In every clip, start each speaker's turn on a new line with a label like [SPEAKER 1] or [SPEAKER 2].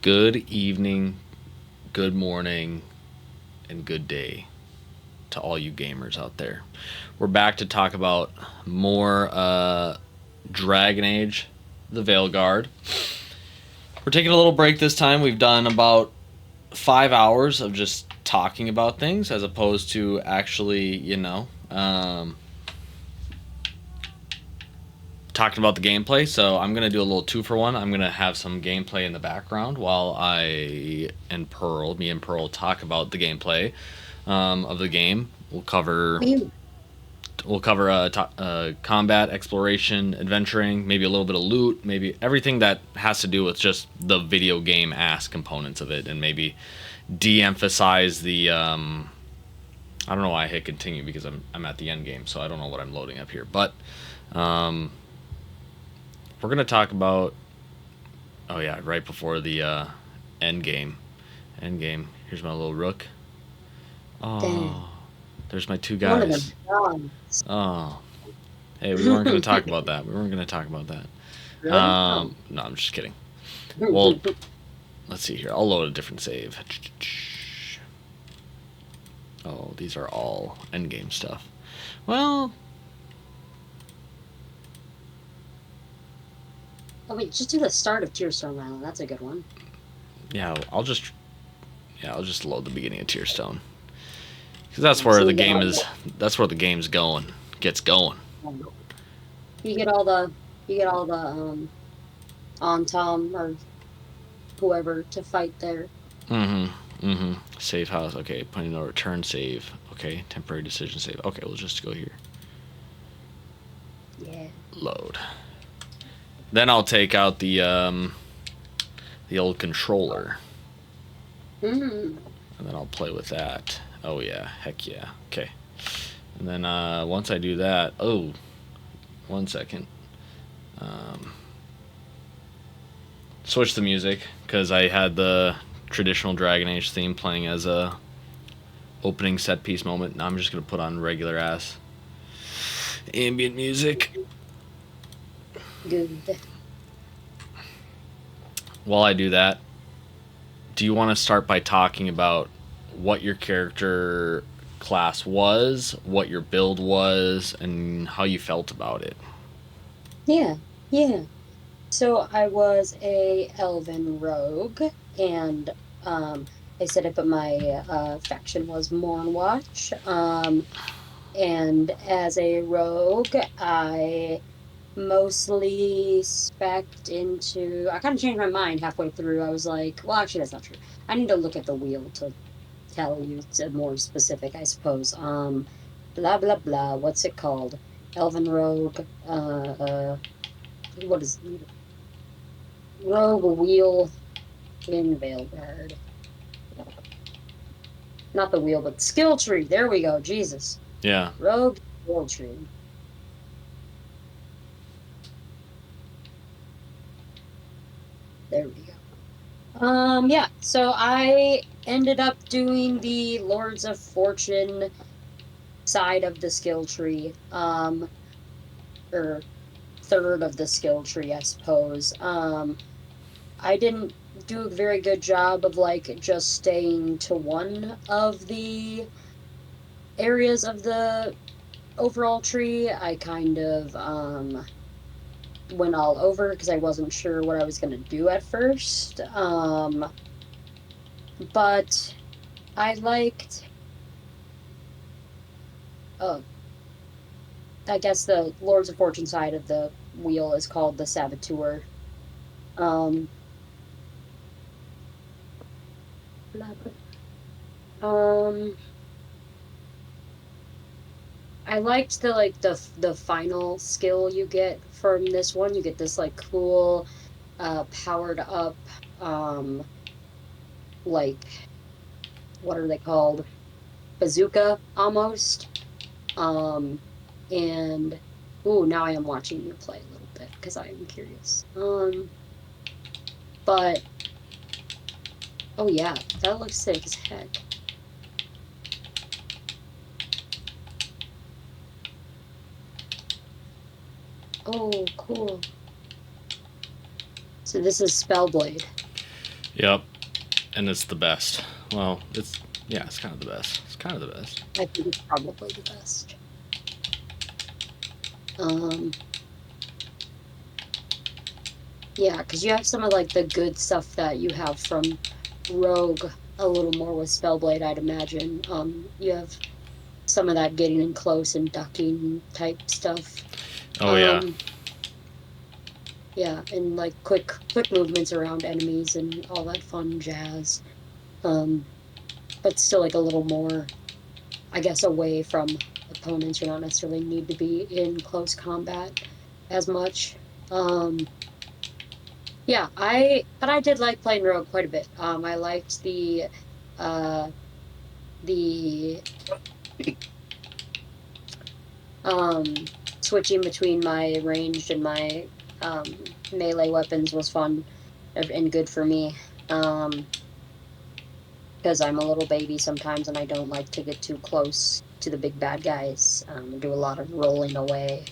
[SPEAKER 1] Good evening, good morning, and good day to all you gamers out there. We're back to talk about more Dragon Age, the Veilguard. We're taking a little break this time. We've done about 5 hours of just talking about things as opposed to actually, talking about the gameplay. So I'm going to do a little 2-for-1. I'm going to have some gameplay in the background while me and Pearl talk about the gameplay of the game. We'll cover combat, exploration, adventuring, maybe a little bit of loot, maybe everything that has to do with just the video game ass components of it, and maybe de-emphasize the. I don't know why I hit continue because I'm at the end game, so I don't know what I'm loading up here. But we're gonna talk about. Oh yeah, right before the end game. End game. Here's my little rook. Oh.
[SPEAKER 2] Damn.
[SPEAKER 1] There's my two
[SPEAKER 2] One of them
[SPEAKER 1] guys.
[SPEAKER 2] dogs.
[SPEAKER 1] Oh. Hey, we weren't going to talk about that. We weren't going to talk about that.
[SPEAKER 2] Really? Oh.
[SPEAKER 1] No, I'm just kidding. Well, let's see here. I'll load a different save. Oh, these are all endgame stuff. Well,
[SPEAKER 2] Oh wait, just do the start of Tearstone Island. That's a good one.
[SPEAKER 1] yeah, I'll just load the beginning of Tearstone. Because that's where
[SPEAKER 2] So
[SPEAKER 1] the
[SPEAKER 2] you get
[SPEAKER 1] game
[SPEAKER 2] all
[SPEAKER 1] is. That's where the game's going. Gets going.
[SPEAKER 2] you get all the you get all the on Tom or whoever to fight there.
[SPEAKER 1] Save house. Okay, putting no return save. Okay, temporary decision save. Okay, we'll just go here.
[SPEAKER 2] Yeah.
[SPEAKER 1] Load. Then I'll take out the old controller,
[SPEAKER 2] Mm.
[SPEAKER 1] and then I'll play with that. Oh yeah, heck yeah. Okay. And then once I do that, 1 second. Switch the music because I had the traditional Dragon Age theme playing as a opening set piece moment. Now I'm just gonna put on regular ass ambient music.
[SPEAKER 2] Good.
[SPEAKER 1] While I do that, do you want to start by talking about what your character class was, what your build was, and how you felt about it?
[SPEAKER 2] Yeah. Yeah. So I was a elven rogue, and I set up, but my faction was Mournwatch. And as a rogue, I mostly spec'd into. I kind of changed my mind halfway through. I was like, well, actually, that's not true. I need to look at the wheel to tell you to more specific, I suppose. Blah blah blah. What's it called? Elven rogue. What is rogue wheel in Veilguard? Not the wheel, but the skill tree. There we go. Jesus,
[SPEAKER 1] Yeah.
[SPEAKER 2] rogue skill tree. There we go. Yeah, so I ended up doing the Lords of Fortune side of the skill tree, or third of the skill tree, I suppose. I didn't do a very good job of like just staying to one of the areas of the overall tree. I kind of went all over because I wasn't sure what I was going to do at first. But I liked, oh, I guess the Lords of Fortune side of the wheel is called the Saboteur. Um, blah, blah. I liked the final skill you get from this one. You get this like cool, powered up, um, like what are they called? Bazooka almost. Um, and ooh, now I am watching you play a little bit because I am curious. But oh yeah, that looks sick as heck. Oh, cool. So this is Spellblade.
[SPEAKER 1] Yep, and it's the best. Well, it's kind of the best. It's kind of the best.
[SPEAKER 2] I think it's probably the best. Um, yeah, because you have some of like the good stuff that you have from Rogue a little more with Spellblade, I'd imagine. You have some of that getting in close and ducking type stuff.
[SPEAKER 1] Oh yeah,
[SPEAKER 2] Um, yeah, and like quick movements around enemies and all that fun jazz. Um, but still like a little more, I guess, away from opponents. You're not necessarily need to be in close combat as much. Um, yeah, but I did like playing Rogue quite a bit. I liked uh the um switching between my ranged and my um melee weapons was fun and good for me. Because I'm a little baby sometimes and I don't like to get too close to the big bad guys. Do a lot of rolling away.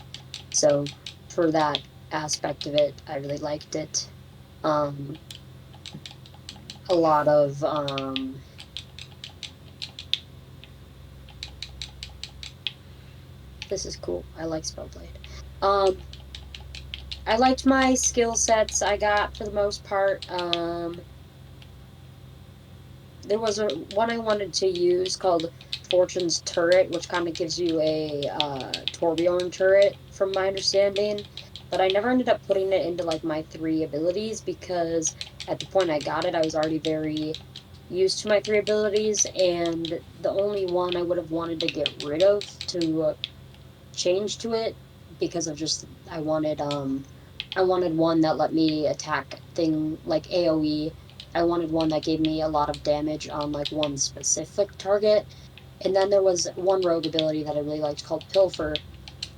[SPEAKER 2] So for that aspect of it, I really liked it. Um, a lot of this is cool. I like Spellblade. Um, I liked my skill sets I got for the most part. There was one I wanted to use called Fortune's Turret, which kind of gives you a Torbjorn turret, from my understanding. But I never ended up putting it into like my 3 abilities because at the point I got it, I was already very used to my 3 abilities, and the only one I would have wanted to get rid of to change to it because of just I wanted one that let me attack thing like AoE. I wanted one that gave me a lot of damage on like one specific target. And then there was one rogue ability that I really liked called Pilfer.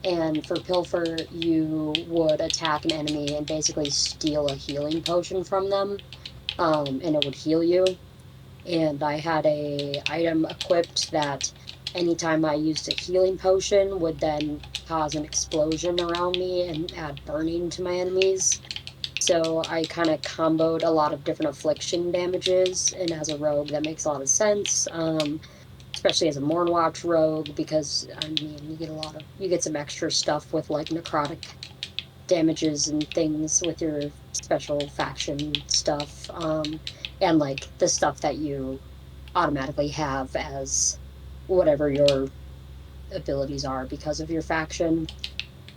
[SPEAKER 2] And for Pilfer, you would attack an enemy and basically steal a healing potion from them, and it would heal you. And I had a item equipped that anytime I used a healing potion would then cause an explosion around me and add burning to my enemies. So I kind of comboed a lot of different affliction damages, and as a rogue, that makes a lot of sense. Especially as a Mornwatch rogue, because I mean, you get some extra stuff with like necrotic damages and things with your special faction stuff, and like the stuff that you automatically have as whatever your abilities are because of your faction.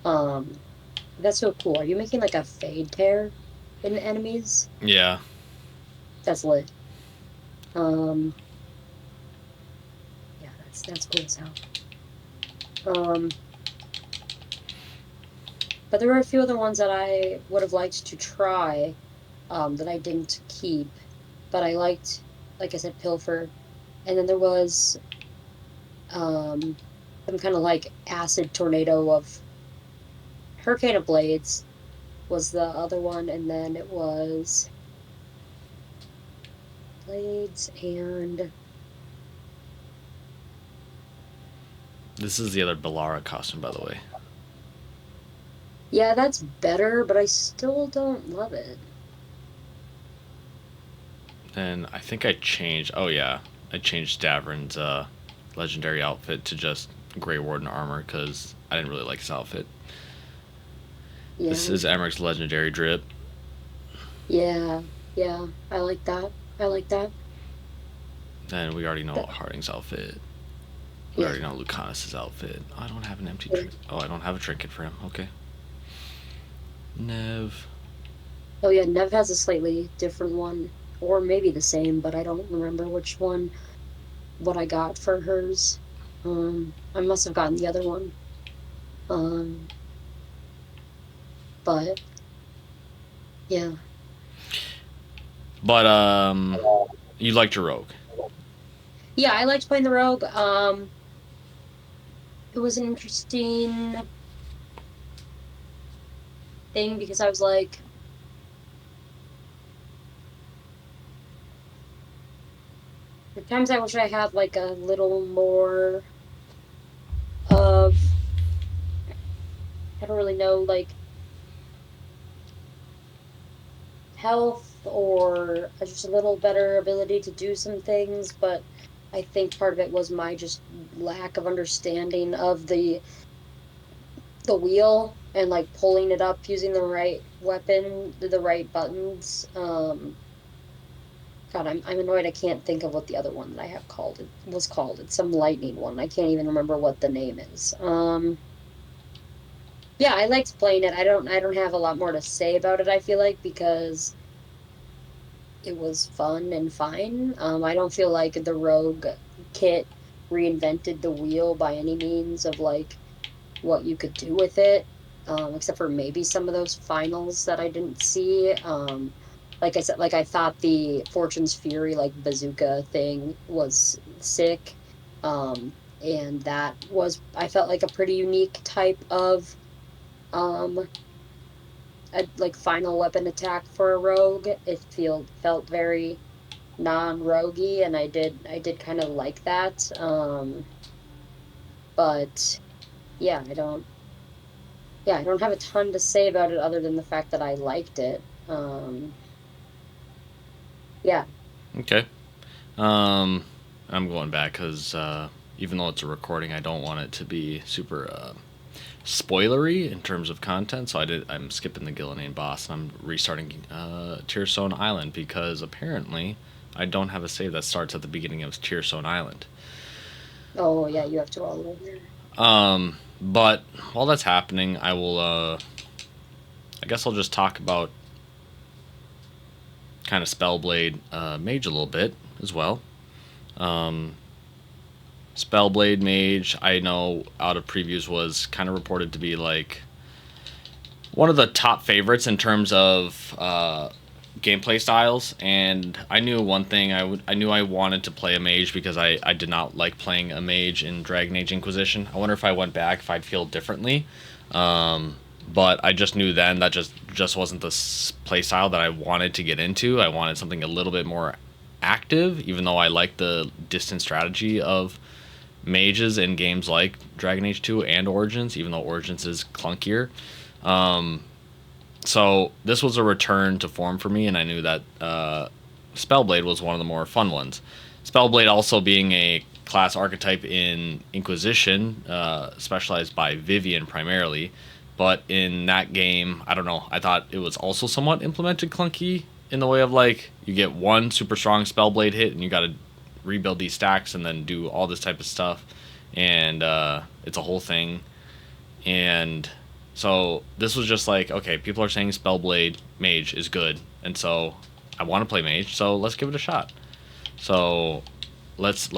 [SPEAKER 2] Um, that's so cool. Are you making like a fade tear in the enemies?
[SPEAKER 1] yeah.
[SPEAKER 2] That's lit. Um, yeah, that's cool as hell. Um, but there were a few other ones that I would have liked to try, that I didn't keep. But I liked, like I said, Pilfer. And then there was some kind of like acid tornado of Hurricane of Blades was the other one, and then it was Blades and
[SPEAKER 1] This is the other Bellara costume, by the way.
[SPEAKER 2] yeah, that's better, but I still don't love it.
[SPEAKER 1] And I think I changed. Oh yeah, I changed Davrin's legendary outfit to just Grey Warden armor because I didn't really like his outfit. This
[SPEAKER 2] Yeah,
[SPEAKER 1] is Emmerich's legendary drip.
[SPEAKER 2] yeah, yeah. I like that. I like that.
[SPEAKER 1] And we already know
[SPEAKER 2] That
[SPEAKER 1] Harding's outfit. We
[SPEAKER 2] yeah.
[SPEAKER 1] already know Lucanus's outfit. I don't have an empty
[SPEAKER 2] Yeah.
[SPEAKER 1] drink. Oh, I don't have a trinket for him. Okay. Nev.
[SPEAKER 2] Oh yeah, Nev has a slightly different one, or maybe the same, but I don't remember which one. What I got for hers. I must have gotten the other one. Um, but yeah,
[SPEAKER 1] But you liked your rogue.
[SPEAKER 2] yeah. I liked playing the rogue. It was an interesting thing because I was like, at times I wish I had like a little more of, I don't really know, like health or just a little better ability to do some things, but I think part of it was my just lack of understanding of the wheel and like pulling it up using the right weapon, the right buttons. God, I'm annoyed I can't think of what the other one that I have called it was called. It's some lightning one. I can't even remember what the name is. Yeah, I liked playing it. I don't have a lot more to say about it, I feel like, because it was fun and fine. I don't feel like the Rogue kit reinvented the wheel by any means of like what you could do with it, except for maybe some of those finals that I didn't see. Like I said, like I thought the Fortune's Fury like bazooka thing was sick, and that was I felt like a pretty unique type of um a like final weapon attack for a rogue. It felt very non-roguey, and I did kind of like that. But yeah, I don't have a ton to say about it other than the fact that I liked it. Yeah.
[SPEAKER 1] Okay. Um, I'm going back because even though it's a recording, I don't want it to be super spoilery in terms of content. So I'm skipping the Gillinane boss and I'm restarting Tearstone Island because apparently I don't have a save that starts at the beginning of Tearstone Island.
[SPEAKER 2] Oh, yeah, you have to all over.
[SPEAKER 1] But while that's happening, I will. I guess I'll just talk about kind of Spellblade Mage a little bit as well. Spellblade Mage, I know out of previews was kind of reported to be like one of the top favorites in terms of gameplay styles. And I knew one thing. I knew I wanted to play a mage because I did not like playing a mage in Dragon Age Inquisition. I wonder if I went back if I'd feel differently. But I just knew then that just wasn't the play style that I wanted to get into. I wanted something a little bit more active, even though I like the distant strategy of mages in games like Dragon Age 2 and Origins, even though Origins is clunkier. So this was a return to form for me, and I knew that Spellblade was one of the more fun ones. Spellblade also being a class archetype in Inquisition, specialized by Vivian primarily, but in that game, I don't know, I thought it was also somewhat implemented clunky in the way of like you get one super strong Spellblade hit and you got to rebuild these stacks and then do all this type of stuff, and it's a whole thing. And so this was just like, okay, people are saying Spellblade Mage is good, and so I want to play Mage, so let's give it a shot. So let's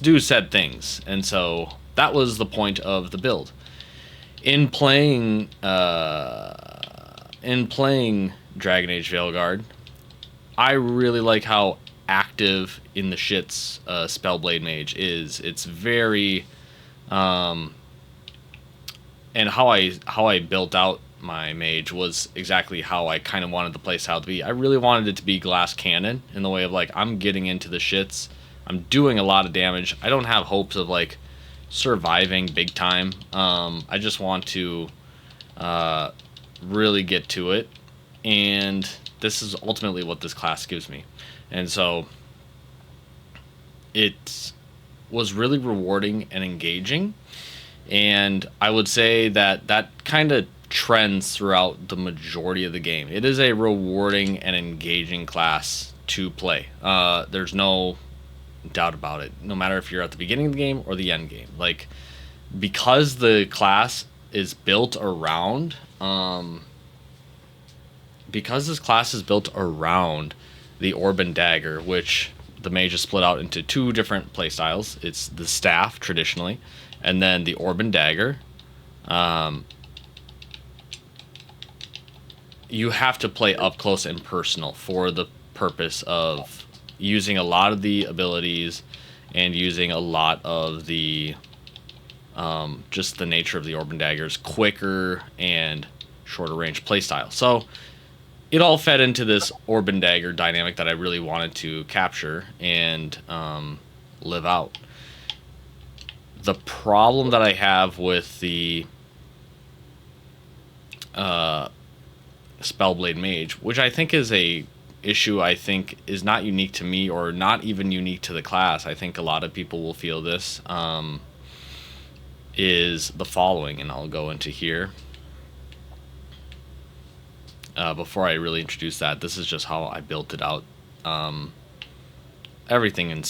[SPEAKER 1] do said things, and so that was the point of the build. In playing Dragon Age Veilguard, I really like how active in the shits Spellblade Mage is. It's very and how I built out my mage was exactly how I kind of wanted the playstyle to be. I really wanted it to be glass cannon in the way of like I'm getting into the shits, I'm doing a lot of damage. I don't have hopes of like surviving big time. I just want to really get to it, and this is ultimately what this class gives me. And so it was really rewarding and engaging. And I would say that that kind of trends throughout the majority of the game. It is a rewarding and engaging class to play. There's no doubt about it. No matter if you're at the beginning of the game or the end game, like because the class is built around, because this class is built around the Orb and Dagger, which the mage is split out into two different playstyles. It's the staff traditionally, and then the Orb and Dagger. You have to play up close and personal for the purpose of using a lot of the abilities and using a lot of the just the nature of the Orb and Dagger's quicker and shorter range playstyle. So it all fed into this Orb and Dagger dynamic that I really wanted to capture and live out. The problem that I have with the Spellblade Mage, which I think is a issue I think is not unique to me or not even unique to the class. I think a lot of people will feel this, is the following, and I'll go into here. Before I really introduce that, this is just how I built it out. Everything in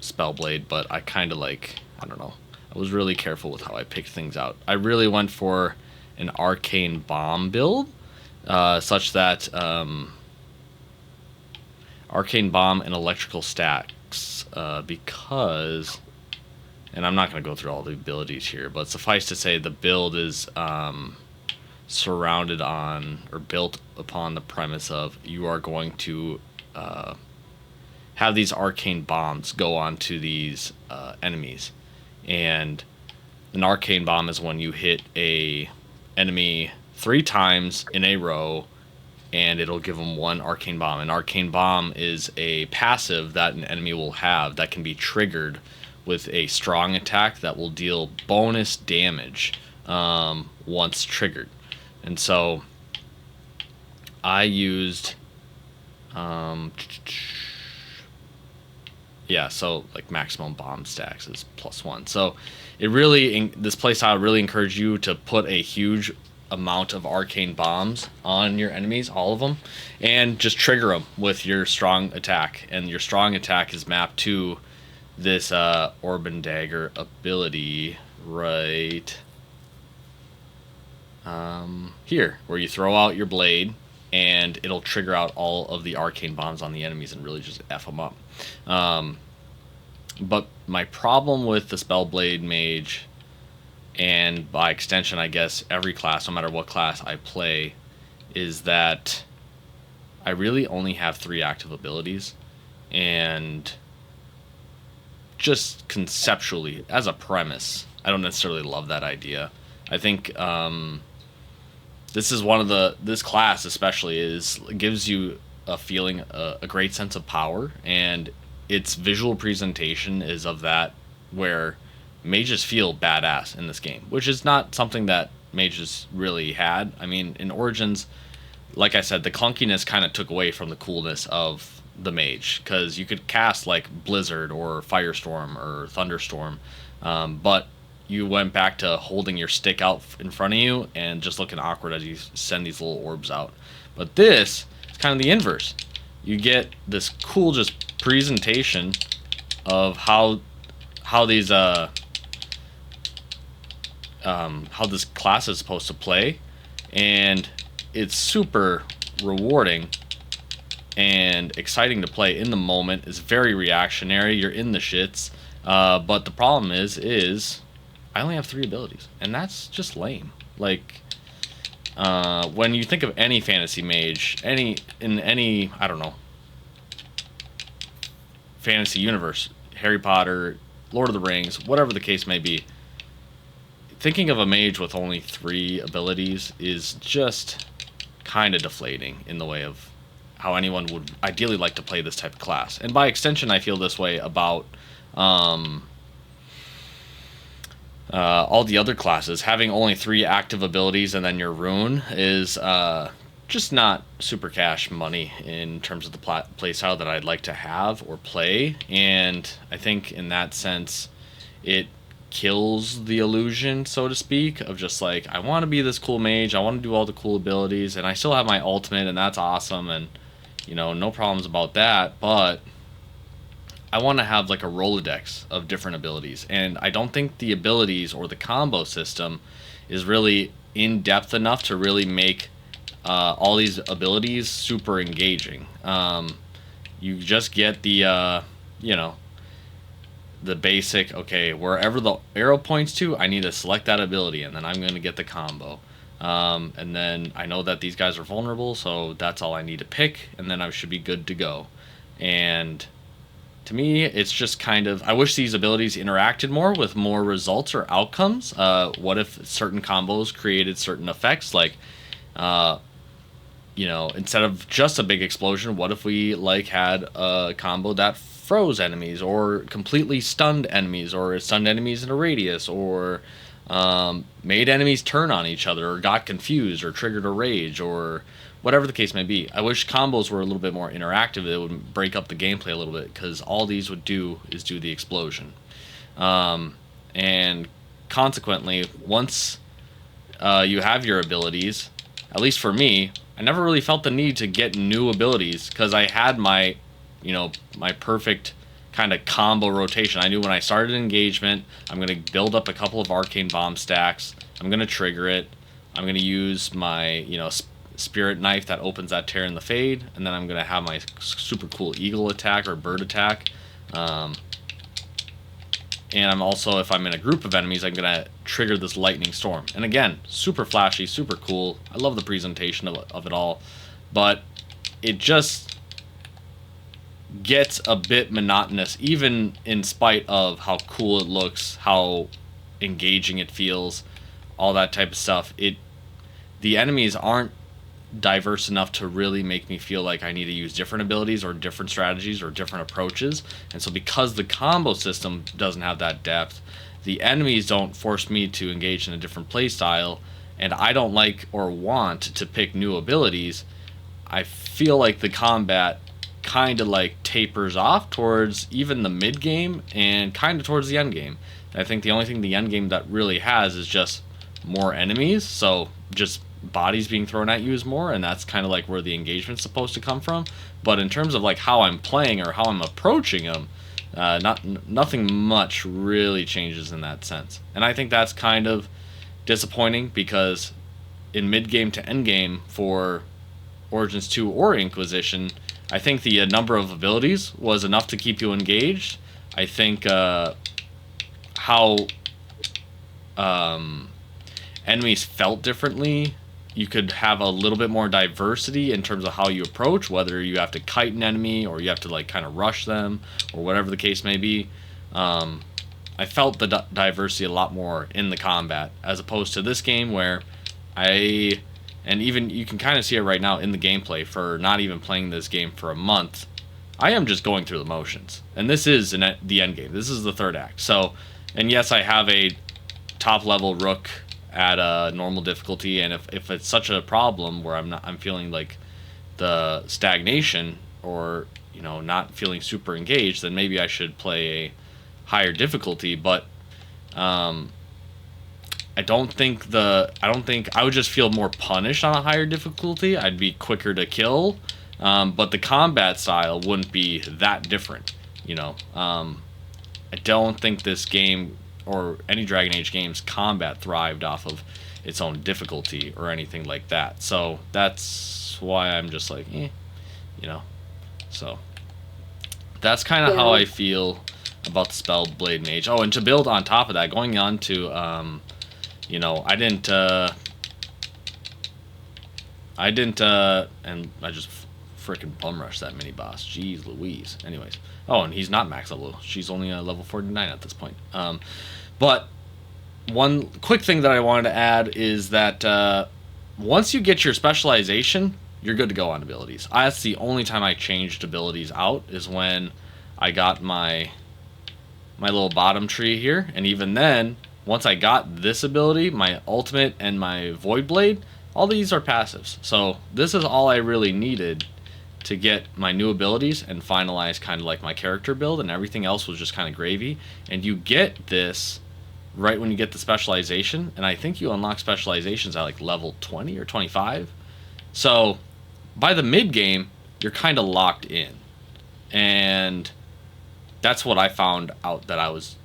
[SPEAKER 1] Spellblade, but I kind of like, I don't know, I was really careful with how I picked things out. I really went for an Arcane Bomb build, such that Arcane Bomb and Electrical Stacks, because, and I'm not going to go through all the abilities here, but suffice to say the build is surrounded on, or built upon the premise of, you are going to have these arcane bombs go onto these enemies. And an arcane bomb is when you hit a enemy 3 times in a row, and it'll give them 1 arcane bomb. An arcane bomb is a passive that an enemy will have that can be triggered with a strong attack that will deal bonus damage once triggered. And so I used so like maximum bomb stacks is +1. So it really, this playstyle really encouraged you to put a huge amount of arcane bombs on your enemies, all of them, and just trigger them with your strong attack. And your strong attack is mapped to this Orb and Dagger ability right here, where you throw out your blade and it'll trigger out all of the arcane bombs on the enemies and really just F them up. But my problem with the Spellblade Mage, and by extension I guess every class, no matter what class I play, is that I really only have 3 active abilities. And just conceptually, as a premise, I don't necessarily love that idea. I think this is one of this class especially gives you a feeling, a great sense of power, and its visual presentation is of that, where mages feel badass in this game, which is not something that mages really had. I mean, in Origins, like I said, the clunkiness kind of took away from the coolness of the mage, because you could cast like Blizzard or Firestorm or Thunderstorm, but you went back to holding your stick out in front of you and just looking awkward as you send these little orbs out. But this is kind of the inverse. You get this cool just presentation of how these how this class is supposed to play, and it's super rewarding and exciting to play in the moment. It's very reactionary. You're in the shits, but the problem is I only have 3 abilities, and that's just lame. Like, when you think of any fantasy mage, in any, I don't know, fantasy universe, Harry Potter, Lord of the Rings, whatever the case may be, thinking of a mage with only 3 abilities is just kind of deflating in the way of how anyone would ideally like to play this type of class. And by extension, I feel this way about all the other classes. Having only 3 active abilities and then your rune is just not super cash money in terms of the playstyle that I'd like to have or play. And I think in that sense, it kills the illusion, so to speak, of just like, I want to be this cool mage, I want to do all the cool abilities, and I still have my ultimate, and that's awesome, and you know, no problems about that, but I want to have like a Rolodex of different abilities. And I don't think the abilities or the combo system is really in depth enough to really make all these abilities super engaging. You just get the the basic, okay, wherever the arrow points to, I need to select that ability, and then I'm going to get the combo. And then I know that these guys are vulnerable, so that's all I need to pick, and then I should be good to go. And to me, it's just kind of, I wish these abilities interacted more with more results or outcomes. What if certain combos created certain effects? Like, instead of just a big explosion, what if we had a combo that froze enemies, or completely stunned enemies, or stunned enemies in a radius, or made enemies turn on each other, or got confused, or triggered a rage, or whatever the case may be. I wish combos were a little bit more interactive. It would break up the gameplay a little bit, because all these would do is do the explosion. And consequently, once you have your abilities, at least for me, I never really felt the need to get new abilities, because I had my, my perfect kind of combo rotation. I knew when I started an engagement, I'm going to build up a couple of arcane bomb stacks. I'm going to trigger it. I'm going to use my, spirit knife that opens that tear in the fade, and then I'm going to have my super cool eagle attack or bird attack. And I'm also, if I'm in a group of enemies, I'm going to trigger this lightning storm. And again, super flashy, super cool. I love the presentation of it all. But it just gets a bit monotonous, even in spite of how cool it looks, how engaging it feels, all that type of stuff. The enemies aren't diverse enough to really make me feel like I need to use different abilities or different strategies or different approaches. And so because the combo system doesn't have that depth, the enemies don't force me to engage in a different playstyle, and I don't like or want to pick new abilities, I feel like the combat kind of like tapers off towards even the mid game and kind of towards the end game. I think the only thing the end game that really has is just more enemies, so just bodies being thrown at you is more, and that's kind of like where the engagement's supposed to come from. But in terms of like how I'm playing or how I'm approaching them, nothing much really changes in that sense. And I think that's kind of disappointing, because in mid game to end game for Origins 2 or Inquisition, I think the number of abilities was enough to keep you engaged. I think how enemies felt differently. You could have a little bit more diversity in terms of how you approach, whether you have to kite an enemy or you have to like kind of rush them or whatever the case may be. I felt the diversity a lot more in the combat, as opposed to this game where and even you can kind of see it right now in the gameplay for not even playing this game for a month. I am just going through the motions, and this is the end game. This is the third act. So, and yes, I have a top level rook at a normal difficulty, and if it's such a problem where I'm feeling like the stagnation, or not feeling super engaged, then maybe I should play a higher difficulty. But I don't think I would just feel more punished on a higher difficulty. I'd be quicker to kill, but the combat style wouldn't be that different. I don't think this game or any Dragon Age game's combat thrived off of its own difficulty or anything like that. So that's why I'm just like, So that's kind of how I feel about the Spellblade Mage. Oh, and to build on top of that, going on to, I didn't, and I just freaking bum rushed that mini boss. Jeez Louise. Anyways. Oh, and he's not max level. She's only level 49 at this point. But one quick thing that I wanted to add is that once you get your specialization, you're good to go on abilities. That's the only time I changed abilities out, is when I got my little bottom tree here. And even then, once I got this ability, my ultimate and my Void Blade, all these are passives. So this is all I really needed to get my new abilities and finalize kind of like my character build, and everything else was just kind of gravy. And you get this right when you get the specialization, and I think you unlock specializations at like level 20 or 25. So by the mid game, you're kind of locked in, and that's what I found out that I was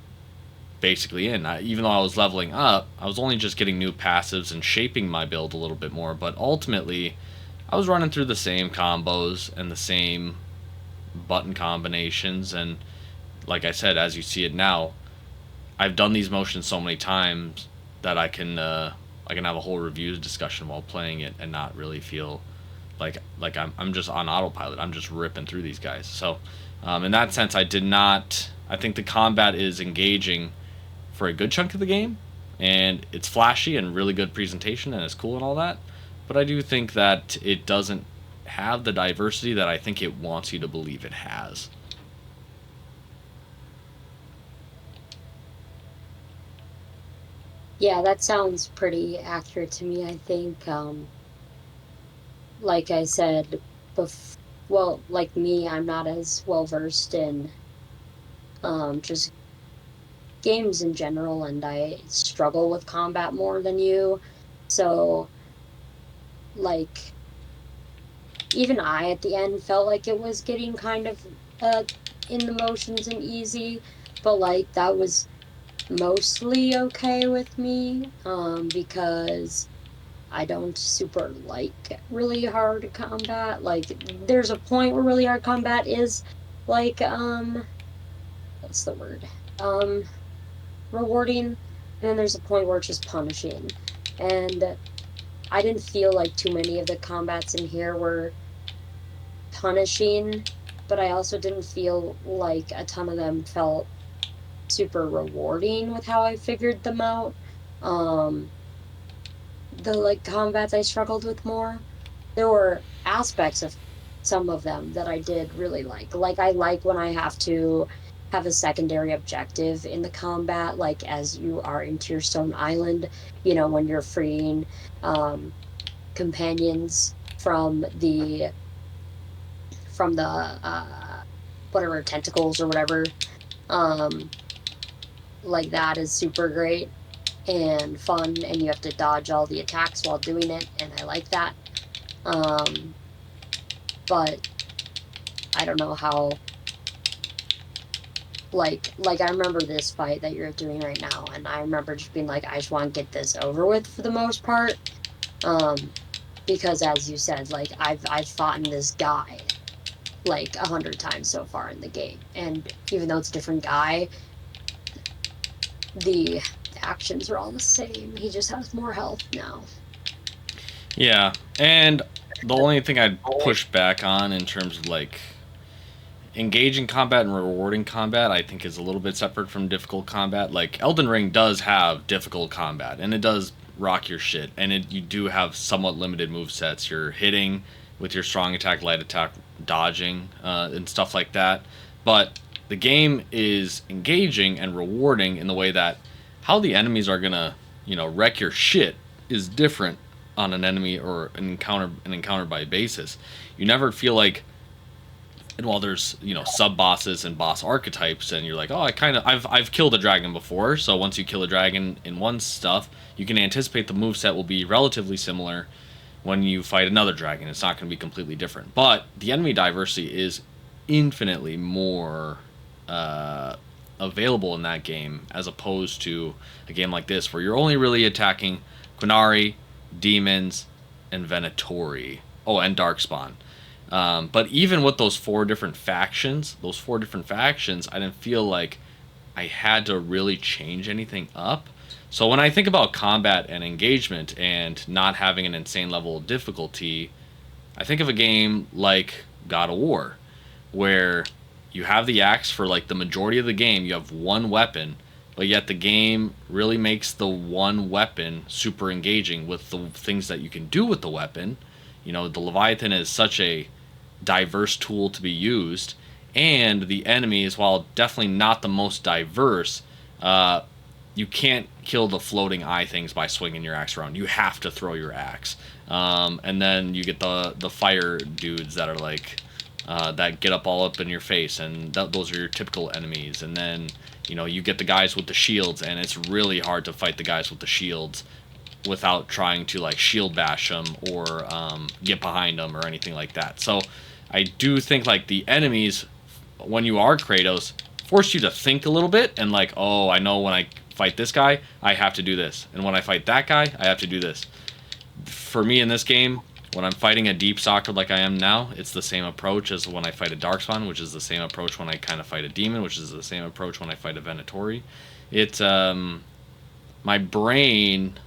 [SPEAKER 1] basically in. Even though I was leveling up, I was only just getting new passives and shaping my build a little bit more, but ultimately I was running through the same combos and the same button combinations. And like I said, as you see it now, I've done these motions so many times that I can have a whole review discussion while playing it and not really feel like I'm just on autopilot. I'm just ripping through these guys. So in that sense, I think the combat is engaging for a good chunk of the game, and it's flashy and really good presentation, and it's cool and all that. But I do think that it doesn't have the diversity that I think it wants you to believe it has.
[SPEAKER 2] Yeah, that sounds pretty accurate to me. I think, like I said, well, like me, I'm not as well versed in just games in general, and I struggle with combat more than you. So, like, even I at the end felt like it was getting kind of uh in the motions and easy, but like that was mostly okay with me because I don't super like really hard combat. Like there's a point where really hard combat is like what's the word? Um rewarding, and then there's a point where it's just punishing. And I didn't feel like too many of the combats in here were punishing, but I also didn't feel like a ton of them felt super rewarding with how I figured them out. Um, the like combats I struggled with more, there were aspects of some of them that I did really like. Like I like when I have to have a secondary objective in the combat, like as you are in Tearstone Island, when you're freeing um companions from the whatever tentacles or whatever. Um, like that is super great and fun, and you have to dodge all the attacks while doing it, and I like that. Um, but I don't know how. Like I remember this fight that you're doing right now, and I remember just being like, I just want to get this over with for the most part. Um, because as you said, like I've fought in this guy like 100 times so far in the game, and even though it's a different guy, the actions are all the same. He just has more health now.
[SPEAKER 1] Yeah, and the only thing I'd push back on in terms of like engaging combat and rewarding combat, I think is a little bit separate from difficult combat. Like Elden Ring does have difficult combat, and it does rock your shit, and you do have somewhat limited move sets. You're hitting with your strong attack, light attack, dodging, and stuff like that. But the game is engaging and rewarding in the way that how the enemies are gonna, wreck your shit is different on an enemy or an encounter by basis. You never feel like, and while there's sub bosses and boss archetypes, and you're like, oh, I've killed a dragon before, so once you kill a dragon in one stuff, you can anticipate the moveset will be relatively similar when you fight another dragon. It's not going to be completely different, but the enemy diversity is infinitely more available in that game as opposed to a game like this where you're only really attacking Quinari, demons, and Venatori. Oh, and Darkspawn. But even with those four different factions, I didn't feel like I had to really change anything up. So when I think about combat and engagement and not having an insane level of difficulty, I think of a game like God of War, where you have the axe for like the majority of the game, you have one weapon, but yet the game really makes the one weapon super engaging with the things that you can do with the weapon. The Leviathan is such a diverse tool to be used, and the enemies, while definitely not the most diverse, you can't kill the floating eye things by swinging your axe around. You have to throw your axe, and then you get the fire dudes that are like that get all up in your face, and those are your typical enemies. And then you get the guys with the shields, and it's really hard to fight the guys with the shields without trying to like shield bash them or get behind them or anything like that. So I do think like the enemies, when you are Kratos, force you to think a little bit and like, oh, I know when I fight this guy, I have to do this, and when I fight that guy, I have to do this. For me in this game, when I'm fighting a deep soccer like I am now, it's the same approach as when I fight a Darkspawn, which is the same approach when I kind of fight a demon, which is the same approach when I fight a Venatori. It's my brain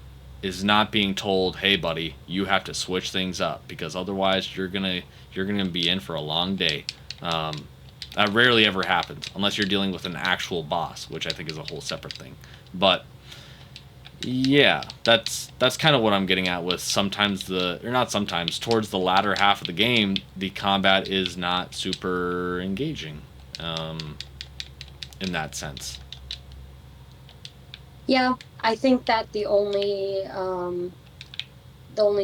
[SPEAKER 1] is not being told, "Hey, buddy, you have to switch things up," because otherwise you're gonna be in for a long day. That rarely ever happens unless you're dealing with an actual boss, which I think is a whole separate thing. But yeah, that's kind of what I'm getting at with sometimes or not sometimes, towards the latter half of the game, the combat is not super engaging, in that sense.
[SPEAKER 2] Yeah, I think that the only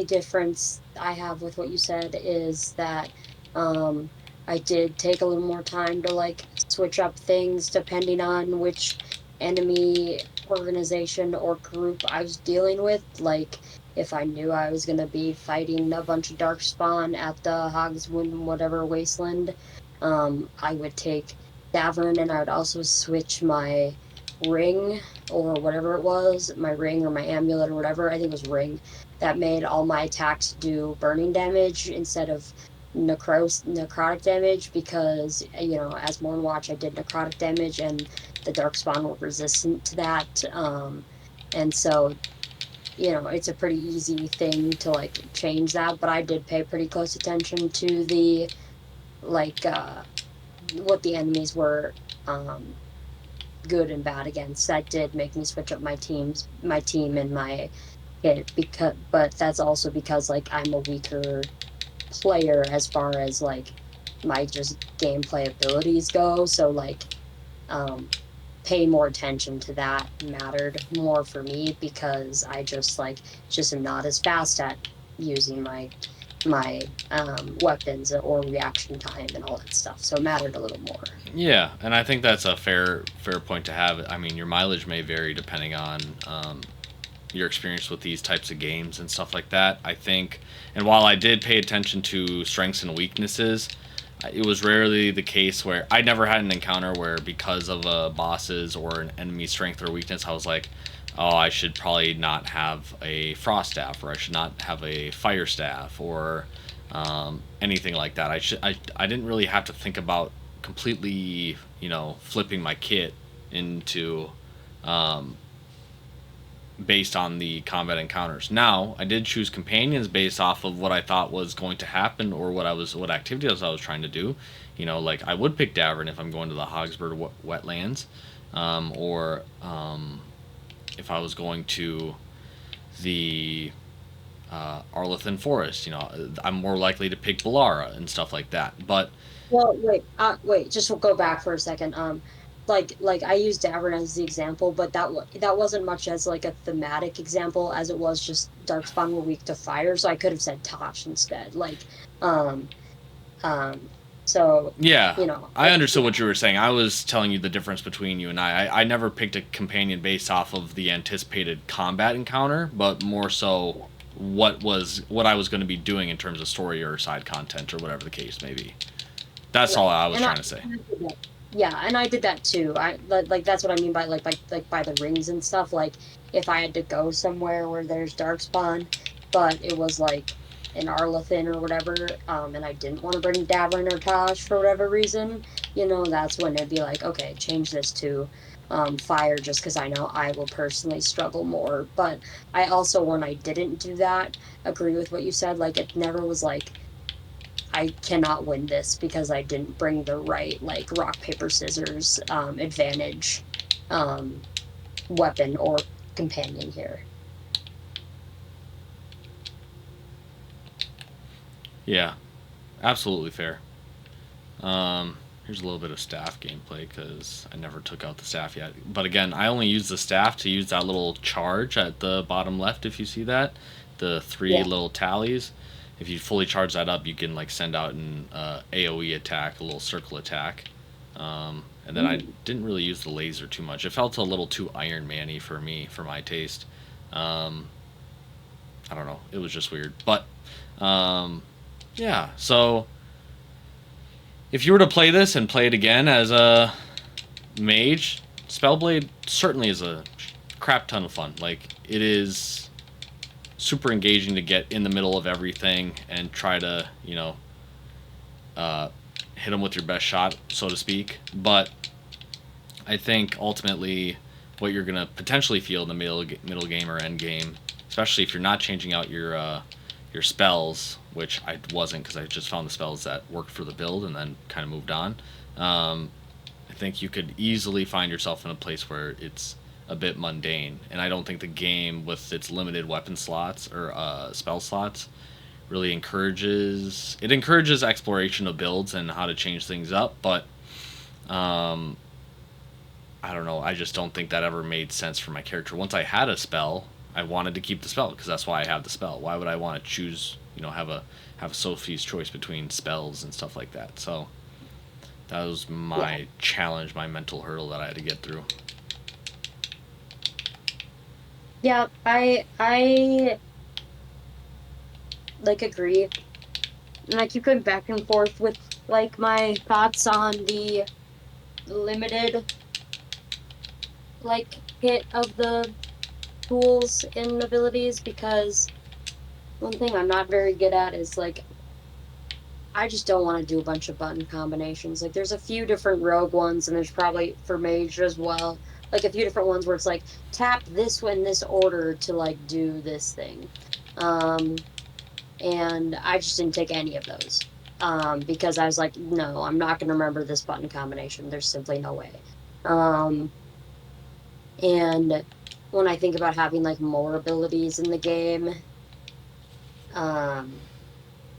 [SPEAKER 2] difference I have with what you said is that um I did take a little more time to like switch up things depending on which enemy organization or group I was dealing with. Like if I knew I was gonna be fighting a bunch of darkspawn at the Hogswood whatever wasteland, I would take Davern and I would also switch my ring or whatever it was, my ring or my amulet or whatever, I think it was ring, that made all my attacks do burning damage instead of necrotic damage because as Mornwatch I did necrotic damage and the darkspawn were resistant to that. And so it's a pretty easy thing to like change that, but I did pay pretty close attention to the like what the enemies were um good and bad against. That did make me switch up my team and my hit, because but that's also because like I'm a weaker player as far as like my just gameplay abilities go. So like um pay more attention to that mattered more for me because I just am not as fast at using my weapons or reaction time and all that stuff. So it mattered a little more.
[SPEAKER 1] Yeah, and I think that's a fair point to have. I mean, your mileage may vary depending on your experience with these types of games and stuff like that. I think, and while I did pay attention to strengths and weaknesses, it was rarely the case where I never had an encounter where because of a boss's or an enemy strength or weakness, I was like, oh, I should probably not have a frost staff, or I should not have a fire staff, or anything like that. I didn't really have to think about completely, flipping my kit into based on the combat encounters. Now, I did choose companions based off of what I thought was going to happen or what activities I was trying to do. Like I would pick Davern if I'm going to the Hogsburg wetlands, or if I was going to the Arlethan Forest. I'm more likely to pick Balara and stuff like that. But
[SPEAKER 2] Well, wait, just go back for a second. Like I used Davern as the example, but that wasn't much as like a thematic example as it was just Darkspawn were weak to fire, so I could have said Tosh instead. Um, um, so
[SPEAKER 1] yeah,
[SPEAKER 2] you know,
[SPEAKER 1] I understood what you were saying. I was telling you the difference between you and I never picked a companion based off of the anticipated combat encounter, but more so what I was going to be doing in terms of story or side content or whatever the case may be. That's all
[SPEAKER 2] right,
[SPEAKER 1] I was trying to say.
[SPEAKER 2] yeah, and I did that too. Like that's what I mean by by the rings and stuff. Like if I had to go somewhere where there's Darkspawn, but it was like an Arlethan or whatever, and I didn't want to bring Davern or Tosh for whatever reason, that's when it'd be like, okay, change this to fire, just because I know I will personally struggle more. But I also, when I didn't do that, agree with what you said. Like it never was like I cannot win this because I didn't bring the right like rock paper scissors advantage um, weapon or companion here.
[SPEAKER 1] Yeah, absolutely fair. Here's a little bit of staff gameplay because I never took out the staff yet. But again, I only use the staff to use that little charge at the bottom left, if you see that. The three
[SPEAKER 2] Yeah.
[SPEAKER 1] little tallies. If you fully charge that up, you can like send out an AoE attack, a little circle attack. And then I
[SPEAKER 2] Ooh.
[SPEAKER 1] didn't really use the laser too much. It felt a little too Iron Man-y for me, for my taste. Um, I don't know. It was just weird. But um, yeah, so if you were to play this and play it again as a mage, Spellblade certainly is a crap ton of fun. Like, it is super engaging to get in the middle of everything and try to, uh, hit them with your best shot, so to speak. But I think ultimately what you're going to potentially feel in the middle game or end game, especially if you're not changing out your spells, which I wasn't because I just found the spells that worked for the build and then kind of moved on. Um, I think you could easily find yourself in a place where it's a bit mundane, and I don't think the game, with its limited weapon slots or spell slots, really encourages exploration of builds and how to change things up. But um, I don't know. I just don't think that ever made sense for my character. Once I had a spell, I wanted to keep the spell because that's why I have the spell. Why would I want to choose? Have a Sophie's choice between spells and stuff like that. So that was
[SPEAKER 2] Yeah.
[SPEAKER 1] my challenge, my mental hurdle that I had to get through.
[SPEAKER 2] Yeah, I like agree. And I keep going back and forth with like my thoughts on the limited like hit of the tools and abilities because one thing I'm not very good at is like I just don't want to do a bunch of button combinations. Like there's a few different rogue ones and there's probably for mage as well. Like a few different ones where it's like tap this one in this order to like do this thing. Um and I just didn't take any of those. Because I was like, no, I'm not gonna remember this button combination. There's simply no way. Um and when I think about having like more abilities in the game, um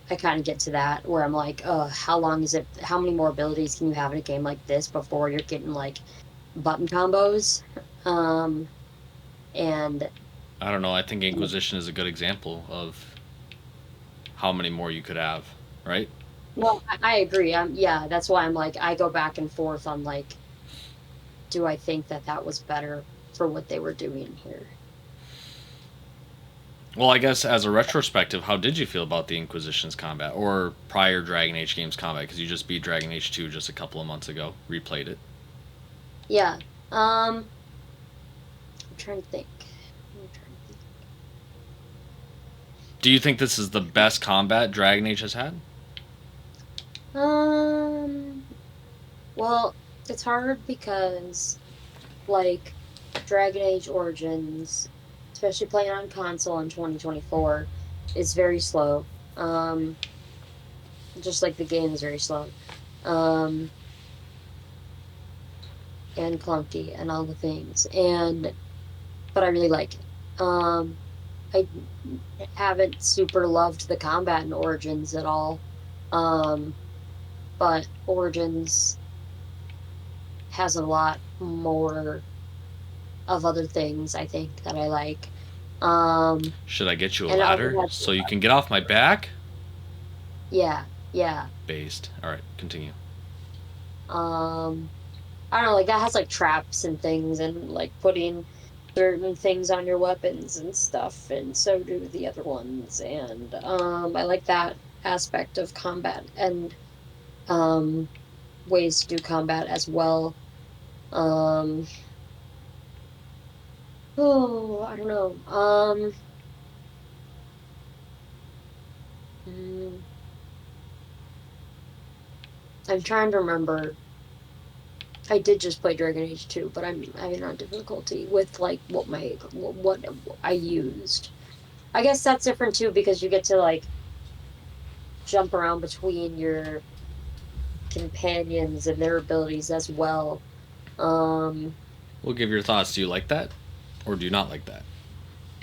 [SPEAKER 2] I kind of get to that where I'm like, how long is it? How many more abilities can you have in a game like this before you're getting like button combos? Um, and
[SPEAKER 1] I don't know. I think Inquisition is a good example of how many more you could have, right?
[SPEAKER 2] well, I agree. Yeah, that's why I'm like, I go back and forth on like, do I think that that was better for what they were doing here?
[SPEAKER 1] Well, I guess as a retrospective, how did you feel about the Inquisition's combat or prior Dragon Age games combat? Because you just beat Dragon Age 2 just a couple of months ago, replayed it.
[SPEAKER 2] Yeah. I'm trying to think. I'm trying to think.
[SPEAKER 1] Do you think this is the best combat Dragon Age has had?
[SPEAKER 2] Um, well, it's hard because like Dragon Age Origins, especially playing on console in 2024, is very slow. Just like the game is very slow. Um, and clunky and all the things. But I really like it. I haven't super loved the combat in Origins at all. Um, but Origins has a lot more of other things I think that I like. Um,
[SPEAKER 1] Should I get you a
[SPEAKER 2] and it also
[SPEAKER 1] ladder
[SPEAKER 2] has,
[SPEAKER 1] so you can get off my back?
[SPEAKER 2] yeah, yeah.
[SPEAKER 1] Based. All right, continue.
[SPEAKER 2] Um, I don't know, like that has like traps and things and like putting certain things on your weapons and stuff, and so do the other ones. And I like that aspect of combat and um ways to do combat as well. Um, oh, I don't know. Mm, I'm trying to remember. I did just play Dragon Age 2, but I'm on difficulty with like what I used. I guess that's different too because you get to like jump around between your companions and their abilities as well. Um,
[SPEAKER 1] We'll give your thoughts. Do you like that? Or do you not like that?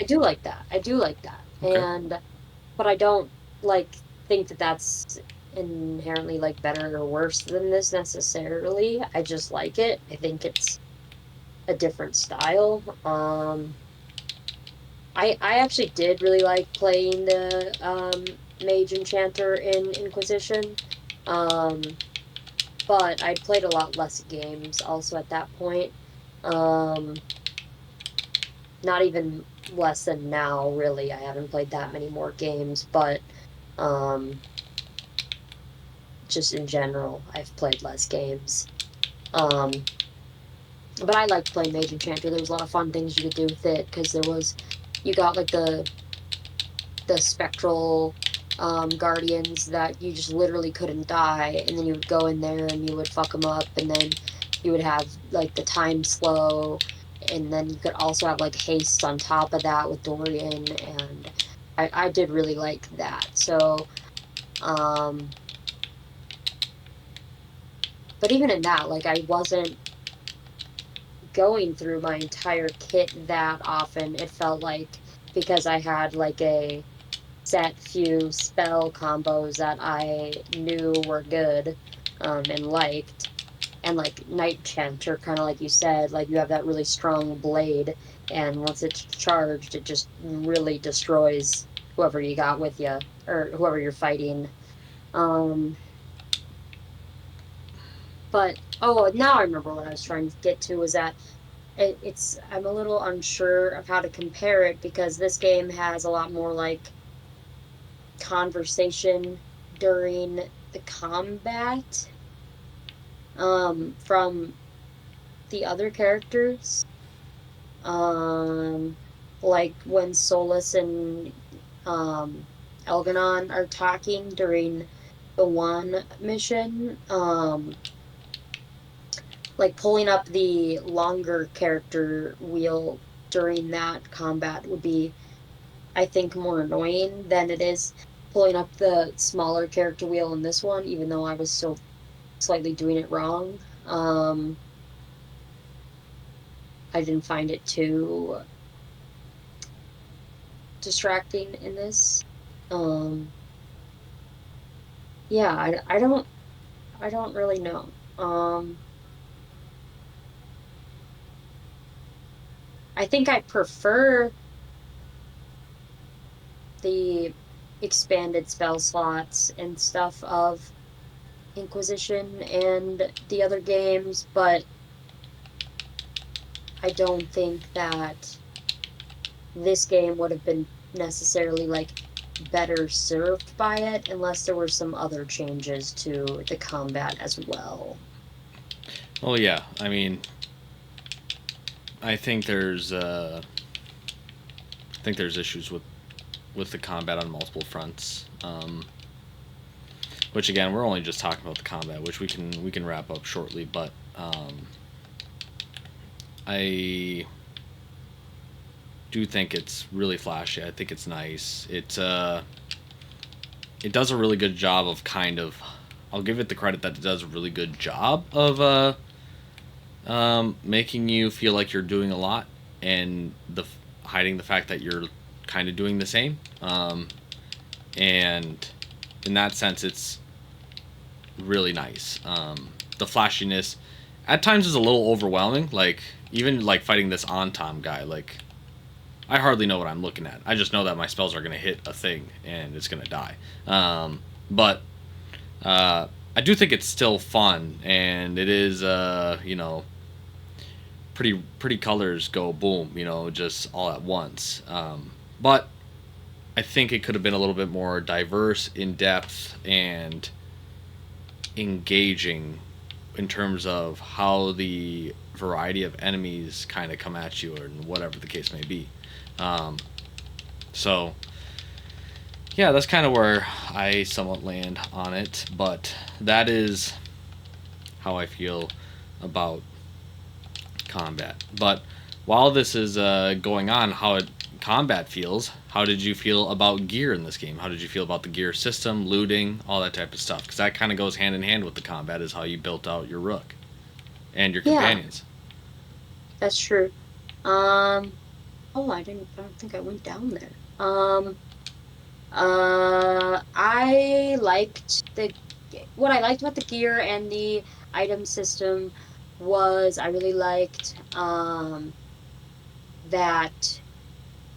[SPEAKER 2] I do like that. I do like that.
[SPEAKER 1] Okay.
[SPEAKER 2] But I don't like think that that's inherently like better or worse than this necessarily. I just like it. I think it's a different style. I actually did really like playing the mage enchanter in Inquisition. Um, but I'd played a lot less games also at that point. Um, not even less than now, really. I haven't played that many more games, but um, just in general, I've played less games. Um, but I liked playing Mage Enchanter. There was a lot of fun things you could do with it because you got like the spectral guardians that you just literally couldn't die, and then you would go in there and you would fuck them up, and then you would have like the time slow, and then you could also have like haste on top of that with Dorian, and I did really like that. So, um, but even in that, like I wasn't going through my entire kit that often. It felt like because I had like a set few spell combos that I knew were good and liked. and like Night Chanter, kind of like you said, like you have that really strong blade, and once it's charged, it just really destroys whoever you got with you or whoever you're fighting. Um, but oh, now I remember what I was trying to get to was that it's I'm a little unsure of how to compare it because this game has a lot more like conversation during the combat from the other characters. Um, like when Solus and um, Elganon are talking during the one mission. Like pulling up the longer character wheel during that combat would be, I think, more annoying than it is pulling up the smaller character wheel in this one, even though I was still slightly doing it wrong. I didn't find it too distracting in this. Um, yeah, I don't really know. I think I prefer the expanded spell slots and stuff of Inquisition and the other games, but I don't think that this game would have been necessarily like better served by it unless there were some other changes to the combat as well.
[SPEAKER 1] Well, yeah. I mean, I think there's issues with the combat on multiple fronts. Which again, we're only just talking about the combat, which we can wrap up shortly. But I do think it's really flashy. I think it's nice. It does a really good job of kind of. I'll give it the credit that it does a really good job of making you feel like you're doing a lot and hiding the fact that you're kind of doing the same. And in that sense, it's really nice. The flashiness at times is a little overwhelming. Like even like fighting this Antom guy, like I hardly know what I'm looking at. I just know that my spells are gonna hit a thing and it's gonna die. But I do think it's still fun, and it is pretty colors go boom, just all at once. But I think it could have been a little bit more diverse, in depth, and engaging in terms of how the variety of enemies kind of come at you, or whatever the case may be. So yeah, that's kind of where I somewhat land on it, but that is how I feel about combat. But while this is going on, combat feels, how did you feel about gear in this game? How did you feel about the gear system, looting, all that type of stuff? Because that kind of goes hand in hand with the combat, is how you built out your rook and your
[SPEAKER 2] Yeah,
[SPEAKER 1] companions.
[SPEAKER 2] that's true. Um, oh, I don't think I went down there. I liked what I liked about the gear and the item system was I really liked that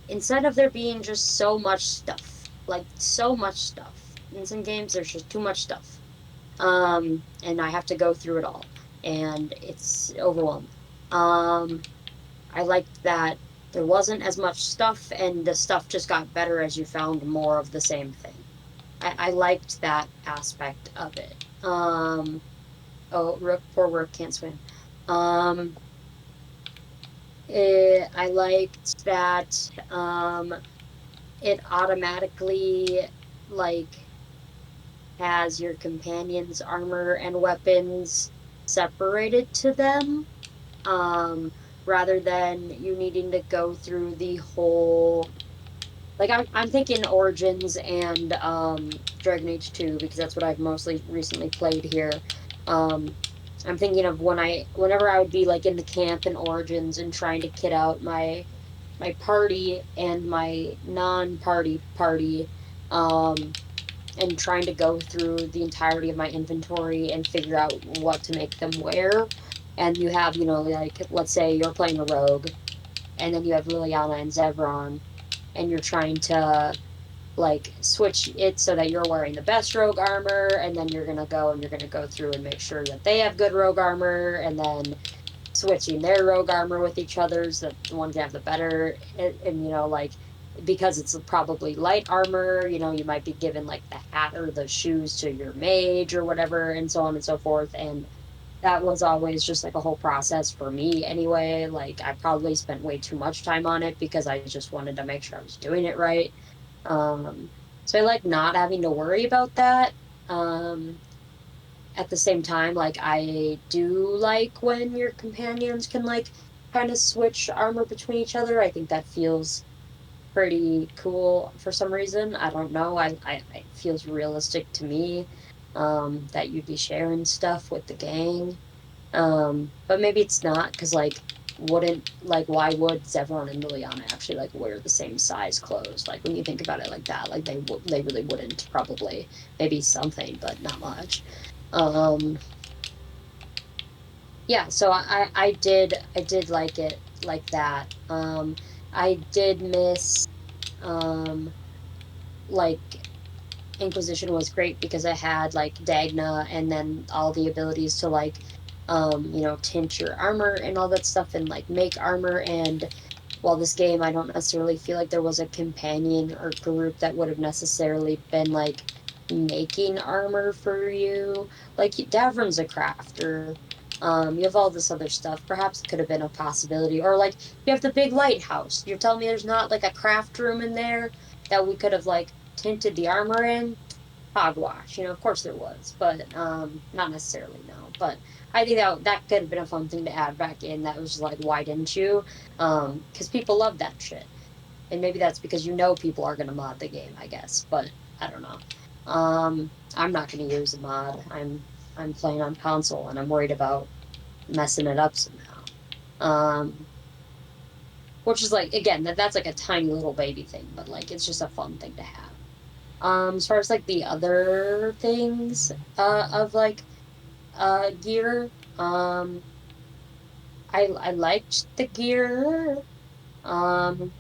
[SPEAKER 2] instead of there being just so much stuff, like so much stuff. In some games there's just too much stuff. And I have to go through it all and it's overwhelming. Um I liked that there wasn't as much stuff and the stuff just got better as you found more of the same thing. I liked that aspect of it. Oh, poor Rook can't swim. Um, I liked that it automatically like has your companion's armor and weapons separated to them, um, rather than you needing to go through the whole. Like I'm thinking Origins and Dragon Age 2 because that's what I've mostly recently played here. Um, I'm thinking of whenever I would be like in the camp in Origins and trying to kit out my party and my non-party party. Um, and trying to go through the entirety of my inventory and figure out what to make them wear. And you have, like, let's say you're playing a rogue, and then you have Liliana and Zevron, and you're trying to like switch it so that you're wearing the best rogue armor, and then you're gonna go through and make sure that they have good rogue armor, and then switching their rogue armor with each other's that the one can have the better, and like because it's probably light armor, you might be given like the hat or the shoes to your mage or whatever, and so on and so forth. And that was always just like a whole process for me anyway. Like I probably spent way too much time on it because I just wanted to make sure I was doing it right. um so I like not having to worry about that. um at the same time, like I do like when your companions can like kind of switch armor between each other. I think that feels pretty cool for some reason. I don't know. It feels realistic to me, that you'd be sharing stuff with the gang. But maybe it's not because like wouldn't like why would Zevron and Liliana actually like wear the same size clothes? Like when you think about it like that, like they really wouldn't probably. Maybe something, but not much. Um, yeah, so I did like it like that. I did miss um like Inquisition was great because I had like Dagna and then all the abilities to like tint your armor and all that stuff and like make armor. And while this game I don't necessarily feel like there was a companion or group that would have necessarily been like making armor for you. Like Davron's a crafter. You have all this other stuff. Perhaps it could have been a possibility. Or like you have the big lighthouse. You're telling me there's not like a craft room in there that we could have like tinted the armor in? Hogwash. Of course there was, but not necessarily, no. But I think that could have been a fun thing to add back in. That was like, why didn't you? Because people love that shit, and maybe that's because people are gonna mod the game, I guess. But I don't know. I'm not gonna use a mod. I'm playing on console, and I'm worried about messing it up somehow. Um, which is like again that's like a tiny little baby thing, but like it's just a fun thing to have. As far as like the other things of like gear, I liked the gear. Um,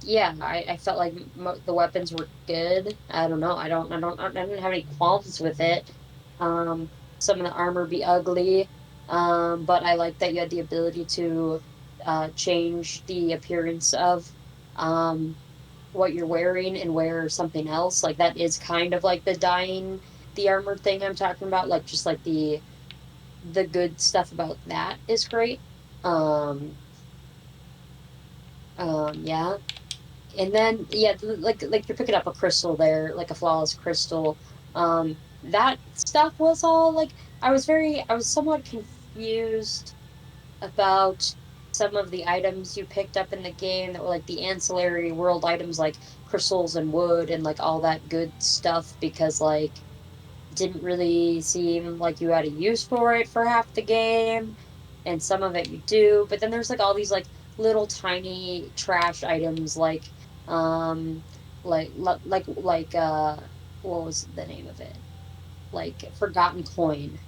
[SPEAKER 2] yeah, I felt like the weapons were good. I don't know. I didn't have any qualms with it. Some of the armor be ugly, but I like that you had the ability to change the appearance of um what you're wearing and wear something else. Like that is kind of like the armor thing I'm talking about. Like just like the good stuff about that is great. Um, yeah. And then yeah, like you're picking up a crystal there, like a flawless crystal. That stuff was all like I was somewhat confused about some of the items you picked up in the game that were like the ancillary world items like crystals and wood and like all that good stuff because like didn't really seem like you had a use for it for half the game, and some of it you do, but then there's like all these like little tiny trash items um like what was the name of it, like forgotten coin.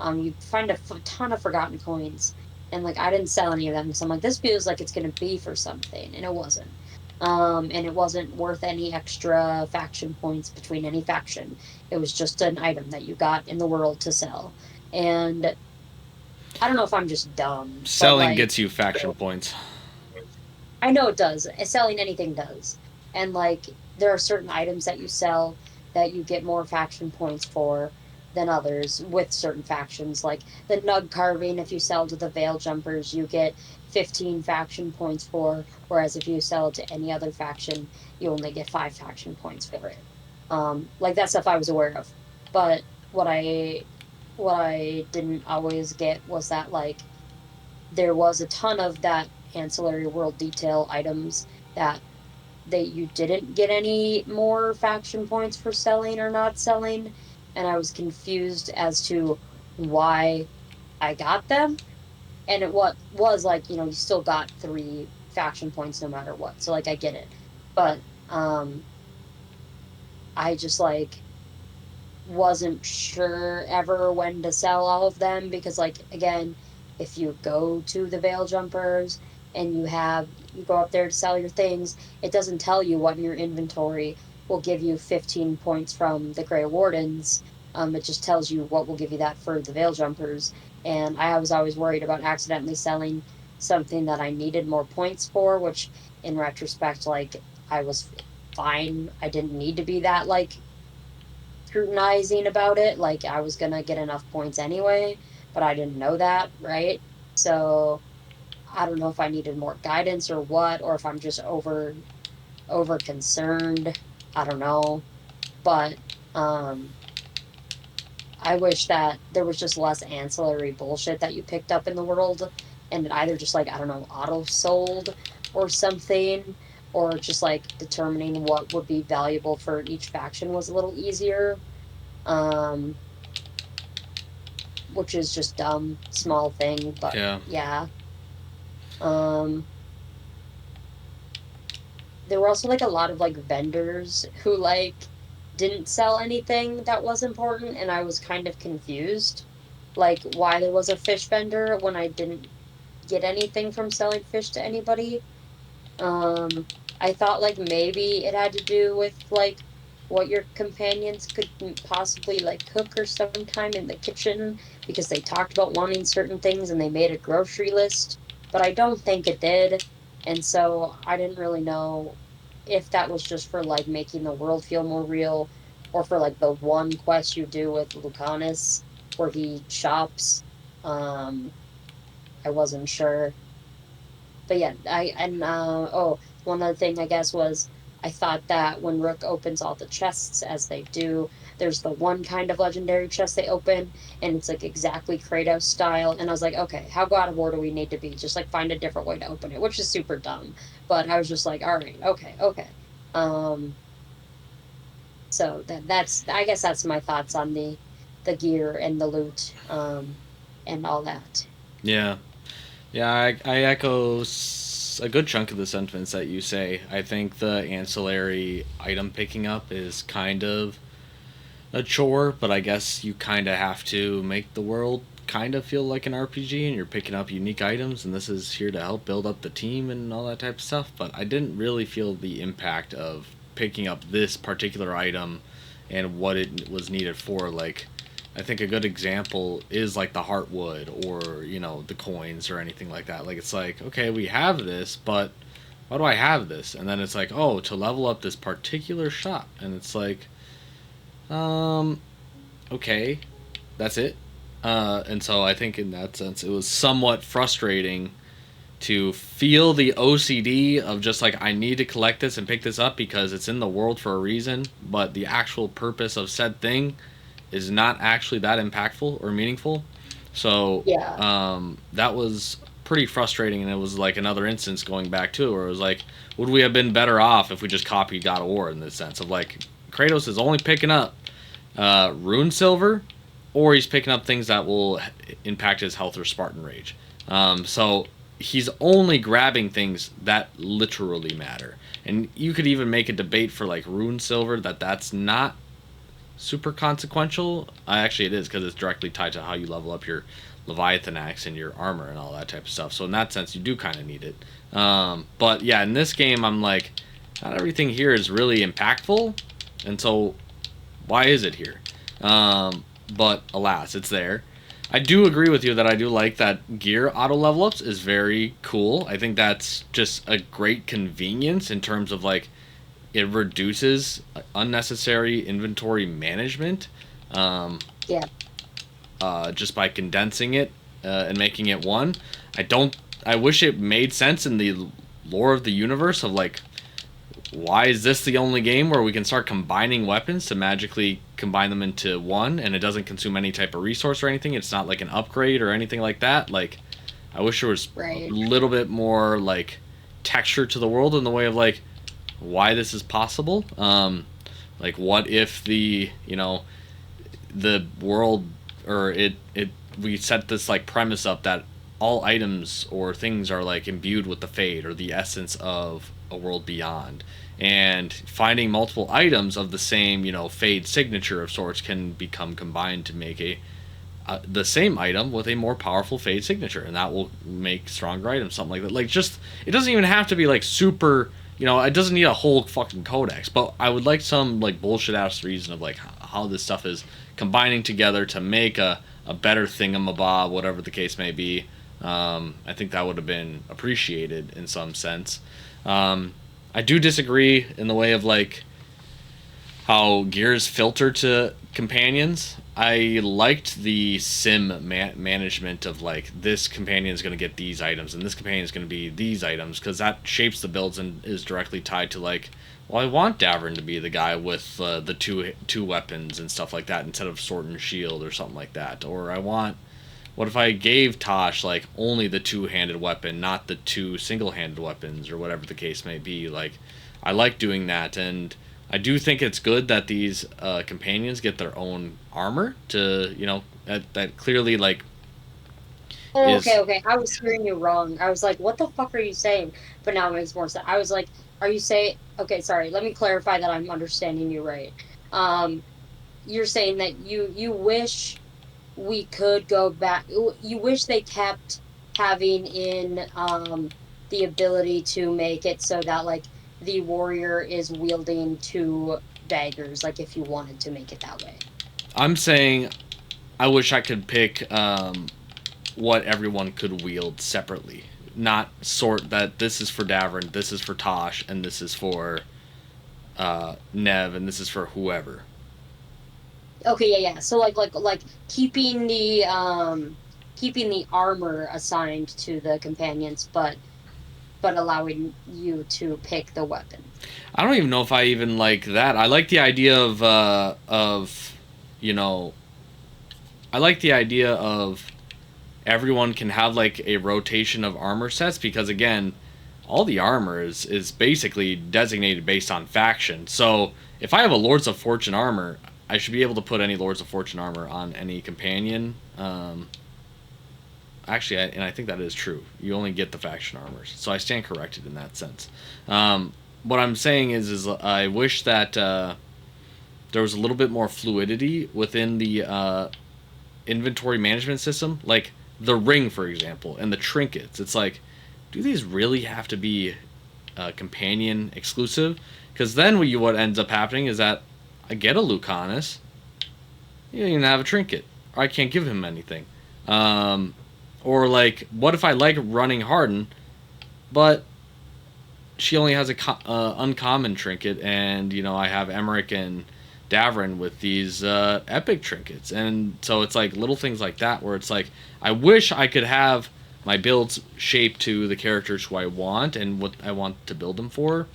[SPEAKER 2] You find ton of forgotten coins, and like I didn't sell any of them because I'm like, this feels like it's gonna be for something, and it wasn't. And it wasn't worth any extra faction points between any faction. It was just an item that you got in the world to sell. And I don't know if I'm just dumb, but
[SPEAKER 1] Selling
[SPEAKER 2] like
[SPEAKER 1] gets you faction points.
[SPEAKER 2] I know it does. Selling anything does. And like there are certain items that you sell that you get more faction points for than others with certain factions. Like the nug carving, if you sell to the veil jumpers, you get 15 faction points for, whereas if you sell it to any other faction, you only get 5 faction points for it. Like that stuff I was aware of. But what I didn't always get was that like there was a ton of that ancillary world detail items that you didn't get any more faction points for selling or not selling, and I was confused as to why I got them. And it what was like, you still got 3 faction points no matter what. So like I get it. But I just like wasn't sure ever when to sell all of them because like again, if you go to the Veil Jumpers and you go up there to sell your things, it doesn't tell you what in your inventory will give you 15 points from the Grey Wardens. It just tells you what will give you that for the Veil Jumpers. And I was always worried about accidentally selling something that I needed more points for, which in retrospect, like I was fine. I didn't need to be that like scrutinizing about it. Like I was gonna get enough points anyway, but I didn't know that, right? So I don't know if I needed more guidance or what, or if I'm just over concerned. I don't know. But um I wish that there was just less ancillary bullshit that you picked up in the world and it either just like, I don't know, auto sold or something, or just like determining what would be valuable for each faction was a little easier. Um which is just dumb, small thing, but
[SPEAKER 1] Yeah.
[SPEAKER 2] yeah. Um, there were also like a lot of like vendors who like didn't sell anything that was important, and I was kind of confused, like why there was a fish vendor when I didn't get anything from selling fish to anybody. Um, I thought like maybe it had to do with like what your companions could possibly like cook or sometime in the kitchen because they talked about wanting certain things and they made a grocery list, but I don't think it did. And so I didn't really know if that was just for like making the world feel more real or for like the one quest you do with Lucanus where he shops. Um, I wasn't sure, but yeah, one other thing I guess was I thought that when Rook opens all the chests as they do, there's the one kind of legendary chest they open, and it's like exactly Kratos style. And I was like, okay, how God of War do we need to be? Just like find a different way to open it, which is super dumb. But I was just like, all right, okay, okay. Um, so that's I guess that's my thoughts on the gear and the loot, and all that.
[SPEAKER 1] Yeah. Yeah, I echo a good chunk of the sentiments that you say. I think the ancillary item picking up is kind of a chore, but I guess you kind of have to make the world kind of feel like an RPG and you're picking up unique items and this is here to help build up the team and all that type of stuff, but I didn't really feel the impact of picking up this particular item and what it was needed for. Like, I think a good example is like the heartwood or, the coins or anything like that. Like, it's like, okay, we have this, but why do I have this? And then it's like, oh, to level up this particular shop. And it's like, um, okay, that's it. And so I think in that sense, it was somewhat frustrating to feel the OCD of just like, I need to collect this and pick this up because it's in the world for a reason, but the actual purpose of said thing is not actually that impactful or meaningful. So
[SPEAKER 2] Yeah,
[SPEAKER 1] that was pretty frustrating, and it was like another instance going back to it where it was like, would we have been better off if we just copied God of War in this sense of like, Kratos is only picking up rune silver, or he's picking up things that will impact his health or Spartan rage. So he's only grabbing things that literally matter. And you could even make a debate for like rune silver that's not super consequential. Actually, it is because it's directly tied to how you level up your Leviathan axe and your armor and all that type of stuff. So in that sense, you do kind of need it. But yeah, in this game, I'm like, not everything here is really impactful, and so why is it here? But alas, it's there. I do agree with you that I do like that gear auto level ups is very cool. I think that's just a great convenience in terms of like, it reduces unnecessary inventory management, um,
[SPEAKER 2] yeah,
[SPEAKER 1] just by condensing it and making it one. I don't. I wish it made sense in the lore of the universe of like, why is this the only game where we can start combining weapons to magically combine them into one and it doesn't consume any type of resource or anything? It's not like an upgrade or anything like that. Like, I wish there was a
[SPEAKER 2] right.
[SPEAKER 1] little bit more like texture to the world in the way of like why this is possible. Like, what if the world, or it we set this like premise up that all items or things are like imbued with the fade or the essence of a world beyond. And finding multiple items of the same, fade signature of sorts can become combined to make the same item with a more powerful fade signature, and that will make stronger items, something like that. Like, just, it doesn't even have to be like super, it doesn't need a whole fucking codex, but I would like some like bullshit ass reason of like how this stuff is combining together to make a better thingamabob, whatever the case may be. I think that would have been appreciated in some sense. I do disagree in the way of like how gears filter to companions. I liked the management of like, this companion is going to get these items and this companion is going to be these items, because that shapes the builds and is directly tied to like, well, I want Davern to be the guy with the two weapons and stuff like that instead of sword and shield or something like that. Or what if I gave Tosh like only the two-handed weapon, not the two single-handed weapons, or whatever the case may be. Like, I like doing that, and I do think it's good that these companions get their own armor to, that clearly, like,
[SPEAKER 2] Oh,
[SPEAKER 1] is...
[SPEAKER 2] okay. I was hearing you wrong. I was like, what the fuck are you saying? But now it makes more sense. I was like, are you saying... Okay, sorry. Let me clarify that I'm understanding you right. You're saying that you wish we could go back... You wish they kept having in the ability to make it so that, like, the warrior is wielding two daggers, like, if you wanted to make it that way.
[SPEAKER 1] I'm saying I wish I could pick what everyone could wield separately. Not sort that this is for Davern, this is for Tosh, and this is for Nev, and this is for whoever.
[SPEAKER 2] Okay, yeah. So like keeping the armor assigned to the companions, but allowing you to pick the weapon.
[SPEAKER 1] I don't even know if I even like that. I like the idea of I like the idea of everyone can have like a rotation of armor sets, because again, all the armor is basically designated based on faction. So if I have a Lords of Fortune armor, I should be able to put any Lords of Fortune armor on any companion. Actually, and I think that is true. You only get the faction armors, so I stand corrected in that sense. What I'm saying is I wish that there was a little bit more fluidity within the inventory management system, like the ring, for example, and the trinkets. It's like, do these really have to be companion exclusive? Because then what ends up happening is that I get a Lucanus, he doesn't even have a trinket, or I can't give him anything. Or like, what if I like running Harden, but she only has a uncommon trinket, and I have Emmerich and Davern with these epic trinkets, and so it's like little things like that where it's like, I wish I could have my builds shaped to the characters who I want and what I want to build them for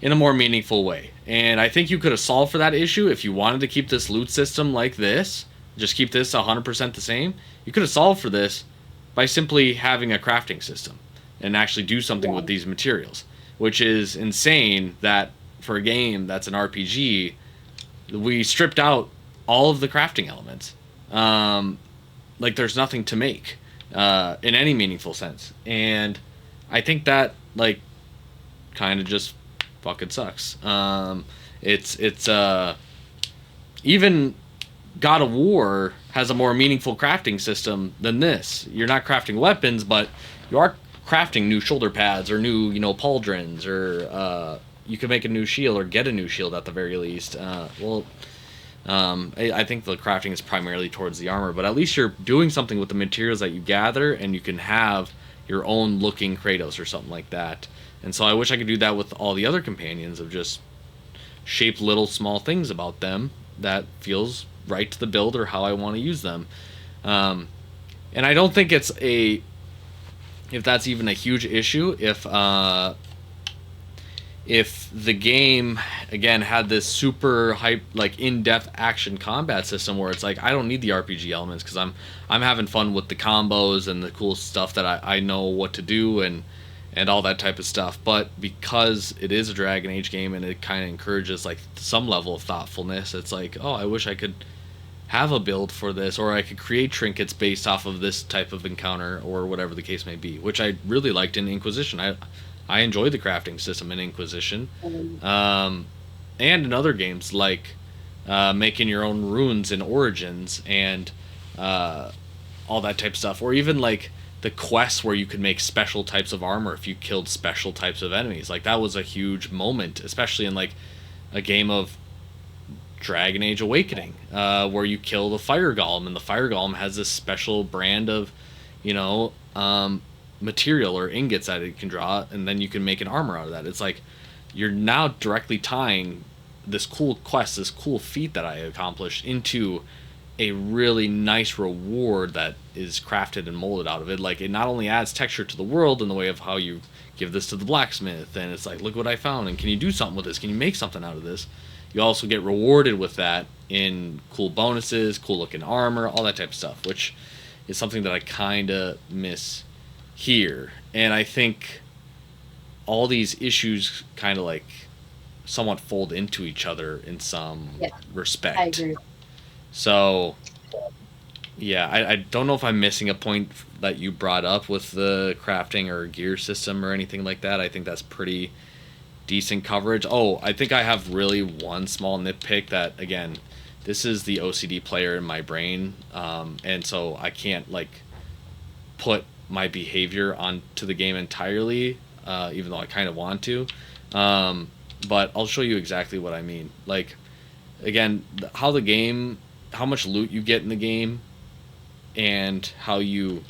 [SPEAKER 1] in a more meaningful way. And I think you could have solved for that issue if you wanted to keep this loot system like this, just keep this 100% the same. You could have solved for this by simply having a crafting system and actually do something with these materials, which is insane that for a game that's an RPG, we stripped out all of the crafting elements. Like, there's nothing to make in any meaningful sense. And I think that, like, kind of just fucking sucks. It's even God of War has a more meaningful crafting system than this. You're not crafting weapons, but you are crafting new shoulder pads or new, pauldrons, or you can make a new shield or get a new shield at the very least. I think the crafting is primarily towards the armor, but at least you're doing something with the materials that you gather, and you can have your own looking Kratos or something like that. And so I wish I could do that with all the other companions, of just shape little small things about them that feels right to the build or how I want to use them. And I don't think if that's even a huge issue, if the game again had this super hype, like in-depth action combat system where it's like, I don't need the RPG elements because I'm having fun with the combos and the cool stuff that I know what to do and all that type of stuff. But because it is a Dragon Age game and it kind of encourages like some level of thoughtfulness, it's like, oh, I wish I could have a build for this, or I could create trinkets based off of this type of encounter, or whatever the case may be, which I really liked in Inquisition. I I enjoy the crafting system in Inquisition,
[SPEAKER 2] Um,
[SPEAKER 1] um, and in other games like making your own runes in Origins and uh, all that type of stuff, or even like the quests where you could make special types of armor if you killed special types of enemies. Like that was a huge moment, especially in like a game of Dragon Age Awakening, where you kill the fire golem, and the fire golem has this special brand of, you know, material or ingots that it can draw, and then you can make an armor out of that. It's like you're now directly tying this cool quest, this cool feat that I accomplished, into a really nice reward that is crafted and molded out of it. Like it not only adds texture to the world in the way of how you give this to the blacksmith, and it's like, look what I found, and can you do something with this? Can you make something out of this? You also get rewarded with that in cool bonuses, cool looking armor, all that type of stuff, which is something that I kind of miss here. And I think all these issues kind of like somewhat fold into each other in some
[SPEAKER 2] yeah, I
[SPEAKER 1] respect.
[SPEAKER 2] agree.
[SPEAKER 1] So, yeah, I don't know if I'm missing a point that you brought up with the crafting or gear system or anything like that. I think that's pretty decent coverage. Oh, I think I have really one small nitpick that, again, this is the OCD player in my brain, and so I can't like put my behavior onto the game entirely, even though I kind of want to. But I'll show you exactly what I mean. Like, again, how the game, how much loot you get in the game, and how you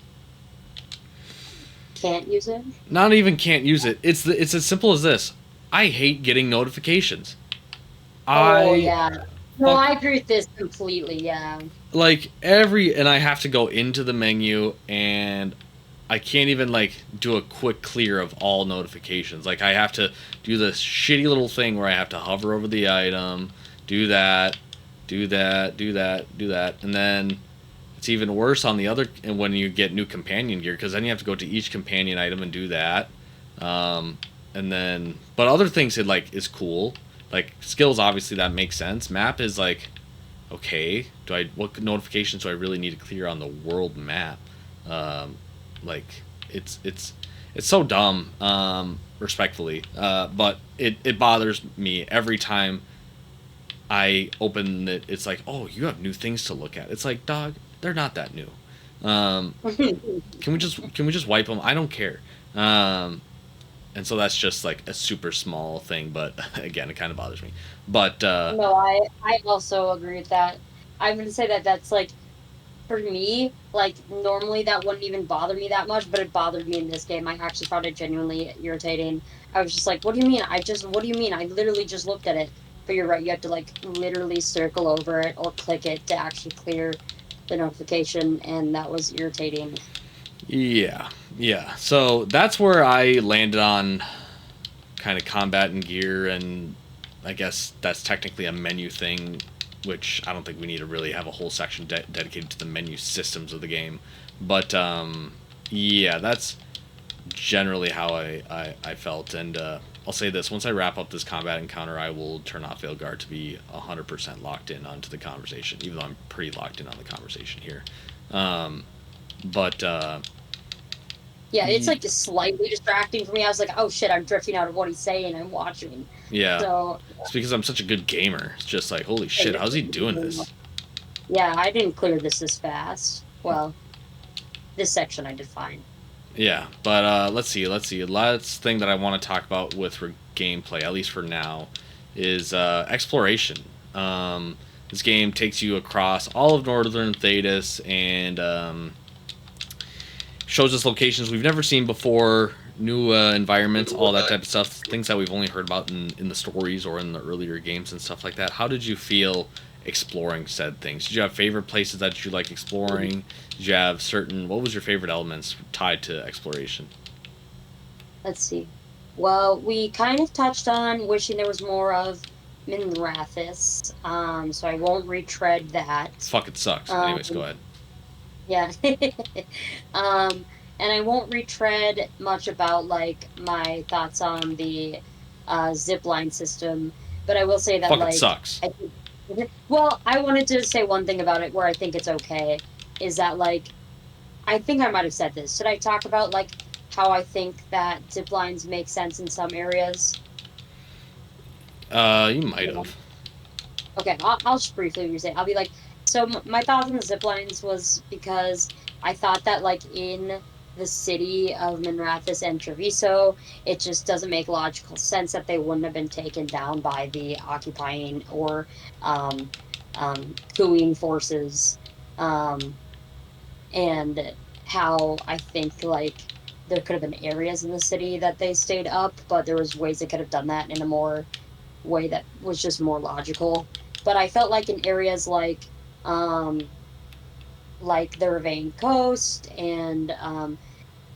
[SPEAKER 2] Can't use it.
[SPEAKER 1] not even can't use it. It's as simple as this. I hate getting notifications.
[SPEAKER 2] Oh
[SPEAKER 1] I
[SPEAKER 2] yeah. No,
[SPEAKER 1] fuck
[SPEAKER 2] I agree with this completely. Yeah.
[SPEAKER 1] like and I have to go into the menu, and I can't even like do a quick clear of all notifications. Like I have to do this shitty little thing where I have to hover over the item, do that, do that, do that, do that, and then it's even worse on the other and when you get new companion gear, because then you have to go to each companion item and do that. And then but other things it like is cool. Like skills, obviously that makes sense. Map is like, okay, what notifications do I really need to clear on the world map? Like it's so dumb, respectfully, but it bothers me every time I open it. It's like, oh, you have new things to look at. It's like, dog, they're not that new. Can we just wipe them? I don't care. And so that's just like a super small thing, but again, it kind of bothers me. But
[SPEAKER 2] No, I also agree with that. I'm gonna say that that's like for me, like normally that wouldn't even bother me that much, but it bothered me in this game. I actually found it genuinely irritating. I was just like, what do you mean? What do you mean? I literally just looked at it. But you're right, you have to like literally circle over it or click it to actually clear the notification, and that was irritating.
[SPEAKER 1] yeah, yeah. So that's where I landed on kind of combat and gear, and I guess that's technically a menu thing, which I don't think we need to really have a whole section dedicated to the menu systems of the game. But yeah, that's generally how I felt. And I'll say this: once I wrap up this combat encounter, I will turn off Veilguard to be 100% locked in onto the conversation, even though I'm pretty locked in on the conversation here. Um, but
[SPEAKER 2] Yeah, it's like just slightly distracting for me. I was like, oh shit, I'm drifting out of what he's saying. I'm watching.
[SPEAKER 1] yeah,
[SPEAKER 2] So
[SPEAKER 1] it's because I'm such a good gamer. It's just like, holy shit, how's he doing this?
[SPEAKER 2] yeah, I didn't clear this fast. Well, this section I did fine.
[SPEAKER 1] Yeah, but let's see. Last thing that I want to talk about with gameplay, at least for now, is exploration. This game takes you across all of Northern Thedas and shows us locations we've never seen before, new environments, all that type of stuff, things that we've only heard about in the stories or in the earlier games and stuff like that. How did you feel exploring said things? Did you have favorite places that you like exploring? Did you have what was your favorite elements tied to exploration?
[SPEAKER 2] Let's see. Well, we kind of touched on wishing there was more of Minrathis, so I won't retread that.
[SPEAKER 1] Fuck, it sucks.
[SPEAKER 2] Um,
[SPEAKER 1] Anyways, go ahead.
[SPEAKER 2] yeah. um, and I won't retread much about like my thoughts on the zipline system, but I will say that
[SPEAKER 1] Fuck, it
[SPEAKER 2] like
[SPEAKER 1] sucks.
[SPEAKER 2] well, I wanted to say one thing about it where I think it's okay is that like I think I might have said this. Should I talk about like how I think that zip lines make sense in some areas?
[SPEAKER 1] You might
[SPEAKER 2] You know?
[SPEAKER 1] have.
[SPEAKER 2] Okay, I'll just briefly restate. I'll be like, so my thoughts on the zip lines was because I thought that like in the city of Minrathous and Treviso, it just doesn't make logical sense that they wouldn't have been taken down by the occupying or um, cooing forces. Um, and how I think like there could have been areas in the city that they stayed up, but there was ways they could have done that in a more way that was just more logical. But I felt like in areas um like the Ravane Coast and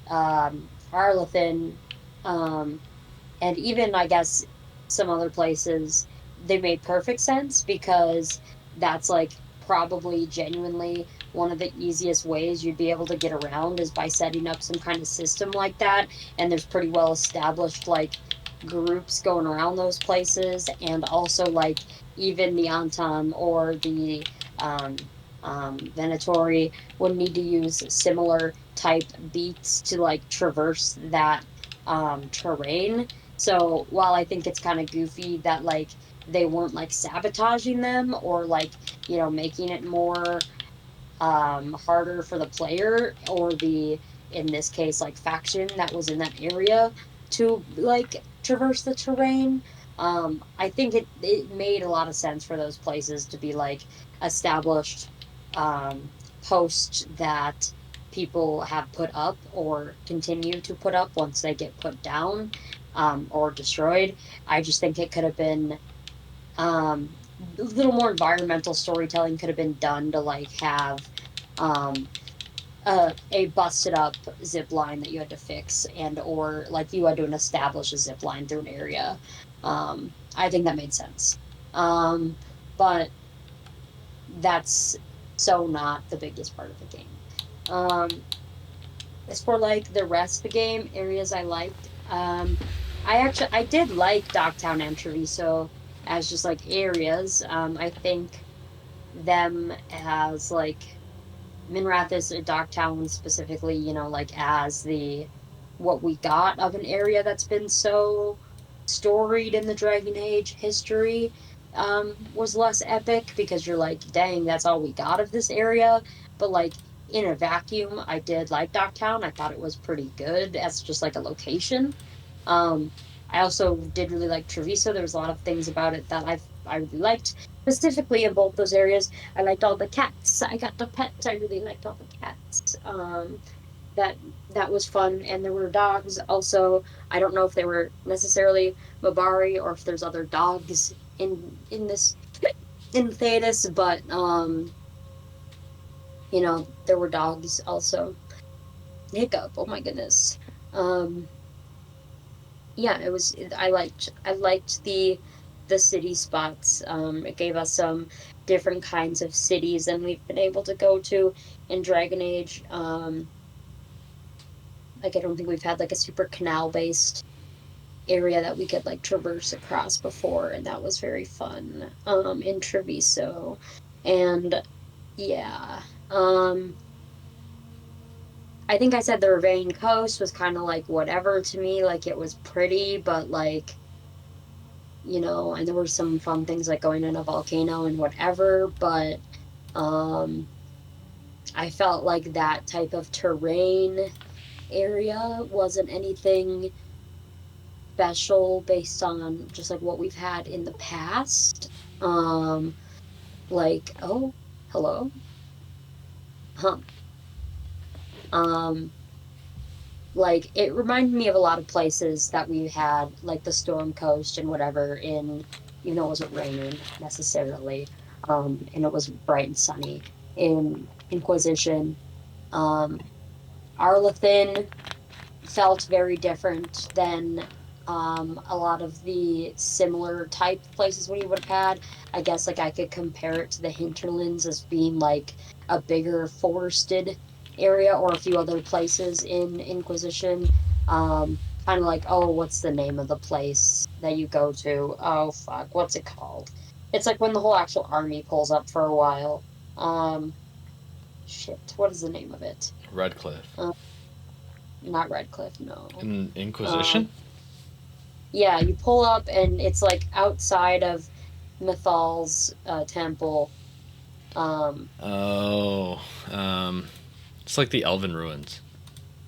[SPEAKER 2] Arlathan, um and even I guess some other places, they made perfect sense because that's like probably genuinely one of the easiest ways you'd be able to get around is by setting up some kind of system like that. And there's pretty well established like groups going around those places, and also like even the Anton or the um, Venatori would need to use similar type beats to like traverse that terrain. So while I think it's kind of goofy that like they weren't like sabotaging them or like, making it more harder for the player or the, in this case, like faction that was in that area to like traverse the terrain. I think it made a lot of sense for those places to be like established posts that people have put up or continue to put up once they get put down or destroyed. I just think it could have been a little more environmental storytelling could have been done to like have um a busted up zip line that you had to fix, and or like you had to establish a zip line through an area. I think that made sense. But that's so not the biggest part of the game. um as for like the rest of the game, areas I liked, I did like Docktown and Treviso as just like areas. I think them as like Minrathous or Docktown specifically, like as the what we got of an area that's been so storied in the Dragon Age history, was less epic because you're like, dang, that's all we got of this area. But like in a vacuum, I did like Docktown. I thought it was pretty good as just like a location. Um, I also did really like Treviso. There was a lot of things about it that I really liked, specifically in both those areas. I liked all the cats. I got the pets. I really liked all the cats. That that was fun, and there were dogs. Also, I don't know if they were necessarily Mabari or if there's other dogs in this in Thetis, but there were dogs also. Hiccup. Oh my goodness. Um, yeah, I liked the city spots. It gave us some different kinds of cities than we've been able to go to in Dragon Age. Like I don't think we've had like a super canal based area that we could like traverse across before, and that was very fun. In Treviso. And yeah. I think I said the Ravane Coast was kind of like whatever to me. Like it was pretty, but like and there were some fun things like going in a volcano and whatever, but um I felt like that type of terrain area wasn't anything special based on just like what we've had in the past. Um like, oh, hello. Huh. Um like it reminded me of a lot of places that we had like the Storm Coast and whatever in, even though it wasn't raining necessarily, and it was bright and sunny in Inquisition. um Arlathan felt very different than a lot of the similar type places we would have had. I guess like I could compare it to the hinterlands as being like a bigger forested area, or a few other places in Inquisition. Kind of like, oh, what's the name of the place that you go to? Oh fuck, what's it called? It's like when the whole actual army pulls up for a while. Shit, what is the name of it?
[SPEAKER 1] Redcliffe.
[SPEAKER 2] not Redcliffe, no.
[SPEAKER 1] In Inquisition?
[SPEAKER 2] Um, yeah, you pull up and it's like outside of Mythal's temple. Um,
[SPEAKER 1] Oh, um, it's like the Elven Ruins.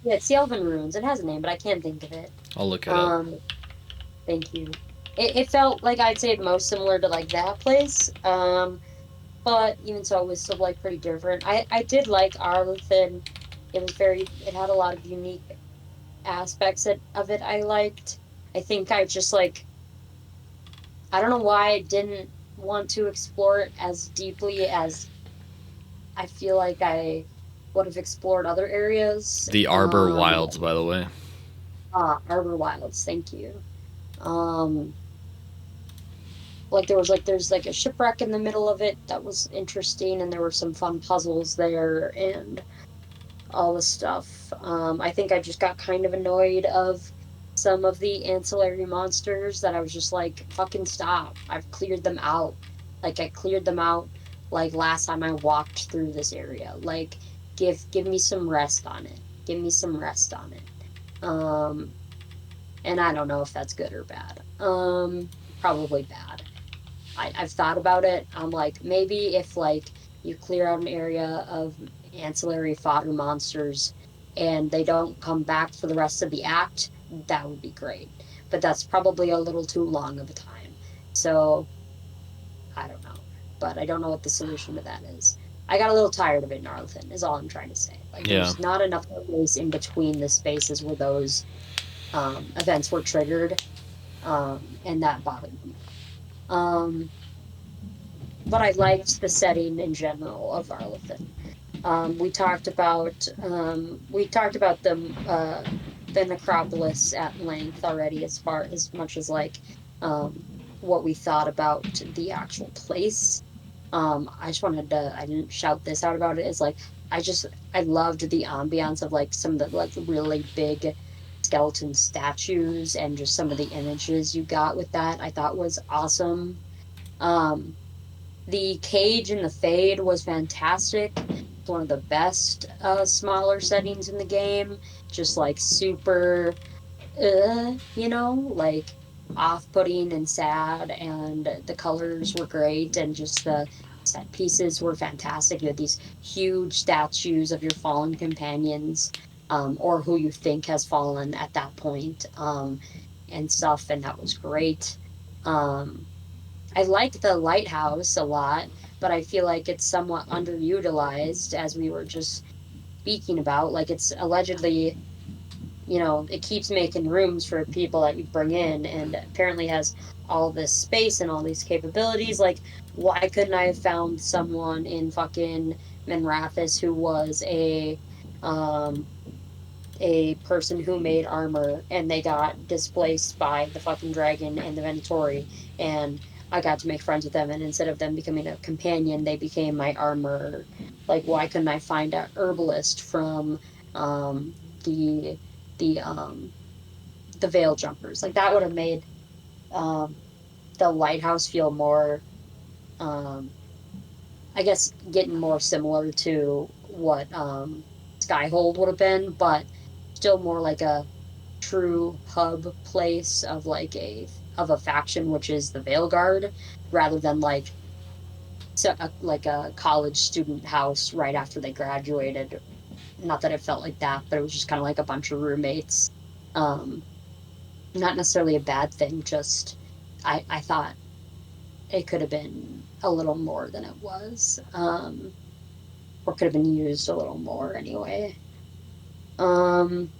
[SPEAKER 2] yeah, it's the Elven Ruins. It has a name, but I can't think of it.
[SPEAKER 1] I'll look it up.
[SPEAKER 2] Um, thank you. It felt like I'd say most similar to like that place. But even so, it was still like pretty different. I did like Arlington. It had a lot of unique aspects of it I liked. I think I just like, I don't know why I didn't want to explore it as deeply as I feel like I would have explored other areas.
[SPEAKER 1] The Arbor Wilds, by the way.
[SPEAKER 2] Arbor Wilds, thank you. Um, like there's like a shipwreck in the middle of it that was interesting, and there were some fun puzzles there and all the stuff. I think I just got kind of annoyed of some of the ancillary monsters that I was just like, fucking stop. I've cleared them out. Like I cleared them out like last time I walked through this area. Like give me some rest on it. Give me some rest on it. Um and I don't know if that's good or bad. Probably bad. I've thought about it. I'm like, maybe if like you clear out an area of ancillary fodder monsters and they don't come back for the rest of the act, that would be great. But that's probably a little too long of a time. So I don't know. But I don't know what the solution to that is. I got a little tired of it in Arlington, is all I'm trying to say. Like
[SPEAKER 1] Yeah.
[SPEAKER 2] there's not enough space in between the spaces where those events were triggered. And that bothered me. Um, but I liked the setting in general of Arlington. We talked about the necropolis at length already, as much as like um, what we thought about the actual place. I didn't shout this out about it. It's like I loved the ambiance of like some of the like really big skeleton statues and just some of the images you got with that. I thought was awesome. Um, the cage and the fade was fantastic. It's one of the best smaller settings in the game. Just like super, like off-putting and sad, and the colors were great, and just the set pieces were fantastic. You had these huge statues of your fallen companions, or who you think has fallen at that point, and stuff, and that was great. Um, I like the lighthouse a lot, but I feel like it's somewhat underutilized, as we were just speaking about. Like it's allegedly, it keeps making rooms for people that you bring in, and apparently has all this space and all these capabilities. Like, why couldn't I have found someone in fucking Menrathis who was um a person who made armor, and they got displaced by the fucking dragon and the Venatori, and I got to make friends with them, and instead of them becoming a companion, they became my armor. Like, why couldn't I find a herbalist from um the the the veil jumpers? Like that would have made um the lighthouse feel more, um I guess, getting more similar to what Skyhold would have been, but still more like a true hub place of like a faction, which is the Veilguard, rather than like a college student house right after they graduated. Not that it felt like that, but it was just kind of like a bunch of roommates. Um, Not necessarily a bad thing. Just I thought it could have been a little more than it was, or could have been used a little more anyway. Um,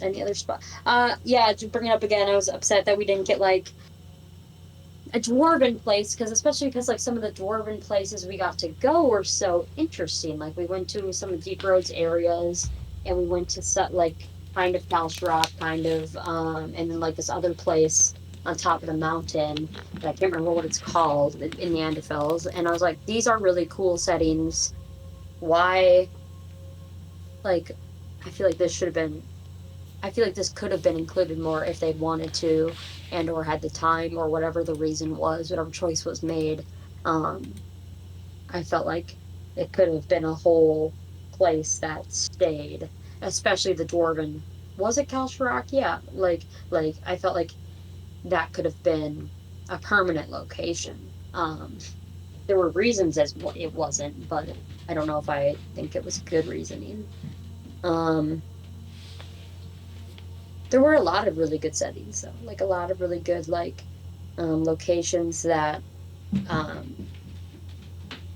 [SPEAKER 2] any other spot? Yeah, to bring it up again, I was upset that we didn't get like a dwarven place, because especially because like some of the dwarven places we got to go were so interesting. Like we went to some of Deep Road's areas, and we went to like kind of Kalshrot, kind of, and then like this other place on top of the mountain that I can't remember what it's called in the Andefels. And I was like, these are really cool settings. Why? Like, I feel like this should have been I feel like this could have been included more if they'd wanted to, and or had the time, or whatever the reason was, whatever choice was made. Um, I felt like it could have been a whole place that stayed, especially the dwarven. was it Kalsharak? Yeah, like I felt like that could have been a permanent location. There were reasons as it wasn't, but I don't know if I think it was good reasoning. Um, there were a lot of really good settings though, like a lot of really good locations that um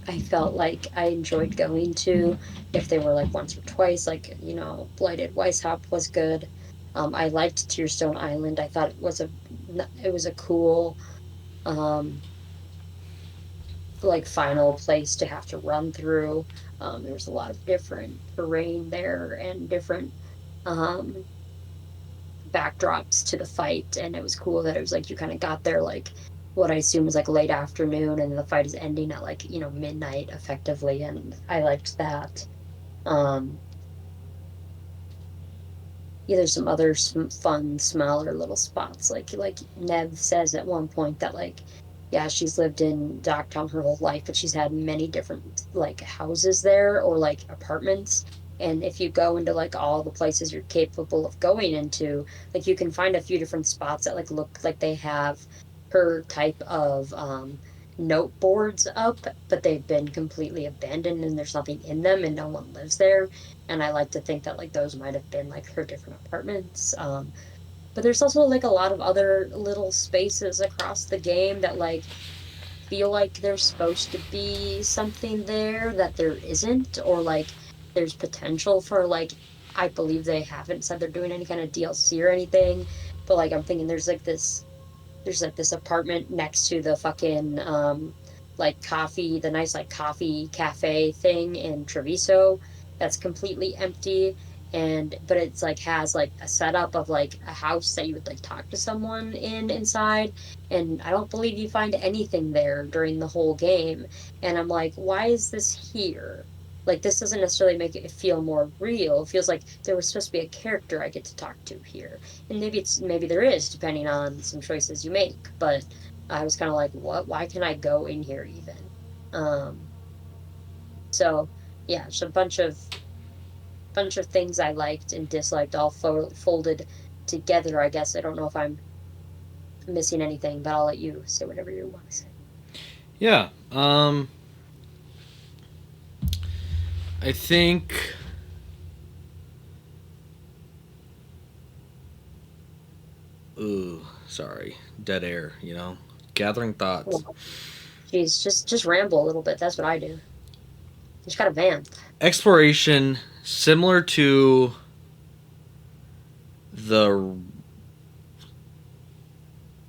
[SPEAKER 2] I felt like I enjoyed going to if they were like once or twice, like, Blighted Weishaupt was good. I liked Tearstone Island. I thought it was a cool um like final place to have to run through. There was a lot of different terrain there and different um backdrops to the fight, and it was cool that it was like you kind of got there like what I assume was like late afternoon, and the fight is ending at like midnight effectively, and I liked that. Um, yeah, there's some other fun, smaller little spots. Like Nev says at one point that yeah, she's lived in Docktown her whole life, but she's had many different like houses there or like apartments. And if you go into like all the places you're capable of going into, like you can find a few different spots that like look like they have her type of note boards up, but they've been completely abandoned and there's nothing in them and no one lives there. And I like to think that like those might have been like her different apartments. But there's also like a lot of other little spaces across the game that like feel like there's supposed to be something there that there isn't, or like there's potential for like I believe they haven't said they're doing any kind of DLC or anything, but like I'm thinking there's like this apartment next to the fucking like the nice like coffee cafe thing in Treviso that's completely empty, and but it's like has like a setup of like a house that you would like talk to someone inside, and I don't believe you find anything there during the whole game, and I'm like, why is this here? Like this doesn't necessarily make it feel more real. It feels like there was supposed to be a character I get to talk to here, and maybe there is depending on some choices you make, but I was kind of like, what, why can I go in here even? um so yeah, it's a bunch of things I liked and disliked all folded together, I guess. I don't know if I'm missing anything, but I'll let you say whatever you want to say.
[SPEAKER 1] Yeah. I think. Ooh, sorry. Dead air, Gathering thoughts.
[SPEAKER 2] Well, geez, just ramble a little bit. That's what I do. Just gotta vamp.
[SPEAKER 1] Exploration, similar to the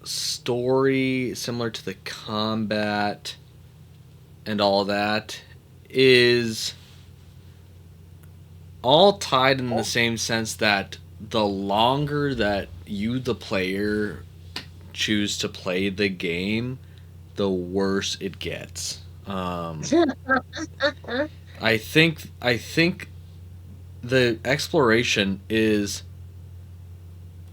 [SPEAKER 1] story, similar to the combat and all that, is all tied in the same sense that the longer that you, the player, choose to play the game, the worse it gets. I think the exploration is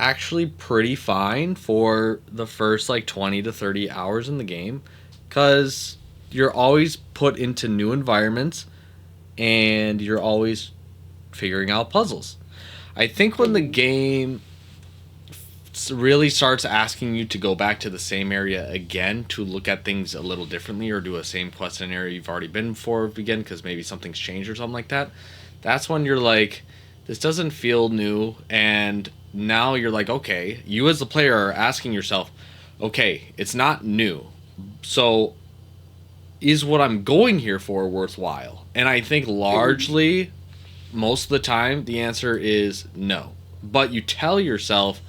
[SPEAKER 1] actually pretty fine for the first like 20 to 30 hours in the game, cuz you're always put into new environments and you're always figuring out puzzles. I think when the game really starts asking you to go back to the same area again to look at things a little differently or do a same quest in an area you've already been before again because maybe something's changed or something like that, that's when you're like, this doesn't feel new. And now you're like, okay, you as the player are asking yourself, okay, it's not new. So is what I'm going here for worthwhile? And I think largely, most of the time, the answer is no. But you tell yourself,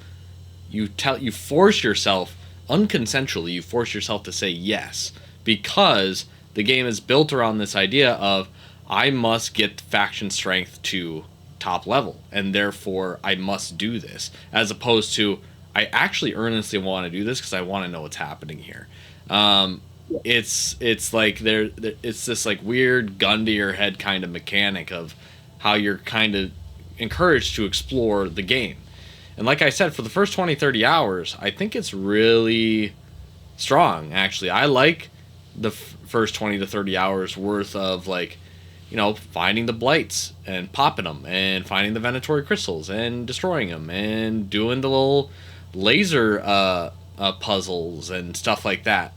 [SPEAKER 1] you force yourself unconsensually, you force yourself to say yes because the game is built around this idea of I must get faction strength to top level and therefore I must do this, as opposed to I actually earnestly want to do this because I want to know what's happening here. It's like it's this like weird gun to your head kind of mechanic of how you're kind of encouraged to explore the game. And like I said, for the first 20, 30 hours, I think it's really strong, actually. I like the first 20 to 30 hours worth of, like, finding the blights and popping them, and finding the Venatory crystals and destroying them, and doing the little laser puzzles and stuff like that.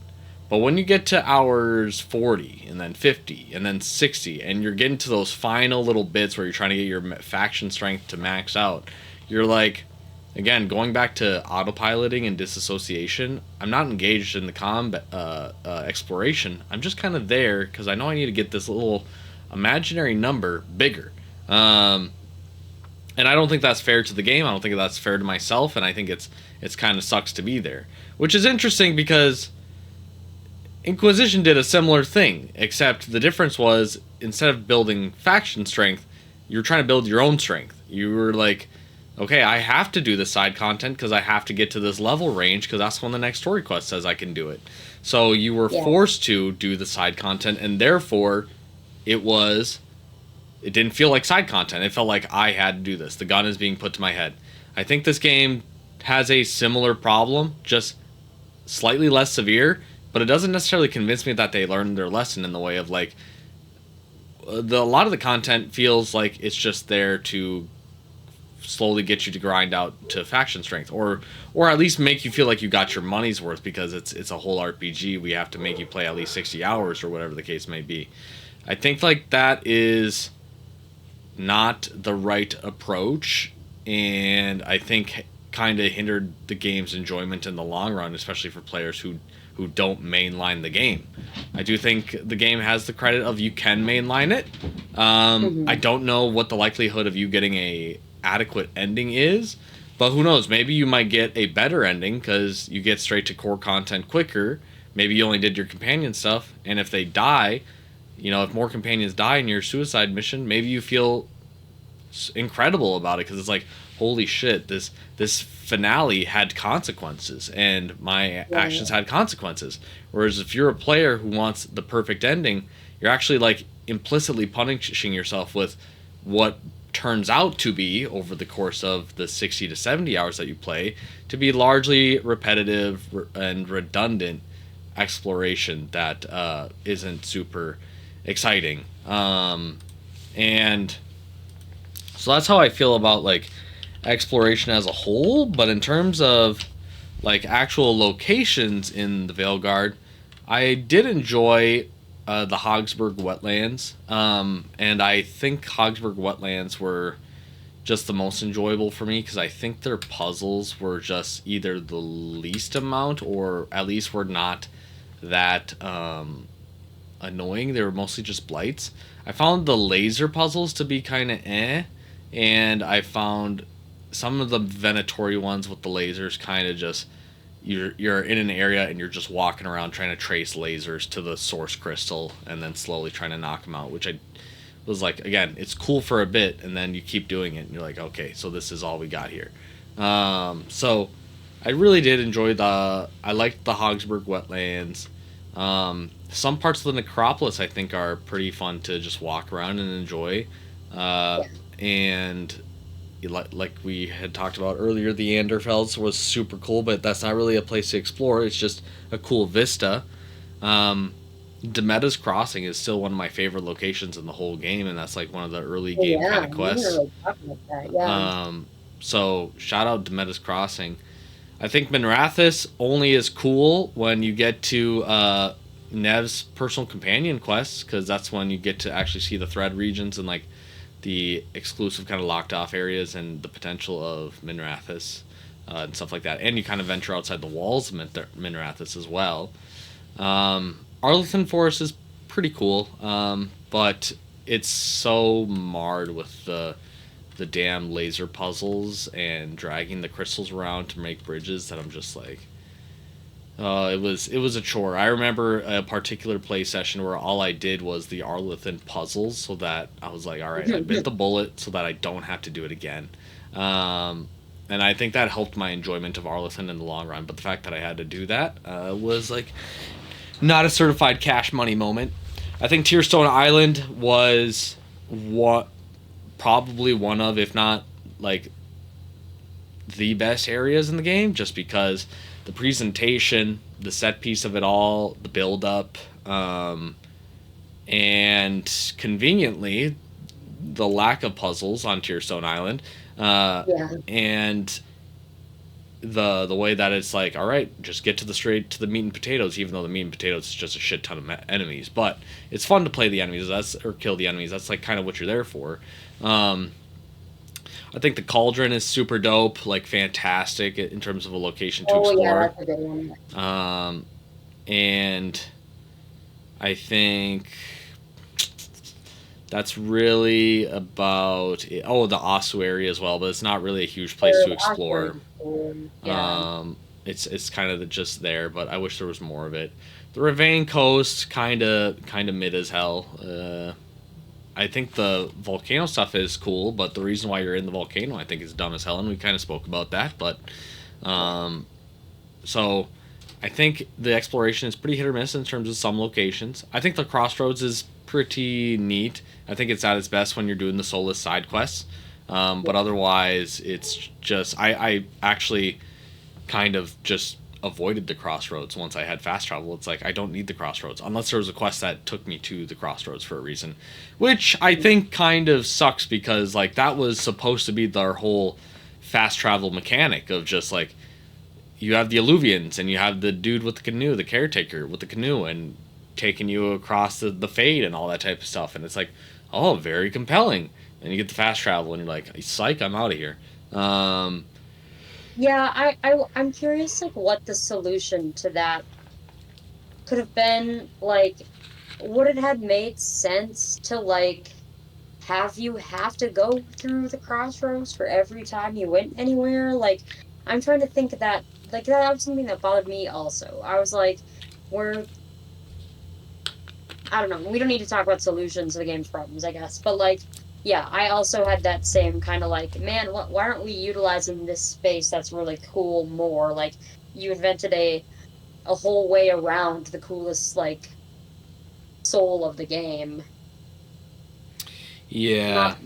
[SPEAKER 1] But when you get to hours 40 and then 50 and then 60, and you're getting to those final little bits where you're trying to get your faction strength to max out, you're like, again, going back to autopiloting and disassociation, I'm not engaged in the combat exploration. I'm just kind of there because I know I need to get this little imaginary number bigger. And I don't think that's fair to the game. I don't think that's fair to myself, and I think it's kind of sucks to be there. Which is interesting because Inquisition did a similar thing, except the difference was instead of building faction strength, you're trying to build your own strength. You were like, okay, I have to do the side content because I have to get to this level range because that's when the next story quest says I can do it. So you were forced to do the side content, and therefore it didn't feel like side content. It felt like I had to do this. The gun is being put to my head. I think this game has a similar problem, just slightly less severe, but it doesn't necessarily convince me that they learned their lesson in the way of like a lot of the content feels like it's just there to slowly get you to grind out to faction strength, or at least make you feel like you got your money's worth because it's a whole RPG. We have to make you play at least 60 hours or whatever the case may be. I think like that is not the right approach, and I think kind of hindered the game's enjoyment in the long run, especially for players who don't mainline the game. I do think the game has the credit of you can mainline it. I don't know what the likelihood of you getting a adequate ending is, but who knows? Maybe you might get a better ending because you get straight to core content quicker. Maybe you only did your companion stuff, and if they die, if more companions die in your suicide mission, maybe you feel incredible about it because it's like, holy shit, this finale had consequences and my actions had consequences. Whereas if you're a player who wants the perfect ending, you're actually like implicitly punishing yourself with what turns out to be, over the course of the 60 to 70 hours that you play, to be largely repetitive and redundant exploration that isn't super exciting. And so that's how I feel about like exploration as a whole. But in terms of like actual locations in the Veilguard, I did enjoy the Hogsburg wetlands, and I think Hogsburg wetlands were just the most enjoyable for me because I think their puzzles were just either the least amount or at least were not that annoying. They were mostly just blights. I found the laser puzzles to be kind of and I found some of the Venatory ones with the lasers kind of just, you're in an area and you're just walking around trying to trace lasers to the source crystal and then slowly trying to knock them out, which I was like, again, it's cool for a bit, and then you keep doing it and you're like, okay, so this is all we got here. So I really did enjoy I liked the Hogsburg wetlands. Some parts of the necropolis I think are pretty fun to just walk around and enjoy. And like we had talked about earlier, the Anderfels was super cool, but that's not really a place to explore. It's just a cool vista. Demeda's Crossing is still one of my favorite locations in the whole game, and that's like one of the early game kind of quests.
[SPEAKER 2] Really talking about that,
[SPEAKER 1] So shout out Demeda's Crossing. I think Minrathous only is cool when you get to Nev's personal companion quests, because that's when you get to actually see the thread regions and like the exclusive kind of locked off areas and the potential of Minrathous and stuff like that. And you kind of venture outside the walls of Minrathous as well. Arlington Forest is pretty cool, but it's so marred with the damn laser puzzles and dragging the crystals around to make bridges that I'm just like, it was a chore. I remember a particular play session where all I did was the Arlington puzzles, so that I was like, all right, I bit the bullet so that I don't have to do it again. And I think that helped my enjoyment of Arlington in the long run. But the fact that I had to do that was like not a certified cash money moment. I think Tearstone Island was probably one of, if not like the best areas in the game, just because the presentation, the set piece of it all, the build up, And conveniently, the lack of puzzles on Tearstone Island,
[SPEAKER 2] Yeah.
[SPEAKER 1] and the way that it's like, all right, just get to the straight to the meat and potatoes, even though the meat and potatoes is just a shit ton of enemies. But it's fun to play the enemies. That's or kill the enemies. That's like kind of what you're there for. Um, I think the cauldron is super dope, like fantastic in terms of a location to
[SPEAKER 2] Oh yeah,
[SPEAKER 1] explore.
[SPEAKER 2] that's a good one.
[SPEAKER 1] Um, and I think that's really about it. Oh, the Asu area as well, but it's not really a huge place
[SPEAKER 2] Or
[SPEAKER 1] to
[SPEAKER 2] the
[SPEAKER 1] explore.
[SPEAKER 2] Osprey. Yeah.
[SPEAKER 1] Um, it's kind of just there, but I wish there was more of it. The Ravane Coast kind of mid as hell. I think the volcano stuff is cool, but the reason why you're in the volcano I think is dumb as hell, and we kind of spoke about that. But um, so I think the exploration is pretty hit or miss in terms of some locations. I think the Crossroads is pretty neat. I think it's at its best when you're doing the soulless side quests. But otherwise, it's just I actually kind of just avoided the crossroads once I had fast travel. It's like I don't need the crossroads unless there was a quest that took me to the crossroads for a reason, which I think kind of sucks because like that was supposed to be their whole fast travel mechanic of just like you have the alluvians and you have the dude with the canoe, the caretaker with the canoe, and taking you across the fade and all that type of stuff. And it's like, oh, very compelling. And you get the fast travel and you're like, psych, I'm out of here. Um,
[SPEAKER 2] Yeah, I'm curious like what the solution to that could have been. Like, would it have made sense to like have you have to go through the crossroads for every time you went anywhere? Like, I'm trying to think of that. Like, that was something that bothered me also. I was like, we're I don't know. We don't need to talk about solutions to the game's problems, I guess. But like, yeah, I also had that same kind of like, man, why aren't we utilizing this space that's really cool more? Like, you invented a whole way around the coolest like soul of the game.
[SPEAKER 1] yeah,
[SPEAKER 2] Not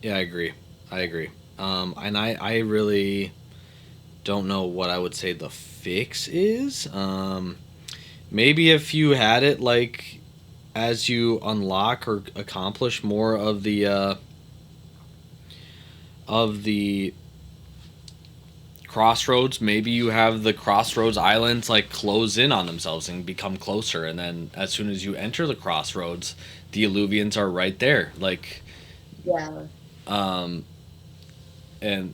[SPEAKER 1] yeah, I agree. I agree. And I really don't know what I would say the fix is. Maybe if you had it like as you unlock or accomplish more of the crossroads, maybe you have the crossroads islands like close in on themselves and become closer, and then as soon as you enter the crossroads, the alluvians are right there. Like,
[SPEAKER 2] yeah.
[SPEAKER 1] um, and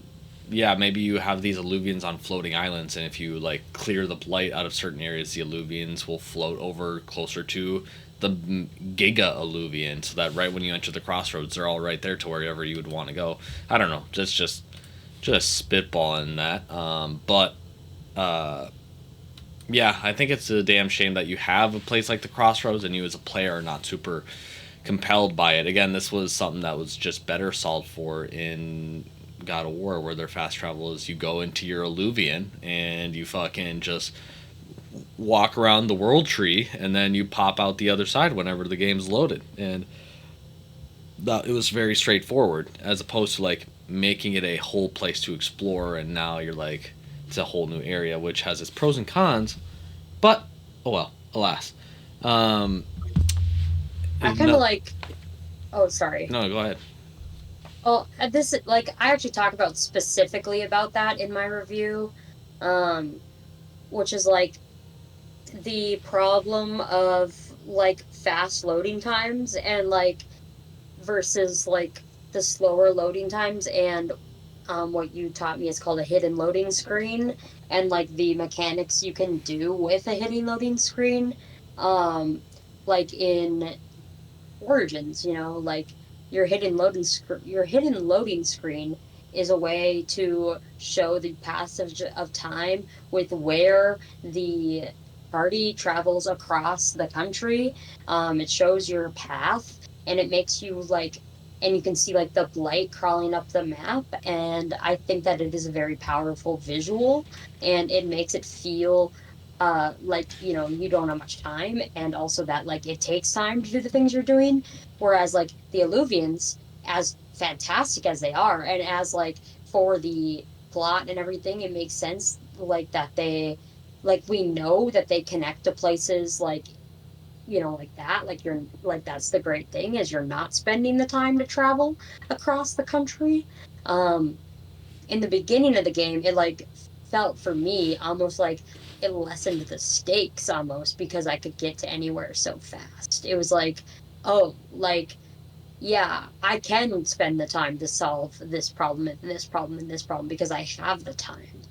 [SPEAKER 1] yeah, maybe you have these alluvians on floating islands, and if you like clear the blight out of certain areas, the alluvians will float over closer to the giga alluvian, so that right when you enter the crossroads, they're all right there to wherever you would want to go. I don't know, just spitballing that. But yeah, I think it's a damn shame that you have a place like the crossroads and you as a player are not super compelled by it. Again, this was something that was just better solved for in God of War, where their fast travel is you go into your alluvian and you fucking just walk around the world tree and then you pop out the other side whenever the game's loaded. And that it was very straightforward as opposed to like making it a whole place to explore, and now you're like it's a whole new area which has its pros and cons, but oh well, alas. um
[SPEAKER 2] I kind of
[SPEAKER 1] no,
[SPEAKER 2] like. Oh, sorry.
[SPEAKER 1] no, go ahead.
[SPEAKER 2] Well, at this like I actually talk about specifically about that in my review, um, which is like the problem of like fast loading times and like versus like the slower loading times and what you taught me is called a hidden loading screen and like the mechanics you can do with a hidden loading screen um like in Origins, like your hidden loading screen is a way to show the passage of time with where the party travels across the country. It shows your path and it makes you like and you can see like the blight crawling up the map, and I think that it is a very powerful visual and it makes it feel like you don't have much time, and also that like it takes time to do the things you're doing, whereas like the alluvians, as fantastic as they are and as like for the plot and everything, it makes sense like that they like we know that they connect to places like like that. Like you're like that's the great thing is you're not spending the time to travel across the country. Um, in the beginning of the game, it like felt for me almost like it lessened the stakes almost because I could get to anywhere so fast. It was like, oh, like yeah, I can spend the time to solve this problem and this problem and this problem because I have the time.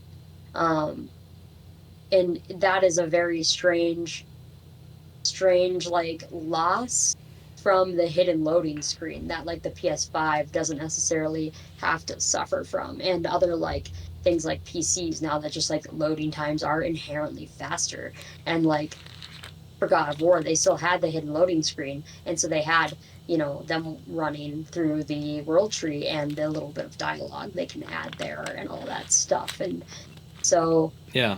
[SPEAKER 2] Um, and that is a very strange like loss from the hidden loading screen that like the PS5 doesn't necessarily have to suffer from and other like things like PCs now that just like loading times are inherently faster and like for God of War they still had the hidden loading screen and so they had them running through the world tree and the little bit of dialogue they can add there and all that stuff and so
[SPEAKER 1] Yeah.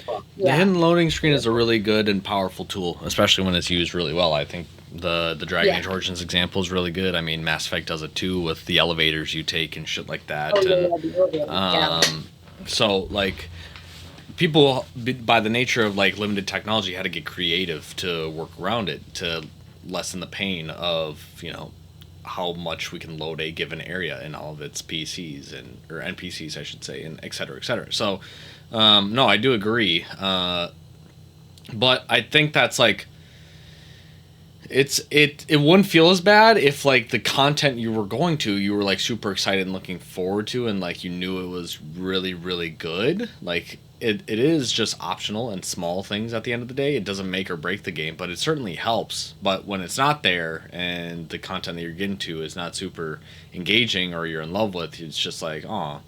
[SPEAKER 1] The
[SPEAKER 2] yeah.
[SPEAKER 1] hidden loading screen is a really good and powerful tool, especially when it's used really well. I think the Dragon
[SPEAKER 2] Yeah.
[SPEAKER 1] Age Origins example is really good. I mean, Mass Effect does it too with the elevators you take and shit like that.
[SPEAKER 2] Oh,
[SPEAKER 1] And
[SPEAKER 2] yeah, the elevator. Yeah.
[SPEAKER 1] so like people by the nature of like limited technology had to get creative to work around it to lessen the pain of how much we can load a given area in all of its PCs and or NPCs I should say and et cetera, et cetera. So no, I do agree. But I think that's like it wouldn't feel as bad if like the content you were going to you were like super excited and looking forward to and like you knew it was really really good. Like it is just optional and small things at the end of the day. It doesn't make or break the game, but it certainly helps. But when it's not there and the content that you're getting to is not super engaging or you're in love with, it's just like, oh,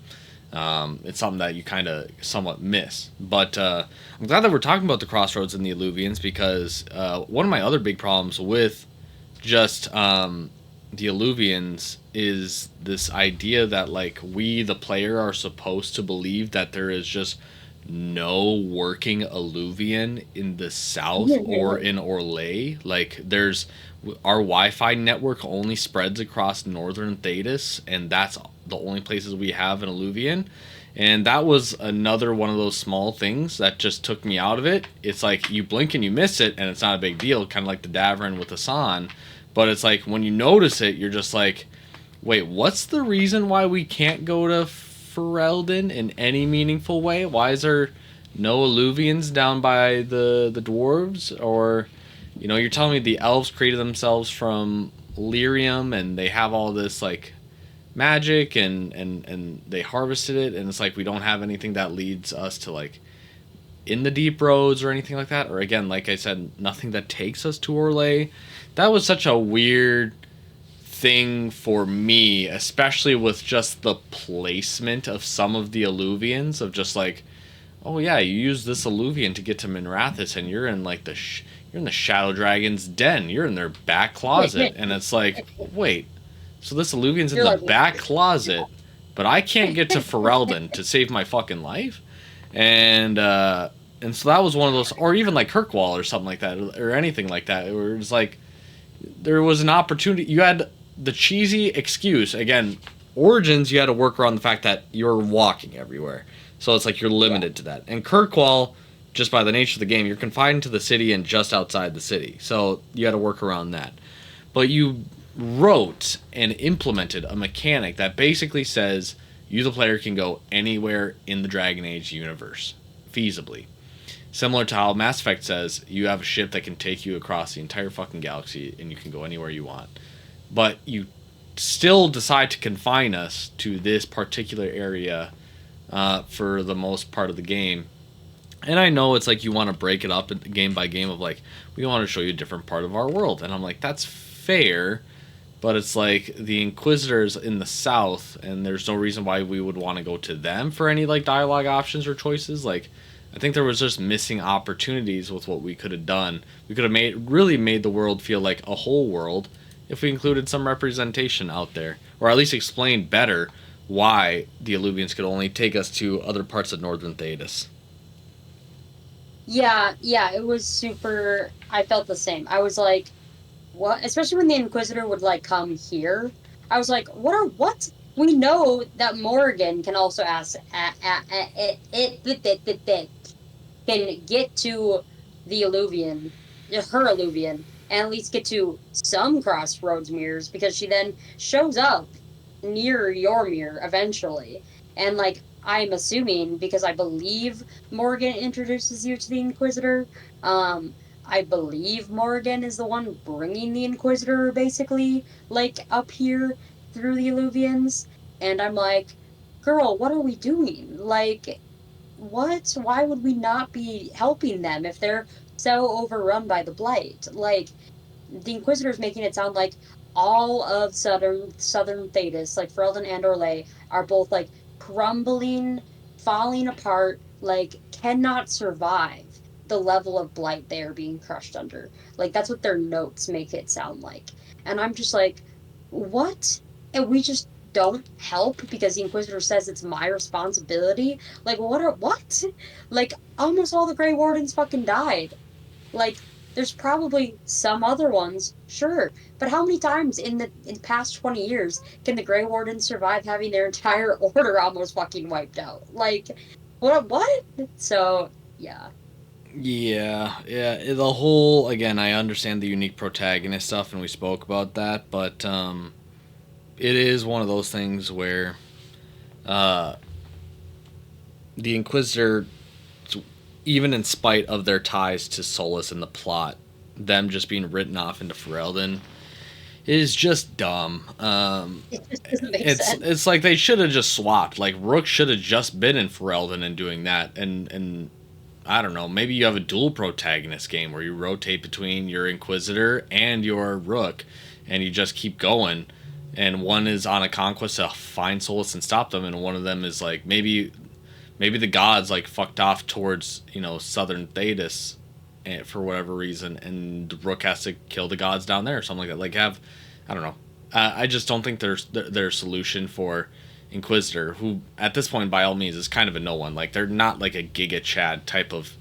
[SPEAKER 1] it's something that you kind of somewhat miss. But I'm glad that we're talking about the Crossroads and the Illuvians because one of my other big problems with just the Illuvians is this idea that like we, the player, are supposed to believe that there is just no working Illuvian in the South or in Orlais. Like there's our Wi-Fi network only spreads across northern Thetis, and that's the only places we have an Illuvian. And that was another one of those small things that just took me out of it. It's like you blink and you miss it, and it's not a big deal, kind of like the Davrin with Hassan. But it's like when you notice it, you're just like, wait, what's the reason why we can't go to Ferelden in any meaningful way? Why is there no Illuvians down by the dwarves? Or, you're telling me the elves created themselves from lyrium and they have all this like magic and they harvested it, and it's like we don't have anything that leads us to like in the deep roads or anything like that. Or again, like I said, nothing that takes us to Orlais. That was such a weird thing for me, especially with just the placement of some of the Illuvians of just like, oh yeah, you use this Illuvian to get to Minrathous and you're in like you're in the Shadow Dragon's den. You're in their back closet. And it's like, wait, so this Illuvian's in the back closet, but I can't get to Ferelden to save my fucking life? And so that was one of those, or even like Kirkwall or something like that, or anything like that, where it's like, there was an opportunity. You had the cheesy excuse. Again, Origins, you had to work around the fact that you're walking everywhere. So it's like you're limited to that. And Kirkwall, just by the nature of the game, you're confined to the city and just outside the city. So you had to work around that. But you wrote and implemented a mechanic that basically says you, the player, can go anywhere in the Dragon Age universe, feasibly. Similar to how Mass Effect says you have a ship that can take you across the entire fucking galaxy and you can go anywhere you want. But you still decide to confine us to this particular area for the most part of the game. And I know it's like you want to break it up game by game of like, we want to show you a different part of our world. And I'm like, that's fair, but it's like the Inquisitors in the south, and there's no reason why we would want to go to them for any like dialogue options or choices. Like, I think there was just missing opportunities with what we could have done. We could have really made the world feel like a whole world if we included some representation out there, or at least explained better why the Illuvians could only take us to other parts of northern Thetis.
[SPEAKER 2] Yeah, it was super. I felt the same. I was like, what? Especially when the Inquisitor would like come here. I was like, what? We know that Morrigan can also can get to the Illuvian, her Illuvian, and at least get to some crossroads mirrors, because she then shows up near your mirror eventually. And like, I'm assuming, because I believe Morgan introduces you to the Inquisitor, um, I believe Morgan is the one bringing the Inquisitor basically like up here through the Illuvians. And I'm like, girl, what are we doing? Like, what? Why would we not be helping them if they're so overrun by the blight? Like, the Inquisitor's making it sound like all of Southern Thetis, like Ferelden and Orlais, are both like crumbling, falling apart, like cannot survive the level of blight they are being crushed under. Like that's what their notes make it sound like. And I'm just like, what? And we just don't help because the Inquisitor says it's my responsibility. Like what? Like almost all the Grey Wardens fucking died. Like, there's probably some other ones, sure, but how many times in the past 20 years can the Grey Wardens survive having their entire order almost fucking wiped out? Like, what? So, yeah.
[SPEAKER 1] Yeah, yeah. The whole, again, I understand the unique protagonist stuff, and we spoke about that, but it is one of those things where uh, the Inquisitor, even in spite of their ties to Solus in the plot, them just being written off into Ferelden is just dumb.
[SPEAKER 2] It just doesn't make
[SPEAKER 1] It's
[SPEAKER 2] sense.
[SPEAKER 1] it's like they should have just swapped. Like Rook should have just been in Ferelden and doing that, and I don't know. Maybe you have a dual protagonist game where you rotate between your Inquisitor and your Rook, and you just keep going. And one is on a conquest to find Solus and stop them, and one of them is like maybe the gods like fucked off towards Southern Thetis, for whatever reason, and Rook has to kill the gods down there or something like that. Like have, I don't know. I just don't think there's their solution for Inquisitor, who at this point by all means is kind of a no one. Like they're not like a Giga Chad type of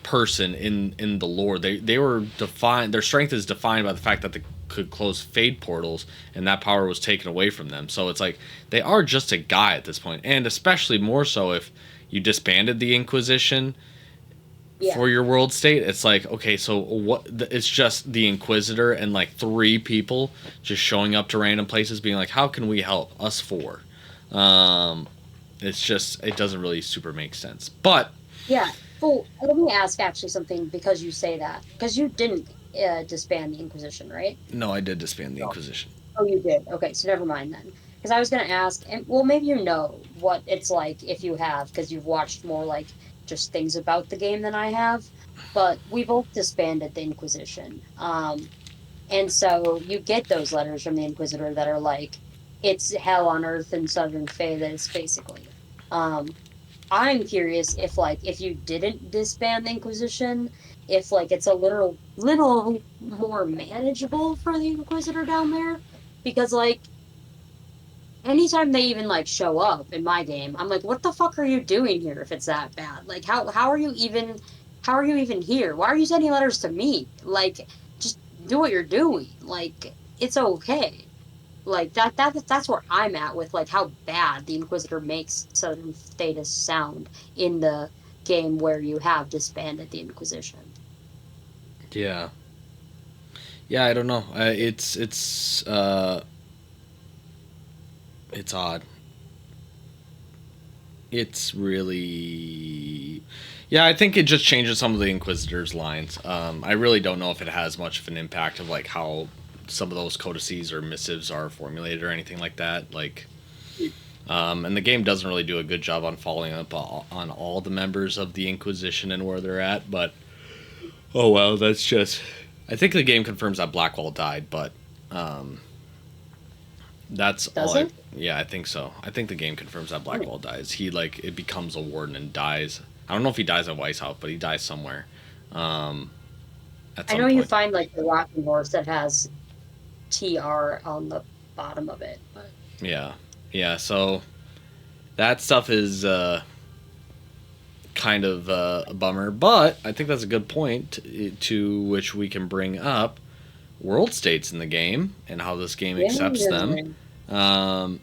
[SPEAKER 1] person in the lore. They were defined. Their strength is defined by the fact that they could close fade portals, and that power was taken away from them. So it's like they are just a guy at this point, and especially more so if you disbanded the Inquisition
[SPEAKER 2] Yeah.
[SPEAKER 1] for your world state. It's like, okay, so what? It's just the Inquisitor and like three people just showing up to random places, being like, "How can we help? Us four." It's just it doesn't really super make sense. But
[SPEAKER 2] Yeah. Well, let me ask actually something because you say that. Because you didn't disband the Inquisition, right?
[SPEAKER 1] no, I did disband the Inquisition.
[SPEAKER 2] Oh, you did. Okay, so never mind then. Because I was gonna ask, and well, maybe you know what it's like if you have, because you've watched more like just things about the game than I have. But we both disbanded the Inquisition, and so you get those letters from the Inquisitor that are like, "It's hell on earth in Southern Phaedrus," basically. Um, I'm curious if like if you didn't disband the Inquisition, if like it's a little more manageable for the Inquisitor down there, because like anytime they even like show up in my game, I'm like, what the fuck are you doing here if it's that bad? Like how are you even here? Why are you sending letters to me? Like just do what you're doing. Like it's okay. Like that's where I'm at with like how bad the Inquisitor makes Southern Thetis sound in the game where you have disbanded the Inquisition.
[SPEAKER 1] Yeah, yeah. I don't know. It's odd. It's really, yeah. I think it just changes some of the Inquisitor's lines. I really don't know if it has much of an impact of like how some of those codices or missives are formulated or anything like that. Like, and the game doesn't really do a good job on following up on all the members of the Inquisition and where they're at. But oh well, that's just. I think the game confirms that Blackwall died, but um, that's
[SPEAKER 2] Does
[SPEAKER 1] all I.
[SPEAKER 2] it?
[SPEAKER 1] Yeah, I think so. I think the game confirms that Blackwall dies. He like it becomes a warden and dies. I don't know if he dies at Weishaupt, but he dies somewhere. Um, at
[SPEAKER 2] I
[SPEAKER 1] some
[SPEAKER 2] know you
[SPEAKER 1] point.
[SPEAKER 2] find like the rocking horse that has TR on the bottom of it, but
[SPEAKER 1] Yeah, yeah. So that stuff is kind of a bummer, but I think that's a good point to which we can bring up world states in the game and how this game accepts them,
[SPEAKER 2] yeah.
[SPEAKER 1] um,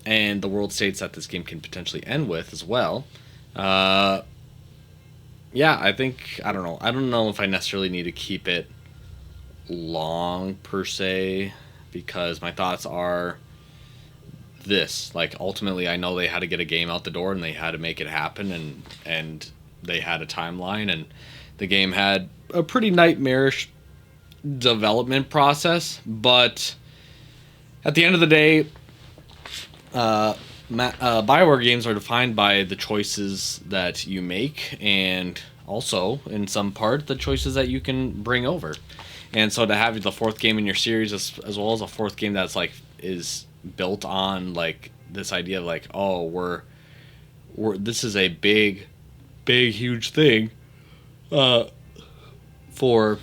[SPEAKER 1] and the world states that this game can potentially end with as well. Uh, yeah, I think I don't know. I don't know if I necessarily need to keep it long per se, because my thoughts are this: like, ultimately, I know they had to get a game out the door and they had to make it happen, and they had a timeline, and the game had a pretty nightmarish development process. But at the end of the day, Bioware games are defined by the choices that you make, and also, in some part, the choices that you can bring over. And so to have the fourth game in your series, as well as a fourth game that's like is built on like this idea of like, oh, we're this is a big huge thing for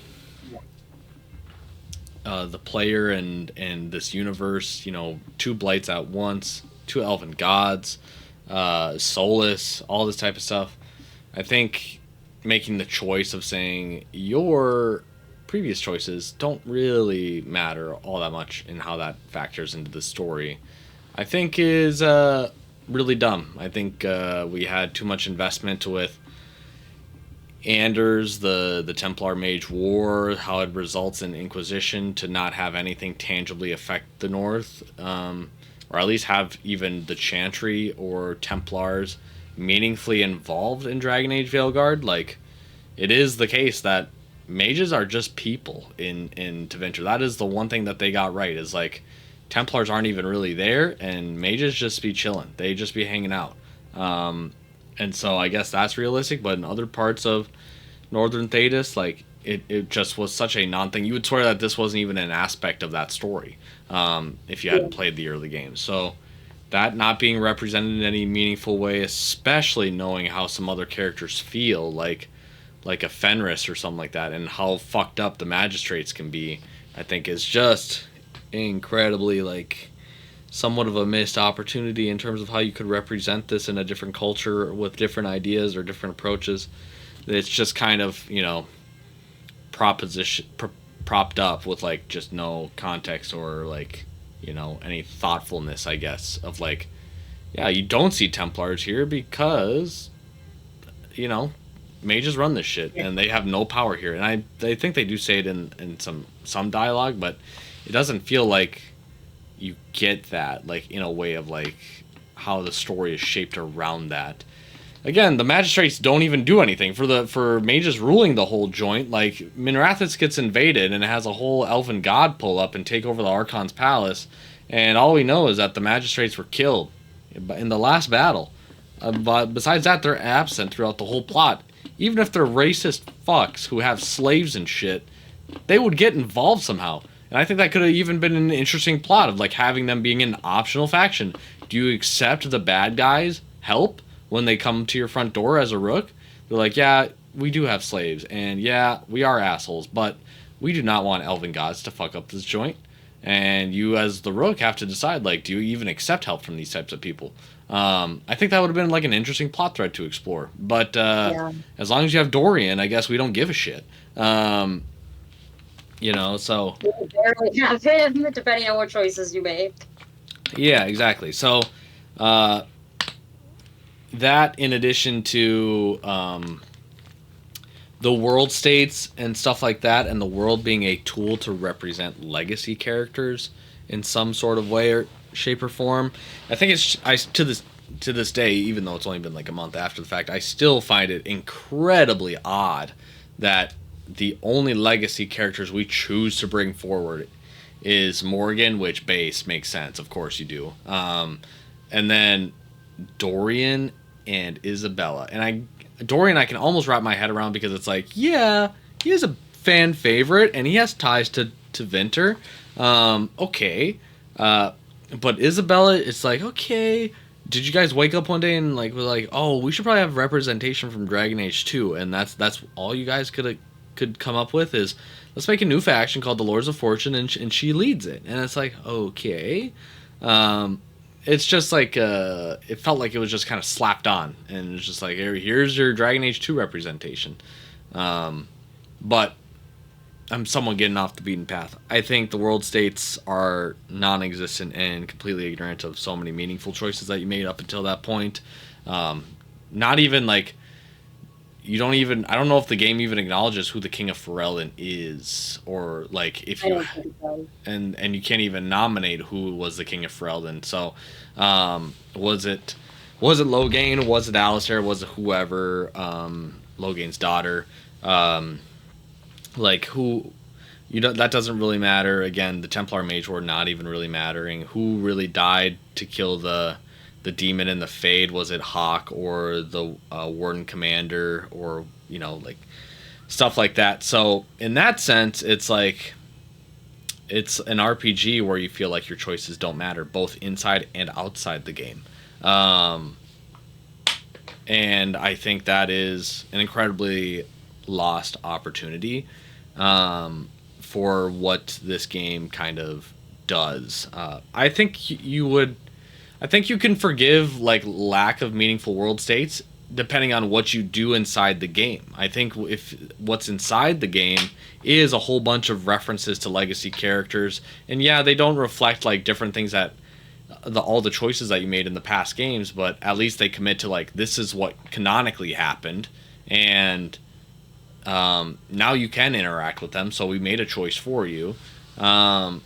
[SPEAKER 1] the player and this universe. You know, two blights at once, two elven gods, Solus, all this type of stuff. I think making the choice of saying your previous choices don't really matter all that much in how that factors into the story, I think is really dumb. I think we had too much investment with Anders, the Templar Mage War, how it results in Inquisition to not have anything tangibly affect the North, or at least have even the Chantry or Templars meaningfully involved in Dragon Age Veilguard. Like, it is the case that mages are just people in Tevinter. That is the one thing that they got right, is like Templars aren't even really there, and mages just be chilling. They just be hanging out. And so I guess that's realistic, but in other parts of Northern Thedas, like, it just was such a non-thing. You would swear that this wasn't even an aspect of that story if you hadn't played the early games. So that not being represented in any meaningful way, especially knowing how some other characters feel, like a Fenris or something like that, and how fucked up the magistrates can be, I think is just incredibly, like, somewhat of a missed opportunity in terms of how you could represent this in a different culture with different ideas or different approaches. It's just kind of, you know, propped up with like just no context or like, you know, any thoughtfulness, I guess, of like, yeah, you don't see Templars here because, you know, mages run this shit and they have no power here. And I think they do say it in some dialogue, but it doesn't feel like you get that, like, in a way of like how the story is shaped around that. Again, the magistrates don't even do anything for mages ruling the whole joint. Like, Minrathis gets invaded and it has a whole elven god pull up and take over the Archon's palace, and all we know is that the magistrates were killed in the last battle. But besides that, they're absent throughout the whole plot. Even if they're racist fucks who have slaves and shit, they would get involved somehow. And I think that could have even been an interesting plot of like having them being an optional faction. Do you accept the bad guys' help when they come to your front door as a rook? They're like, yeah, we do have slaves, and yeah, we are assholes, but we do not want elven gods to fuck up this joint. And you as the rook have to decide, like, do you even accept help from these types of people? I think that would have been like an interesting plot thread to explore. But as long as you have Dorian, I guess we don't give a shit. You know, so
[SPEAKER 2] You barely have him, depending on what choices you make.
[SPEAKER 1] yeah, exactly. So that, in addition to the world states and stuff like that, and the world being a tool to represent legacy characters in some sort of way or shape or form, I think to this day, even though it's only been like a month after the fact, I still find it incredibly odd that the only legacy characters we choose to bring forward is Morgan, which base makes sense, of course you do, and then Dorian and Isabella. And Dorian I can almost wrap my head around, because it's like, yeah, he is a fan favorite and he has ties to Vinter. Okay. But Isabella, it's like, okay, did you guys wake up one day and like were like, oh, we should probably have representation from Dragon Age 2, and that's all you guys could come up with is, let's make a new faction called the Lords of Fortune, and she leads it. And it's like, okay. It's just like, it felt like it was just kind of slapped on, and it's just like, here's your Dragon Age 2 representation. But I'm somewhat getting off the beaten path. I think the world states are non-existent and completely ignorant of so many meaningful choices that you made up until that point. Not even like you don't even, I don't know if the game even acknowledges who the King of Ferelden is, or like if
[SPEAKER 2] I
[SPEAKER 1] you,
[SPEAKER 2] don't think so.
[SPEAKER 1] and you can't even nominate who was the King of Ferelden. So, was it Loghain? Was it Alistair? Was it whoever? Loghain's daughter. Um, like who? You know that doesn't really matter. Again, the Templar Mage War not even really mattering. Who really died to kill the demon in the Fade? Was it Hawk or the Warden Commander, or like stuff like that? So in that sense, it's like it's an RPG where you feel like your choices don't matter, both inside and outside the game. Um, and I think that is an incredibly lost opportunity for what this game kind of does. I think you would. I think you can forgive like lack of meaningful world states depending on what you do inside the game. I think if what's inside the game is a whole bunch of references to legacy characters, and yeah, they don't reflect like different things that all the choices that you made in the past games, but at least they commit to like this is what canonically happened, and now you can interact with them. So we made a choice for you, and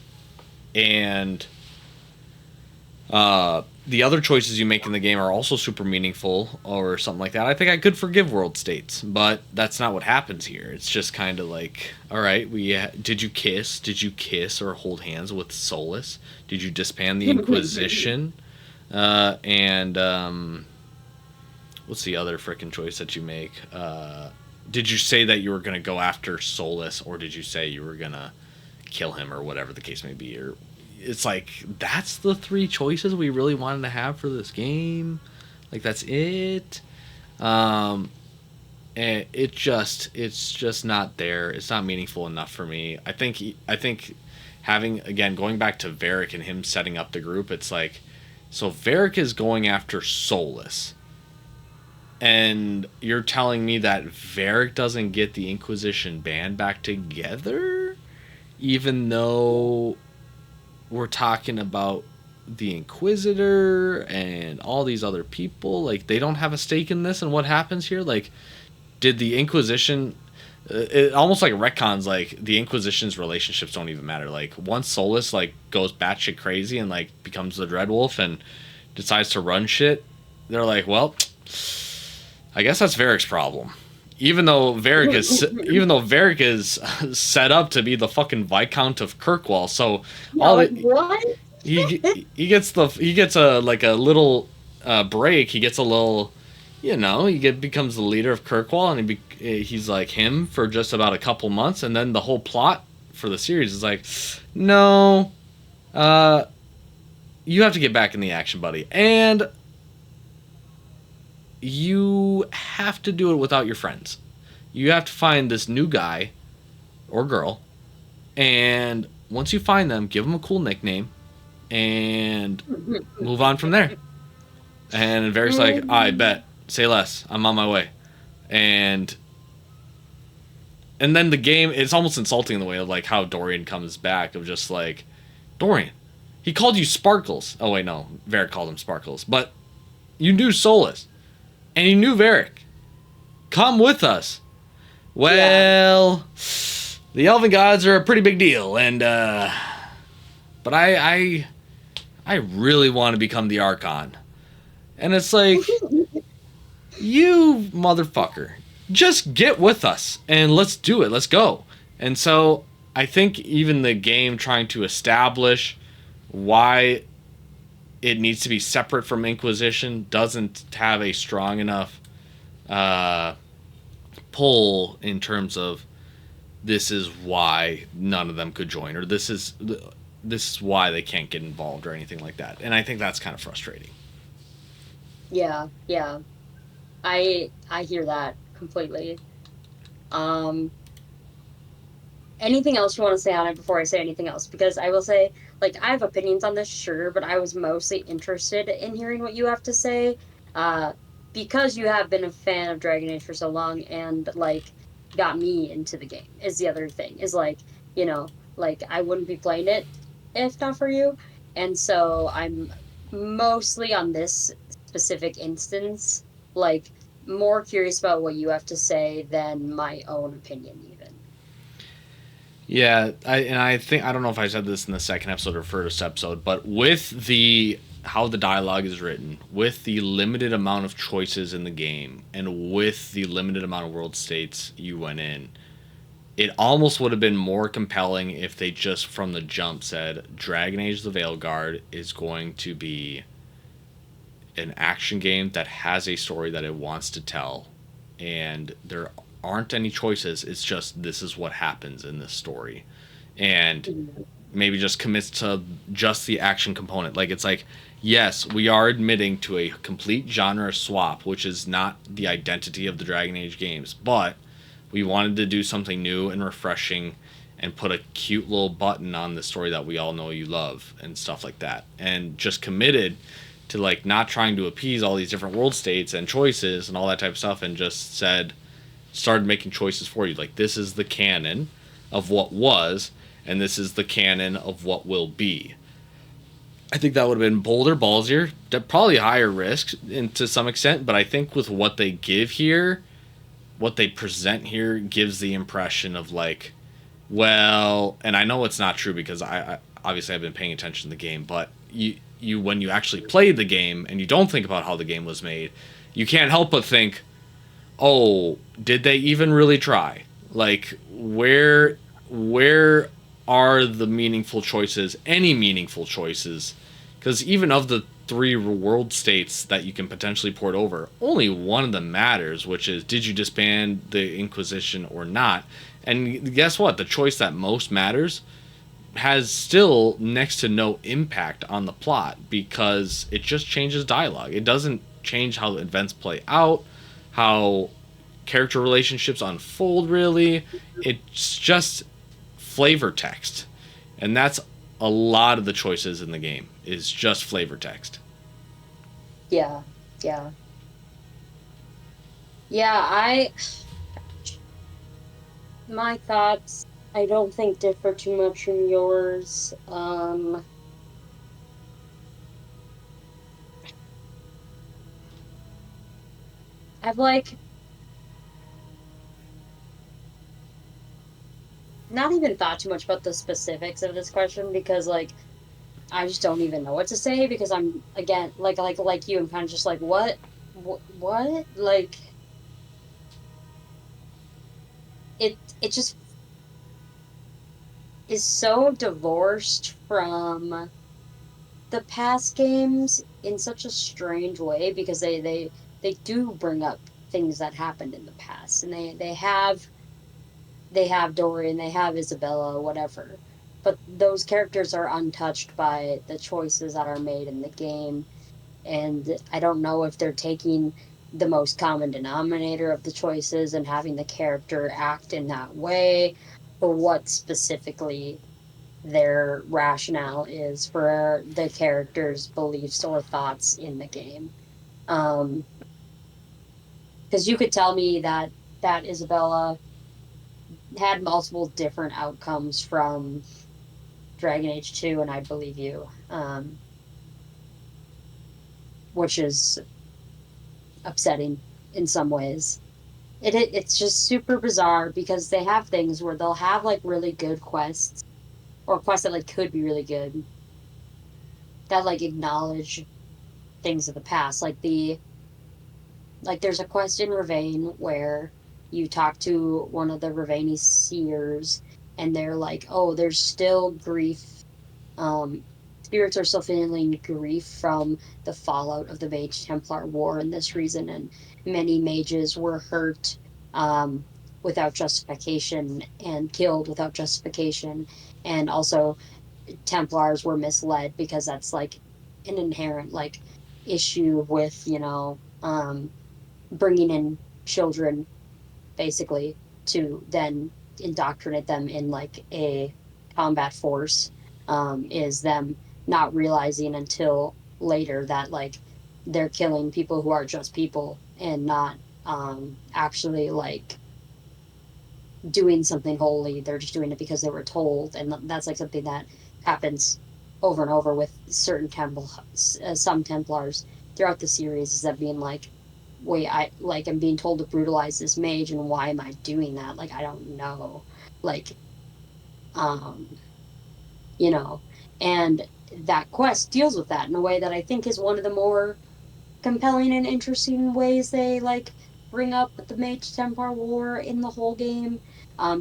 [SPEAKER 1] the other choices you make in the game are also super meaningful or something like that. I think I could forgive world states, but that's not what happens here. It's just kind of like, all right, did you kiss? Did you kiss or hold hands with Solus? Did you disband the Inquisition? And what's the other freaking choice that you make? Did you say that you were going to go after Solus, or did you say you were going to kill him, or whatever the case may be? Or it's like, that's the three choices we really wanted to have for this game. Like, that's it. And it's just not there. It's not meaningful enough for me. I think having, again, going back to Varric and him setting up the group, it's like, so Varric is going after Solus, and you're telling me that Varric doesn't get the Inquisition band back together, even though we're talking about the Inquisitor and all these other people. Like, they don't have a stake in this and what happens here. Like, did the Inquisition, it almost like retcons, like the Inquisition's relationships don't even matter. Like, once Solus like goes batshit crazy and like becomes the Dreadwolf and decides to run shit, they're like, well, I guess that's Varric's problem. Even though Varric is set up to be the fucking Viscount of Kirkwall, so
[SPEAKER 2] What?
[SPEAKER 1] he gets a like a little break. He gets a little, becomes the leader of Kirkwall, and he's like him for just about a couple months, and then the whole plot for the series is like, no, you have to get back in the action, buddy, and you have to do it without your friends. You have to find this new guy or girl, and once you find them, give them a cool nickname and move on from there. And Varric's like, I bet. Say less. I'm on my way. And then the game, it's almost insulting in the way of like how Dorian comes back, of just like, Dorian, he called you Sparkles. Oh wait, no, Varric called him Sparkles. But you knew Solus. And you knew Varric. Come with us. Well, the Elven Gods are a pretty big deal, and but I really want to become the Archon. And it's like, you motherfucker, just get with us and let's do it. Let's go. And so I think even the game trying to establish why it needs to be separate from Inquisition doesn't have a strong enough pull in terms of this is why none of them could join, or this is why they can't get involved, or anything like that. And I think that's kind of frustrating.
[SPEAKER 2] Yeah. I hear that completely. Anything else you want to say on it before I say anything else? Because I will say, like, I have opinions on this, sure, but I was mostly interested in hearing what you have to say. Because you have been a fan of Dragon Age for so long, and like got me into the game is the other thing. Is like, like I wouldn't be playing it if not for you. And so I'm mostly on this specific instance, like more curious about what you have to say than my own opinion, even.
[SPEAKER 1] Yeah, I think I don't know if I said this in the second episode or first episode, but with the how the dialogue is written, with the limited amount of choices in the game, and with the limited amount of world states you went in, it almost would have been more compelling if they just from the jump said Dragon Age: The Veilguard is going to be an action game that has a story that it wants to tell, and there aren't any choices. It's just this is what happens in this story, and
[SPEAKER 2] Mhm.
[SPEAKER 1] maybe just commits to just the action component. Like it's like, yes, we are admitting to a complete genre swap, which is not the identity of the Dragon Age games, but we wanted to do something new and refreshing and put a cute little button on the story that we all know you love and stuff like that. And just committed to like not trying to appease all these different world states and choices and all that type of stuff and just said started making choices for you. Like this is the canon of what was and this is the canon of what will be. I think that would have been bolder, ballsier, probably higher risk to some extent, but I think with what they give here, what they present here gives the impression of like, well, and I know it's not true because I obviously I've been paying attention to the game, but you when you actually play the game and you don't think about how the game was made, you can't help but think, oh, did they even really try? Like where are the meaningful choices? Any meaningful choices? Because even of the three world states that you can potentially port over, only one of them matters, which is did you disband the Inquisition or not? And guess what? The choice that most matters has still next to no impact on the plot because it just changes dialogue. It doesn't change how events play out, how character relationships unfold, really. It's just flavor text. And that's a lot of the choices in the game is just flavor text.
[SPEAKER 2] Yeah, yeah, yeah. My thoughts, I don't think differ too much from yours. I've like not even thought too much about the specifics of this question because like I just don't even know what to say because I'm again like you, I'm kind of just like what like it just is so divorced from the past games in such a strange way because they do bring up things that happened in the past and they have Dorian, they have Isabella, whatever. But those characters are untouched by the choices that are made in the game. And I don't know if they're taking the most common denominator of the choices and having the character act in that way, or what specifically their rationale is for the character's beliefs or thoughts in the game. Um, because you could tell me that Isabella had multiple different outcomes from Dragon Age 2, and I'd believe you, which is upsetting in some ways. It's just super bizarre because they have things where they'll have like really good quests or quests that like could be really good that like acknowledge things of the past. Like there's a quest in Ravane where you talk to one of the Ravani seers and they're like, oh, there's still grief. Um, spirits are still feeling grief from the fallout of the Mage Templar War in this reason, and many mages were hurt without justification and killed without justification, and also Templars were misled because that's like an inherent like issue with bringing in children basically to then indoctrinate them in like a combat force, is them not realizing until later that like they're killing people who are just people and not actually like doing something holy. They're just doing it because they were told, and that's like something that happens over and over with certain some Templars throughout the series. Is that being like wait, I like am being told to brutalize this mage, and why am I doing that? Like, I don't know. Like, um, you know, and that quest deals with that in a way that I think is one of the more compelling and interesting ways they like bring up the Mage Templar War in the whole game,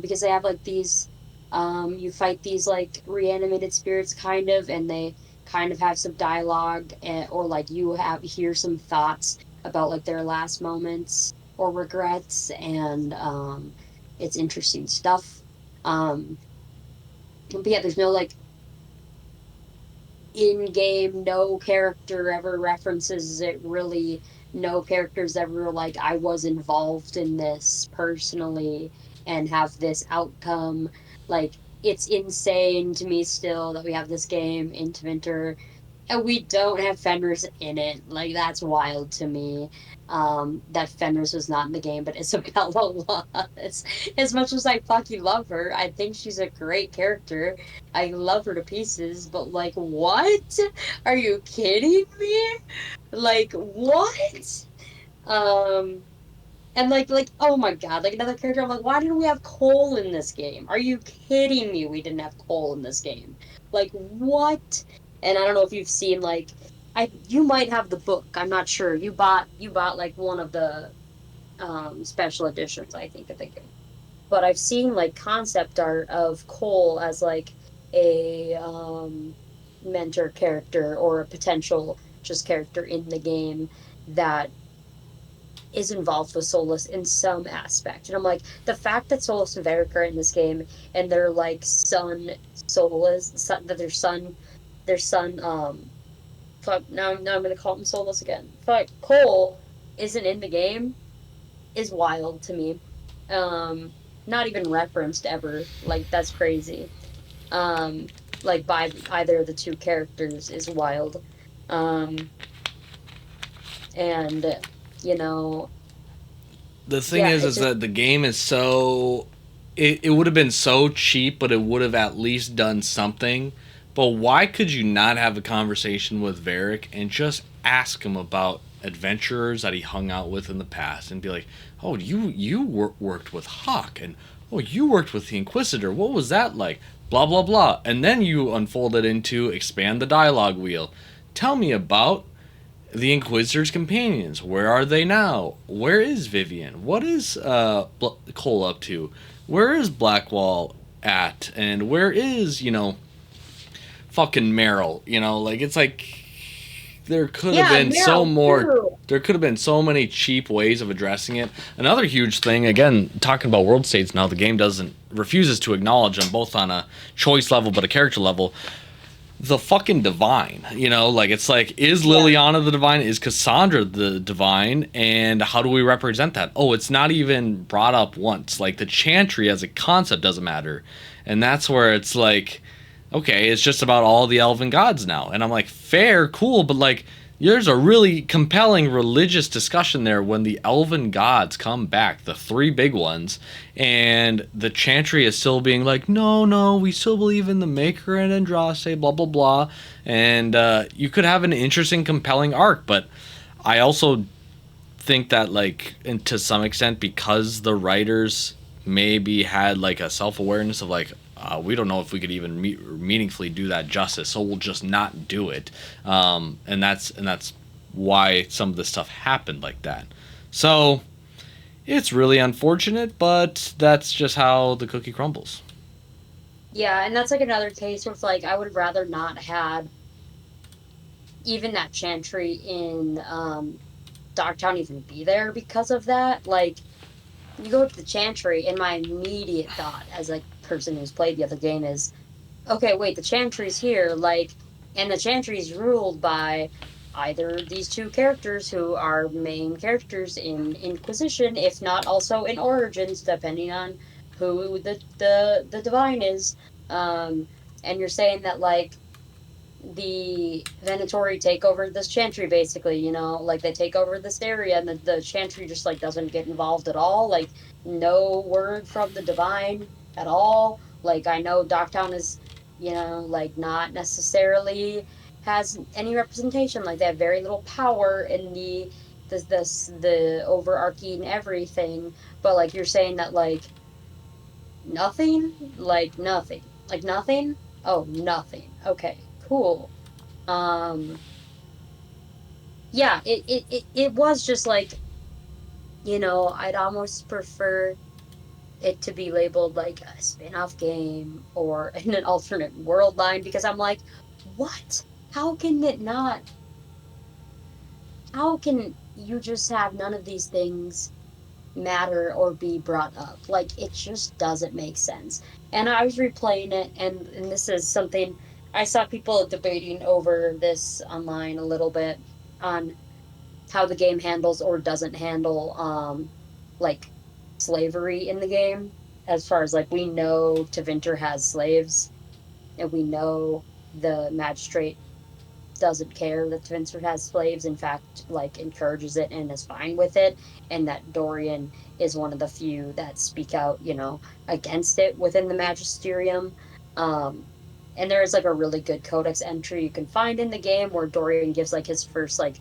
[SPEAKER 2] because they have like these, you fight these like reanimated spirits kind of, and they kind of have some dialogue, or like you have hear some thoughts about like their last moments or regrets, and it's interesting stuff. Um, but yeah, there's no like in game, no character ever references it really. No characters ever like, I was involved in this personally and have this outcome. Like, it's insane to me still that we have this game into Winter and we don't have Fenris in it. Like, that's wild to me. That Fenris was not in the game, but Isabella was. As much as I fucking love her, I think she's a great character. I love her to pieces, but like, what? Are you kidding me? Like, what? Um, and like, oh my god, like another character. I'm like, why didn't we have Cole in this game? Are you kidding me? We didn't have Cole in this game. Like, what? And I don't know if you've seen like, you might have the book. I'm not sure. You bought like one of the special editions, I think, of the game. But I've seen like concept art of Cole as like a mentor character or a potential just character in the game that is involved with Solus in some aspect. And I'm like, the fact that Solus and Varric are in this game and their like son Solus, that their son, fuck, now I'm gonna call him Solus again. Fuck, Cole isn't in the game is wild to me. Um, Not even referenced ever. Like, that's crazy. Um, like by either of the two characters is wild. Um, and you know,
[SPEAKER 1] The thing
[SPEAKER 2] yeah,
[SPEAKER 1] is that the game is so. It would have been so cheap, but it would have at least done something. But why could you not have a conversation with Varric and just ask him about adventurers that he hung out with in the past and be like, "Oh, worked with Hawk, and oh, you worked with the Inquisitor. What was that like? Blah blah blah." And then you unfold it into expand the dialogue wheel. Tell me about the Inquisitor's companions. Where are they now? Where is Vivian? What is Cole up to? Where is Blackwall at? And where is, fucking Meryl? Like, it's like there could have
[SPEAKER 2] yeah,
[SPEAKER 1] been so
[SPEAKER 2] Meryl
[SPEAKER 1] more.
[SPEAKER 2] too.
[SPEAKER 1] There could have been so many cheap ways of addressing it. Another huge thing, again, talking about world states now, the game refuses to acknowledge them both on a choice level but a character level. The fucking divine, like, it's like, is
[SPEAKER 2] Yeah,
[SPEAKER 1] Liliana the divine? Is Cassandra the divine? And how do we represent that? Oh, it's not even brought up once. Like, the chantry as a concept doesn't matter. And that's where it's like, okay, it's just about all the elven gods now. And I'm like, fair, cool, but like, there's a really compelling religious discussion there when the elven gods come back, the three big ones, and the chantry is still being like, no, no, we still believe in the Maker and Andraste, blah, blah, blah. And you could have an interesting, compelling arc, but I also think that, like, and to some extent, because the writers maybe had like a self-awareness of like, we don't know if we could even meaningfully do that justice, so we'll just not do it. And that's why some of this stuff happened like that. So it's really unfortunate, but that's just how the cookie crumbles.
[SPEAKER 2] yeah, and that's like another case where it's like I would rather not had even that chantry in Dogtown even be there because of that. Like, you go to the chantry, and my immediate thought as a person who's played the other game is, okay, wait, the Chantry's here, like, and the Chantry's ruled by either these two characters who are main characters in Inquisition, if not also in Origins, depending on who the divine is. Um, and you're saying that like the Venatori take over this Chantry basically, like they take over this area and the Chantry just like doesn't get involved at all, like no word from the divine at all. Like, I know Docktown is, like not necessarily has any representation, like they have very little power in the the overarching everything, but like you're saying that like nothing, like nothing. Oh, nothing. Okay, cool. Um, yeah, it was just like, I'd almost prefer it to be labeled like a spin-off game or in an alternate world line because I'm like, what? How can it not? How can you just have none of these things matter or be brought up? Like it just doesn't make sense. And I was replaying it, and this is something I saw people debating over this online a little bit on how the game handles or doesn't handle like slavery in the game, as far as like we know Tevinter has slaves and we know the magistrate doesn't care that Tevinter has slaves, in fact like encourages it and is fine with it, and that Dorian is one of the few that speak out, against it within the magisterium. um and there is like a really good codex entry you can find in the game where Dorian gives like his first like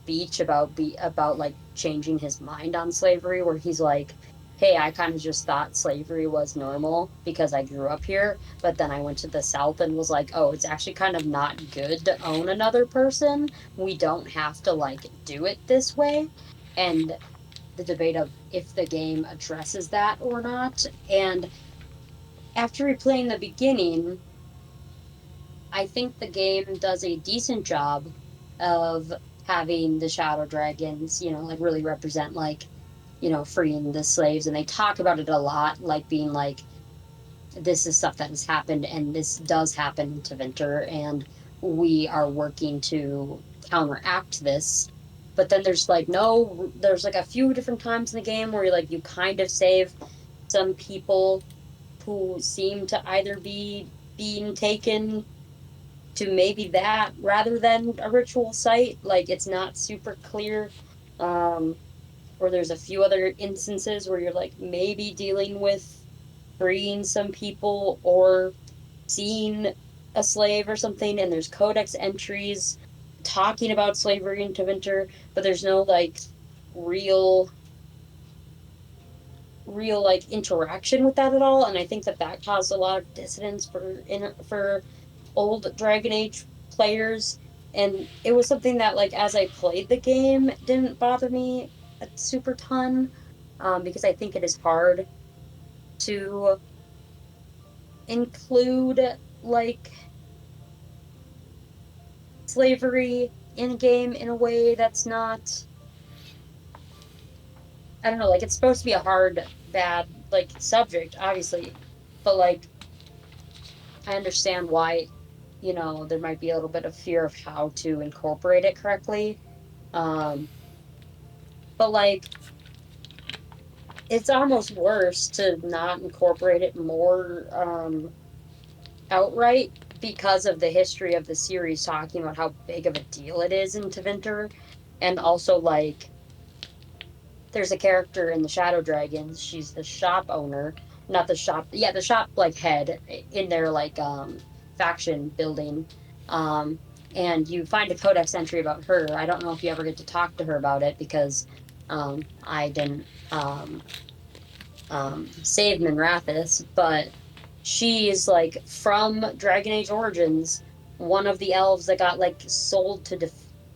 [SPEAKER 2] speech about like changing his mind on slavery, where he's like, hey, I kind of just thought slavery was normal because I grew up here, but then I went to the South and was like, oh, it's actually kind of not good to own another person. We don't have to like do it this way. And the debate of if the game addresses that or not. And after replaying the beginning, I think the game does a decent job of having the shadow dragons, like really represent like, freeing the slaves. And they talk about it a lot, like being like, this is stuff that has happened and this does happen to Winter, and we are working to counteract this. But then there's like no, there's like a few different times in the game where you kind of save some people who seem to either be being taken to maybe that rather than a ritual site. Like it's not super clear. Um, or there's a few other instances where you're like maybe dealing with freeing some people or seeing a slave or something, and there's codex entries talking about slavery in Tevinter, but there's no like real like interaction with that at all, and I think that caused a lot of dissonance for old Dragon Age players. And it was something that, like, as I played the game, didn't bother me a super ton, because I think it is hard to include, like, slavery in a game in a way that's not, I don't know, like, it's supposed to be a hard, bad, like, subject, obviously, but, like, I understand why, there might be a little bit of fear of how to incorporate it correctly. Um, but like it's almost worse to not incorporate it more outright because of the history of the series talking about how big of a deal it is in Tevinter. And also like there's a character in the Shadow Dragons, she's the shop owner, not the shop, yeah, the shop like head in their like faction building. Um and you find a codex entry about her. I don't know if you ever get to talk to her about it because I didn't save Minrathis, but she's like from Dragon Age Origins, one of the elves that got like sold to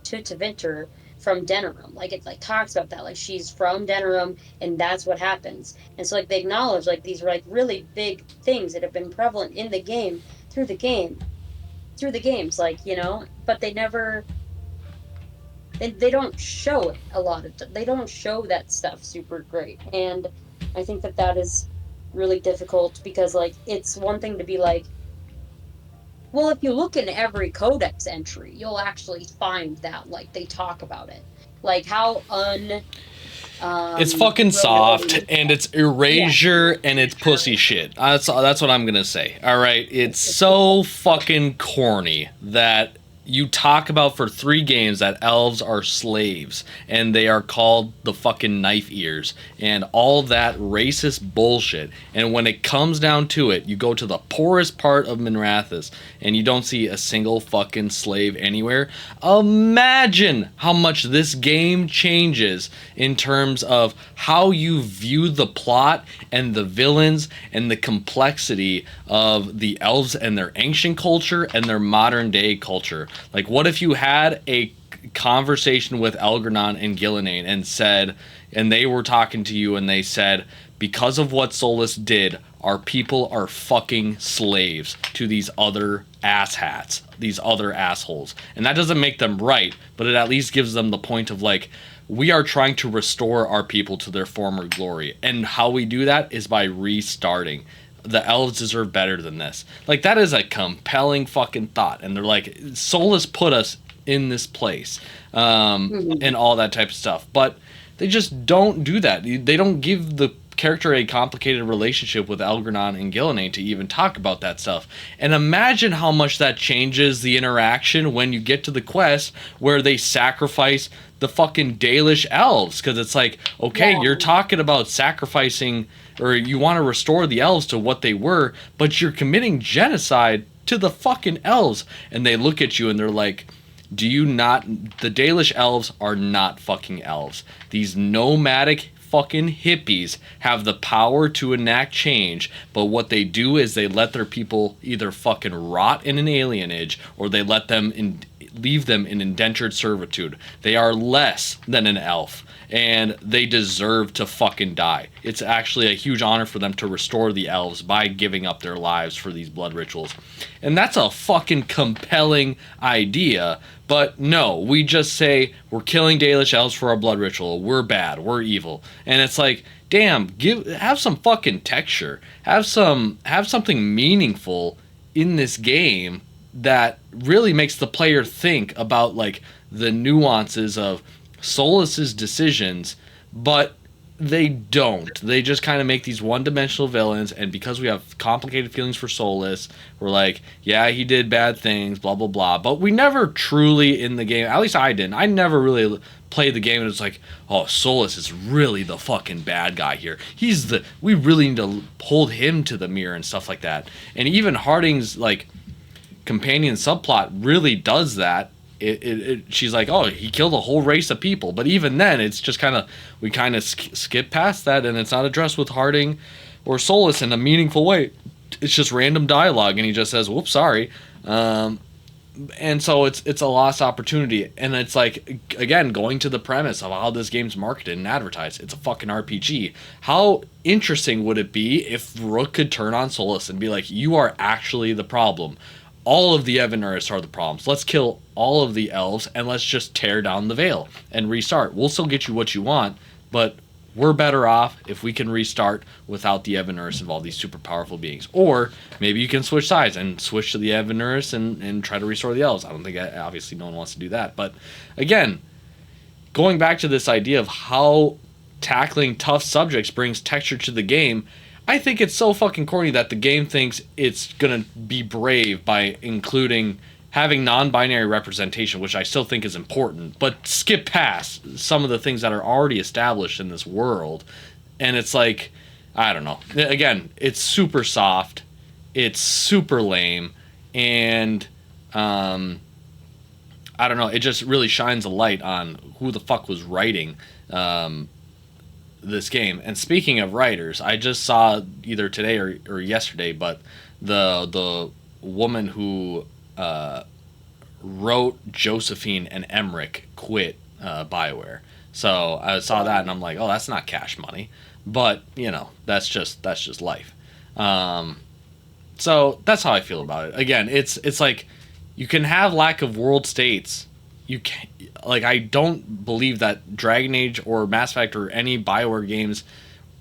[SPEAKER 2] Tevinter from Denerim. Like it like talks about that. Like she's from Denerim and that's what happens. And so like they acknowledge like these were like really big things that have been prevalent in the game through the game through the games, like, but they don't show it a lot of they don't show that stuff super great. And I think that is really difficult because like it's one thing to be like, well, if you look in every codex entry you'll actually find that like they talk about it, like how
[SPEAKER 1] It's fucking soft,
[SPEAKER 2] related.
[SPEAKER 1] and it's
[SPEAKER 2] Yeah,
[SPEAKER 1] erasure, and it's pussy shit. That's what I'm gonna say. All right, it's so fucking corny that you talk about for 3 games that elves are slaves and they are called the fucking knife ears and all that racist bullshit. And when it comes down to it, you go to the poorest part of Minrathous and you don't see a single fucking slave anywhere. Imagine how much this game changes in terms of how you view the plot and the villains and the complexity of the elves and their ancient culture and their modern day culture. Like, what if you had a conversation with Elgranon and Gillenane and said, and they were talking to you and they said, because of what Solus did, our people are fucking slaves to these other asshats, these other assholes. And that doesn't make them right, but it at least gives them the point of like, we are trying to restore our people to their former glory. And how we do that is by restarting. The elves deserve better than this. Like, that is a compelling fucking thought. And they're like, Solus put us in this place, and all that type of stuff. But they just don't do that. They don't give the character a complicated relationship with Elgranon and Gillenane to even talk about that stuff. And imagine how much that changes the interaction when you get to the quest where they sacrifice the fucking Dalish elves. Because it's like, okay, you're talking about sacrificing, or you want to restore the elves to what they were, but you're committing genocide to the fucking elves. And they look at you and they're like, do you not... The Dalish elves are not fucking elves. These nomadic fucking hippies have the power to enact change, but what they do is they let their people either fucking rot in an alienage or they let them leave them in indentured servitude. They are less than an elf, and they deserve to fucking die. It's actually a huge honor for them to restore the elves by giving up their lives for these blood rituals. And that's a fucking compelling idea, but no, we just say we're killing Dalish elves for our blood ritual. We're bad. We're evil. And it's like, damn, have some fucking texture. Have something meaningful in this game that really makes the player think about like the nuances of Solus's decisions, but they don't. They just kind of make these one-dimensional villains, and because we have complicated feelings for Solus, we're like, yeah, he did bad things, blah, blah, blah. But we never truly in the game, at least I didn't, I never really played the game and it's like, oh, Solus is really the fucking bad guy here. We really need to hold him to the mirror and stuff like that. And even Harding's, like, companion subplot really does that. She's like, oh, he killed a whole race of people, but even then it's just we skip past that, and it's not addressed with Harding or Solus in a meaningful way. It's just random dialogue, and he just says, whoops, sorry. And so it's a lost opportunity, and it's like, again, going to the premise of how this game's marketed and advertised. It's a fucking RPG. How interesting would it be if Rook could turn on Solus and be like, you are actually the problem. All of the Evanurus are the problems. Let's kill all of the elves and let's just tear down the Veil and restart. We'll still get you what you want, but we're better off if we can restart without the Evanurus involved, these super powerful beings. Or maybe you can switch sides and switch to the Evanurus and try to restore the elves. I don't think, obviously, no one wants to do that. But again, going back to this idea of how tackling tough subjects brings texture to the game, I think it's so fucking corny that the game thinks it's gonna be brave by having non-binary representation, which I still think is important, but skip past some of the things that are already established in this world. And it's like, I don't know. Again, it's super soft, it's super lame, and I don't know, it just really shines a light on who the fuck was writing this game. And speaking of writers, I just saw either today or yesterday, but the woman who wrote Josephine and Emmerich quit BioWare. So I saw that and I'm like, oh, that's not cash money, but you know, that's just life. So that's how I feel about it. Again, it's like, you can have lack of world states. You can, like, I don't believe that Dragon Age or Mass Effect or any BioWare games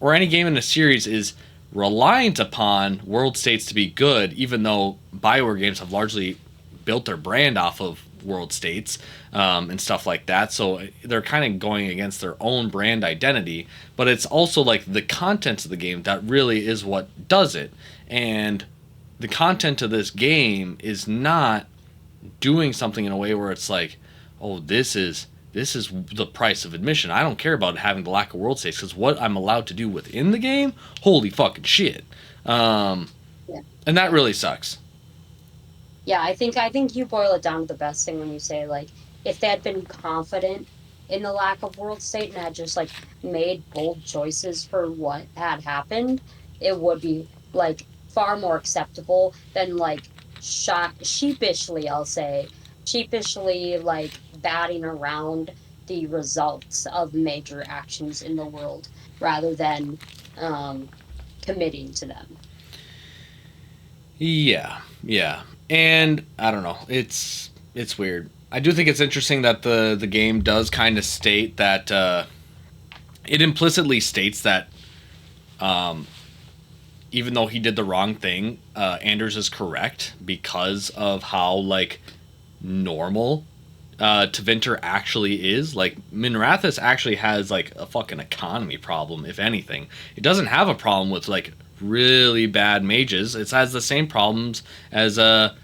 [SPEAKER 1] or any game in a series is reliant upon world states to be good, even though BioWare games have largely built their brand off of world states and stuff like that. So they're kind of going against their own brand identity, but it's also like the content of the game that really is what does it. And the content of this game is not doing something in a way where it's like, oh, this is the price of admission. I don't care about having the lack of world states because what I'm allowed to do within the game, holy fucking shit. Um,
[SPEAKER 2] Yeah.
[SPEAKER 1] and that really sucks.
[SPEAKER 2] Yeah, I think you boil it down to the best thing when you say like if they had been confident in the lack of world state and had just like made bold choices for what had happened, it would be like far more acceptable than like sheepishly, I'll say, sheepishly like batting around the results of major actions in the world rather than um committing to them.
[SPEAKER 1] Yeah, yeah, and I don't know. It's weird. I do think it's interesting that the game does kind of state that it implicitly states that even though he did the wrong thing, Anders is correct because of how like normal Tevinter actually is. Like Minrathous actually has like a fucking economy problem, if anything. It doesn't have a problem with like really bad mages. It has the same problems as a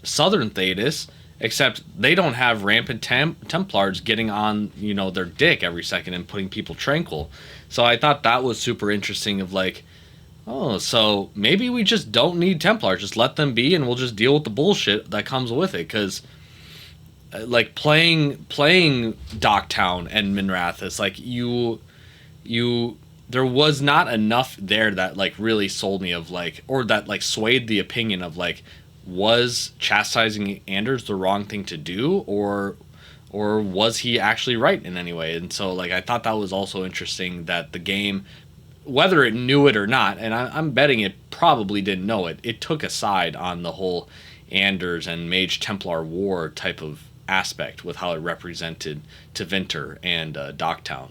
[SPEAKER 1] Southern Thetis, except they don't have rampant Templars getting on their dick every second and putting people tranquil. So I thought that was super interesting. Of like, oh, so maybe we just don't need Templars. Just let them be, and we'll just deal with the bullshit that comes with it. Because like playing Docktown and Minrathous, like you there was not enough there that like really sold me of like, or that like swayed the opinion of like, was chastising Anders the wrong thing to do, or was he actually right in any way? And so like I thought that was also interesting that the game, whether it knew it or not, and I'm betting it probably didn't know it, it took a side on the whole Anders and Mage Templar War type of aspect with how it represented Tevinter and Docktown.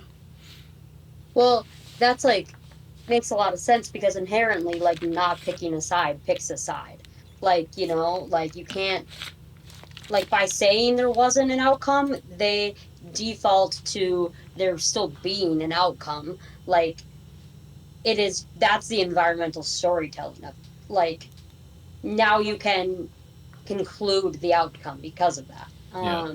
[SPEAKER 2] Well, that's like makes a lot of sense because inherently, like not picking a side picks a side. Like, like you can't like by saying there wasn't an outcome, they default to there still being an outcome. Like that's the environmental storytelling of it. Like now you can conclude the outcome because of that.
[SPEAKER 1] Yeah.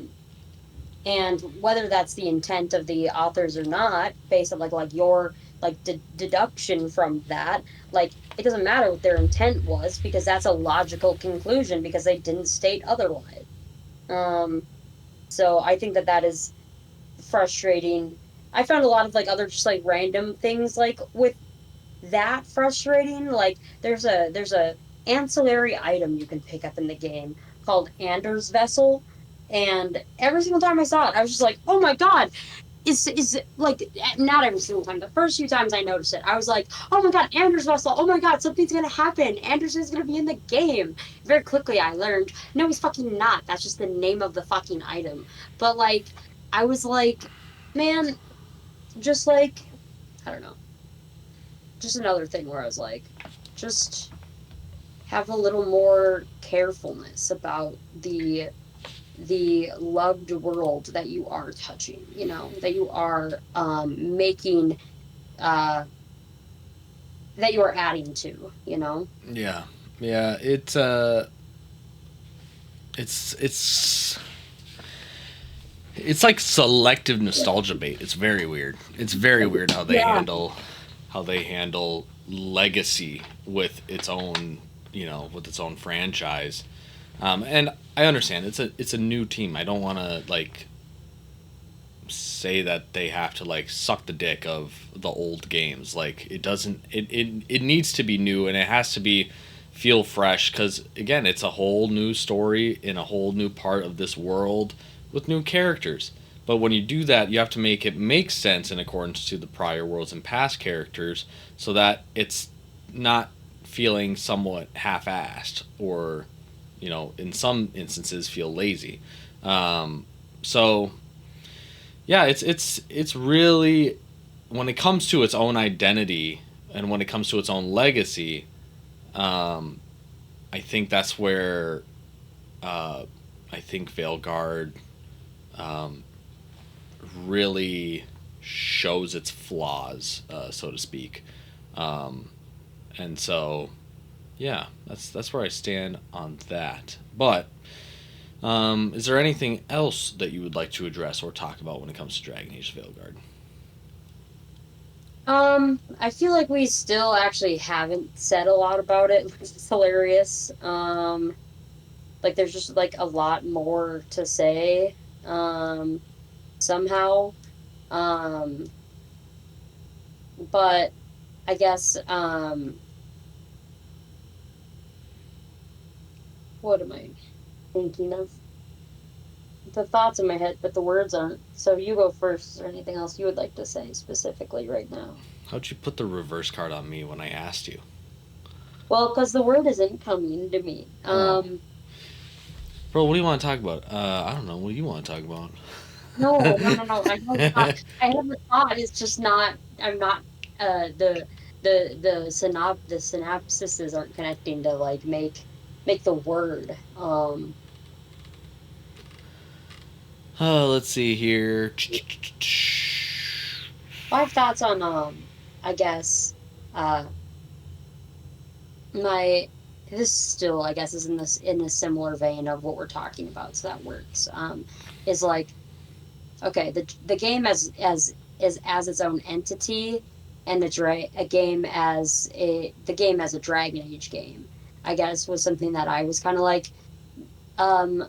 [SPEAKER 2] And whether that's the intent of the authors or not based on like your like deduction from that, like it doesn't matter what their intent was because that's a logical conclusion because they didn't state otherwise. um so I think that is frustrating. I found a lot of like other just like random things like with that frustrating. Like there's a ancillary item you can pick up in the game called Anders Vessel. And every single time I saw it, I was just like, "Oh my god!" Is like not every single time. The first few times I noticed it, I was like, "Oh my god, Anders Vessel! Oh my god, something's gonna happen! Anders is gonna be in the game." Very quickly, I learned, no, he's fucking not. That's just the name of the fucking item. But like, I was like, man, just like I don't know, just another thing where I was like, just have a little more carefulness about the loved world that you are touching, that you are making uh that you are adding to.
[SPEAKER 1] Yeah. Yeah. It's it's like selective nostalgia bait. It's very weird. It's very weird how they
[SPEAKER 2] Yeah.
[SPEAKER 1] handle legacy with its own with its own franchise. And I understand it's a new team. I don't want to like say that they have to like suck the dick of the old games. Like it doesn't. It needs to be new, and it has to be feel fresh because again, it's a whole new story in a whole new part of this world with new characters. But when you do that, you have to make it make sense in accordance to the prior worlds and past characters, so that it's not feeling somewhat half-assed or in some instances feel lazy. So yeah, it's really, when it comes to its own identity and when it comes to its own legacy, um, I think that's where I think Veilguard um, really shows its flaws, so to speak. Um, and so Yeah, that's where I stand on that. But is there anything else that you would like to address or talk about when it comes to Dragon Age Veilguard?
[SPEAKER 2] I feel like we still actually haven't said a lot about it, which is hilarious. Like there's just like a lot more to say. Um, somehow. Um, but I guess what am I thinking of? The thoughts in my head, but the words aren't. So you go first. Is there anything else you would like to say specifically right now?
[SPEAKER 1] How'd you put the reverse card on me when I asked you?
[SPEAKER 2] Well, because the word isn't coming to me.
[SPEAKER 1] Oh, bro, what do you want to talk about? I don't know. What do you want to talk about?
[SPEAKER 2] No, no, no, no. I know it's not. I have a thought. It's just not. I'm not. The synapses aren't connecting to like make the word.
[SPEAKER 1] Let's see here.
[SPEAKER 2] I have thoughts on I guess uh my this still I guess is in a similar vein of what we're talking about, so that works. Is like okay, the game as its own entity, and a game as the game as a Dragon Age game, I guess was something that I was kind of like um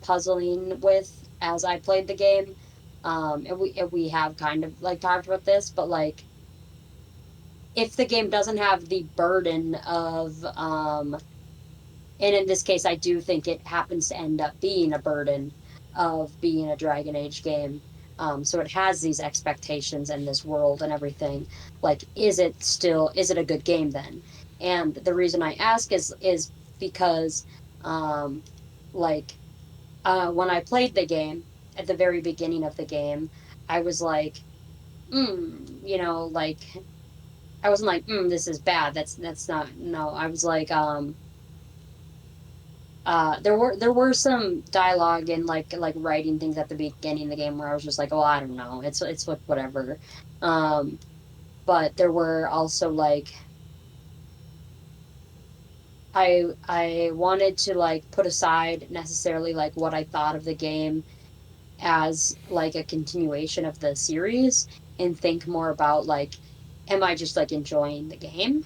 [SPEAKER 2] puzzling with as I played the game. And we have kind of like talked about this, but like if the game doesn't have the burden of and in this case I do think it happens to end up being a burden of being a Dragon Age game. So it has these expectations and this world and everything. Like, is it a good game then? And the reason I ask is because um like when I played the game at the very beginning of the game, I was like, like I wasn't like, this is bad. That's not no. I was like, there were some dialogue and like writing things at the beginning of the game where I was just like, oh, I don't know. It's like whatever. Um, but there were also like I wanted to like put aside necessarily like what I thought of the game as like a continuation of the series and think more about like, am I just like enjoying the game?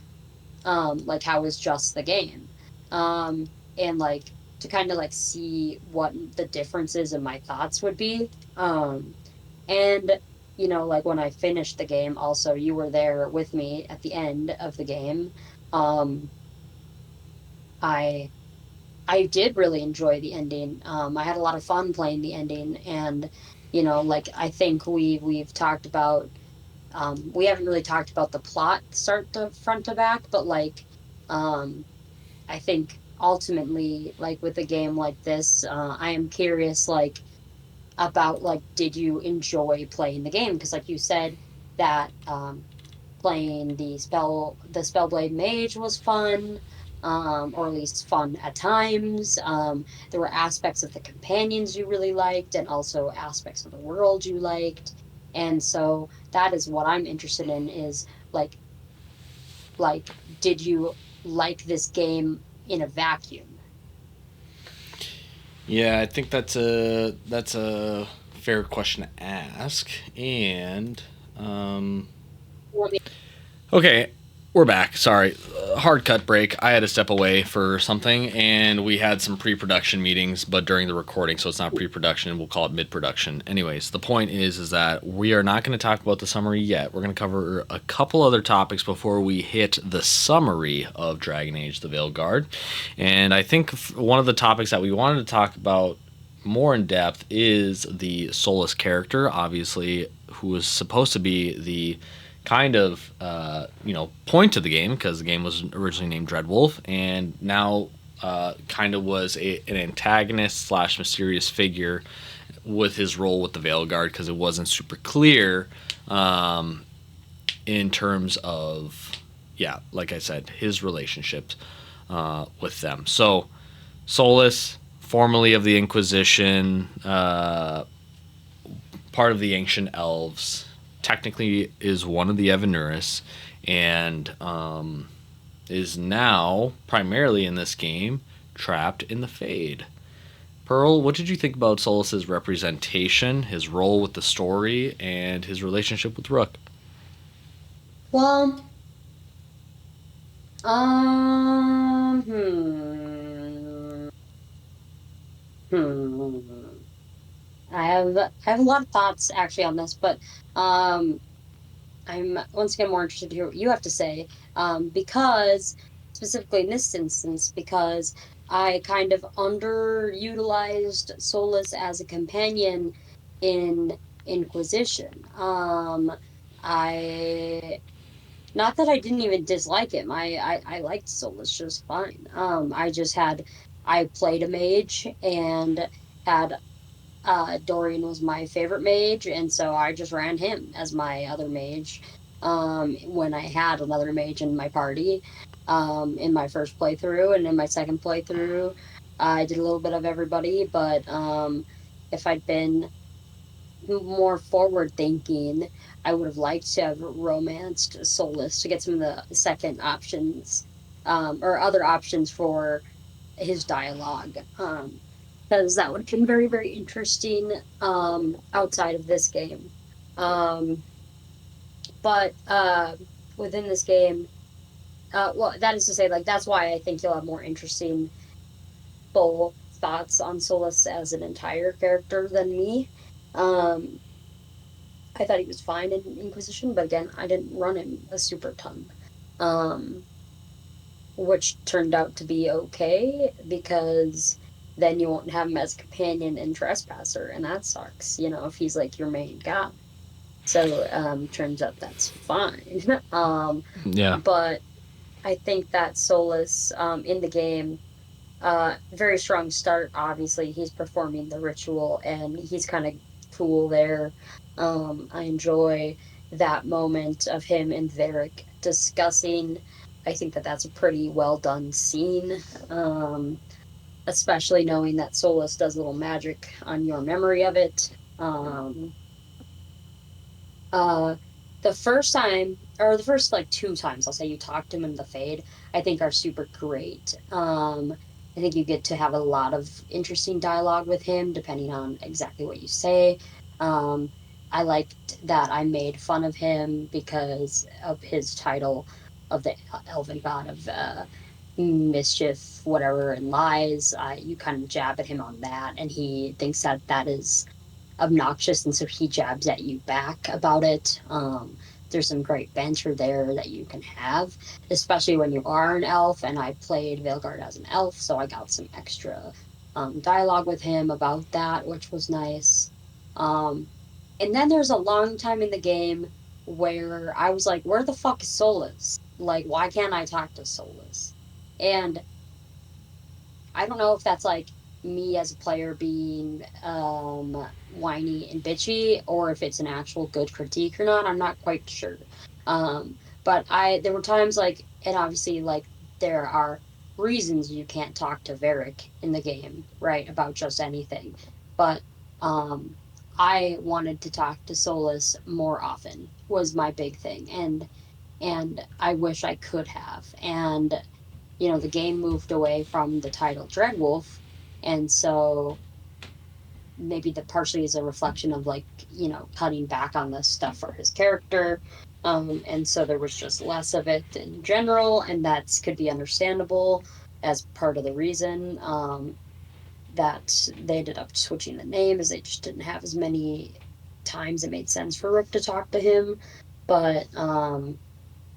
[SPEAKER 2] Like how is just the game? And like to kind of like see what the differences in my thoughts would be. And like when I finished the game, also you were there with me at the end of the game. Um, I I did really enjoy the ending. I had a lot of fun playing the ending, and like I think we've talked about. We haven't really talked about the plot start to front to back, but like, um, I think ultimately, like with a game like this, I am curious, like about like, did you enjoy playing the game? Because like you said that playing the Spellblade Mage was fun, or at least fun at times. There were aspects of the companions you really liked, and also aspects of the world you liked. And so that is what I'm interested in is like did you like this game in a vacuum?
[SPEAKER 1] Yeah, I think that's a fair question to ask. And um,
[SPEAKER 2] Well,
[SPEAKER 1] okay, we're back. Sorry, hard cut break. I had to step away for something, and we had some pre-production meetings, but during the recording, so it's not pre-production. We'll call it mid-production. Anyways, the point is that we are not going to talk about the summary yet. We're going to cover a couple other topics before we hit the summary of Dragon Age: The Veilguard. And I think one of the topics that we wanted to talk about more in depth is the Solus character, obviously, who was supposed to be the kind of point to the game because the game was originally named Dreadwolf, and now kind of was an antagonist slash mysterious figure with his role with the Veilguard because it wasn't super clear in terms of like I said, his relationships with them. So Solus, formerly of the Inquisition, part of the ancient elves, technically is one of the Evanuris, and is now, primarily in this game, trapped in the Fade. Pearl, what did you think about Solus's representation, his role with the story, and his relationship with Rook?
[SPEAKER 2] Well, hmm. I have a lot of thoughts actually on this, but um, I'm once again more interested to hear what you have to say, because specifically in this instance, because I kind of underutilized Solus as a companion in Inquisition. I Not that I didn't even dislike him. I liked Solus just fine. I played a mage and had Dorian was my favorite mage, and so I just ran him as my other mage. When I had another mage in my party, in my first playthrough, and in my second playthrough, I did a little bit of everybody. But if I'd been more forward thinking, I would have liked to have romanced Solus to get some of the second options, or other options for his dialogue, because that would have been very, very interesting, outside of this game. Um, but within this game, well, that is to say, like, that's why I think you'll have more interesting full thoughts on Solus as an entire character than me. Um, I thought he was fine in Inquisition, but again, I didn't run him a super ton. Um, which turned out to be okay because then you won't have him as a companion in Trespasser, and that sucks, if he's like your main guy. So turns out that's fine.
[SPEAKER 1] Yeah.
[SPEAKER 2] But I think that Solus, in the game, very strong start. Obviously, he's performing the ritual, and he's kind of cool there. I enjoy that moment of him and Varric discussing. I think that that's a pretty well done scene, especially knowing that Solus does a little magic on your memory of it. Uh, the first time, or the first like two times, I'll say you talk to him in the Fade, I think are super great. I think you get to have a lot of interesting dialogue with him, depending on exactly what you say. Um, I liked that I made fun of him because of his title of the Elven God of mischief, whatever, and lies. You kind of jab at him on that, and he thinks that that is obnoxious, and so he jabs at you back about it. There's some great banter there that you can have, especially when you are an elf. And I played Veilguard as an elf, so I got some extra dialogue with him about that, which was nice. Um, and then there's a long time in the game where I was like, "Where the fuck is Solus? Like, why can't I talk to Solus?" And I don't know if that's like me as a player being whiny and bitchy, or if it's an actual good critique or not. I'm not quite sure. But there were times like, and obviously like there are reasons you can't talk to Varric in the game, right? About just anything. But um, I wanted to talk to Solus more often was my big thing, and I wish I could have. And the game moved away from the title Dreadwolf, and so maybe that partially is a reflection of like cutting back on the stuff for his character, and so there was just less of it in general, and that could be understandable as part of the reason that they ended up switching the name, as they just didn't have as many times it made sense for Rick to talk to him. But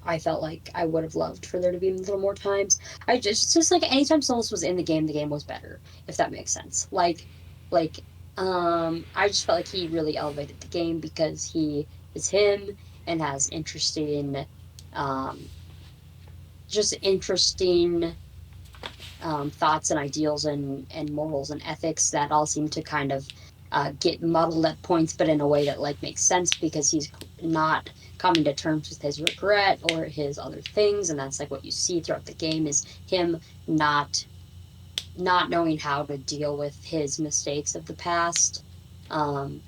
[SPEAKER 2] I felt like I would have loved for there to be a little more times. I just like anytime Solus was in the game was better, if that makes sense. Like I just felt like he really elevated the game because he is him and has um interesting thoughts and ideals and morals and ethics that all seem to kind of get muddled at points, but in a way that like makes sense because he's not coming to terms with his regret or his other things, and that's like what you see throughout the game is him not knowing how to deal with his mistakes of the past. Um,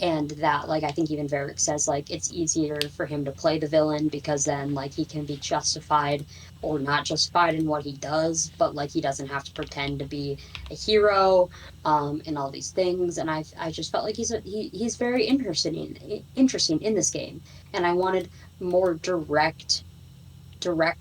[SPEAKER 2] and that, like, I think even Varric says, like, it's easier for him to play the villain because then, like, he can be justified or not justified in what he does, but, like, he doesn't have to pretend to be a hero, and all these things. And I just felt like he's very interesting in this game, and I wanted more direct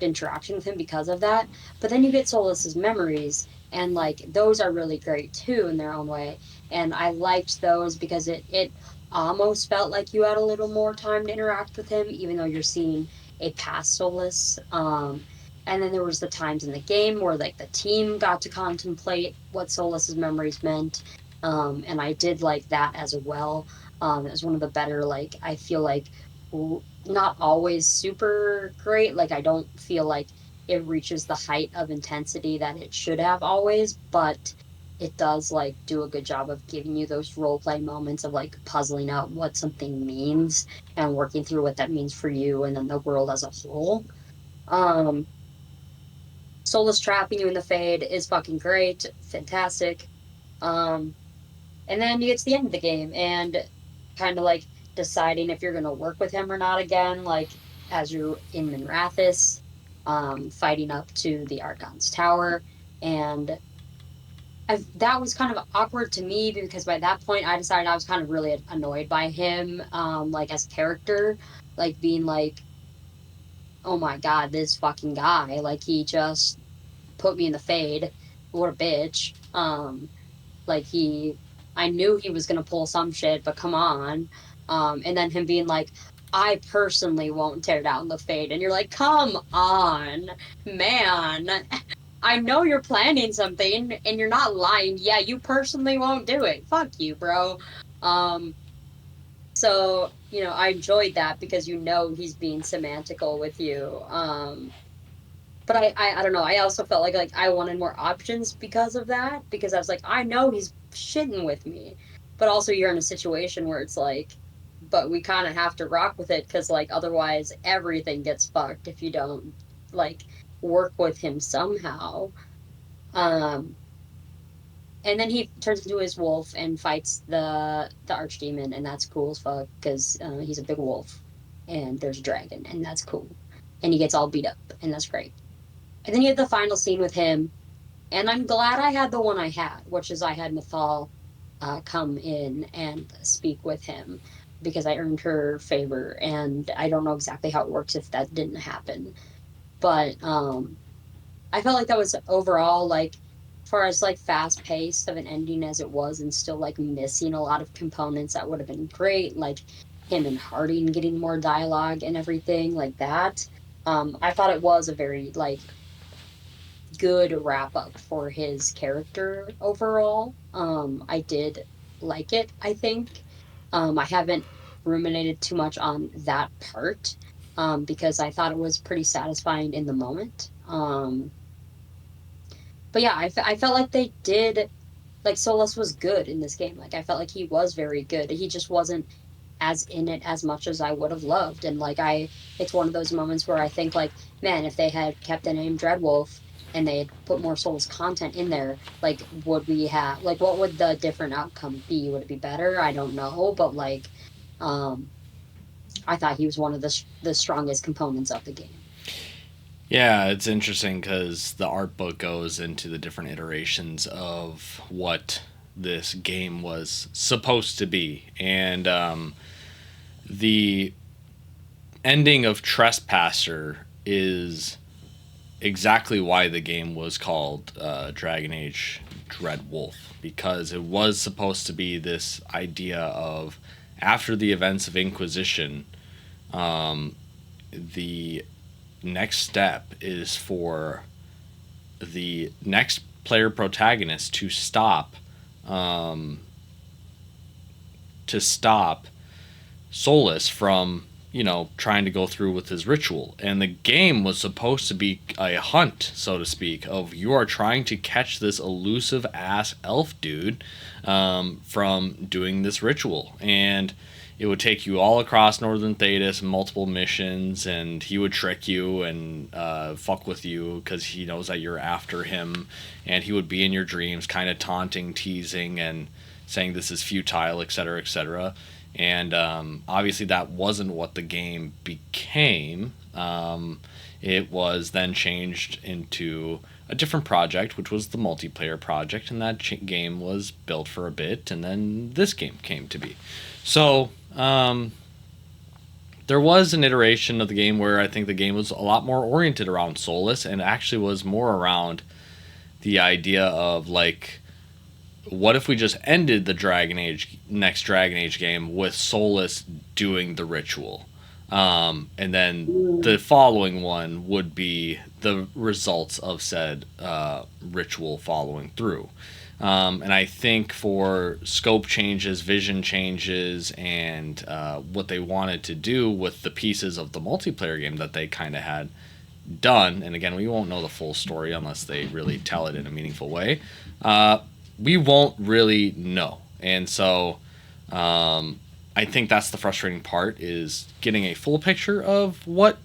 [SPEAKER 2] interaction with him because of that. But then you get Solas's memories, and like those are really great too in their own way. And I liked those because it almost felt like you had a little more time to interact with him, even though you're seeing a past Solus. And then there was the times in the game where like the team got to contemplate what Solas's memories meant. And I did like that as well. It was one of the better, like, I feel like not always super great. Like, I don't feel like it reaches the height of intensity that it should have always, but it does like do a good job of giving you those role play moments of like puzzling out what something means and working through what that means for you and then the world as a whole. Um Soulless trapping you in the Fade is fucking great, fantastic. Um and then you get to the end of the game and kind of like deciding if you're going to work with him or not again, like as you're in Minrathis, fighting up to the Archon's tower. And that was kind of awkward to me because by that point I decided I was kind of really annoyed by him, like as a character, like being like, oh my God, this fucking guy, like he just put me in the Fade. What a bitch. Like I knew he was gonna pull some shit, but come on. And then him being like, I personally won't tear down the Fade. And you're like, come on, man. I know you're planning something and you're not lying. Yeah, you personally won't do it. Fuck you, bro. Um, so, I enjoyed that because he's being semantical with you. But I don't know. I also felt like I wanted more options because of that. Because I was like, I know he's shitting with me, but also you're in a situation where it's like, but we kind of have to rock with it because like otherwise everything gets fucked if you don't like work with him somehow. Um, and then he turns into his wolf and fights the archdemon, and that's cool as fuck because he's a big wolf, and there's a dragon, and that's cool. And he gets all beat up, and that's great. And then you have the final scene with him, and I'm glad I had the one I had, which is I had Mythal come in and speak with him because I earned her favor, and I don't know exactly how it works if that didn't happen. But I felt like that was overall like, as far as like fast paced of an ending as it was, and still like missing a lot of components that would have been great, like him and Harding getting more dialogue and everything like that. I thought it was a very like good wrap up for his character overall. I did like it, I think. I haven't ruminated too much on that part because I thought it was pretty satisfying in the moment. But yeah, I felt like they did, like, Solus was good in this game. Like, I felt like he was very good. He just wasn't as in it as much as I would have loved. And like, it's one of those moments where I think like, man, if they had kept the name Dreadwolf and they had put more Souls content in there, like, would we have, like, what would the different outcome be? Would it be better? I don't know. But like, um, I thought he was one of the strongest components of the game.
[SPEAKER 1] Yeah, it's interesting because the art book goes into the different iterations of what this game was supposed to be. And the ending of Trespasser is exactly why the game was called Dragon Age Dread Wolf, because it was supposed to be this idea of after the events of Inquisition, the next step is for the next player protagonist to stop Solus from, trying to go through with his ritual. And the game was supposed to be a hunt, so to speak, of you are trying to catch this elusive ass elf dude from doing this ritual. And it would take you all across Northern Thedas, multiple missions, and he would trick you and fuck with you because he knows that you're after him. And he would be in your dreams, kind of taunting, teasing, and saying this is futile, etc., etc. And obviously that wasn't what the game became. It was then changed into a different project, which was the multiplayer project, and that game was built for a bit, and then this game came to be. So there was an iteration of the game where I think the game was a lot more oriented around Solus, and actually was more around the idea of like, what if we just ended the next Dragon Age game with Solus doing the ritual, and then the following one would be the results of said ritual following through. And I think for scope changes, vision changes, and what they wanted to do with the pieces of the multiplayer game that they kind of had done, and again, we won't know the full story unless they really tell it in a meaningful way. We won't really know. And so I think that's the frustrating part, is getting a full picture of what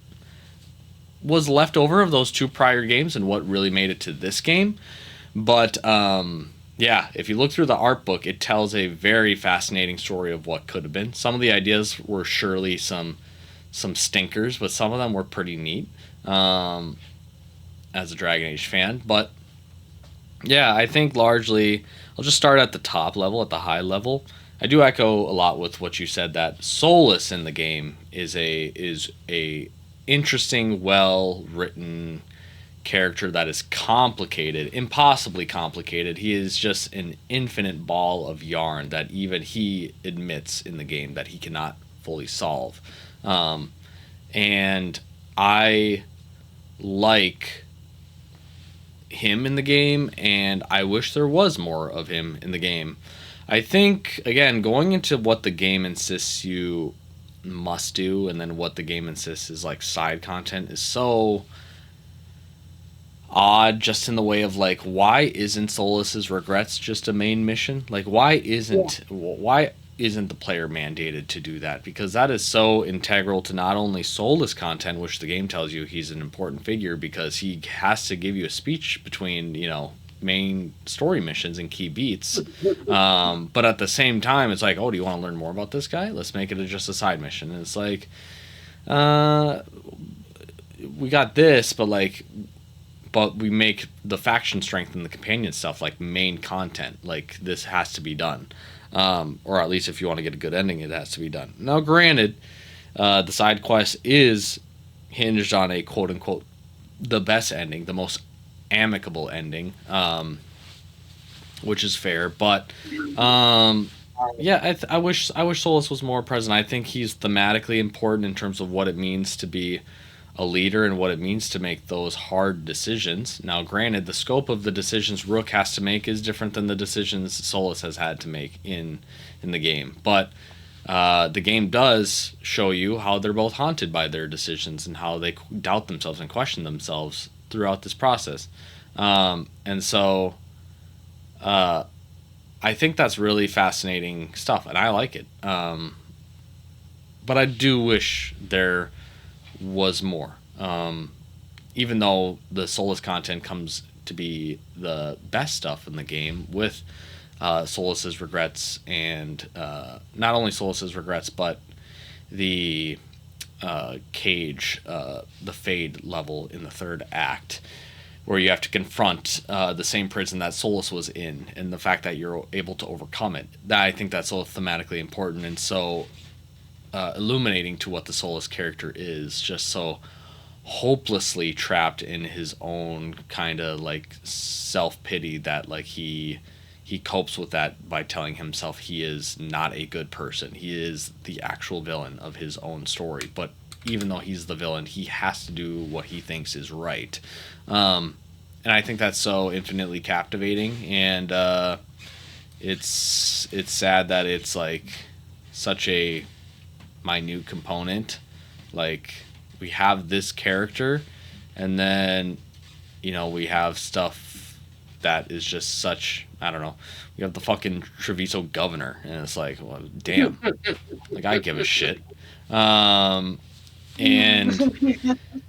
[SPEAKER 1] was left over of those two prior games and what really made it to this game. But yeah, if you look through the art book, it tells a very fascinating story of what could have been. Some of the ideas were surely some stinkers, but some of them were pretty neat as a Dragon Age fan. But yeah, I think largely I'll just start at the top level, at the high level. I do echo a lot with what you said, that Solus in the game is a interesting, well written character that is complicated, impossibly complicated. He is just an infinite ball of yarn that even he admits in the game that he cannot fully solve. And I like him in the game, and I wish there was more of him in the game. I think, again, going into what the game insists you must do, and then what the game insists is like side content, is so odd, just in the way of like, why isn't Solus's regrets just a main mission? Like, why isn't the player mandated to do that? Because that is so integral to not only Solus content, which the game tells you he's an important figure because he has to give you a speech between, main story missions and key beats. But at the same time, it's like, oh, do you want to learn more about this guy? Let's make it just a side mission. And it's like, we got this, but we make the faction strength and the companion stuff like main content. Like, this has to be done. Or at least if you want to get a good ending, it has to be done. Now, granted, the side quest is hinged on a quote-unquote the best ending, the most amicable ending, which is fair. But yeah, I wish Solus was more present. I think he's thematically important in terms of what it means to be a leader and what it means to make those hard decisions. Now, granted, the scope of the decisions Rook has to make is different than the decisions Solus has had to make in the game. But the game does show you how they're both haunted by their decisions and how they doubt themselves and question themselves throughout this process. And so I think that's really fascinating stuff, and I like it. But I do wish there was more. Even though the Solus content comes to be the best stuff in the game, with Solus's regrets, and not only Solus's regrets, but the cage, the Fade level in the third act, where you have to confront the same prison that Solus was in, and the fact that you're able to overcome it. I think that's so thematically important and so illuminating to what the Solus character is, just so hopelessly trapped in his own kind of like self-pity that like he copes with that by telling himself he is not a good person. He is the actual villain of his own story, but even though he's the villain, he has to do what he thinks is right. And I think that's so infinitely captivating, and it's sad that it's like such a minute component. Like, we have this character, and then we have stuff that is just such, I don't know, we have the fucking Treviso governor, and it's like, well, damn, like, I give a shit. And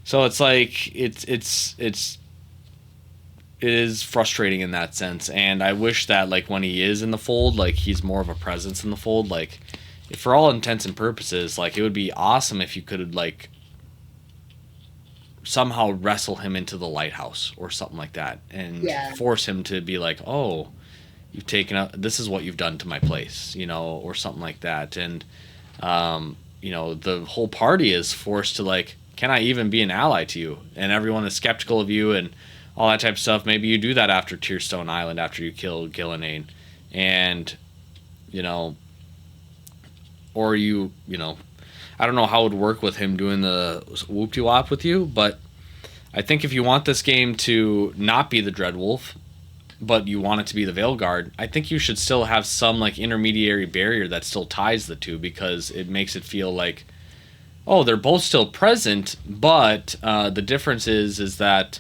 [SPEAKER 1] so it's like it is frustrating in that sense, and I wish that like when he is in the fold, like he's more of a presence in the fold. Like, for all intents and purposes, like it would be awesome if you could like somehow wrestle him into the lighthouse or something like that and
[SPEAKER 2] Yeah.
[SPEAKER 1] force him to be like, oh, you've taken up, this is what you've done to my place, or something like that. And the whole party is forced to like, can I even be an ally to you? And everyone is skeptical of you and all that type of stuff. Maybe you do that after Tearstone Island after you kill Gillenane, and you know, or I don't know how it would work with him doing the whoop de wop with you, but I think if you want this game to not be the Dreadwolf, but you want it to be the Veilguard, I think you should still have some like intermediary barrier that still ties the two, because it makes it feel like, oh, they're both still present, but the difference is that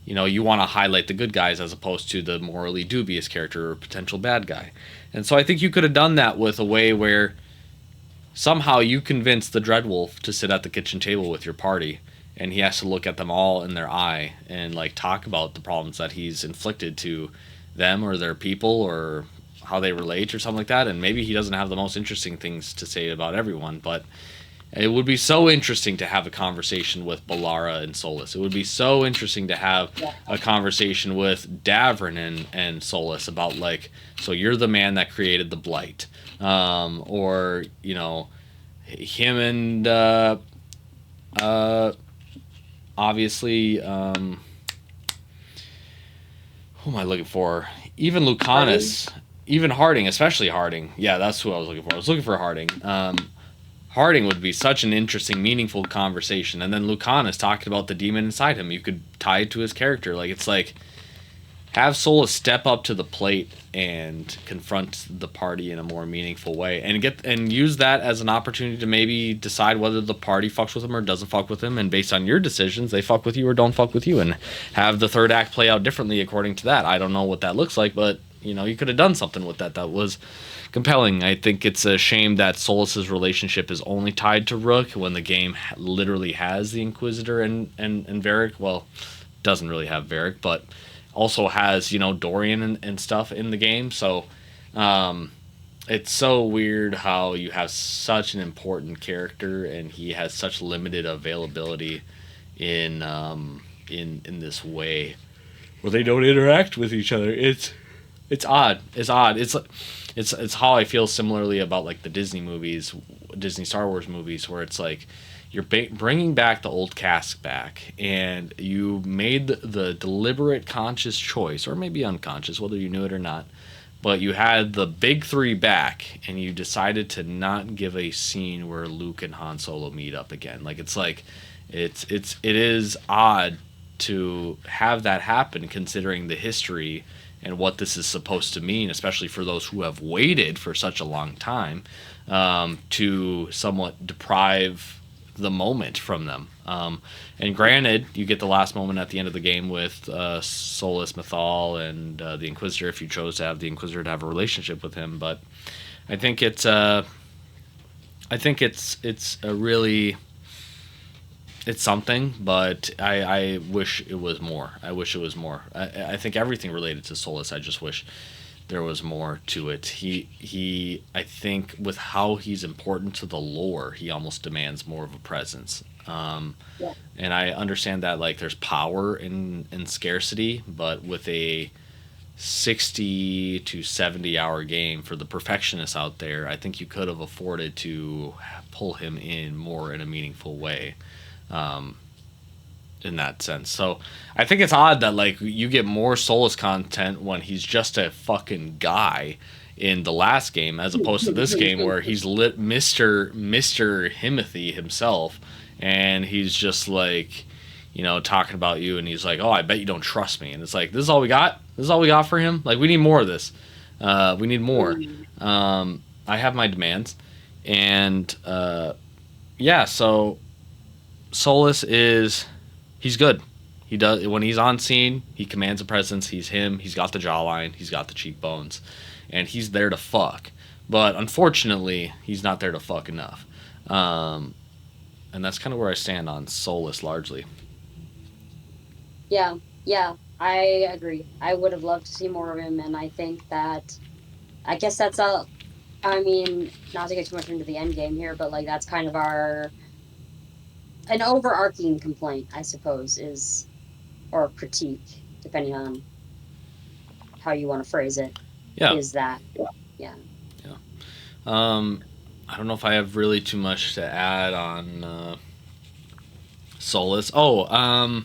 [SPEAKER 1] you want to highlight the good guys as opposed to the morally dubious character or potential bad guy. And so I think you could have done that with a way where somehow you convince the Dreadwolf to sit at the kitchen table with your party, and he has to look at them all in their eye and like talk about the problems that he's inflicted to them or their people or how they relate or something like that. And maybe he doesn't have the most interesting things to say about everyone, but it would be so interesting to have a conversation with Balara and Solus. It would be so interesting to have
[SPEAKER 2] Yeah.
[SPEAKER 1] a conversation with Davrin and Solus about like, so you're the man that created the blight, or him and uh, obviously, who am I looking for? Even Lucanus, even Harding, especially Harding. Yeah, that's who I was looking for. I was looking for Harding. Harding would be such an interesting, meaningful conversation. And then Lucanus talking about the demon inside him. You could tie it to his character. Like, it's like, have Solus step up to the plate and confront the party in a more meaningful way, and use that as an opportunity to maybe decide whether the party fucks with him or doesn't fuck with him, and based on your decisions, they fuck with you or don't fuck with you, and have the third act play out differently according to that. I don't know what that looks like, but you could have done something with that was compelling. I think it's a shame that Solus's relationship is only tied to Rook when the game literally has the Inquisitor and Varric. Well, doesn't really have Varric, but also has Dorian and stuff in the game. So it's so weird how you have such an important character and he has such limited availability in in this way where they don't interact with each other. It's odd. It's odd. It's how I feel similarly about like the Disney movies, Disney Star Wars movies, where it's like you're bringing back the old cast back, and you made the deliberate, conscious choice, or maybe unconscious, whether you knew it or not. But you had the big three back, and you decided to not give a scene where Luke and Han Solo meet up again. Like it is odd to have that happen, considering the history and what this is supposed to mean, especially for those who have waited for such a long time, to somewhat deprive the moment from them. And granted, you get the last moment at the end of the game with Solus Mythal and the Inquisitor, if you chose to have the Inquisitor to have a relationship with him. But I think it's a really, it's something, but I wish it was more. I wish it was more. I think everything related to Solus, I just wish there was more to it. I think with how he's important to the lore, he almost demands more of a presence.
[SPEAKER 2] Yeah.
[SPEAKER 1] And I understand that like there's power in scarcity, but with a 60 to 70 hour game for the perfectionists out there, I think you could have afforded to pull him in more in a meaningful way. In that sense. So I think it's odd that like you get more Solus content when he's just a fucking guy in the last game, as opposed to this game where he's lit Mr. Himothy himself, and he's just like, talking about you, and he's like, oh, I bet you don't trust me. And it's like, this is all we got? This is all we got for him? Like, we need more of this. We need more. I have my demands. And yeah, so Solus he's good. He does, when he's on scene, he commands a presence. He's him. He's got the jawline. He's got the cheekbones, and he's there to fuck. But unfortunately, he's not there to fuck enough. And that's kind of where I stand on Solus largely.
[SPEAKER 2] Yeah, yeah, I agree. I would have loved to see more of him, and I think that, I guess that's I mean, not to get too much into the end game here, but like that's kind of an overarching complaint, I suppose, is or critique, depending on how you want to phrase it,
[SPEAKER 1] Yeah.
[SPEAKER 2] is that yeah.
[SPEAKER 1] I don't know if I have really too much to add on Solus. Oh,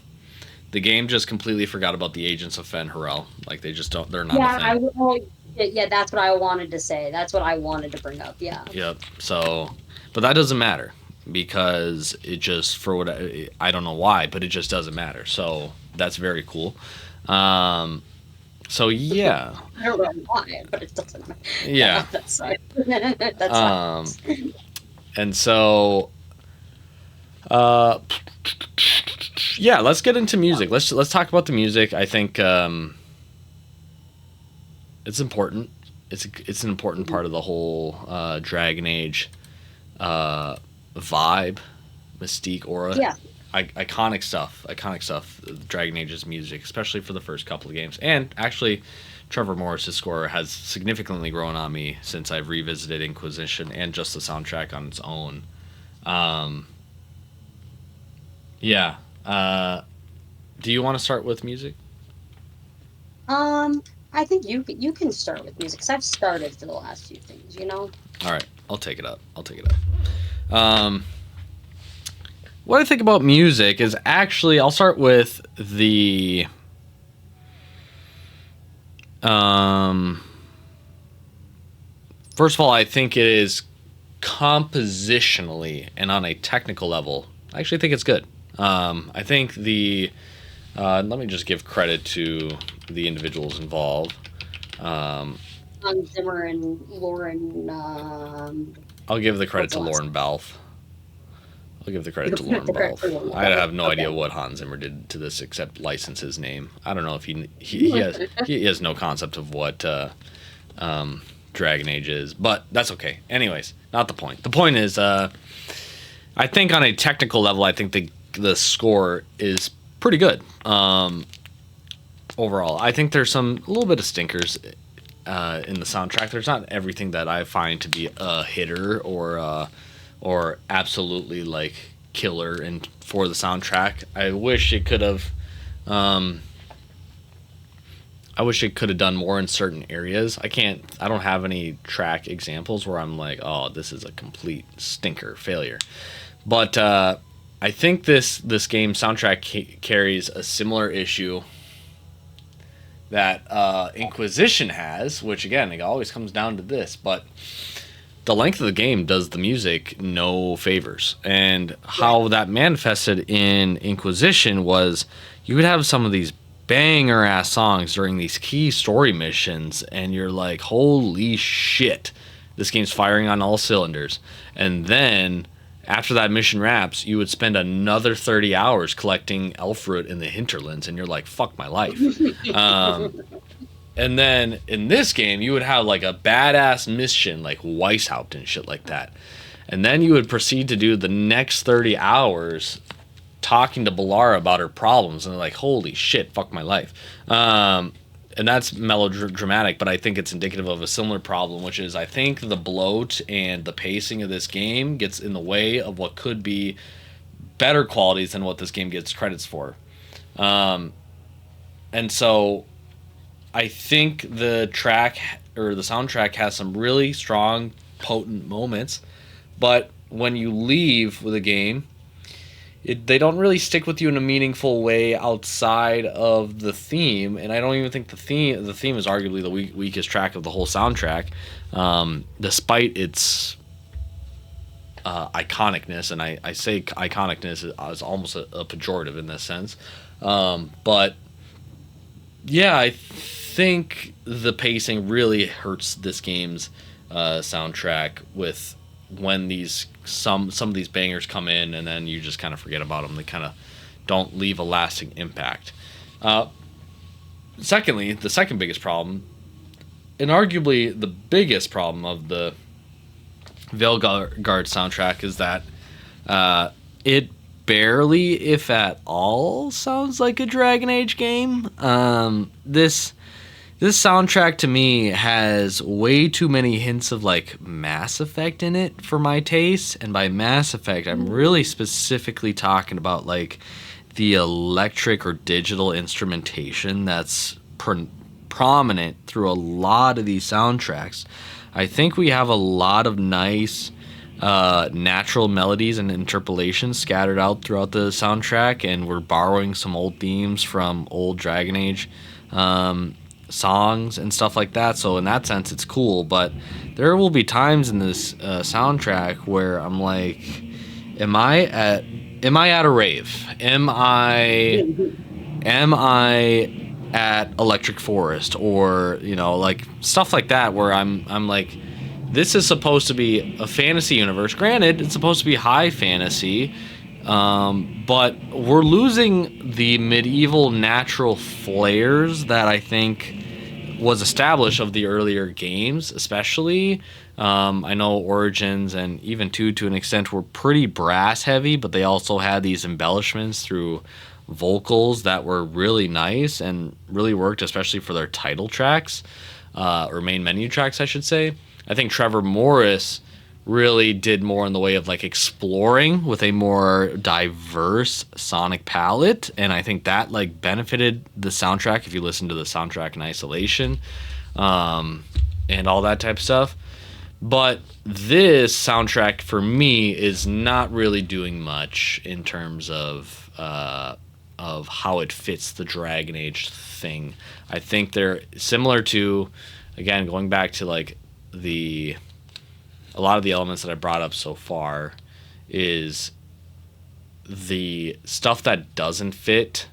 [SPEAKER 1] the game just completely forgot about the agents of Fen Harel. Like they just don't. They're not a thing.
[SPEAKER 2] Yeah, that's what I wanted to say. That's what I wanted to bring up. Yeah.
[SPEAKER 1] Yep. So, but that doesn't matter because it just for what I don't know why, but it just doesn't matter. So that's very cool. So yeah.
[SPEAKER 2] I don't know why, but it doesn't matter.
[SPEAKER 1] Yeah.
[SPEAKER 2] That sucks. That sucks.
[SPEAKER 1] And so, yeah, let's get into music. Let's talk about the music. I think it's important. It's an important part of the whole Dragon Age vibe, mystique, aura.
[SPEAKER 2] Yeah.
[SPEAKER 1] Iconic stuff. Dragon Age's music, especially for the first couple of games, and actually, Trevor Morris's score has significantly grown on me since I've revisited Inquisition and just the soundtrack on its own. Yeah. Do you want to start with music?
[SPEAKER 2] I think you can start with music because I've started for the last few things.
[SPEAKER 1] All right, I'll take it up. What I think about music is actually I'll start with the first of all, I think it is compositionally and on a technical level, I actually think it's good. I think let me just give credit to the individuals involved.
[SPEAKER 2] Hans Zimmer and Lauren.
[SPEAKER 1] I'll give the credit to Lauren Balfe. I have no idea what Hans Zimmer did to this except license his name. I don't know if he has no concept of what Dragon Age is, but that's okay. Anyways, not the point. The point is, I think on a technical level, I think the score is pretty good. Overall, I think there's a little bit of stinkers in the soundtrack. There's not everything that I find to be a hitter or absolutely like killer and for the soundtrack. I wish it could have done more in certain areas. I don't have any track examples where I'm like, oh, this is a complete stinker failure. But I think this game soundtrack carries a similar issue that Inquisition has, which again, it always comes down to this, but the length of the game does the music no favors. And how that manifested in Inquisition was you would have some of these banger ass songs during these key story missions, and you're like, holy shit, this game's firing on all cylinders. And then after that mission wraps, you would spend another 30 hours collecting Elfroot in the hinterlands, and you're like, fuck my life. And then in this game, you would have like a badass mission like Weishaupt and shit like that. And then you would proceed to do the next 30 hours talking to Balara about her problems, and they're like, holy shit, fuck my life. And that's melodramatic, but I think it's indicative of a similar problem, which is I think the bloat and the pacing of this game gets in the way of what could be better qualities than what this game gets credits for. And so I think the track or the soundtrack has some really strong, potent moments, but when you leave with a game, they don't really stick with you in a meaningful way outside of the theme, and I don't even think the theme is arguably the weakest track of the whole soundtrack, despite its iconicness, and I say iconicness is almost a pejorative in this sense, but yeah, I think the pacing really hurts this game's soundtrack with when some of these bangers come in and then you just kind of forget about them. They kind of don't leave a lasting impact. Secondly, the second biggest problem, and arguably the biggest problem of the Veilguard soundtrack, is that it barely, if at all, sounds like a Dragon Age game. This This soundtrack to me has way too many hints of like Mass Effect in it for my taste. And by Mass Effect, I'm really specifically talking about like the electric or digital instrumentation that's prominent through a lot of these soundtracks. I think we have a lot of nice natural melodies and interpolations scattered out throughout the soundtrack, and we're borrowing some old themes from old Dragon Age songs and stuff like that. So in that sense, it's cool. But there will be times in this soundtrack where I'm like, am I at a rave? Am I at Electric Forest, or like stuff like that, where I'm like, this is supposed to be a fantasy universe. Granted, it's supposed to be high fantasy, but we're losing the medieval natural flares that I think was established of the earlier games, especially. I know Origins and even 2 to an extent were pretty brass heavy, but they also had these embellishments through vocals that were really nice and really worked, especially for their title tracks, or main menu tracks, I should say. I think Trevor Morris really did more in the way of like exploring with a more diverse sonic palette, and I think that like benefited the soundtrack if you listen to the soundtrack in isolation, and all that type of stuff. But this soundtrack for me is not really doing much in terms of how it fits the Dragon Age thing. I think they're similar to, again, going back to like a lot of the elements that I brought up so far, is the stuff that doesn't fit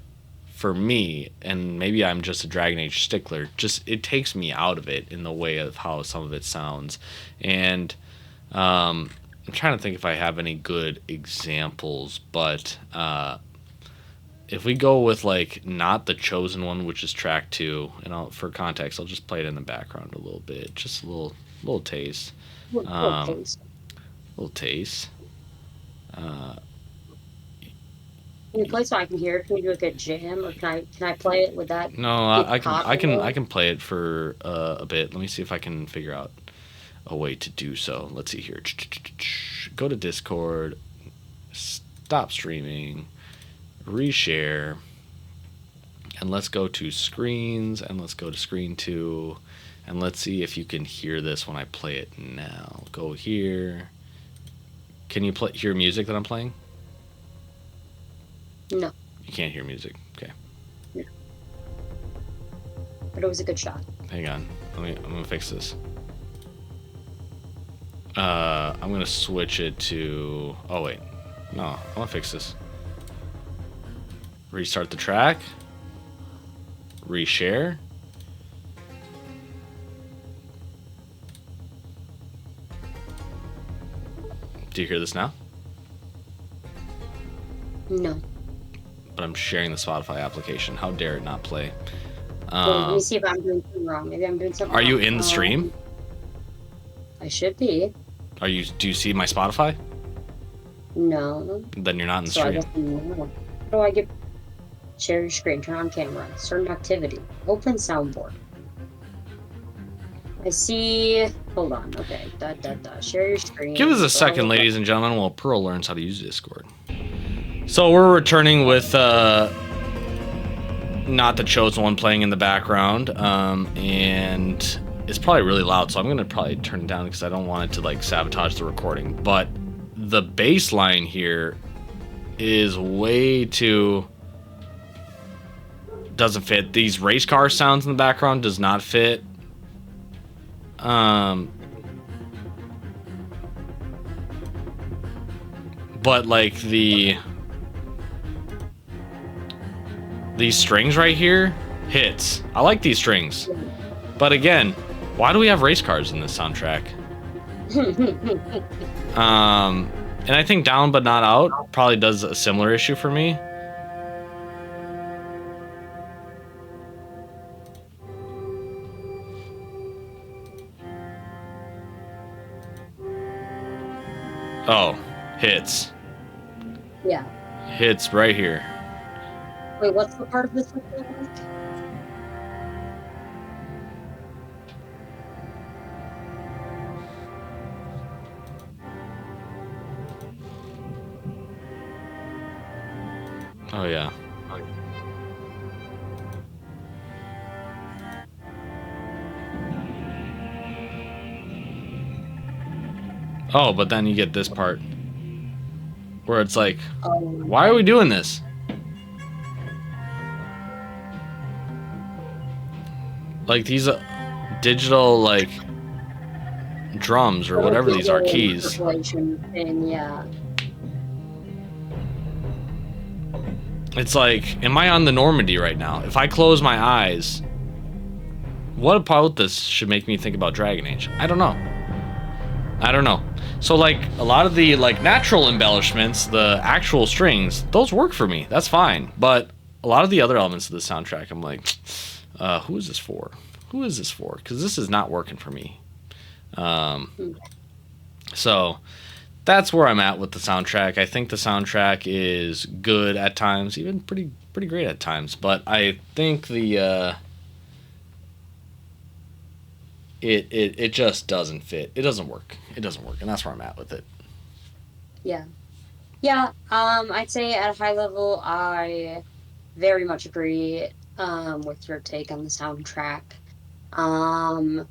[SPEAKER 1] for me, and maybe I'm just a Dragon Age stickler, just it takes me out of it in the way of how some of it sounds. And I'm trying to think if I have any good examples, but if we go with like Not the Chosen One, which is track 2, and for context, I'll just play it in the background a little bit, just a little taste. Little taste.
[SPEAKER 2] Can you play so I can hear it? Can we do a good jam, or can I play it with that?
[SPEAKER 1] No, I can play it for a bit. Let me see if I can figure out a way to do so. Let's see here. Go to Discord, stop streaming, reshare, and let's go to screens, and let's go to screen 2, and let's see if you can hear this when I play it now. Go here. Can you hear music that I'm playing?
[SPEAKER 2] No.
[SPEAKER 1] You can't hear music. Okay.
[SPEAKER 2] No. But it was a good shot.
[SPEAKER 1] Hang on. I'm gonna fix this. I'm gonna switch it to. Oh wait, no. I want to fix this. Restart the track. Reshare. Do you hear this now?
[SPEAKER 2] No.
[SPEAKER 1] But I'm sharing the Spotify application. How dare it not play?
[SPEAKER 2] Let me see if I'm doing something wrong. Maybe I'm doing something
[SPEAKER 1] Are
[SPEAKER 2] wrong.
[SPEAKER 1] you in the stream?
[SPEAKER 2] I should be.
[SPEAKER 1] Do you see my Spotify?
[SPEAKER 2] No.
[SPEAKER 1] Then you're not in the
[SPEAKER 2] So I
[SPEAKER 1] stream.
[SPEAKER 2] guess no. How do I get share your screen, turn on camera, certain activity, open soundboard? I see. Hold on. Okay. Share your screen.
[SPEAKER 1] Give us a second, ladies and gentlemen, while Pearl learns how to use Discord. So we're returning with Not the Chosen One playing in the background, and it's probably really loud, so I'm gonna probably turn it down because I don't want it to like sabotage the recording. But the bass line here is way too doesn't fit. These race car sounds in the background does not fit. But like these strings right here hits. I like these strings. But again, why do we have race cars in this soundtrack? And I think Down But Not Out probably does a similar issue for me. Oh, hits.
[SPEAKER 2] Yeah.
[SPEAKER 1] Hits right here.
[SPEAKER 2] Wait, what's the part of this?
[SPEAKER 1] Oh yeah. Oh, but then you get this part where it's like,
[SPEAKER 2] Um,
[SPEAKER 1] why are we doing this? Like these digital like drums or
[SPEAKER 2] little
[SPEAKER 1] whatever these are,
[SPEAKER 2] visual
[SPEAKER 1] keys.
[SPEAKER 2] interpolation thing, yeah.
[SPEAKER 1] It's like, am I on the Normandy right now? If I close my eyes, what about this should make me think about Dragon Age? I don't know. I don't know. So like a lot of the like natural embellishments, the actual strings, those work for me. That's fine. But a lot of the other elements of the soundtrack, I'm like, who is this for? Who is this for? Because this is not working for me.
[SPEAKER 2] Hmm.
[SPEAKER 1] So that's where I'm at with the soundtrack. I think the soundtrack is good at times, even pretty great at times. But I think the it just doesn't fit. It doesn't work. It doesn't work, and that's where I'm at with it.
[SPEAKER 2] Yeah. Yeah, I'd say at a high level, I very much agree with your take on the soundtrack. Um,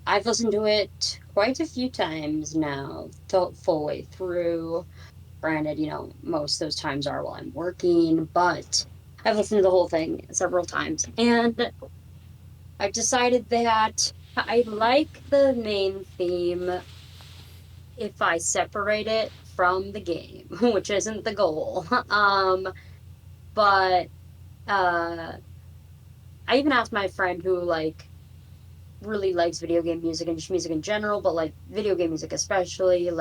[SPEAKER 2] I've listened to it quite a few times now, full way through. Granted, most of those times are while I'm working, but I've listened to the whole thing several times, and I've decided that I like the main theme if I separate it from the game, which isn't the goal. But uh, I even asked my friend who really likes video game music and just music in general, but like video game music especially,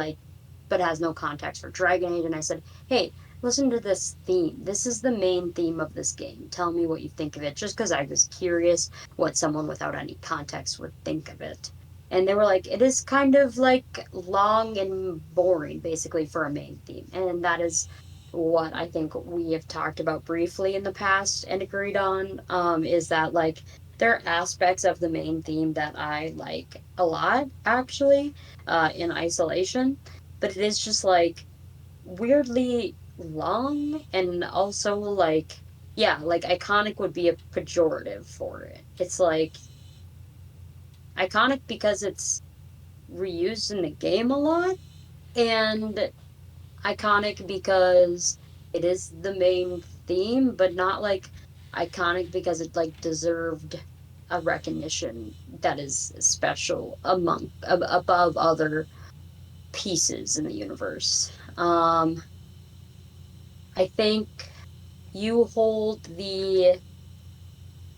[SPEAKER 2] but has no context for Dragon Age. And I said, hey, listen to this theme. This is the main theme of this game. Tell me what you think of it, just because I was curious what someone without any context would think of it. And they were like, it is kind of like long and boring, basically, for a main theme. And that is what I think we have talked about briefly in the past and agreed on, is that there are aspects of the main theme that I like a lot, actually, in isolation, but it is just weirdly long and also yeah, iconic would be a pejorative for it. It's iconic because it's reused in the game a lot, and iconic because it is the main theme, but not iconic because it deserved a recognition that is special above other pieces in the universe. I think you hold the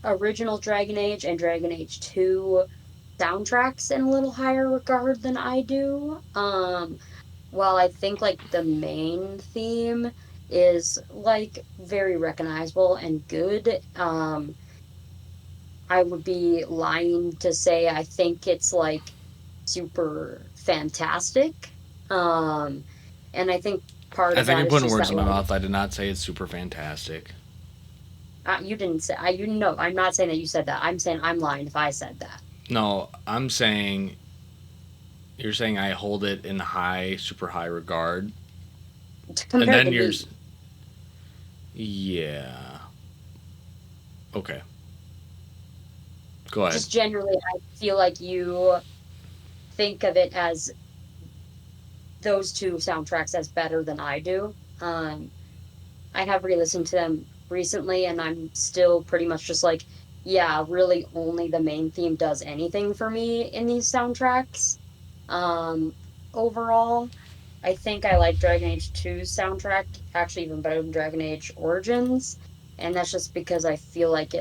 [SPEAKER 2] original Dragon Age and Dragon Age 2 soundtracks in a little higher regard than I do. While I think the main theme is very recognizable and good, I would be lying to say I think it's super fantastic. Um, and I think part
[SPEAKER 1] I
[SPEAKER 2] of
[SPEAKER 1] think
[SPEAKER 2] that
[SPEAKER 1] you're
[SPEAKER 2] is
[SPEAKER 1] putting
[SPEAKER 2] just
[SPEAKER 1] words
[SPEAKER 2] that
[SPEAKER 1] in my mouth. I did not say it's super fantastic.
[SPEAKER 2] you didn't say I you know I'm not saying that you said that. I'm saying I'm lying if I said that.
[SPEAKER 1] No, I'm saying you're saying I hold it in high, super high regard, and
[SPEAKER 2] Compared
[SPEAKER 1] then
[SPEAKER 2] to
[SPEAKER 1] you're,
[SPEAKER 2] me,
[SPEAKER 1] yeah, okay, go ahead.
[SPEAKER 2] just generally, I feel like you think of it as those two soundtracks as better than I do. I have re-listened to them recently, and I'm still pretty much just yeah, really only the main theme does anything for me in these soundtracks. Um, Overall, I think I like Dragon Age 2's soundtrack actually even better than Dragon Age Origins, and that's just because I feel like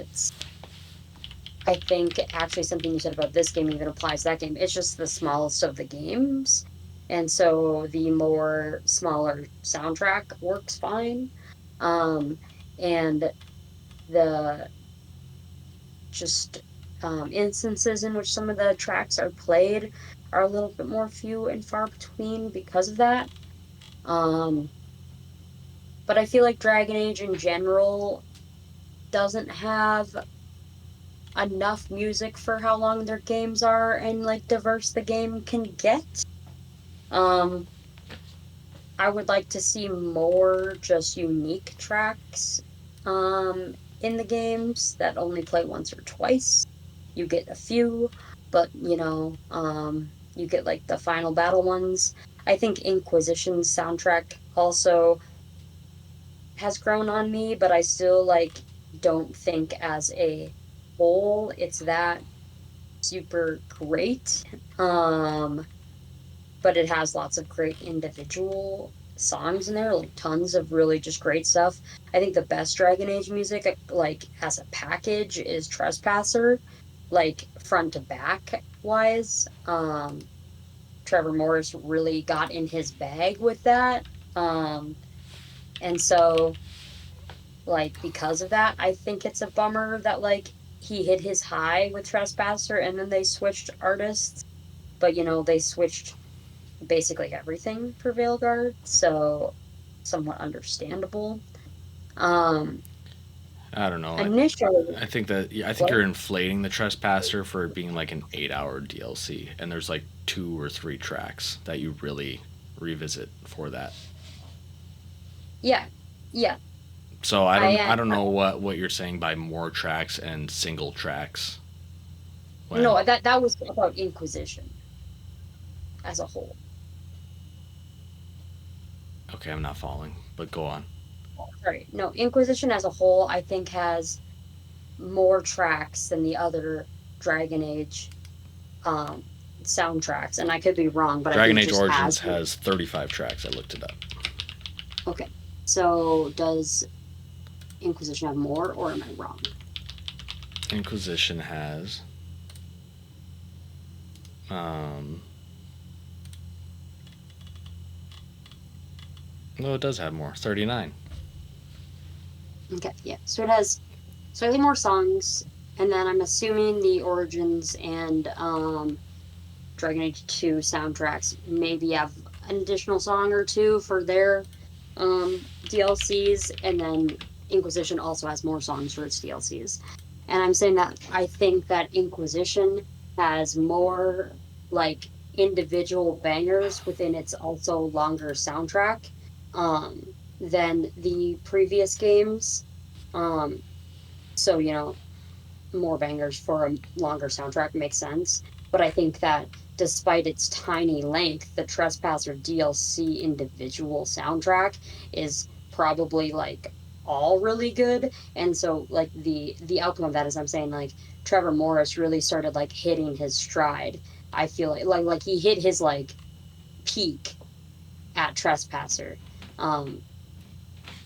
[SPEAKER 2] I think actually something you said about this game even applies to that game. It's just the smallest of the games. And so the more smaller soundtrack works fine. Um, and the just instances in which some of the tracks are played are a little bit more few and far between because of that. Um, but I feel like Dragon Age in general doesn't have enough music for how long their games are and diverse the game can get. Um I would like to see more just unique tracks in the games that only play once or twice. You get a few, but you get like the final battle ones. I think Inquisition's soundtrack also has grown on me, but I still like don't think as a whole it's that super great. Um but it has lots of great individual songs in there, like tons of really just great stuff. I think the best Dragon Age music, like as a package, is Trespasser, like front to back wise. Trevor Morris really got in his bag with that. Um, and so, like, because of that, I think it's a bummer that, like, he hit his high with Trespasser and then they switched artists. But, they switched basically everything for Veilguard, so somewhat understandable. Um,
[SPEAKER 1] I don't know.
[SPEAKER 2] Initially,
[SPEAKER 1] I think that yeah, I think
[SPEAKER 2] what?
[SPEAKER 1] you're inflating the Trespasser for it being like an 8-hour DLC, and there's like 2 or 3 tracks that you really revisit for that.
[SPEAKER 2] Yeah, yeah,
[SPEAKER 1] So
[SPEAKER 2] I
[SPEAKER 1] I
[SPEAKER 2] am.
[SPEAKER 1] don't know what you're saying by more tracks and single tracks. When
[SPEAKER 2] No, that was about Inquisition as a whole.
[SPEAKER 1] okay, I'm not following, but go on.
[SPEAKER 2] Sorry, no, Inquisition as a whole, I think has more tracks than the other Dragon Age um, soundtracks, and I could be wrong, but I
[SPEAKER 1] Dragon
[SPEAKER 2] think
[SPEAKER 1] Age
[SPEAKER 2] just
[SPEAKER 1] Origins
[SPEAKER 2] has.
[SPEAKER 1] has 35 tracks. I looked it up.
[SPEAKER 2] Okay, so does Inquisition have more, or am I wrong?
[SPEAKER 1] Inquisition has um no, it does have more. 39.
[SPEAKER 2] Okay, yeah. So it has slightly more songs, and then I'm assuming the Origins and Dragon Age 2 soundtracks maybe have an additional song or two for their DLCs, and then Inquisition also has more songs for its DLCs. And I'm saying that I think that Inquisition has more like individual bangers within its also longer soundtrack than the previous games. Um, so, more bangers for a longer soundtrack makes sense. But I think that despite its tiny length, the Trespasser DLC individual soundtrack is probably like all really good. And so like the outcome of that is I'm saying like Trevor Morris really started like hitting his stride. I feel like he hit his like peak at Trespasser. Um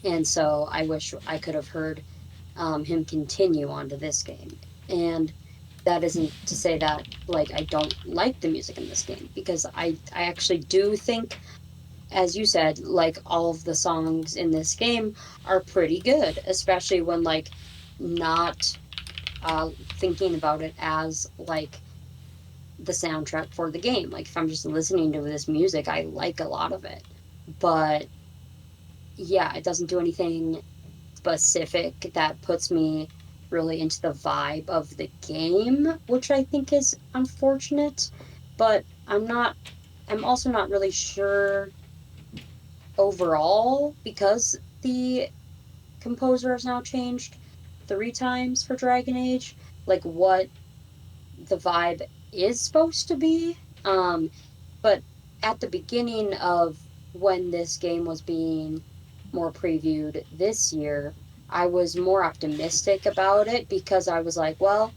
[SPEAKER 2] and so I wish I could have heard him continue on to this game. And that isn't to say that like I don't like the music in this game because I actually do think, as you said, like all of the songs in this game are pretty good, especially when like not thinking about it as like the soundtrack for the game. Like if I'm just listening to this music, I like a lot of it. But yeah, it doesn't do anything specific that puts me really into the vibe of the game, which I think is unfortunate. But I'm also not really sure overall because the composer has now changed 3 times for Dragon Age, like what the vibe is supposed to be. But at the beginning of when this game was being more previewed this year, I was more optimistic about it because I was like, well,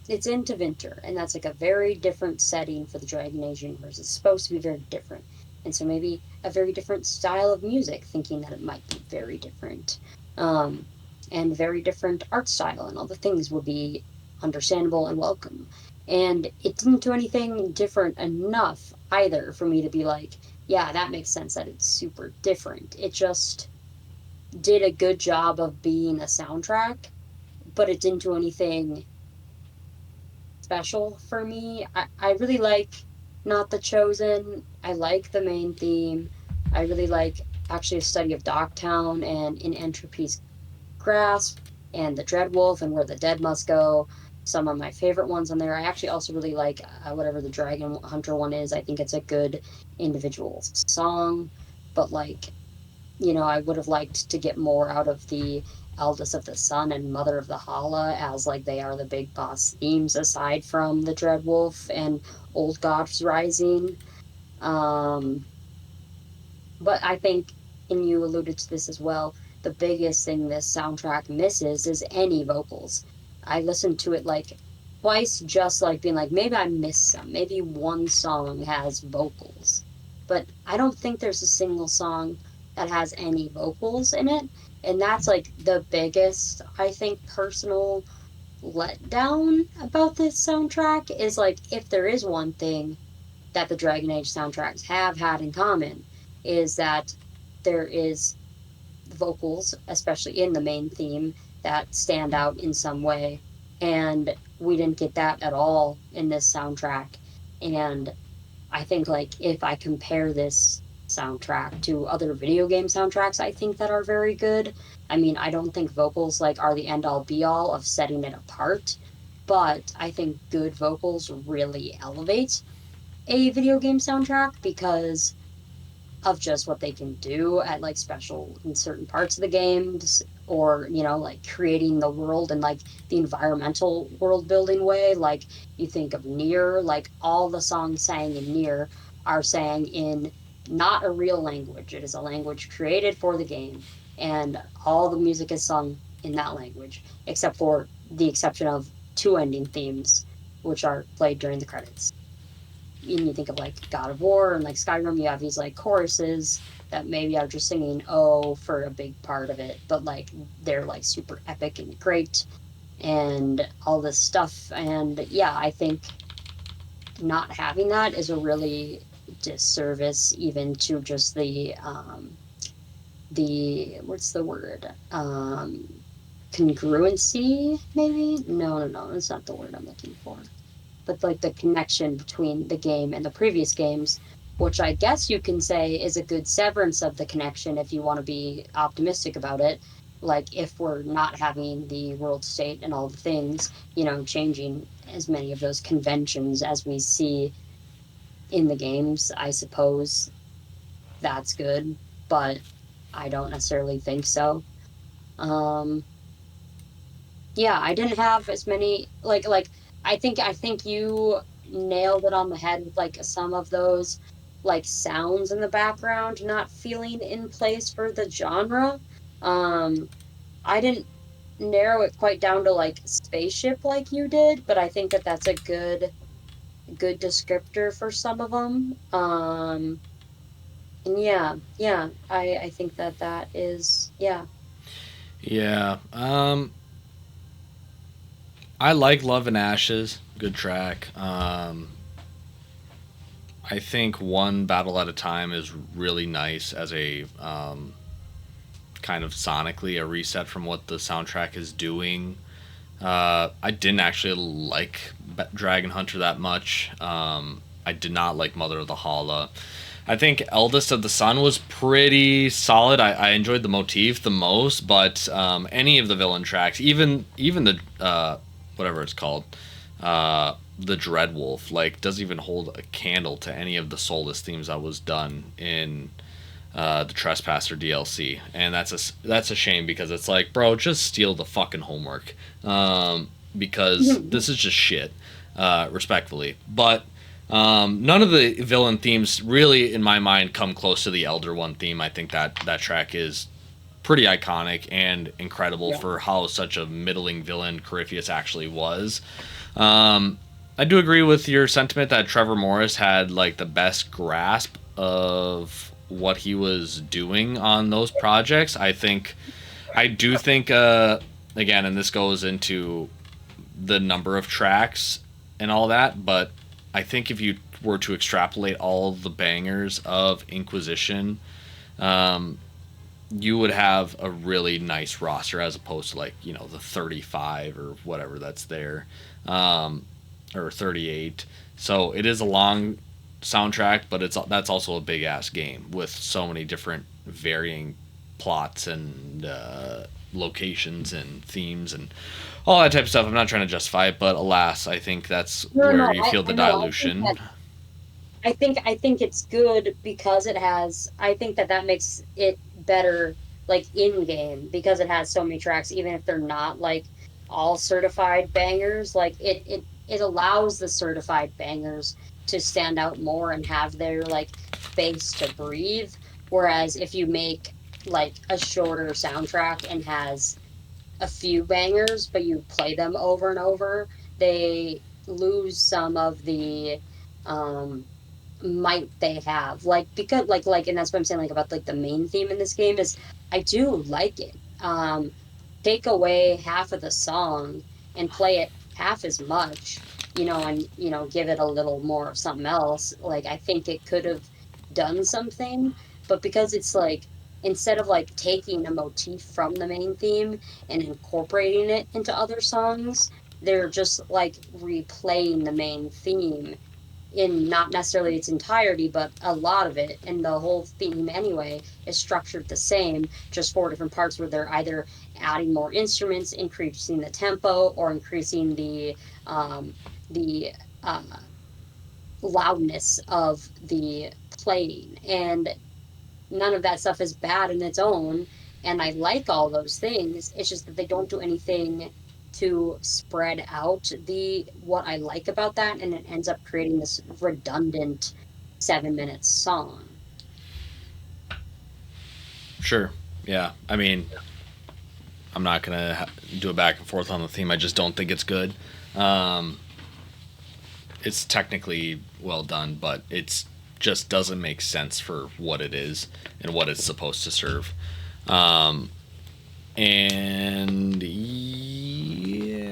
[SPEAKER 2] it's into winter, and that's like a very different setting for the Dragon Age universe. It's supposed to be very different. And so maybe a very different style of music, thinking that it might be very different. Um, and very different art style, and all the things would be understandable and welcome. And it didn't do anything different enough either for me to be like, yeah, that makes sense that it's super different. It just did a good job of being a soundtrack, but it didn't do anything special for me. I really like Not the Chosen. I like the main theme. I really like actually a study of Dogtown and In Entropy's Grasp and the Dreadwolf and Where the Dead Must Go. some of my favorite ones on there. I actually also really like whatever the Dragon Hunter one is. I think it's a good individual song, but like, I would have liked to get more out of the Eldest of the Sun and Mother of the Hala, as like they are the big boss themes aside from the Dreadwolf and Old Gods Rising. Um, but I think, and you alluded to this as well, the biggest thing this soundtrack misses is any vocals. I listened to it like twice, just like being like, maybe I missed some. Maybe one song has vocals. But I don't think there's a single song that has any vocals in it. And that's like the biggest, I think, personal letdown about this soundtrack is like, if there is one thing that the Dragon Age soundtracks have had in common is that there is vocals, especially in the main theme, that stand out in some way. And we didn't get that at all in this soundtrack. And I think like if I compare this soundtrack to other video game soundtracks I think that are very good. I mean, I don't think vocals like are the end all be all of setting it apart, but I think good vocals really elevate a video game soundtrack because of just what they can do at like special in certain parts of the games, or like creating the world and like the environmental world building way. Like you think of Nier, like all the songs sang in Nier are sang in not a real language. It is a language created for the game, and all the music is sung in that language except for the exception of two ending themes which are played during the credits. And you think of like God of War and like Skyrim, you have these like choruses that maybe are just singing "Oh" for a big part of it, but like they're like super epic and great and all this stuff. And yeah, I think not having that is a really disservice even to just the what's the word, congruency, maybe. No, that's not the word I'm looking for, but like the connection between the game and the previous games, which I guess you can say is a good severance of the connection if you want to be optimistic about it. Like if we're not having the world state and all the things, changing as many of those conventions as we see in the games, I suppose that's good, but I don't necessarily think so. Um, Yeah, I didn't have as many like I think you nailed it on the head with like some of those like sounds in the background not feeling in place for the genre. Um I didn't narrow it quite down to like spaceship like you did, but I think that that's a good descriptor for some of them. And yeah, I think that that is yeah.
[SPEAKER 1] Yeah. I like Love and Ashes. Good track. I think One Battle at a Time is really nice as a kind of sonically a reset from what the soundtrack is doing. I didn't actually like Dragon Hunter that much. I did not like Mother of the Hala. I think Eldest of the Sun was pretty solid. I enjoyed the motif the most, but any of the villain tracks, even the whatever it's called, the Dreadwolf, like doesn't even hold a candle to any of the Soulless themes that was done in the Trespasser DLC, and that's a shame because it's like, bro, just steal the fucking homework, because this is just shit, respectfully. But none of the villain themes really, in my mind, come close to the Elder One theme. I think that track is pretty iconic and incredible for how such a middling villain Corypheus actually was. I do agree with your sentiment that Trevor Morris had like the best grasp of what he was doing on those projects. I do think again, and this goes into the number of tracks and all that, but I think if you were to extrapolate all the bangers of Inquisition, you would have a really nice roster as opposed to like, the 35 or whatever that's there, or 38. So it is a long soundtrack, but that's also a big ass game with so many different varying plots and locations and themes and all that type of stuff. I'm not trying to justify it, but alas, I think that's
[SPEAKER 2] No,
[SPEAKER 1] where
[SPEAKER 2] no,
[SPEAKER 1] you feel the
[SPEAKER 2] I know. I think
[SPEAKER 1] dilution.
[SPEAKER 2] that I think it's good because it has. I think that that makes it better, like in game, because it has so many tracks, even if they're not like all certified bangers. Like it allows the certified bangers to stand out more and have their like space to breathe. Whereas if you make like a shorter soundtrack and has a few bangers, but you play them over and over, they lose some of the um might they have, like, because and that's what I'm saying, like, about like the main theme in this game is I do like it. Take away half of the song and play it half as much, and give it a little more of something else. Like, I think it could have done something, but because it's like, instead of like taking a motif from the main theme and incorporating it into other songs, they're just like replaying the main theme in not necessarily its entirety, but a lot of it. And the whole theme, anyway, is structured the same, just four different parts where they're either adding more instruments, increasing the tempo, or increasing um, the uh, loudness of the playing. And none of that stuff is bad in its own. And I like all those things. It's just that they don't do anything to spread out the what I like about that, and it ends up creating this redundant 7 minute song.
[SPEAKER 1] Sure. Yeah. I mean, I'm not gonna do a back and forth on the theme. I just don't think it's good. Um, it's technically well done, but it's just doesn't make sense for what it is and what it's supposed to serve. Um, and yeah,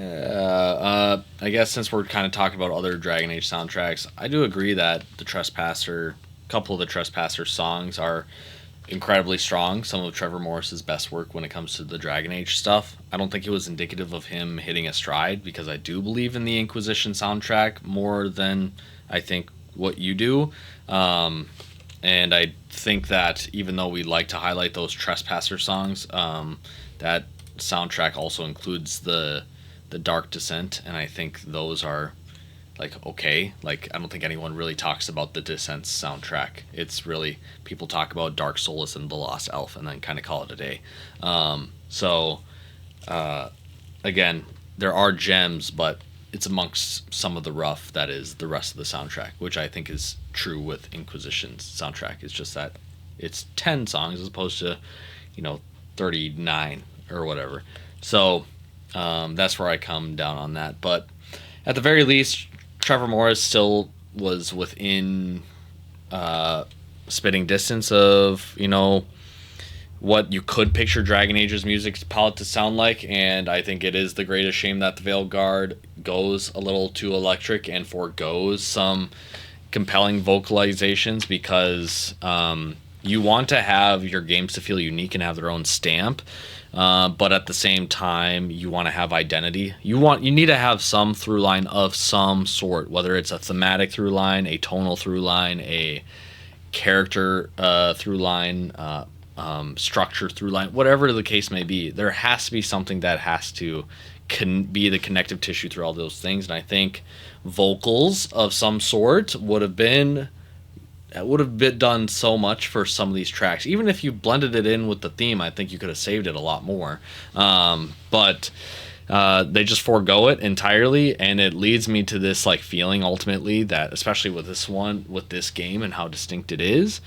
[SPEAKER 1] I guess since we're kind of talking about other Dragon Age soundtracks, I do agree that a couple of the Trespasser songs are incredibly strong. Some of Trevor Morris's best work when it comes to the Dragon Age stuff. I don't think it was indicative of him hitting a stride because I do believe in the Inquisition soundtrack more than I think what you do. And I think that even though we like to highlight those Trespasser songs, that soundtrack also includes the Dark Descent, and I think those are like okay. Like I don't think anyone really talks about the Descent soundtrack. It's really people talk about Dark Souls and the Lost Elf, and then kind of call it a day. So again, there are gems, but it's amongst some of the rough that is the rest of the soundtrack, which I think is true with Inquisition's soundtrack. It's just that it's 10 songs as opposed to, 39 or whatever. So that's where I come down on that. But at the very least, Trevor Morris still was within spitting distance of, what you could picture Dragon Age's music palette to sound like, and I think it is the greatest shame that the Veilguard goes a little too electric and forgoes some compelling vocalizations because you want to have your games to feel unique and have their own stamp, but at the same time you want to have identity. You need to have some through line of some sort, whether it's a thematic through line, a tonal through line, a character through line, structure through line, whatever the case may be. There has to be something that has to be the connective tissue through all those things, and I think vocals of some sort would have been done so much for some of these tracks. Even if you blended it in with the theme, I think you could have saved it a lot more. But they just forego it entirely, and it leads me to this like feeling ultimately that, especially with this game and how distinct it is,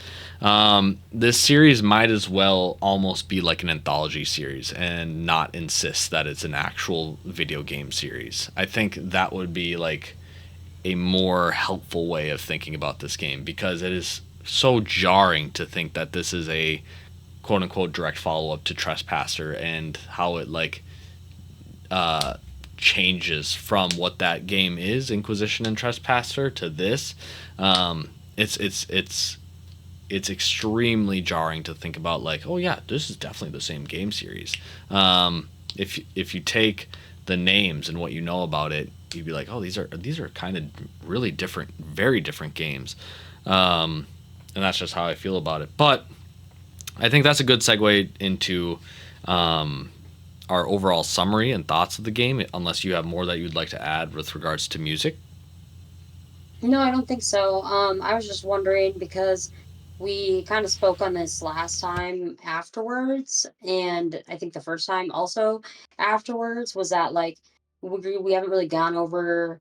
[SPEAKER 1] this series might as well almost be like an anthology series and not insist that it's an actual video game series. I think that would be like a more helpful way of thinking about this game, because it is so jarring to think that this is a quote unquote direct follow up to Trespasser, and how it like changes from what that game is, Inquisition and Trespasser, to this. It's extremely jarring to think about, like, oh yeah, this is definitely the same game series. If you take the names and what you know about it, you'd be like, oh, these are kind of really different, very different games. And that's just how I feel about it. But I think that's a good segue into our overall summary and thoughts of the game, unless you have more that you'd like to add with regards to music.
[SPEAKER 2] No, I don't think so. I was just wondering because we kind of spoke on this last time afterwards, and I think the first time also afterwards was that like we haven't really gone over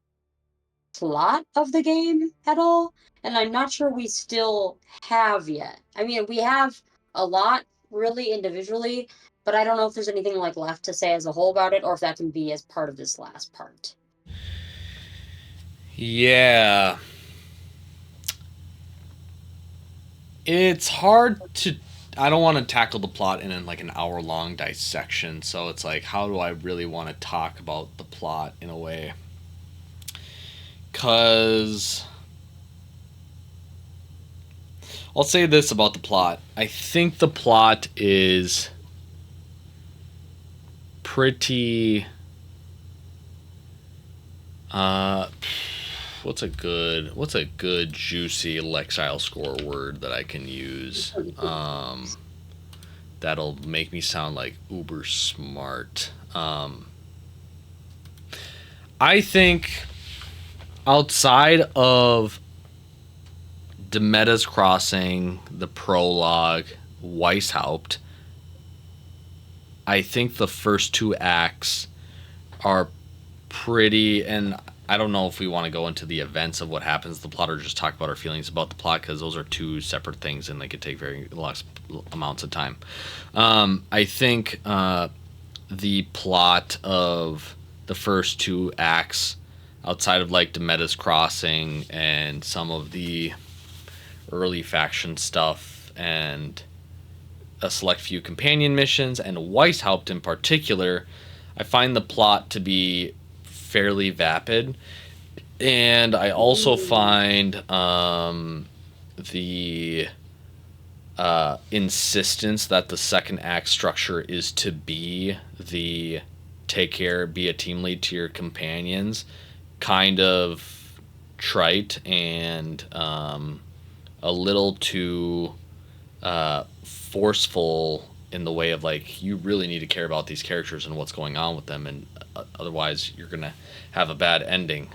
[SPEAKER 2] plot of the game at all, and I'm not sure we still have yet. I mean, we have a lot really individually, but I don't know if there's anything like left to say as a whole about it, or if that can be as part of this last part.
[SPEAKER 1] Yeah, it's hard to. I don't want to tackle the plot in like an hour long dissection, so it's like, how do I really want to talk about the plot in a way? Because I'll say this about the plot. I think the plot is pretty. Uh, what's a good juicy Lexile score word that I can use? That'll make me sound like uber smart. I think outside of Demeda's Crossing, the prologue, Weishaupt, I think the first two acts are pretty, and I don't know if we want to go into the events of what happens in the plot or just talk about our feelings about the plot, because those are two separate things and they could take very less amounts of time. I think the plot of the first two acts, outside of like Demeda's Crossing and some of the early faction stuff and a select few companion missions and Weishaupt in particular, I find the plot to be fairly vapid. And I also find the insistence that the second act structure is to be the take care, be a team lead to your companions, kind of trite and a little too forceful in the way of like, you really need to care about these characters and what's going on with them, and otherwise you're gonna have a bad ending.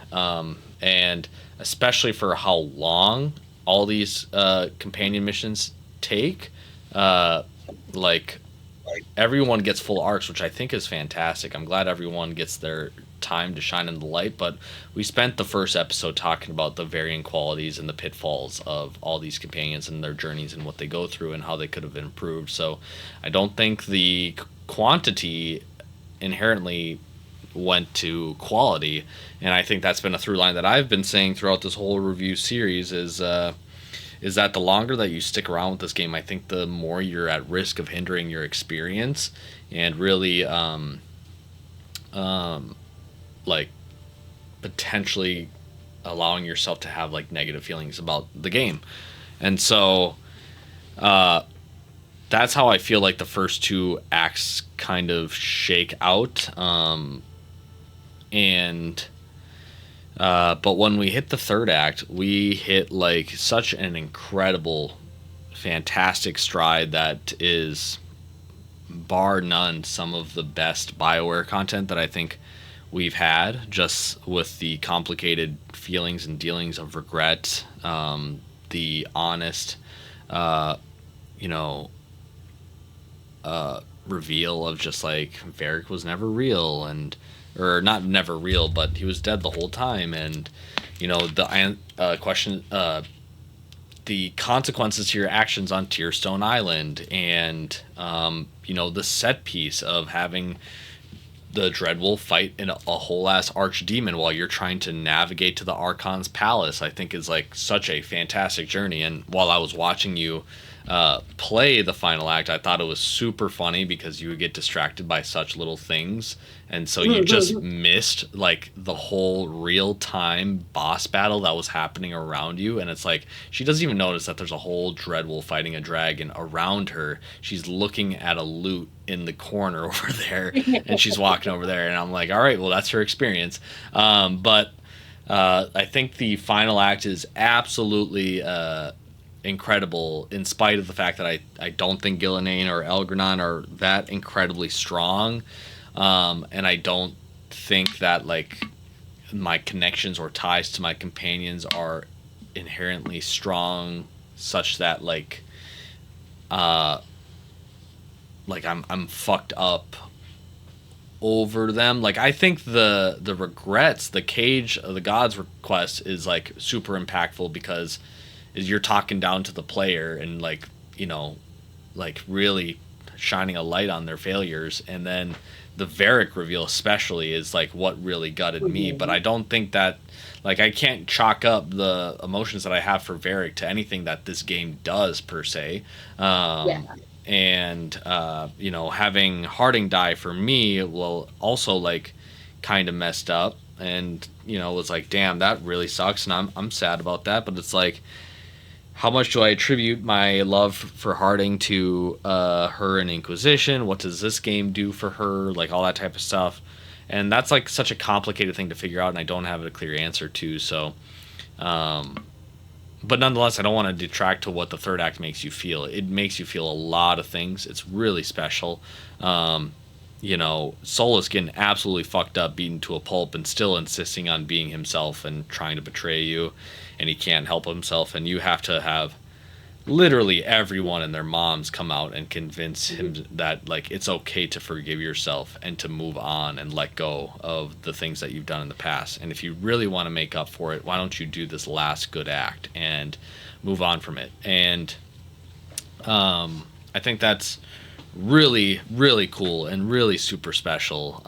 [SPEAKER 1] And especially for how long all these companion missions take, like everyone gets full arcs, which I think is fantastic. I'm glad everyone gets their time to shine in the light, but we spent the first episode talking about the varying qualities and the pitfalls of all these companions and their journeys and what they go through and how they could have improved. So I don't think the quantity inherently went to quality, and I think that's been a through line that I've been saying throughout this whole review series is that the longer that you stick around with this game, I think the more you're at risk of hindering your experience and really like potentially allowing yourself to have like negative feelings about the game. And so that's how I feel like the first two acts kind of shake out. And but when we hit the third act, we hit like such an incredible, fantastic stride that is bar none some of the best BioWare content that I think we've had, just with the complicated feelings and dealings of regret, the honest, you know, reveal of just like Varric was never real, and or not never real, but he was dead the whole time, and the question, the consequences to your actions on Tearstone Island, and the set piece of having the Dreadwolf fight in a whole ass archdemon while you're trying to navigate to the Archon's palace, I think is like such a fantastic journey. And while I was watching you play the final act, I thought it was super funny because you would get distracted by such little things, and so you just missed like the whole real-time boss battle that was happening around you. And it's like she doesn't even notice that there's a whole Dreadwolf fighting a dragon around her. She's looking at a loot in the corner over there, and she's walking over there, and I'm like, all right, well, that's her experience. But I think the final act is absolutely incredible, in spite of the fact that I don't think Gillenane or Elgranon are that incredibly strong. And I don't think that like my connections or ties to my companions are inherently strong, such that uh I'm fucked up over them. Like I think the regrets, the Cage of the Gods request is like super impactful because you're talking down to the player and like, you know, like really shining a light on their failures. And then the Varric reveal especially is like what really gutted me. But I don't think that like I can't chalk up the emotions that I have for Varric to anything that this game does per se.
[SPEAKER 2] Yeah.
[SPEAKER 1] And you know, having Harding die for me will also like kind of messed up, and you know, was like, damn, that really sucks, and I'm sad about that. But it's like, how much do I attribute my love for Harding to her in Inquisition? What does this game do for her? Like all that type of stuff. And that's like such a complicated thing to figure out, and I don't have a clear answer to. So, but nonetheless, I don't want to detract to what the third act makes you feel. It makes you feel a lot of things. It's really special. You know, Solus getting absolutely fucked up, beaten to a pulp, and still insisting on being himself and trying to betray you, and he can't help himself, and you have to have literally everyone and their moms come out and convince him that like it's okay to forgive yourself and to move on and let go of the things that you've done in the past. And if you really want to make up for it, why don't you do this last good act and move on from it? And I think that's really, really cool and really super special,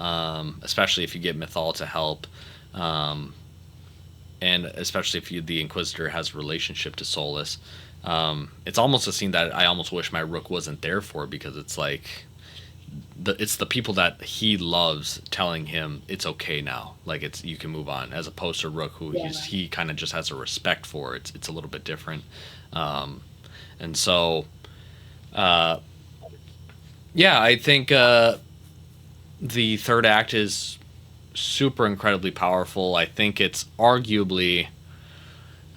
[SPEAKER 1] especially if you get Mythal to help. And especially if the Inquisitor has a relationship to Solus. It's almost a scene that I almost wish my Rook wasn't there for, because it's like it's the people that he loves telling him it's okay now, like it's you can move on, as opposed to Rook, who he kind of just has a respect for. It's a little bit different, and so yeah, I think the third act is super incredibly powerful. I think it's arguably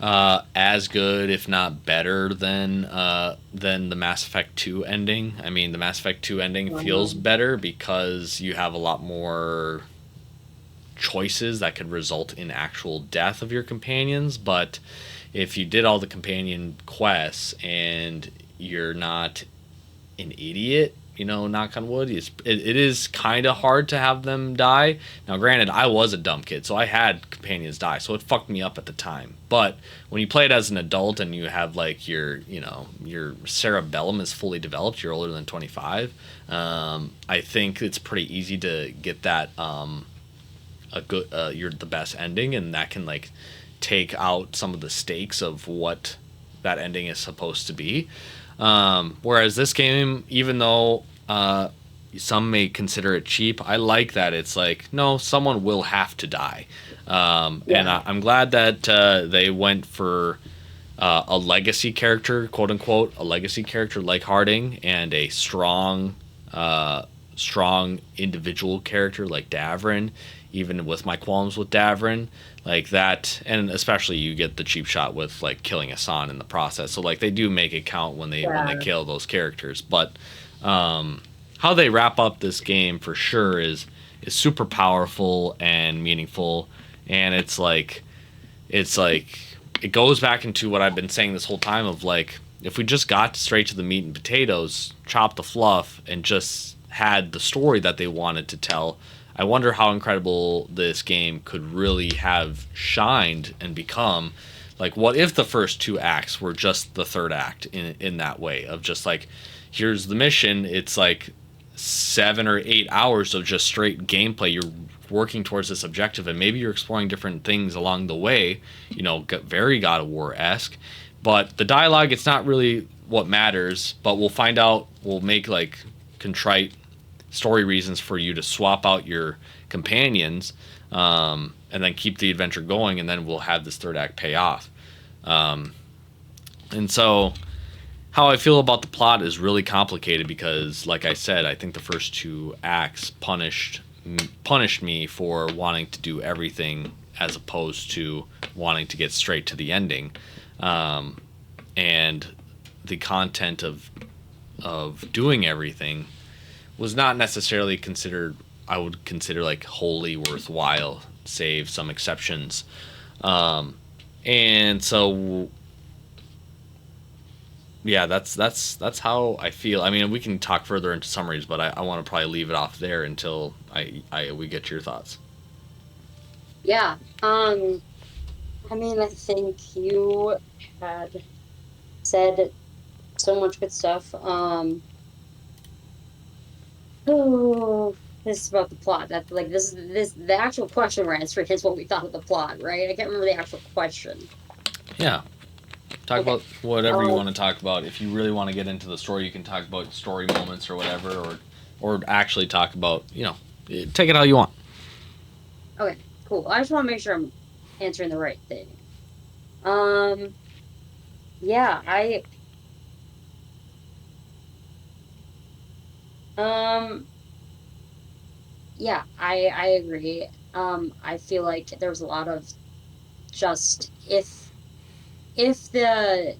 [SPEAKER 1] as good, if not better, than the Mass Effect 2 ending. I mean, the Mass Effect 2 ending feels better because you have a lot more choices that could result in actual death of your companions. But if you did all the companion quests and you're not an idiot, you know, knock on wood, it is kind of hard to have them die. Now, granted, I was a dumb kid, so I had companions die, so it fucked me up at the time. But when you play it as an adult and you have like your cerebellum is fully developed, you're older than 25. I think it's pretty easy to get that a good you're the best ending, and that can like take out some of the stakes of what that ending is supposed to be. Whereas this game, even though some may consider it cheap, I like that it's like, no, someone will have to die. And I'm glad that they went for a legacy character, quote unquote, a legacy character like Harding, and a strong individual character like Davrin, even with my qualms with Davrin. Like that, and especially you get the cheap shot with like killing Asan in the process. So like they do make it count when they kill those characters. But how they wrap up this game for sure is super powerful and meaningful. And it's like it goes back into what I've been saying this whole time of like, if we just got straight to the meat and potatoes, chopped the fluff, and just had the story that they wanted to tell, I wonder how incredible this game could really have shined and become. Like, what if the first two acts were just the third act in that way of just like, here's the mission. It's like 7 or 8 hours of just straight gameplay. You're working towards this objective, and maybe you're exploring different things along the way. You know, very God of War-esque. But the dialogue, it's not really what matters. But we'll find out. We'll make like contrite story reasons for you to swap out your companions, and then keep the adventure going, and then we'll have this third act pay off. And so how I feel about the plot is really complicated because, like I said, I think the first two acts punished me for wanting to do everything as opposed to wanting to get straight to the ending. And the content of doing everything was not necessarily considered I would consider like wholly worthwhile, save some exceptions. And so yeah, that's how I feel. I mean, we can talk further into summaries, but I want to probably leave it off there until I we get your thoughts.
[SPEAKER 2] Yeah. I mean, I think you had said so much good stuff. Oh, this is about the plot. That like this the actual question we're answering is what we thought of the plot, right? I can't remember the actual question.
[SPEAKER 1] Yeah, talk
[SPEAKER 2] Okay.
[SPEAKER 1] about whatever you
[SPEAKER 2] Um,
[SPEAKER 1] want to talk about. If you really want to get into the story, you can talk about story moments or whatever, or actually talk about take it how you want.
[SPEAKER 2] okay, cool. I just want to make sure I'm answering the right thing. Um, yeah, um I agree. I feel like there was a lot of just if the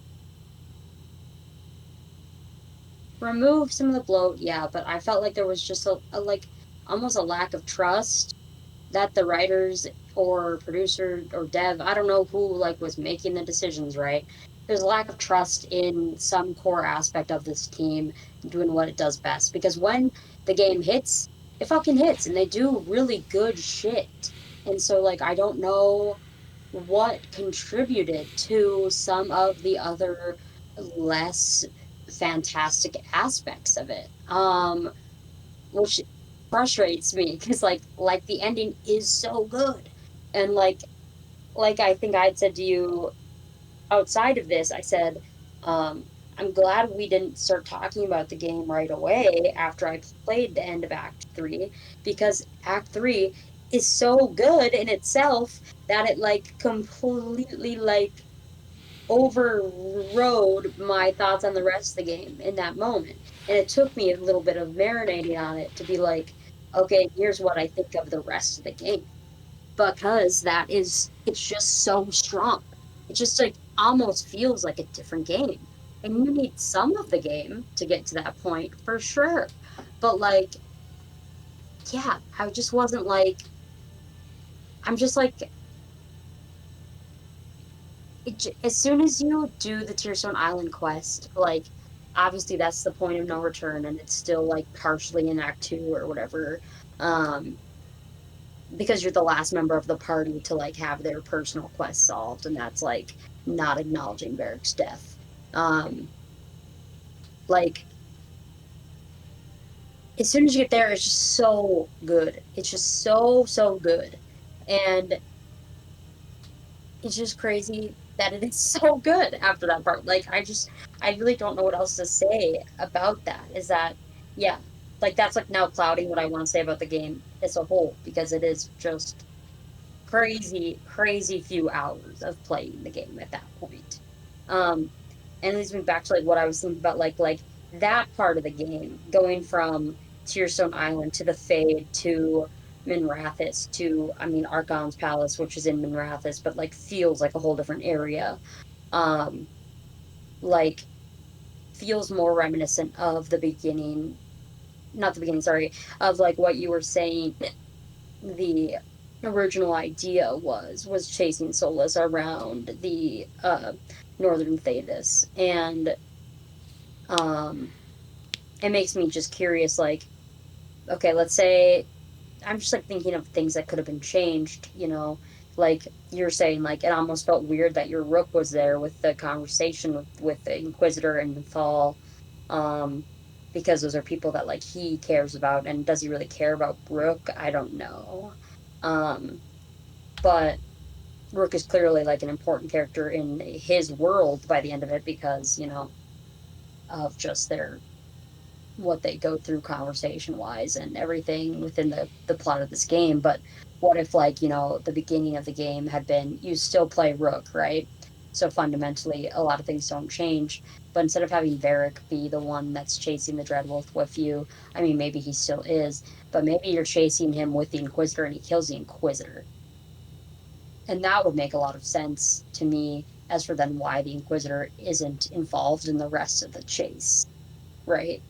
[SPEAKER 2] remove some of the bloat, yeah, but I felt like there was just a like almost a lack of trust that the writers or producer or dev, I don't know who like was making the decisions, right? There's a lack of trust in some core aspect of this team doing what it does best. Because when the game hits, it fucking hits and they do really good shit. And so like I don't know what contributed to some of the other less fantastic aspects of it. Which frustrates me because like the ending is so good. And like I think I'd said to you outside of this, I said, I'm glad we didn't start talking about the game right away after I played the end of Act 3, because Act 3 is so good in itself that it like completely like overrode my thoughts on the rest of the game in that moment. And it took me a little bit of marinating on it to be like, okay, here's what I think of the rest of the game. Because it's just so strong. It just like almost feels like a different game. And you need some of the game to get to that point for sure. But like, yeah, I just wasn't like, I'm just like, as soon as you do the Tearstone Island quest, like obviously that's the point of no return, and it's still like partially in Act Two or whatever, um, because you're the last member of the party to like have their personal quest solved, and that's like not acknowledging Varric's death. Um, like as soon as you get there, it's just so good. It's just so good, and it's just crazy that it is so good after that part. Like I really don't know what else to say about that. Is that yeah, like that's like now clouding what I want to say about the game as a whole because it is just crazy few hours of playing the game at that point. Um and it leads me back to like what I was thinking about like that part of the game going from Tearstone Island to the Fade to Minrathous to I mean Archon's Palace, which is in Minrathous, but like feels like a whole different area. Um, like feels more reminiscent of the beginning, not the beginning, sorry, of like what you were saying the original idea was chasing Solus around the northern Thetis. And um it makes me just curious, like, okay, let's say I'm just like thinking of things that could have been changed, like you're saying, like it almost felt weird that your rook was there with the conversation with the Inquisitor and Nathal, um, because those are people that like he cares about. And does he really care about Rook? I don't know. Um, but Rook is clearly like an important character in his world by the end of it because, of just their what they go through conversation wise and everything within the plot of this game. But what if like the beginning of the game had been you still play Rook, right? So fundamentally a lot of things don't change, but instead of having Varric be the one that's chasing the Dreadwolf with you, I mean maybe he still is, but maybe you're chasing him with the Inquisitor and he kills the Inquisitor. And that would make a lot of sense to me as for then why the Inquisitor isn't involved in the rest of the chase, right?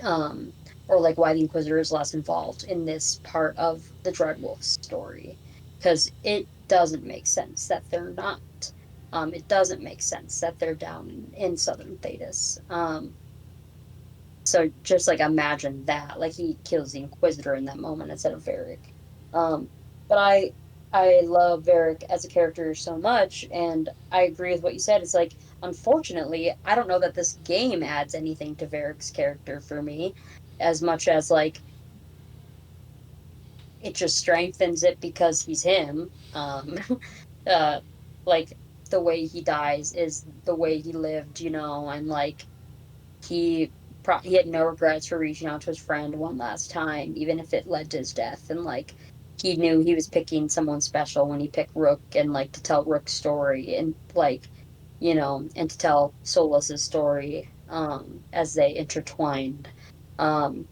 [SPEAKER 2] um or like why the Inquisitor is less involved in this part of the Dreadwolf story, because it doesn't make sense that they're not. It doesn't make sense that they're down in Southern Thedas. So just like imagine that, like he kills the Inquisitor in that moment instead of Varric. Um, but I love Varric as a character so much, and I agree with what you said. It's like unfortunately, I don't know that this game adds anything to Varric's character for me, as much as like it just strengthens it because he's him. Uh, like the way he dies is the way he lived, and like he he had no regrets for reaching out to his friend one last time, even if it led to his death. And like he knew he was picking someone special when he picked Rook, and like to tell Rook's story, and like and to tell Solas's story as they intertwined. Um,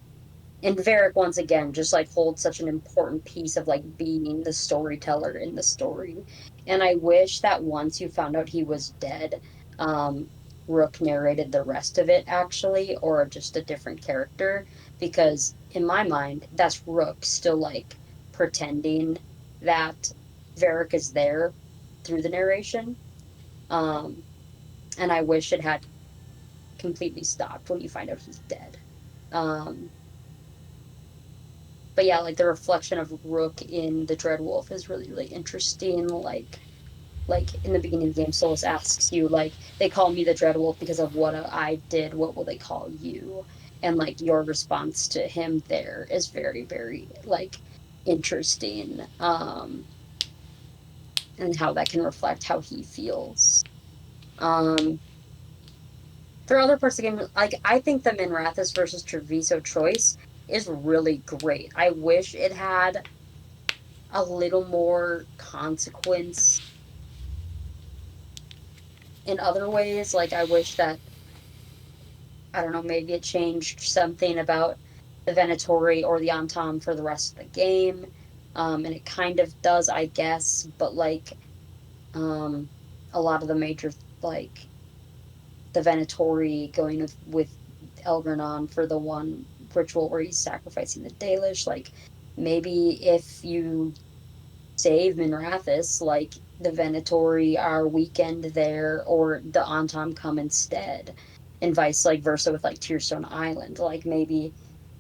[SPEAKER 2] and Varric once again just like holds such an important piece of like being the storyteller in the story. And I wish that once you found out he was dead, um, Rook narrated the rest of it actually, or just a different character, because in my mind, that's Rook still like pretending that Varric is there through the narration. Um, and I wish it had completely stopped when you find out he's dead. Um, but yeah, like the reflection of Rook in the Dreadwolf is really, really interesting. Like in the beginning of the game, Solus asks you, like, they call me the Dreadwolf because of what I did. What will they call you? And like your response to him there is very, very like interesting. And how that can reflect how he feels. Um, for other parts of the game, like I think the Minrathous versus Treviso choice is really great. I wish it had a little more consequence in other ways. Like I wish that I don't know, maybe it changed something about the Venatori or the Antam for the rest of the game. And it kind of does, I guess, but like um a lot of the major like the Venatori going with Elgranon for the one ritual where he's sacrificing the Dalish, like maybe if you save Minrathous, like the Venatori are weakened there, or the Antam come instead, and vice like versa with like Tearstone Island. Like maybe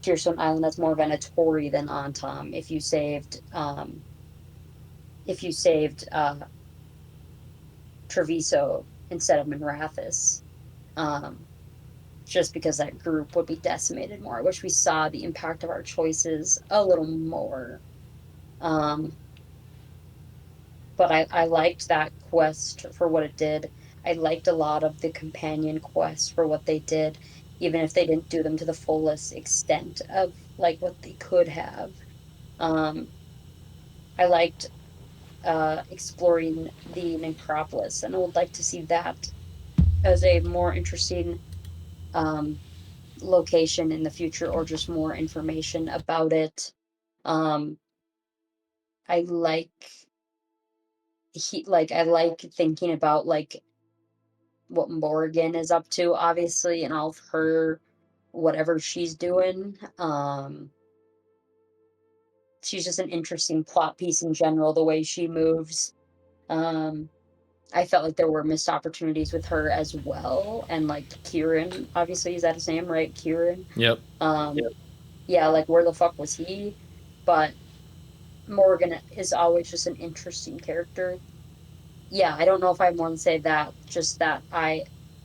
[SPEAKER 2] Tearstone Island has more Venatori than Antam if you saved Treviso instead of Minrathous. Um, just because that group would be decimated more. I wish we saw the impact of our choices a little more. Um, but I liked that quest for what it did. I liked a lot of the companion quests for what they did, even if they didn't do them to the fullest extent of like what they could have. Um, I liked exploring the necropolis, and I would like to see that as a more interesting um, location in the future, or just more information about it. Um, I I like thinking about like what Morgan is up to, obviously, and all of her whatever she's doing. She's just an interesting plot piece in general, the way she moves. Um, I felt like there were missed opportunities with her as well, and like Kieran, obviously, is that his name, right? Kieran.
[SPEAKER 1] Yep.
[SPEAKER 2] Yep. Yeah, like where the fuck was he? But Morgan is always just an interesting character. Yeah, I don't know if I have more to say that, just that I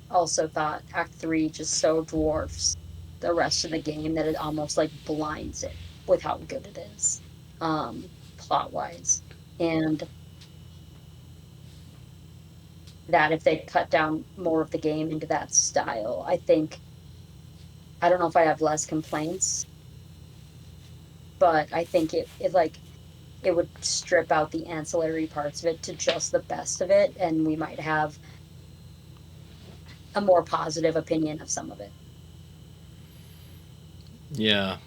[SPEAKER 2] also thought Act 3 just so dwarfs the rest of the game that it almost like blinds it with how good it is, plot wise. And that if they cut down more of the game into that style, I don't know if I have less complaints, but I think it like it would strip out the ancillary parts of it to just the best of it, and we might have a more positive opinion of some of it.
[SPEAKER 1] Yeah.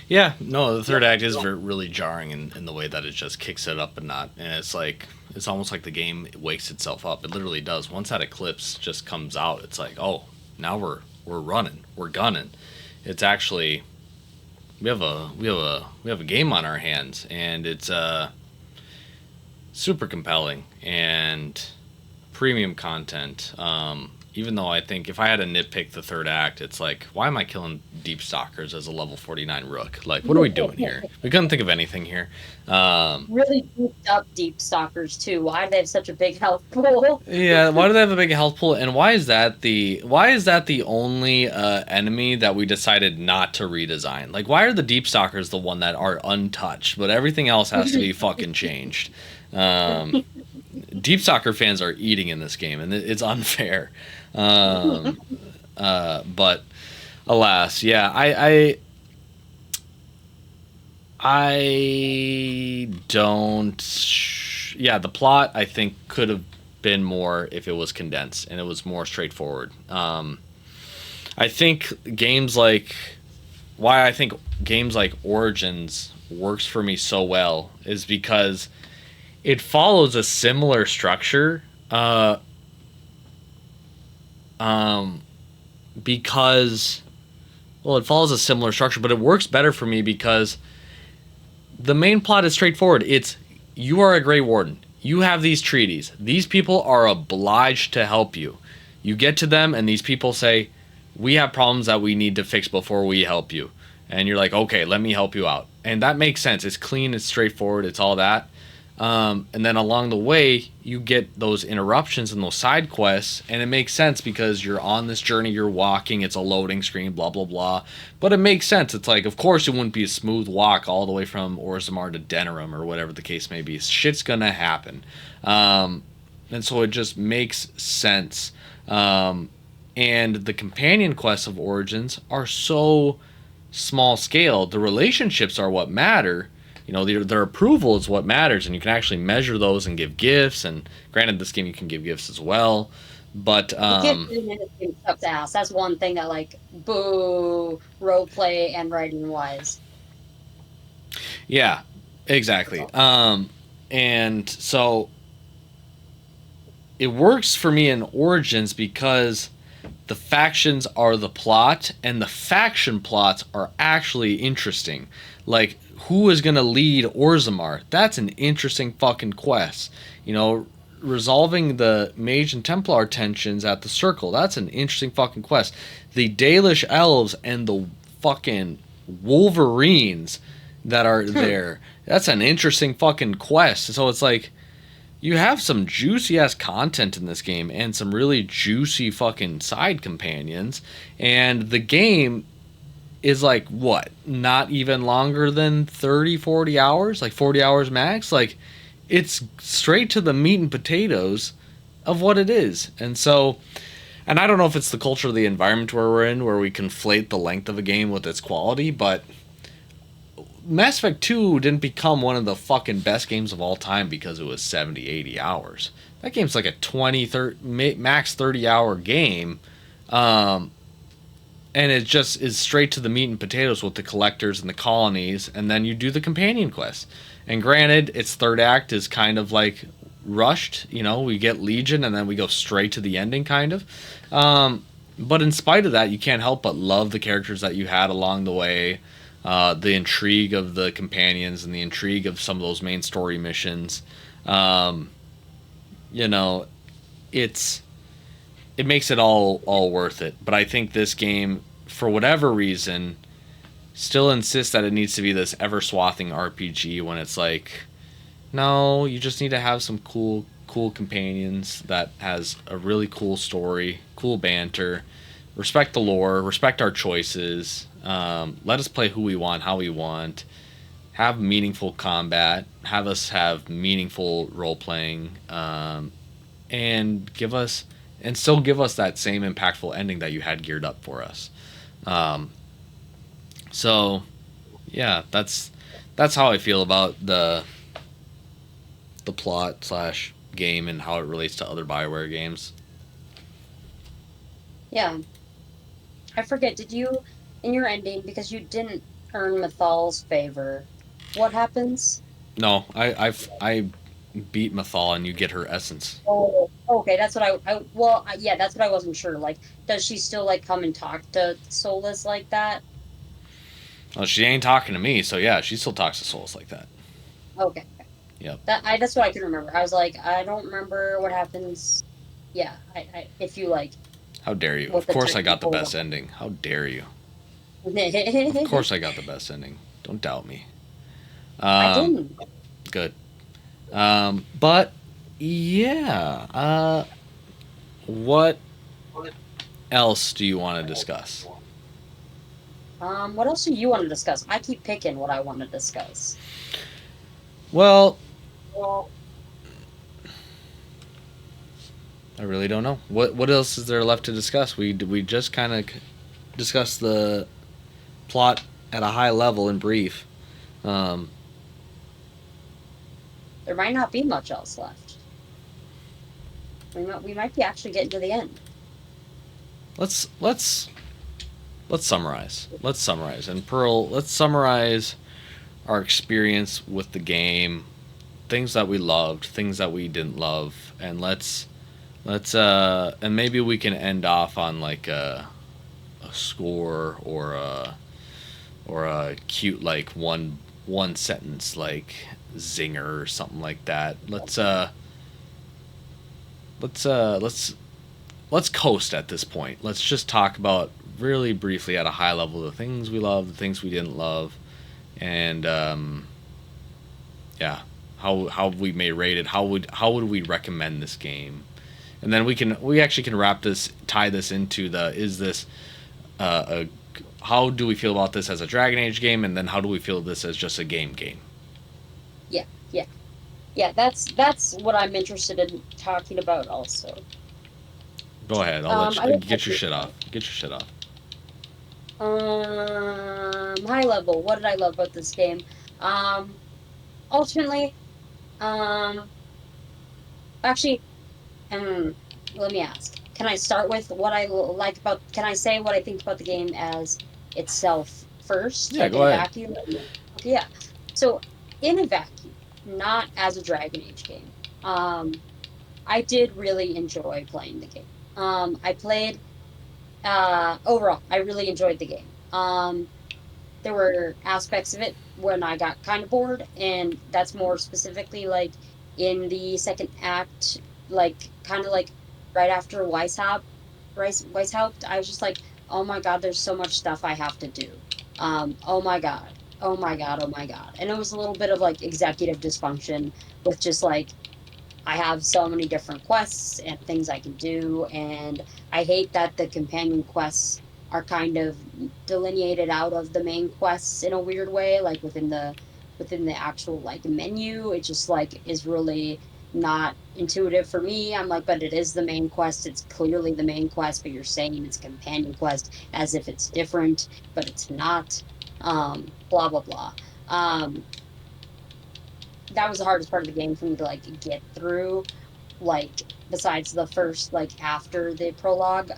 [SPEAKER 1] Yeah. No, the third act is really jarring in the way that it just kicks it up a notch, and it's almost like the game wakes itself up. It literally does. Once that eclipse just comes out, it's like, oh, now we're running, we're gunning. It's actually we have a game on our hands, and it's super compelling and premium content. Even though I think if I had to nitpick the third act, it's like, why am I killing deep stalkers as a level 49 rook? Like, what are we doing here? We couldn't think of anything here.
[SPEAKER 2] Really beefed up deep stalkers too. Why do they have such a big health pool?
[SPEAKER 1] Yeah, why do they have a big health pool, and why is that the only enemy that we decided not to redesign? Like, why are the deep stalkers the one that are untouched, but everything else has to be fucking changed? Deep stalker fans are eating in this game, and it's unfair. But alas, yeah, I don't. Yeah, the plot I think could have been more if it was condensed and it was more straightforward. I think games like why I think games like Origins works for me so well is because it follows a similar structure. Because well, it follows a similar structure, but it works better for me because the main plot is straightforward. It's you are a Grey Warden. You have these treaties. These people are obliged to help you. You get to them, and these people say, "We have problems that we need to fix before we help you." And you're like, "Okay, let me help you out." And that makes sense. It's clean. It's straightforward. It's all that. And then along the way, you get those interruptions and those side quests, and it makes sense because you're on this journey, you're walking, it's a loading screen, blah, blah, blah. But it makes sense. It's like, of course, it wouldn't be a smooth walk all the way from Orzammar to Denerim or whatever the case may be. Shit's gonna happen. And so it just makes sense. And the companion quests of Origins are so small scale. The relationships are what matter. You know, their approval is what matters, and you can actually measure those and give gifts. And granted, this game you can give gifts as well, but
[SPEAKER 2] Sucks ass. That's one thing that like boo roleplay and writing wise.
[SPEAKER 1] yeah, exactly. And so it works for me in Origins because the factions are the plot, and the faction plots are actually interesting. Like, who is going to lead Orzammar? That's an interesting fucking quest. You know, resolving the Mage and Templar tensions at the Circle. That's an interesting fucking quest. The Dalish Elves and the fucking Wolverines that are there. That's an interesting fucking quest. So it's like, you have some juicy ass content in this game and some really juicy fucking side companions. And the game is like, what? Not even longer than 30, 40 hours? Like 40 hours max? Like, it's straight to the meat and potatoes of what it is. And so, and I don't know if it's the culture of the environment where we're in, where we conflate the length of a game with its quality, but Mass Effect 2 didn't become one of the fucking best games of all time because it was 70, 80 hours. That game's like a 20, 30, max 30 hour game. And it just is straight to the meat and potatoes with the collectors and the colonies, and then you do the companion quests. And granted, its third act is kind of like rushed. You know, we get Legion and then we go straight to the ending, kind of. But in spite of that, you can't help but love the characters that you had along the way. The intrigue of the companions and the intrigue of some of those main story missions. You know, it makes it all worth it. But I think this game, for whatever reason, still insists that it needs to be this ever-swathing RPG when it's like, no, you just need to have some cool companions that has a really cool story, cool banter, respect the lore, respect our choices, let us play who we want, how we want, have meaningful combat, have us have meaningful role-playing, and still give us that same impactful ending that you had geared up for us. So, yeah, that's how I feel about the plot slash game and how it relates to other BioWare games.
[SPEAKER 2] Yeah. I forget, did you, in your ending, because you didn't earn Methal's favor, what happens?
[SPEAKER 1] No, I beat Mathal and you get her essence.
[SPEAKER 2] Oh, okay, that's what yeah, that's what I wasn't sure. Like, does she still like come and talk to Solus like that?
[SPEAKER 1] Well, she ain't talking to me, so yeah, she still talks to souls like that.
[SPEAKER 2] Okay,
[SPEAKER 1] Yep.
[SPEAKER 2] that's what I can remember. I was like, I don't remember what happens. Yeah, if you like
[SPEAKER 1] How dare you?
[SPEAKER 2] what
[SPEAKER 1] Of
[SPEAKER 2] the
[SPEAKER 1] course I got the
[SPEAKER 2] technical.
[SPEAKER 1] best ending. How dare you? Of
[SPEAKER 2] I
[SPEAKER 1] course I got the best ending. Don't doubt me. Um,
[SPEAKER 2] didn't.
[SPEAKER 1] Good. But yeah. What else do you want to discuss?
[SPEAKER 2] What else do you want to discuss? I keep picking what I want to discuss.
[SPEAKER 1] Well,
[SPEAKER 2] Well,
[SPEAKER 1] I really don't know. What else is there left to discuss? We just kind of discussed the plot at a high level in brief. Um,
[SPEAKER 2] there might not be much else left. We might be actually getting to the end.
[SPEAKER 1] let's let's let's summarize. Let's summarize. And Pearl, let's summarize our experience with the game, things that we loved, things that we didn't love, and let's and maybe we can end off on like a score or a cute like one sentence like zinger or something like that. Let's coast at this point. Let's just talk about really briefly at a high level the things we love, the things we didn't love, and yeah, how we may rate it. How would we recommend this game? And then we actually can tie this into the is this a how do we feel about this as a Dragon Age game, and then how do we feel this as just a game?
[SPEAKER 2] Yeah, yeah, yeah. That's what I'm interested in talking about also.
[SPEAKER 1] Go ahead. I'll let
[SPEAKER 2] I
[SPEAKER 1] you
[SPEAKER 2] think
[SPEAKER 1] get your shit off. Get your shit off.
[SPEAKER 2] high level. What did I love about this game? Um, ultimately, um, actually, um, let me ask. Can I start with what like about? Can I say what I think about the game as itself first,
[SPEAKER 1] Yeah,
[SPEAKER 2] like
[SPEAKER 1] go
[SPEAKER 2] in a
[SPEAKER 1] ahead.
[SPEAKER 2] vacuum? Okay, yeah. So in a vacuum, not as a Dragon Age game. I did really enjoy playing the game. I played overall, I really enjoyed the game. There were aspects of it when I got kind of bored, and that's more specifically like in the second act, like kind of like right after Weishaupt, I was just like, oh my god, there's so much stuff I have to do. Oh my god, oh my god, oh my god, and it was a little bit of like executive dysfunction with just like I have so many different quests and things I can do, and I hate that the companion quests are kind of delineated out of the main quests in a weird way, like within the actual like menu. It just like is really not intuitive for me. I'm like, but it is the main quest. It's clearly the main quest, but you're saying it's a companion quest as if it's different, but it's not. Blah blah blah. Um, that was the hardest part of the game for me to like get through, like besides the first like after the prologue.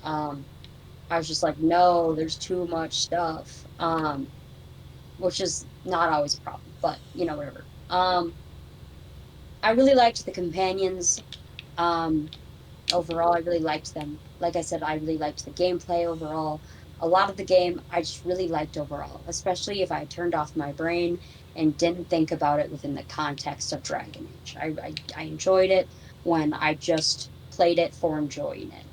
[SPEAKER 2] I was just like, no, there's too much stuff. Which is not always a problem, but whatever. I really liked the companions. um Overall, I really liked them. Like I said, I really liked the gameplay overall. A lot of the game I just really liked overall, especially if I turned off my brain and didn't think about it within the context of Dragon Age. I enjoyed it when I just played it for enjoying it.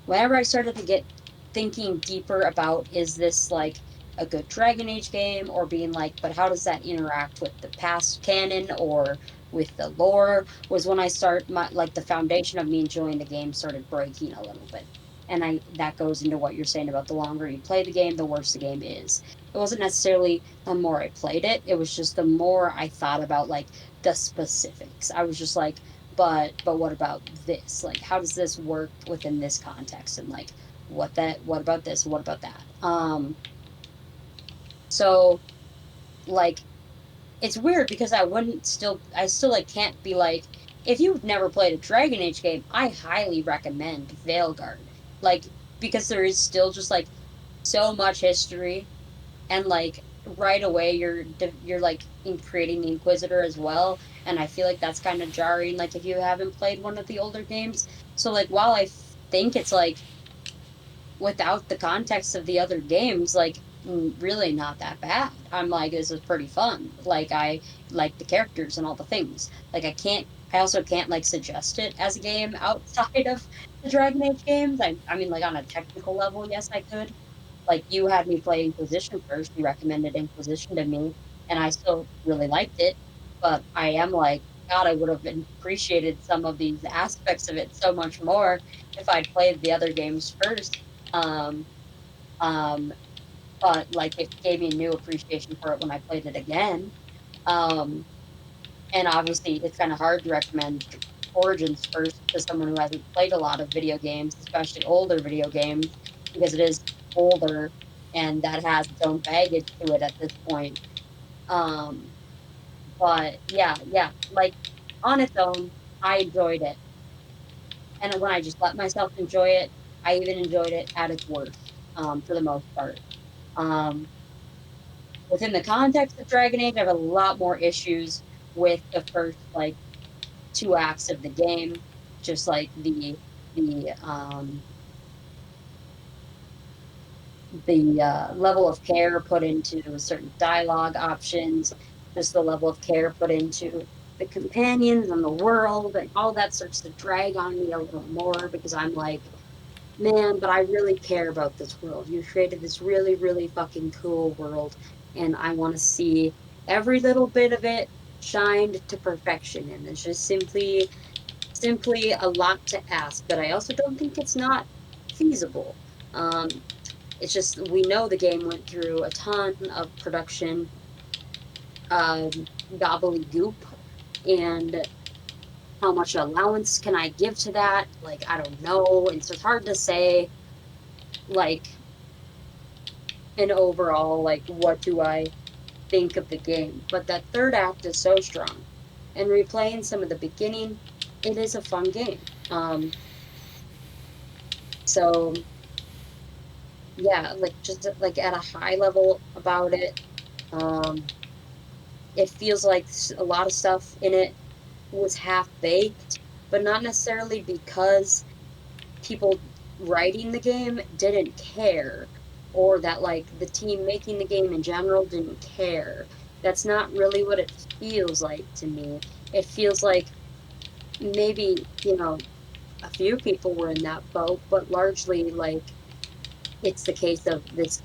[SPEAKER 2] Whenever I started to get thinking deeper about is this like a good Dragon Age game, or being like, but how does that interact with the past canon or with the lore, was when I start my like the foundation of me enjoying the game started breaking a little bit. And I that goes into what you're saying about the longer you play the game, the worse the game is. It wasn't necessarily the more I played it, it was just the more I thought about like the specifics. I was just like, but what about this? Like how does this work within this context? And like what about this? What about that? So like it's weird because I still like can't be like, if you've never played a Dragon Age game, I highly recommend Veilguard. Like because there is still just like so much history, and like right away you're like in creating the Inquisitor as well, and I feel like that's kind of jarring, like, if you haven't played one of the older games. So, like, while I think it's, like, without the context of the other games, like, really not that bad. I'm like, this is pretty fun. Like, I like the characters and all the things. Like, I also can't, like, suggest it as a game outside of the Dragon Age games. I mean, like, on a technical level, yes, I could. Like, you had me play Inquisition first, you recommended Inquisition to me, and I still really liked it, but I am like, God, I would have appreciated some of these aspects of it so much more if I'd played the other games first. Um, um, but, like, it gave me a new appreciation for it when I played it again. Um, and obviously, it's kinda hard to recommend Origins first to someone who hasn't played a lot of video games, especially older video games, because it is older and that has its own baggage to it at this point. Um, but yeah, like, on its own, I enjoyed it, and when I just let myself enjoy it, I even enjoyed it at its worst, for the most part. Um, within the context of Dragon Age, I have a lot more issues with the first, like, 2 acts of the game, just like the, um, level of care put into certain dialogue options, just the level of care put into the companions and the world, and all that starts to drag on me a little more because I'm like, "Man, but I really care about this world. You created this really, really fucking cool world, and I wanna see every little bit of it shined to perfection," and it's just simply a lot to ask, but I also don't think it's not feasible. Um, it's just we know the game went through a ton of production um, gobbledygook, and how much allowance can I give to that? Like, I don't know. It's just hard to say, like, an overall, like, what do I think of the game? But that third act is so strong. And replaying some of the beginning, it is a fun game. So yeah, like, just, like, at a high level about it, um, it feels like a lot of stuff in it was half-baked, but not necessarily because people writing the game didn't care, or that, like, the team making the game in general didn't care. That's not really what it feels like to me. It feels like maybe, a few people were in that boat, but largely, like, it's the case of this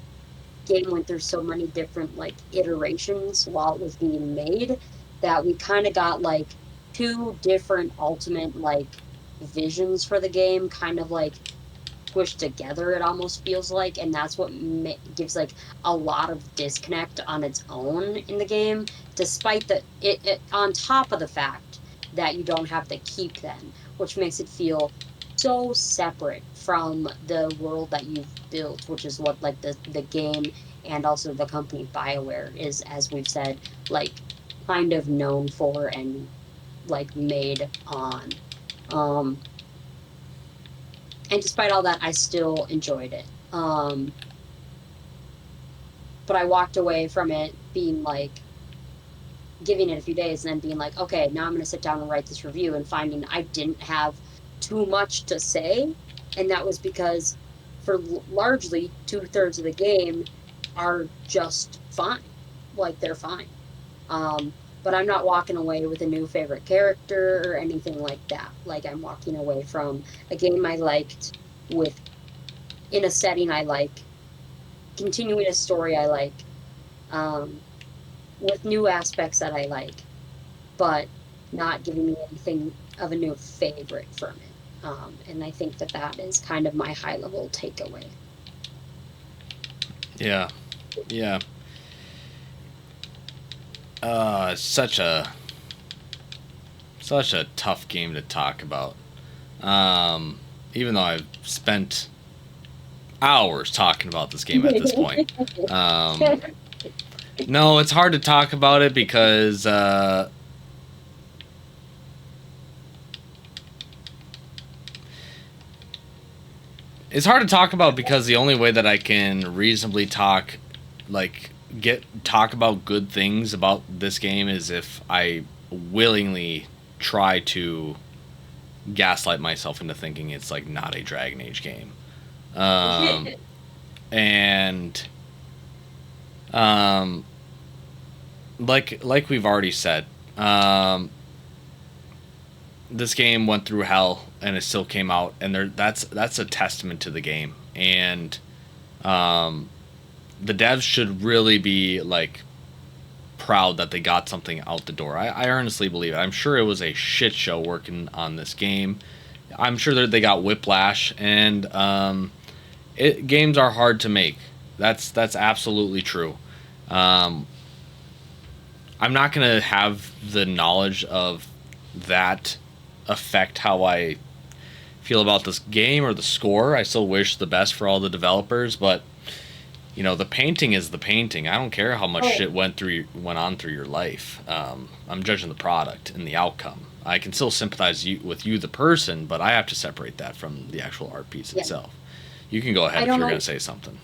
[SPEAKER 2] game went through so many different like iterations while it was being made that we kind of got like two different ultimate like visions for the game kind of like squished together, it almost feels like, and that's what gives like a lot of disconnect on its own in the game, despite it on top of the fact that you don't have to keep them, which makes it feel so separate from the world that you've built, which is what like the game and also the company BioWare is, as we've said, like kind of known for and like made on. Um, and despite all that, I still enjoyed it. But I walked away from it being like giving it a few days and then being like, okay, now I'm going to sit down and write this review, and finding I didn't have too much to say. And that was because for largely 2/3 of the game are just fine. Like they're fine. But I'm not walking away with a new favorite character or anything like that. Like I'm walking away from a game I liked with in a setting I like, continuing a story I like, um, with new aspects that I like, but not giving me anything of a new favorite from it. And I think that that is kind of my high level takeaway.
[SPEAKER 1] Yeah, yeah. Such a tough game to talk about. Even though I've spent hours talking about this game at this point. No, it's hard to talk about it because it's hard to talk about because the only way that I can reasonably talk about good things about this game is if I willingly try to gaslight myself into thinking it's like not a Dragon Age game. And like we've already said, this game went through hell and it still came out, and that's a testament to the game. And the devs should really be like proud that they got something out the door. I earnestly believe it. I'm sure it was a shit show working on this game. I'm sure that they got whiplash, and games are hard to make. That's absolutely true. I'm not gonna have the knowledge of that affect how I feel about this game or the score. I still wish the best for all the developers, but the painting is the painting. I don't care how much shit went on through your life. I'm judging the product and the outcome. I can still sympathize with you, the person, but I have to separate that from the actual art piece itself. You can go ahead if you're going to say something.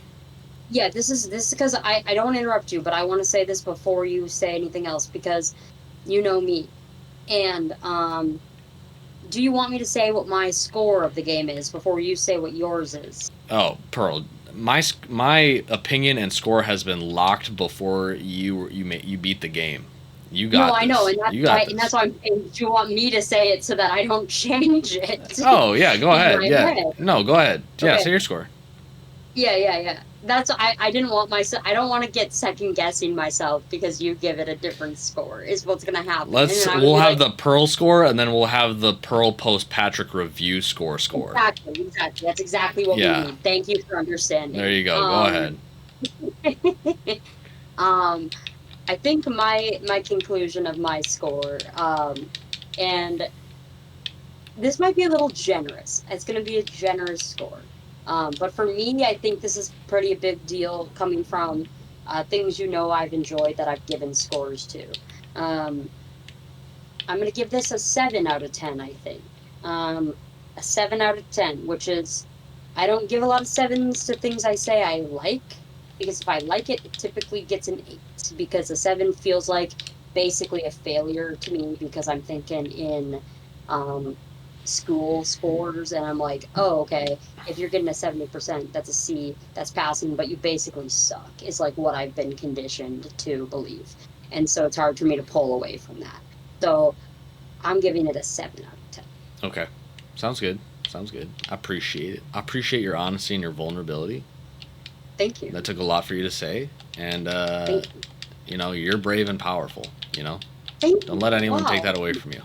[SPEAKER 2] Yeah, this is because I don't want to interrupt you, but I want to say this before you say anything else, because you know me. And do you want me to say what my score of the game is before you say what yours is?
[SPEAKER 1] Oh, Pearl, my opinion and score has been locked before you beat the game. You got
[SPEAKER 2] no,
[SPEAKER 1] this.
[SPEAKER 2] I know, and that's why I'm saying, do you want me to say it so that I don't change it?
[SPEAKER 1] Oh yeah, go ahead. Yeah,
[SPEAKER 2] head?
[SPEAKER 1] No, go ahead. Yeah,
[SPEAKER 2] Okay.
[SPEAKER 1] say your score.
[SPEAKER 2] Yeah. That's I didn't want myself. I don't want to get second guessing myself because you give it a different score. Is what's gonna happen.
[SPEAKER 1] We'll have the Pearl score, and then we'll have the Pearl post Patrick review score.
[SPEAKER 2] Exactly. That's exactly what we need. Thank you for understanding.
[SPEAKER 1] There you go. Go
[SPEAKER 2] ahead. I think my conclusion of my score, and this might be a little generous. It's going to be a generous score. But for me, I think this is pretty a big deal coming from things I've enjoyed that I've given scores to. I'm going to give this a 7 out of 10, I think. A 7 out of 10, which is, I don't give a lot of 7s to things I say I like, because if I like it, it typically gets an 8, because a 7 feels like basically a failure to me, because I'm thinking in school scores, and I'm like, oh, okay, if you're getting a 70%, that's a C, that's passing, but you basically suck, is like what I've been conditioned to believe. And so it's hard for me to pull away from that. So I'm giving it a 7 out of 10.
[SPEAKER 1] Okay. Sounds good. I appreciate it. I appreciate your honesty and your vulnerability.
[SPEAKER 2] Thank you.
[SPEAKER 1] That took a lot for you to say, and you're brave and powerful. Don't let anyone take that away from you.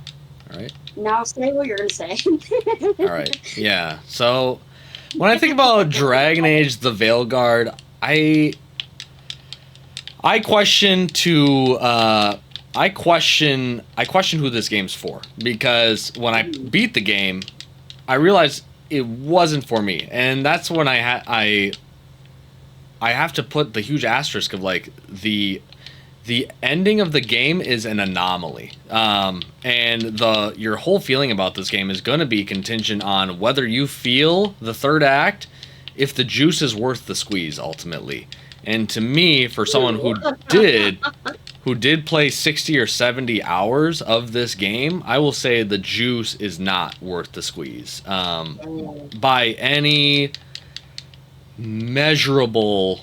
[SPEAKER 1] All right.
[SPEAKER 2] Now say what you're gonna say.
[SPEAKER 1] All right. Yeah. So when I think about Dragon Age: The Veilguard, I question who this game's for, because when I beat the game, I realized it wasn't for me, and that's when I have to put the huge asterisk of like the ending of the game is an anomaly, and your whole feeling about this game is going to be contingent on whether you feel the third act, if the juice is worth the squeeze ultimately. And to me, for someone who did play 60 or 70 hours of this game, I will say the juice is not worth the squeeze by any measurable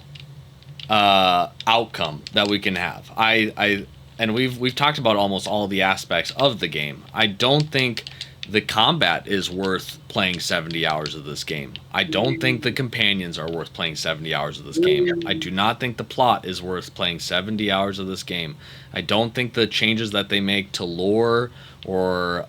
[SPEAKER 1] outcome that we can have. And we've talked about almost all the aspects of the game. I don't think the combat is worth playing 70 hours of this game. I don't think the companions are worth playing 70 hours of this game. I do not think the plot is worth playing 70 hours of this game. I don't think the changes that they make to lore or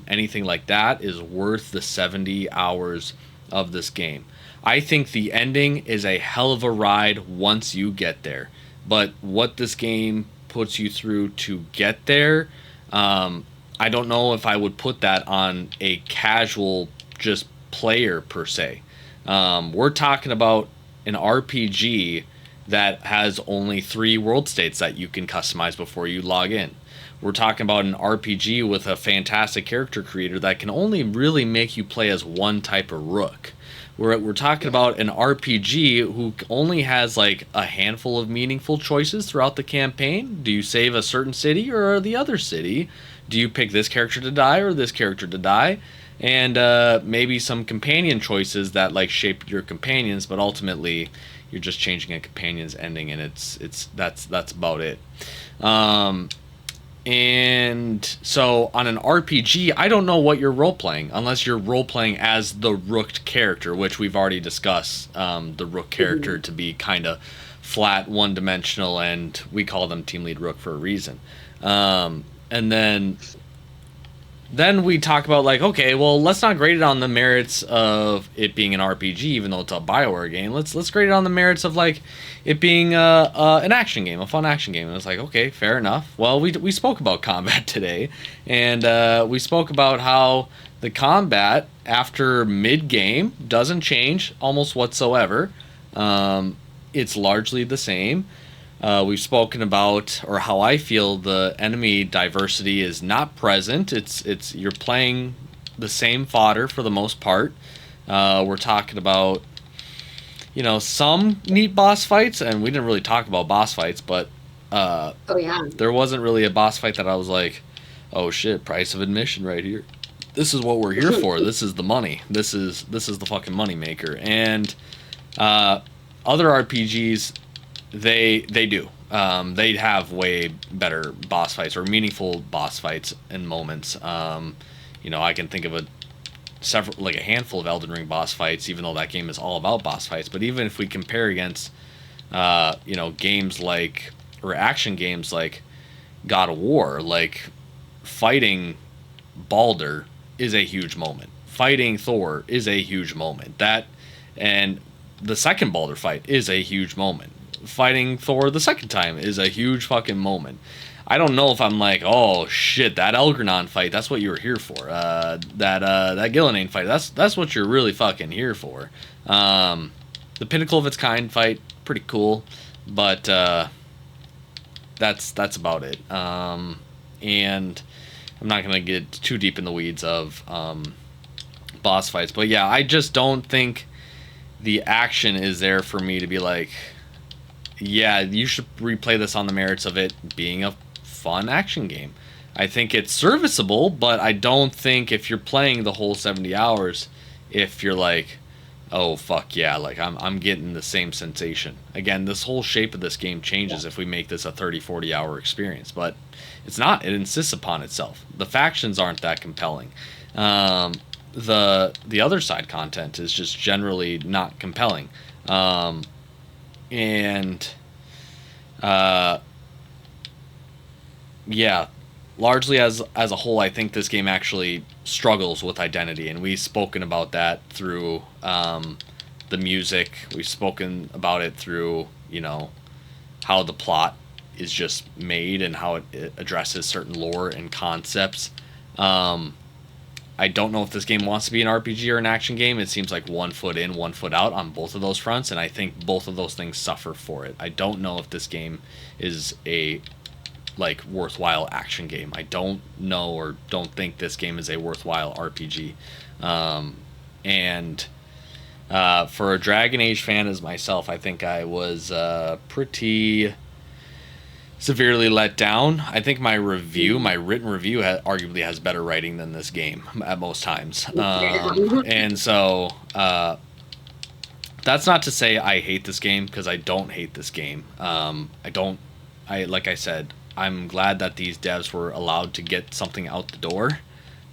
[SPEAKER 1] anything like that is worth the 70 hours of this game. I think the ending is a hell of a ride once you get there. But what this game puts you through to get there, I don't know if I would put that on a casual just player per se. We're talking about an RPG that has only 3 world states that you can customize before you log in. We're talking about an RPG with a fantastic character creator that can only really make you play as one type of rook. We're talking about an RPG who only has like a handful of meaningful choices throughout the campaign. Do you save a certain city or the other city? Do you pick this character to die or this character to die? And maybe some companion choices that like shape your companions, but ultimately you're just changing a companion's ending, and that's about it. Um, and so on an RPG, I don't know what you're role playing unless you're role playing as the rooked character, which we've already discussed. The rook character to be kind of flat, one dimensional, and we call them team lead rook for a reason. And then we talk about like, okay, well, let's not grade it on the merits of it being an RPG, even though it's a Bioware game. Let's grade it on the merits of like it being an action game, a fun action game. And it's like, okay, fair enough. Well, we spoke about combat today, and we spoke about how the combat after mid game doesn't change almost whatsoever. It's largely the same. We've spoken about, or how I feel the enemy diversity is not present. It's you're playing the same fodder for the most part. We're talking about, some neat boss fights, and we didn't really talk about boss fights, but
[SPEAKER 2] Oh yeah.
[SPEAKER 1] there wasn't really a boss fight that I was like, oh shit, price of admission right here. This is what we're here for. This is the money. This is the fucking money maker. And other RPGs, they do. They have way better boss fights or meaningful boss fights and moments. I can think of a handful of Elden Ring boss fights, even though that game is all about boss fights. But even if we compare against, games like, or action games like God of War, like fighting Baldur is a huge moment. Fighting Thor is a huge moment. And the second Baldur fight is a huge moment. Fighting Thor the second time is a huge fucking moment. I don't know if I'm like, oh shit, that Elgranon fight, that's what you were here for. That Gillenane fight, that's what you're really fucking here for. The Pinnacle of Its Kind fight, pretty cool, but that's about it. And I'm not gonna get too deep in the weeds of boss fights, but yeah, I just don't think the action is there for me to be like, yeah, you should replay this on the merits of it being a fun action game. I think it's serviceable, but I don't think if you're playing the whole 70 hours, if you're like, oh fuck yeah, like I'm getting the same sensation. Again, this whole shape of this game changes if we make this a 30-40 hour experience, but it's not. It insists upon itself. The factions aren't that compelling. The other side content is just generally not compelling. And yeah, largely as a whole, I think this game actually struggles with identity, and we've spoken about that through the music. We've spoken about it through how the plot is just made and how it addresses certain lore and concepts. I don't know if this game wants to be an RPG or an action game. It seems like 1 foot in, 1 foot out on both of those fronts, and I think both of those things suffer for it. I don't know if this game is a worthwhile action game. I don't know or don't think this game is a worthwhile RPG. And for a Dragon Age fan as myself, I think I was pretty severely let down. I think my written review, arguably has better writing than this game at most times. And so that's not to say I hate this game, because I don't hate this game. Like I said, I'm glad that these devs were allowed to get something out the door,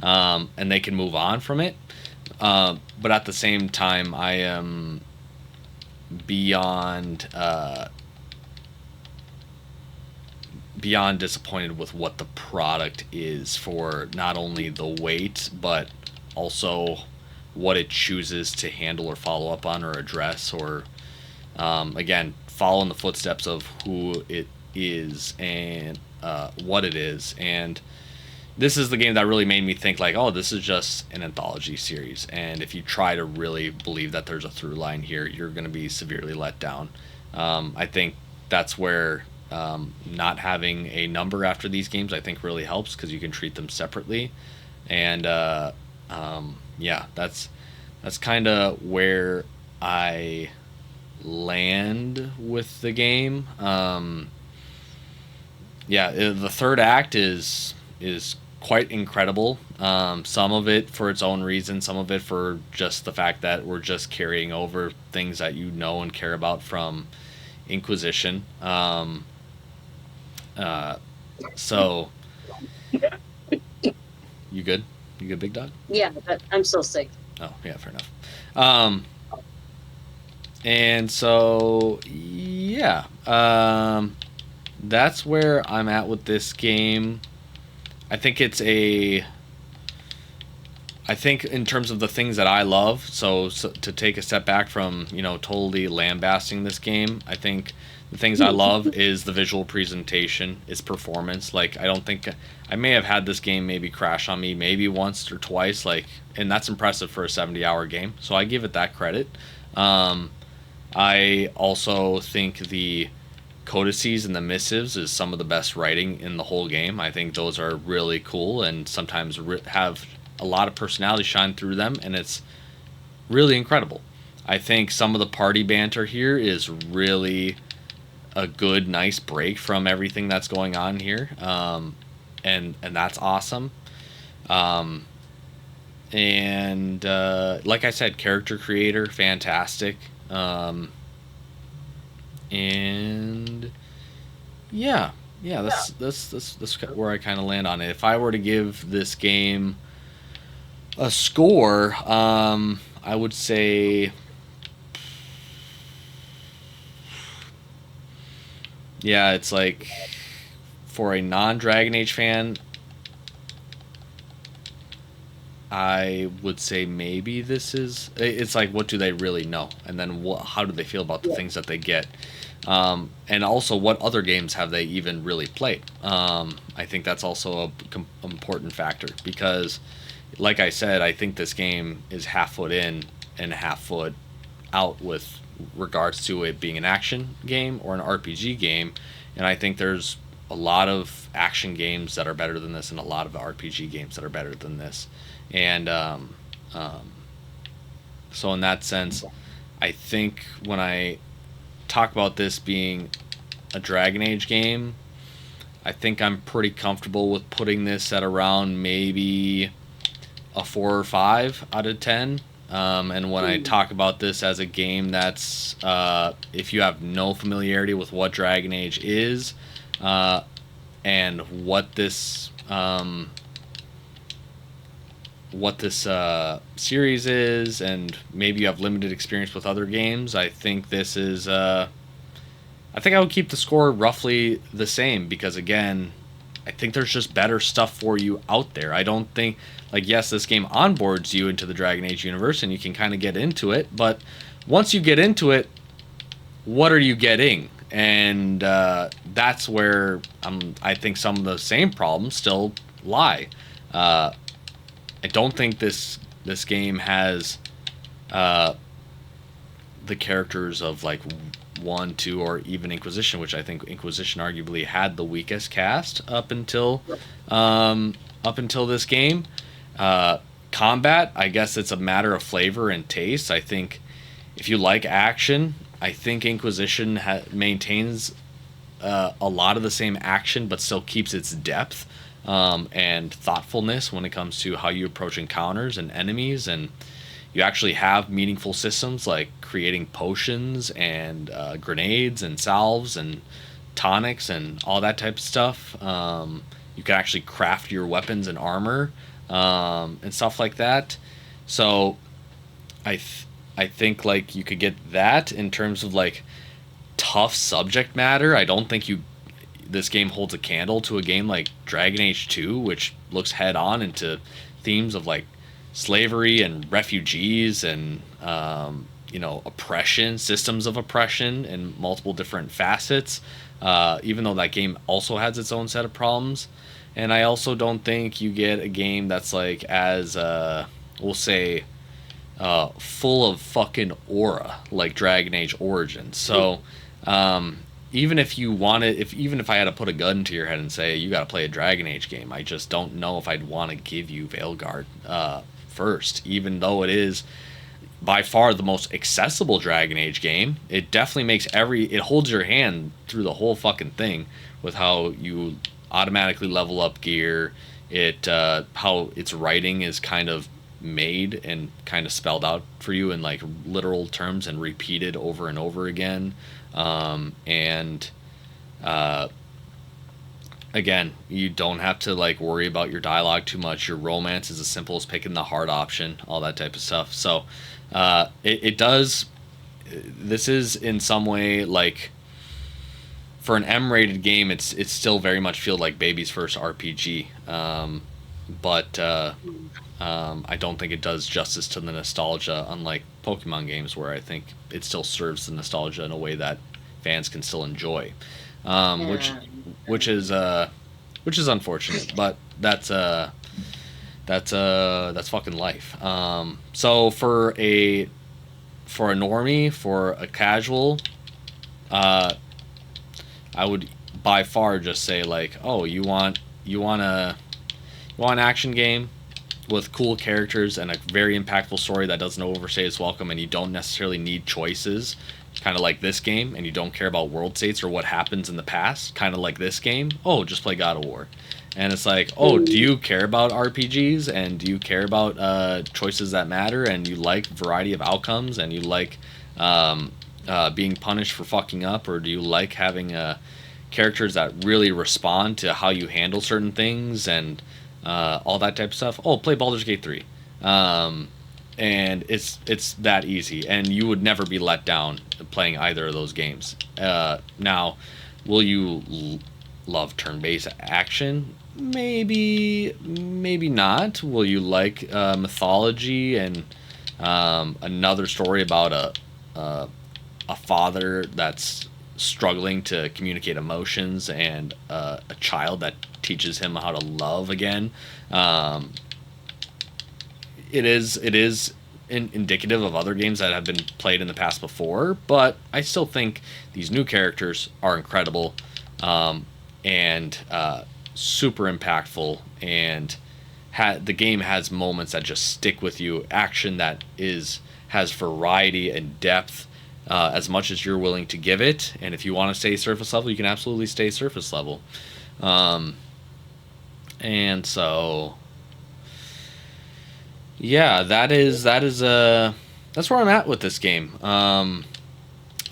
[SPEAKER 1] and they can move on from it. But at the same time, I am beyond disappointed with what the product is, for not only the weight but also what it chooses to handle or follow up on or address, or again, follow in the footsteps of who it is and what it is. And this is the game that really made me think like, oh, this is just an anthology series, and if you try to really believe that there's a through line here, you're going to be severely let down. I think that's where not having a number after these games, I think, really helps, because you can treat them separately. And yeah, that's that's kind of where I land with the game. Yeah, the third act is quite incredible. Some of it for its own reason, some of it for just the fact that we're just carrying over things that you know and care about from Inquisition. Uh, so you good? You good, big dog?
[SPEAKER 2] Yeah, but I'm still sick.
[SPEAKER 1] Oh yeah, fair enough. Um, and so yeah, that's where I'm at with this game. I think it's a I think in terms of the things that I love, so to take a step back from totally lambasting this game, I think the things I love is the visual presentation, its performance. Like I don't think I may have had this game maybe crash on me maybe once or twice, and that's impressive for a 70-hour game. So I give it that credit. Um, I also think the codices and the missives is some of the best writing in the whole game. I think those are really cool and sometimes have a lot of personality shine through them, and it's really incredible. I think some of the party banter here is really a good, nice break from everything that's going on here, and that's awesome. Um, and like I said, character creator, fantastic. And yeah, yeah, that's where I kind of land on it. If I were to give this game a score, I would say, yeah, it's like for a non-Dragon Age fan, I would say maybe this is. It's like, what do they really know, and then how do they feel about the things that they get, and also what other games have they even really played. I think that's also a important factor because, like I said, I think this game is half foot in and half foot out with regards to it being an action game or an RPG game, and I think there's a lot of action games that are better than this and a lot of RPG games that are better than this. And um, so, in that sense, I think when I talk about this being a Dragon Age game, I think I'm pretty comfortable with putting this at around maybe a 4 or 5 out of 10. And when I talk about this as a game that's, if you have no familiarity with what Dragon Age is, uh, and what this series is, and maybe you have limited experience with other games, I think this is. I think I would keep the score roughly the same because, again, I think there's just better stuff for you out there. I don't think, yes, this game onboards you into the Dragon Age universe and you can kind of get into it, but once you get into it, what are you getting? And that's where I think some of the same problems still lie. I don't think this game has uh, the characters of like 1, 2, or even Inquisition, which I think Inquisition arguably had the weakest cast up until this game. Combat, I guess it's a matter of flavor and taste. I think if you like action, I think Inquisition maintains a lot of the same action, but still keeps its depth and thoughtfulness when it comes to how you approach encounters and enemies, and you actually have meaningful systems like creating potions and grenades and salves and tonics and all that type of stuff. You can actually craft your weapons and armor and stuff like that. So I think like you could get that in terms of like tough subject matter. I don't think this game holds a candle to a game like Dragon Age 2, which looks head on into themes of like slavery and refugees and oppression, systems of oppression in multiple different facets. Even though that game also has its own set of problems, and I also don't think you get a game that's like as we'll say full of fucking aura like Dragon Age Origins. So even if you wanted, even if I had to put a gun to your head and say you got to play a Dragon Age game, I just don't know if I'd want to give you Veilguard first, even though it is by far the most accessible Dragon Age game. It definitely makes it holds your hand through the whole fucking thing with how you automatically level up gear. How its writing is kind of made and kind of spelled out for you in like literal terms and repeated over and over again. And again, you don't have to like worry about your dialogue too much. Your romance is as simple as picking the hard option, all that type of stuff. So it does. This is in some way like for an M-rated game, it's still very much feel like baby's first RPG. But I don't think it does justice to the nostalgia, unlike Pokemon games, where I think it still serves the nostalgia in a way that fans can still enjoy, which
[SPEAKER 2] Yeah.
[SPEAKER 1] which is which is unfortunate, but that's fucking life. So for a normie, for a casual, uh, I would by far just say like, oh, you want an action game with cool characters and a very impactful story that doesn't overstay its welcome, and you don't necessarily need choices, kind of like this game, and you don't care about world states or what happens in the past, kind of like this game. Oh, just play God of War. And it's like, oh, do you care about RPGs and do you care about choices that matter and you like variety of outcomes and you like being punished for fucking up, or do you like having characters that really respond to how you handle certain things and all that type of stuff? Oh, play Baldur's Gate 3. And it's that easy, and you would never be let down playing either of those games. Now, will you love turn-based action? Maybe not. Will you like mythology and another story about a father that's struggling to communicate emotions and a child that teaches him how to love again? It is indicative of other games that have been played in the past before, but I still think these new characters are incredible, and super impactful, and the game has moments that just stick with you, action that has variety and depth, as much as you're willing to give it. And if you want to stay surface level, you can absolutely stay surface level. And so yeah, that's where I'm at with this game.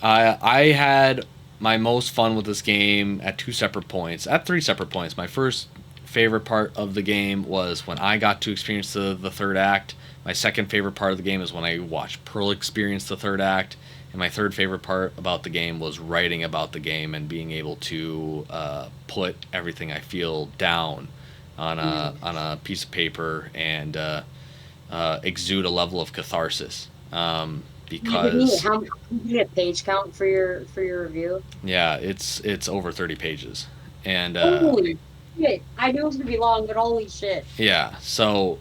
[SPEAKER 1] I had my most fun with this game at three separate points. My first favorite part of the game was when I got to experience the third act. My second favorite part of the game is when I watched Pearl experience the third act. And my third favorite part about the game was writing about the game and being able to put everything I feel down on a piece of paper and exude a level of catharsis. Because
[SPEAKER 2] How many a page count for your review?
[SPEAKER 1] yeah, it's over 30 pages, and
[SPEAKER 2] Holy shit! I knew it was gonna be long, but holy shit!
[SPEAKER 1] yeah, so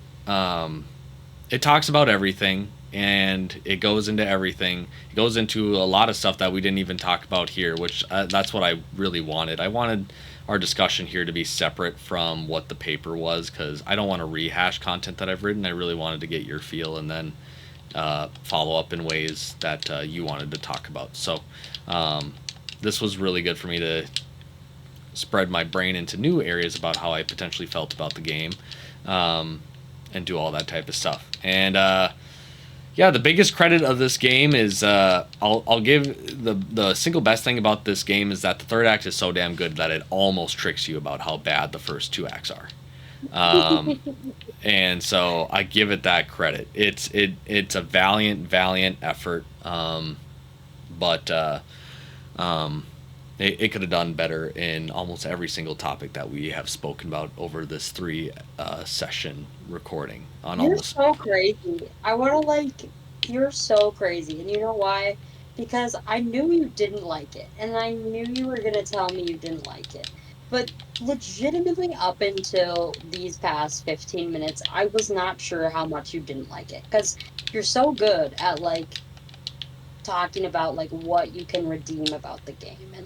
[SPEAKER 1] it talks about everything and it goes into everything. It goes into a lot of stuff that we didn't even talk about here, which that's what I really wanted. I wanted our discussion here to be separate from what the paper was, because I don't want to rehash content that I've written. I really wanted to get your feel and then follow up in ways that you wanted to talk about. So this was really good for me to spread my brain into new areas about how I potentially felt about the game, and do all that type of stuff. And yeah, the biggest credit of this game is I'll give the single best thing about this game is that the third act is so damn good that it almost tricks you about how bad the first two acts are. And so I give it that credit. It's a valiant effort, but it could have done better in almost every single topic that we have spoken about over this three session recording on
[SPEAKER 2] You're
[SPEAKER 1] almost.
[SPEAKER 2] so crazy. I want to you're so crazy. And you know why? Because I knew you didn't like it. And I knew you were going to tell me you didn't like it. But legitimately, up until these past 15 minutes, I was not sure how much you didn't like it. Because you're so good at, talking about, what you can redeem about the game and,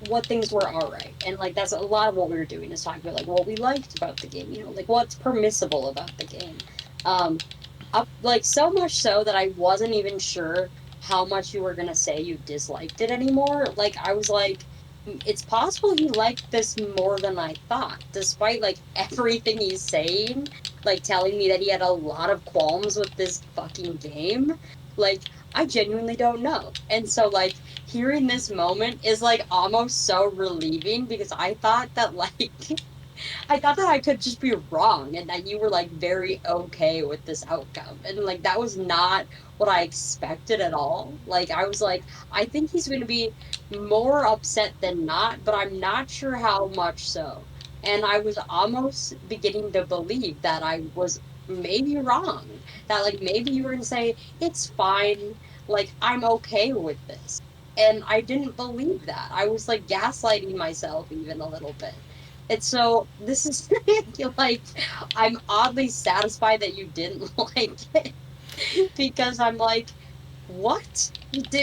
[SPEAKER 2] what things were alright. And, that's a lot of what we were doing is talking about, what we liked about the game, what's permissible about the game. Up like so much so that I wasn't even sure how much you were gonna say you disliked it anymore. Like I was like, it's possible he liked this more than I thought, despite like everything he's saying, like telling me that he had a lot of qualms with this fucking game. Like I genuinely don't know. And so like hearing this moment is like almost so relieving because I thought that like I thought that I could just be wrong and that you were like very okay with this outcome. And like that was not what I expected at all. Like I was like, I think he's going to be more upset than not, but I'm not sure how much so. And I was almost beginning to believe that I was maybe wrong. That like maybe you were going to say, it's fine. Like I'm okay with this. And I didn't believe that. I was like gaslighting myself even a little bit. And so this is like I'm oddly satisfied that you didn't like it because I'm like, what?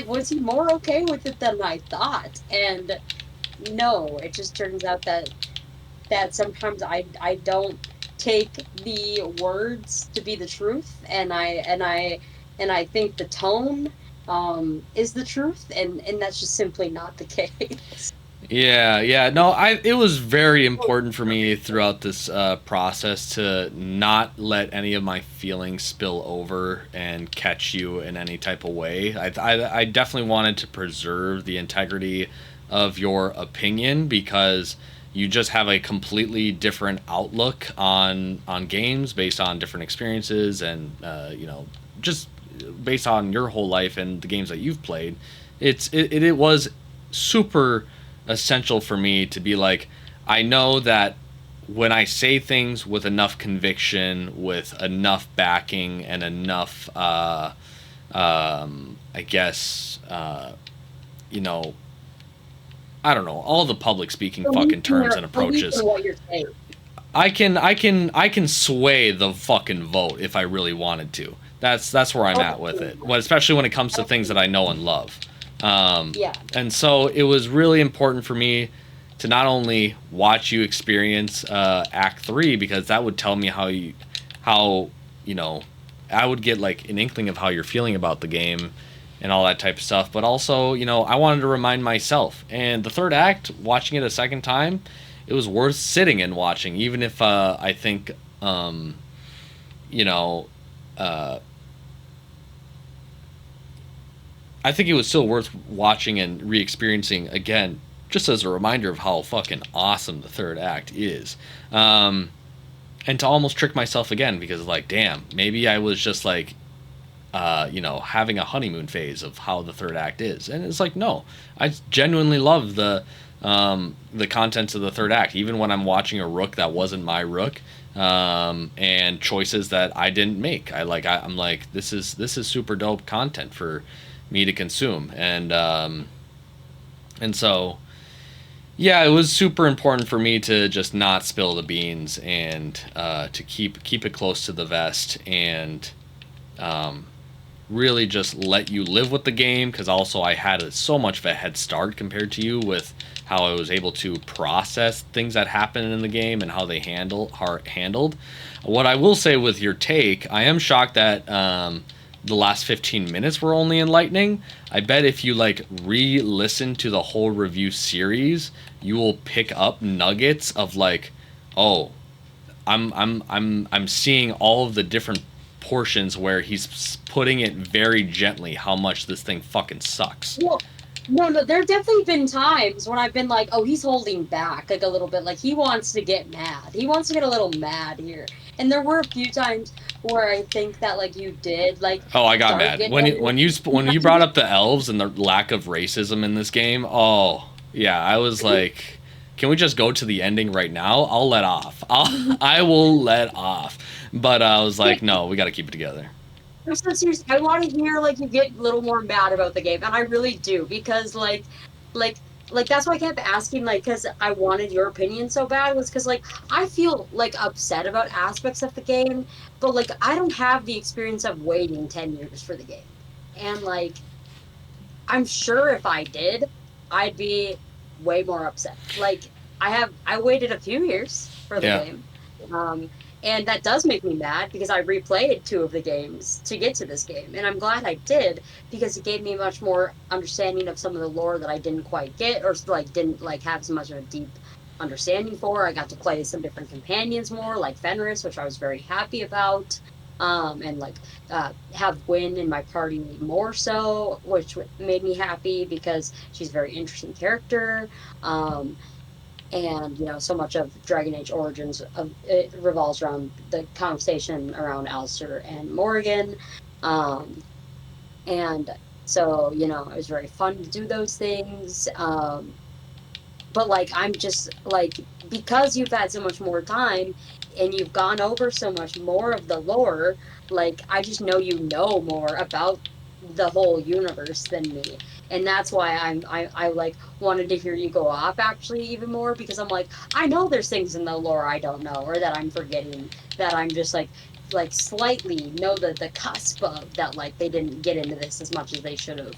[SPEAKER 2] Was he more okay with it than I thought? And no, it just turns out that sometimes I don't take the words to be the truth and I think the tone is the truth and that's just simply not the case.
[SPEAKER 1] Yeah, yeah. No, it was very important for me throughout this process to not let any of my feelings spill over and catch you in any type of way. I definitely wanted to preserve the integrity of your opinion because you just have a completely different outlook on games based on different experiences and just based on your whole life and the games that you've played. It was super essential for me to be like, I know that when I say things with enough conviction, with enough backing, and enough, I guess, you know, I don't know, all the public speaking fucking terms and
[SPEAKER 2] Believe
[SPEAKER 1] approaches,
[SPEAKER 2] in what you're saying.
[SPEAKER 1] I can sway the fucking vote if I really wanted to. That's where I'm at with it. Well, especially when it comes to things that I know and love.
[SPEAKER 2] Yeah.
[SPEAKER 1] And so it was really important for me to not only watch you experience Act 3 because that would tell me how you know, I would get like an inkling of how you're feeling about the game and all that type of stuff. But also, I wanted to remind myself. And the third act, watching it a second time, it was worth sitting and watching, even if I think, you know, uh, I think it was still worth watching and re-experiencing again, just as a reminder of how fucking awesome the third act is. And to almost trick myself again because, like, damn, maybe I was just like, having a honeymoon phase of how the third act is, and it's like, no, I genuinely love the contents of the third act, even when I'm watching a rook that wasn't my rook, and choices that I didn't make. I'm like, this is super dope content for me to consume, and so yeah, it was super important for me to just not spill the beans and to keep it close to the vest and really just let you live with the game because also I had so much of a head start compared to you with how I was able to process things that happen in the game and how they are handled. What I will say with your take, I am shocked that the last 15 minutes were only enlightening. I bet if you like re-listen to the whole review series, you will pick up nuggets of like, oh, I'm seeing all of the different portions where he's putting it very gently how much this thing fucking sucks.
[SPEAKER 2] Well, no, there have definitely been times when I've been like, oh, he's holding back like a little bit. Like he wants to get mad. He wants to get a little mad here. And there were a few times where I think that like you did like
[SPEAKER 1] Oh, I got
[SPEAKER 2] start
[SPEAKER 1] mad
[SPEAKER 2] getting
[SPEAKER 1] when you brought up the elves and the lack of racism in this game. Oh, yeah, I was like, can we just go to the ending right now? I'll let off. I will let off. But I was like, no, we got to keep it together.
[SPEAKER 2] I'm so serious. I want to hear like you get a little more mad about the game, and I really do because like, that's why I kept asking like because I wanted your opinion so bad was because like I feel like upset about aspects of the game, but like I don't have the experience of waiting 10 years for the game, and like I'm sure if I did, I'd be way more upset. Like I waited a few years for the
[SPEAKER 1] Yeah.
[SPEAKER 2] game. Um And that does make me mad because I replayed 2 of the games to get to this game. And I'm glad I did because it gave me much more understanding of some of the lore that I didn't quite get, or like didn't like have so much of a deep understanding for. I got to play some different companions more, like Fenris, which I was very happy about. And like have Gwen in my party more so, which made me happy because she's a very interesting character. And so much of Dragon Age Origins it revolves around the conversation around Alistair and Morrigan, and so it was very fun to do those things. But like I'm just like, because you've had so much more time and you've gone over so much more of the lore, like I just know more about the whole universe than me. And that's why I like wanted to hear you go off actually even more, because I'm like, I know there's things in the lore I don't know or that I'm forgetting, that I'm just like slightly know the cusp of that, like they didn't get into this as much as they should have.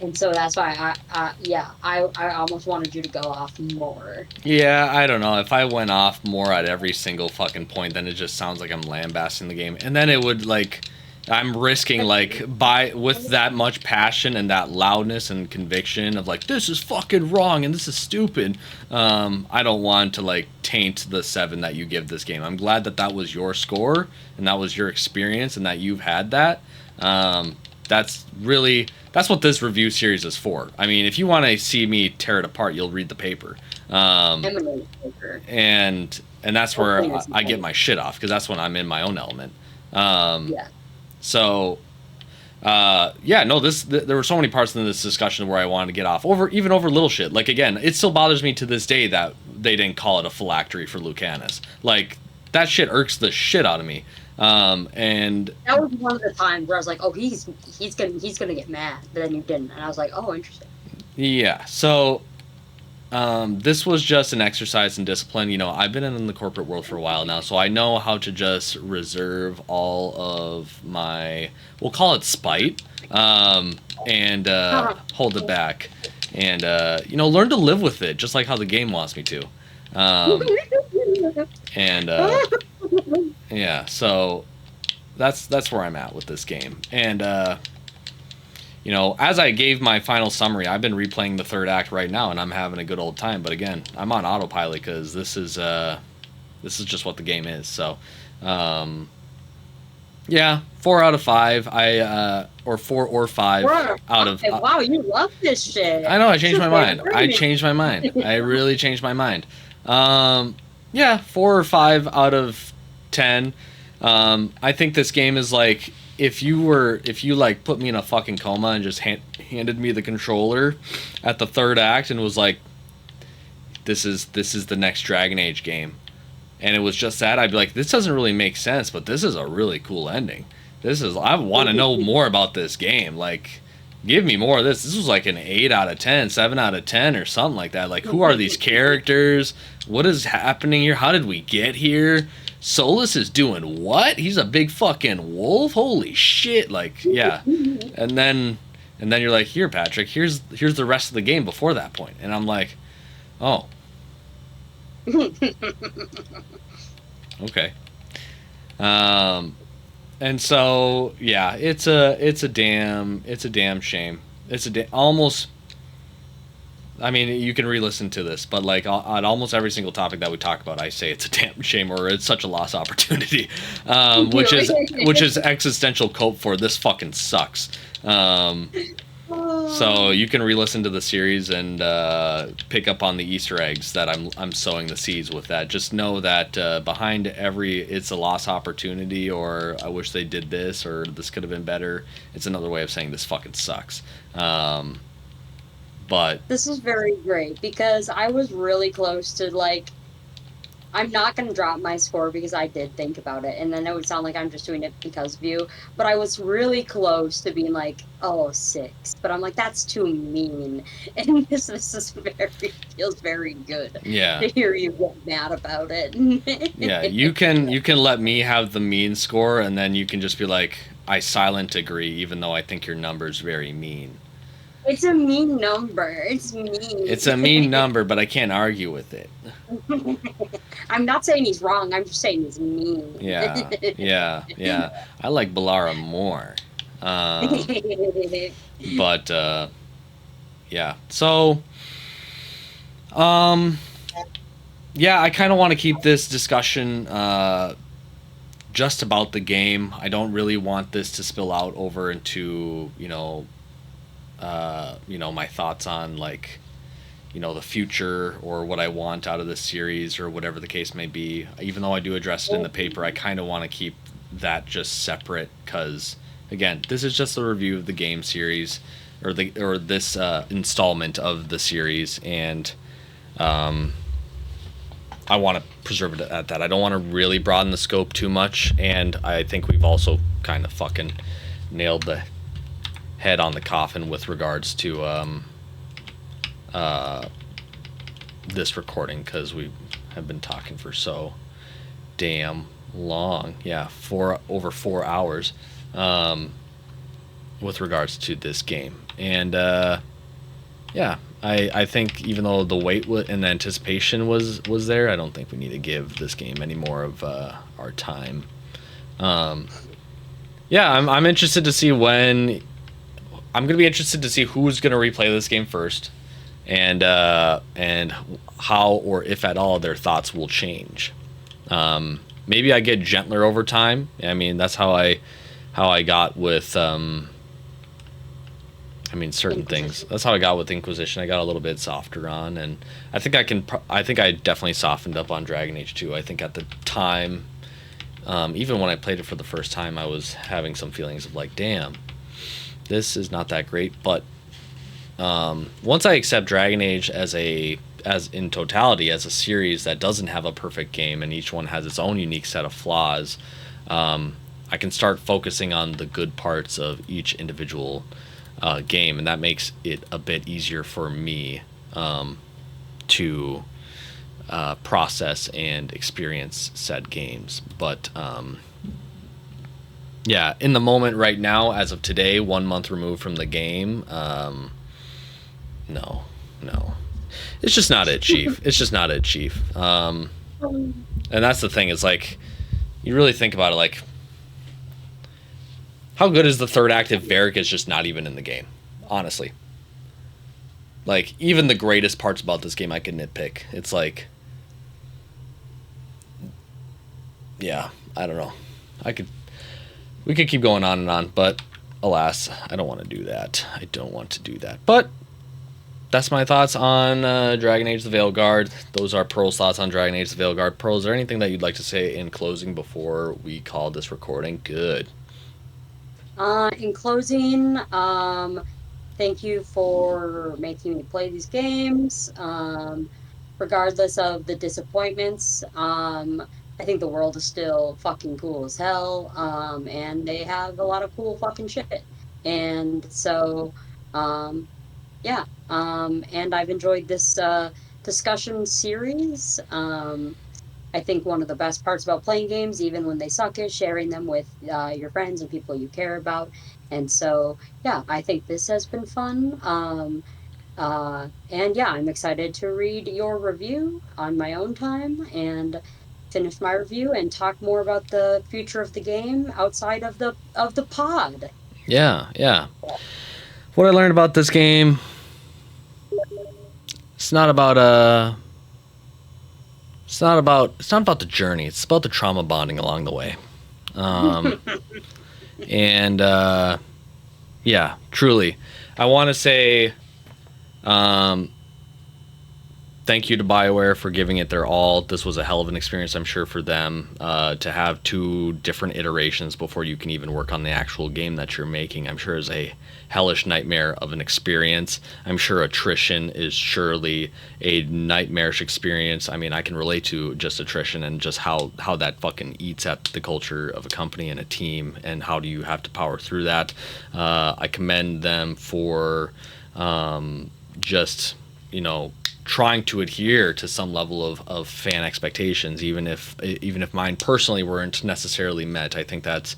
[SPEAKER 2] And so that's why I almost wanted you to go off more.
[SPEAKER 1] Yeah, I don't know. If I went off more at every single fucking point, then it just sounds like I'm lambasting the game. And then it would, like, I'm risking, like, with that much passion and that loudness and conviction of, like, this is fucking wrong and this is stupid. I don't want to, like, taint the 7 that you give this game. I'm glad that that was your score and that was your experience and that you've had that. That's what this review series is for. I mean, if you want to see me tear it apart, you'll read the paper. And that's where I get my shit off, because that's when I'm in my own element. So, there were so many parts in this discussion where I wanted to get off, even over little shit. Like, again, it still bothers me to this day that they didn't call it a phylactery for Lucanus. Like, that shit irks the shit out of me. And
[SPEAKER 2] that was one of the times where I was like, oh, he's gonna get mad, but then you didn't, and I was like, oh, interesting.
[SPEAKER 1] Yeah, so this was just an exercise in discipline. I've been in the corporate world for a while now, so I know how to just reserve all of my, we'll call it spite, and hold it back, and learn to live with it, just like how the game wants me to. And yeah, so that's where I'm at with this game. And as I gave my final summary, I've been replaying the 3rd act right now, and I'm having a good old time. But again, I'm on autopilot because this is just what the game is. So, yeah, 4 out of 5. Or 4 or 5 out of.
[SPEAKER 2] Wow, you love this shit.
[SPEAKER 1] I know. I changed my mind. I really changed my mind. Yeah, 4 or 5 out of 10. I think this game is like, if you like put me in a fucking coma and just handed me the controller at the 3rd act and was like, this is the next Dragon Age game, and it was just that, I'd be like, this doesn't really make sense, but this is a really cool ending. I want to know more about this game. Like, give me more of this. This was like an 8 out of 10, 7 out of 10 or something like that. Like, who are these characters? What is happening here? How did we get here? Solus is doing what? He's a big fucking wolf? Holy shit. Like, yeah. And then you're like, here, Patrick, here's the rest of the game before that point. And I'm like, oh. Okay. And so, yeah, it's a damn shame. Almost, I mean, you can re-listen to this, but like on almost every single topic that we talk about, I say it's a damn shame, or it's such a lost opportunity, which is existential cope for this fucking sucks. So you can re-listen to the series and pick up on the Easter eggs that I'm sowing the seeds with. That just know that behind every it's a lost opportunity, or I wish they did this, or this could have been better, it's another way of saying this fucking sucks. But
[SPEAKER 2] this is very great, because I was really close to, like, I'm not going to drop my score because I did think about it, and then it would sound like I'm just doing it because of you, but I was really close to being like, oh, 6, but I'm like, that's too mean, and this feels very good.
[SPEAKER 1] Yeah.
[SPEAKER 2] To hear you get mad about it.
[SPEAKER 1] Yeah, you can let me have the mean score, and then you can just be like, I silent agree, even though I think your number's very mean.
[SPEAKER 2] It's a mean number. It's mean.
[SPEAKER 1] It's a mean number, but I can't argue with it.
[SPEAKER 2] I'm not saying he's wrong. I'm just saying he's mean.
[SPEAKER 1] Yeah, yeah, yeah. I like Balara more. Um, but yeah. So, um, yeah, I kind of want to keep this discussion just about the game. I don't really want this to spill out over into my thoughts on like the future or what I want out of this series or whatever the case may be. Even though I do address it in the paper, I kind of want to keep that just separate because again, this is just a review of the game series or this installment of the series, and I want to preserve it at that. I don't want to really broaden the scope too much, and I think we've also kind of fucking nailed the head on the coffin with regards to this recording because we have been talking for so damn long. Yeah, over 4 hours with regards to this game, and yeah. I think even though the wait and the anticipation was there, I don't think we need to give this game any more of our time. Yeah, I'm interested to see when. I'm gonna be interested to see who's gonna replay this game first, and how or if at all their thoughts will change. Maybe I get gentler over time. I mean, that's how I got with. Certain things. That's how I got with Inquisition. I got a little bit softer on, and I think I definitely softened up on Dragon Age 2. I think at the time, even when I played it for the first time, I was having some feelings of like, damn, this is not that great. But once I accept Dragon Age as in totality as a series that doesn't have a perfect game and each one has its own unique set of flaws, I can start focusing on the good parts of each individual game, and that makes it a bit easier for me to process and experience said games. But yeah, in the moment right now, as of today, 1 month removed from the game, no, it's just not it, Chief. It's just not it, Chief. And that's the thing. It's like you really think about it, like. How good is the third act if Varric is just not even in the game? Honestly. Like, even the greatest parts about this game I could nitpick. It's like... Yeah, I don't know. We could keep going on and on, but alas, I don't want to do that. I don't want to do that. But that's my thoughts on Dragon Age the Veilguard. Those are Pearl's thoughts on Dragon Age the Veilguard. Pearl, is there anything that you'd like to say in closing before we call this recording good?
[SPEAKER 2] In closing, thank you for making me play these games. Regardless of the disappointments, I think the world is still fucking cool as hell. And they have a lot of cool fucking shit. And so, yeah. And I've enjoyed this discussion series. I think one of the best parts about playing games, even when they suck, is sharing them with your friends and people you care about. And so, yeah, I think this has been fun. And yeah, I'm excited to read your review on my own time and finish my review and talk more about the future of the game outside of the pod.
[SPEAKER 1] Yeah. What I learned about this game, it's not about It's not about the journey. It's about the trauma bonding along the way. And yeah, truly, I want to say thank you to BioWare for giving it their all. This was a hell of an experience, I'm sure, for them to have 2 different iterations before you can even work on the actual game that you're making. I'm sure is a hellish nightmare of an experience. I'm sure attrition is surely a nightmarish experience. I mean, I can relate to just attrition and just how that fucking eats at the culture of a company and a team, and how do you have to power through that. I commend them for just, trying to adhere to some level of fan expectations, even if mine personally weren't necessarily met. I think that's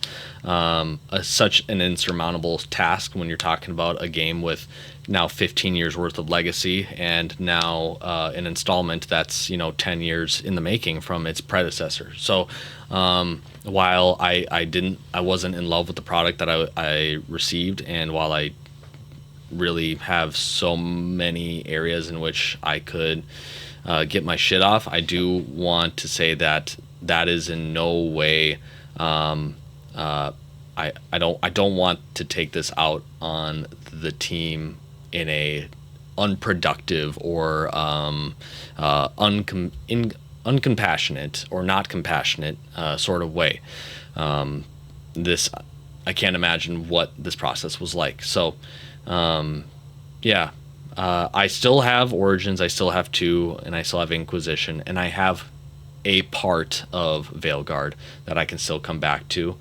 [SPEAKER 1] such an insurmountable task when you're talking about a game with now 15 years worth of legacy, and now an installment that's 10 years in the making from its predecessor. So while I wasn't in love with the product that I received, and while I really have so many areas in which I could get my shit off, I do want to say that is in no way I don't want to take this out on the team in a unproductive or uncompassionate or not compassionate sort of way. This I can't imagine what this process was like. So I still have Origins, I still have 2, and I still have Inquisition, and I have a part of Veilguard that I can still come back to.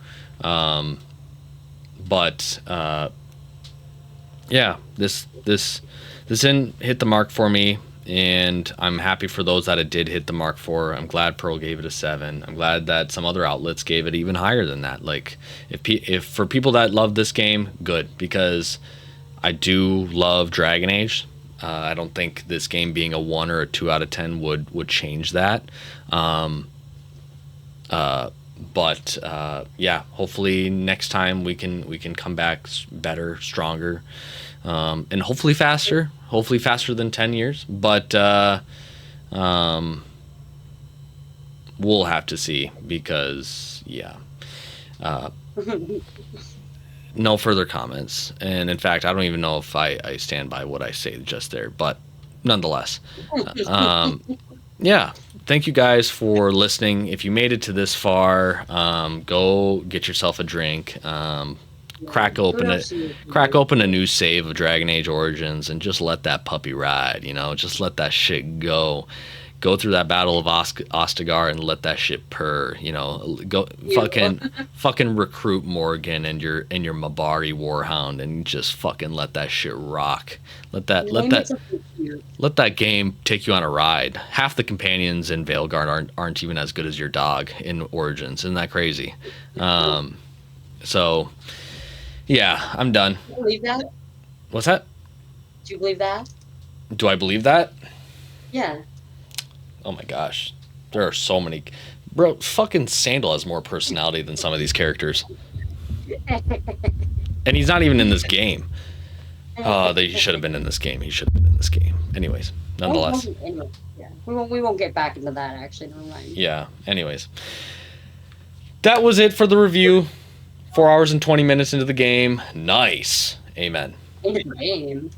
[SPEAKER 1] This didn't hit the mark for me, and I'm happy for those that it did hit the mark for. I'm glad Pearl gave it a 7. I'm glad that some other outlets gave it even higher than that. Like, if for people that love this game, good, because I do love Dragon Age. I don't think this game being a 1 or a 2 out of 10 would change that. Hopefully next time we can come back better, stronger, and hopefully faster than 10 years. But we'll have to see, because no further comments. And in fact, I don't even know if I stand by what I say just there, but nonetheless, thank you guys for listening. If you made it to this far, go get yourself a drink, crack open a new save of Dragon Age Origins, and just let that puppy ride. Just let that shit go through that battle of Ostagar and let that shit purr. Go fucking recruit Morgan and your Mabari Warhound, and just fucking let that shit rock. Let that game take you on a ride. Half the companions in Veilguard aren't even as good as your dog in Origins. Isn't that crazy? So yeah, I'm done.
[SPEAKER 2] Do you believe that?
[SPEAKER 1] What's that?
[SPEAKER 2] Do you believe that?
[SPEAKER 1] Do I believe that?
[SPEAKER 2] Yeah.
[SPEAKER 1] Oh my gosh, there are so many. Bro, fucking Sandal has more personality than some of these characters. And he's not even in this game. He should have been in this game. Anyways, nonetheless.
[SPEAKER 2] We won't get back into that, actually. Never mind.
[SPEAKER 1] Yeah, anyways. That was it for the review. 4 hours and 20 minutes into the game. Nice. Amen.
[SPEAKER 2] Into the game.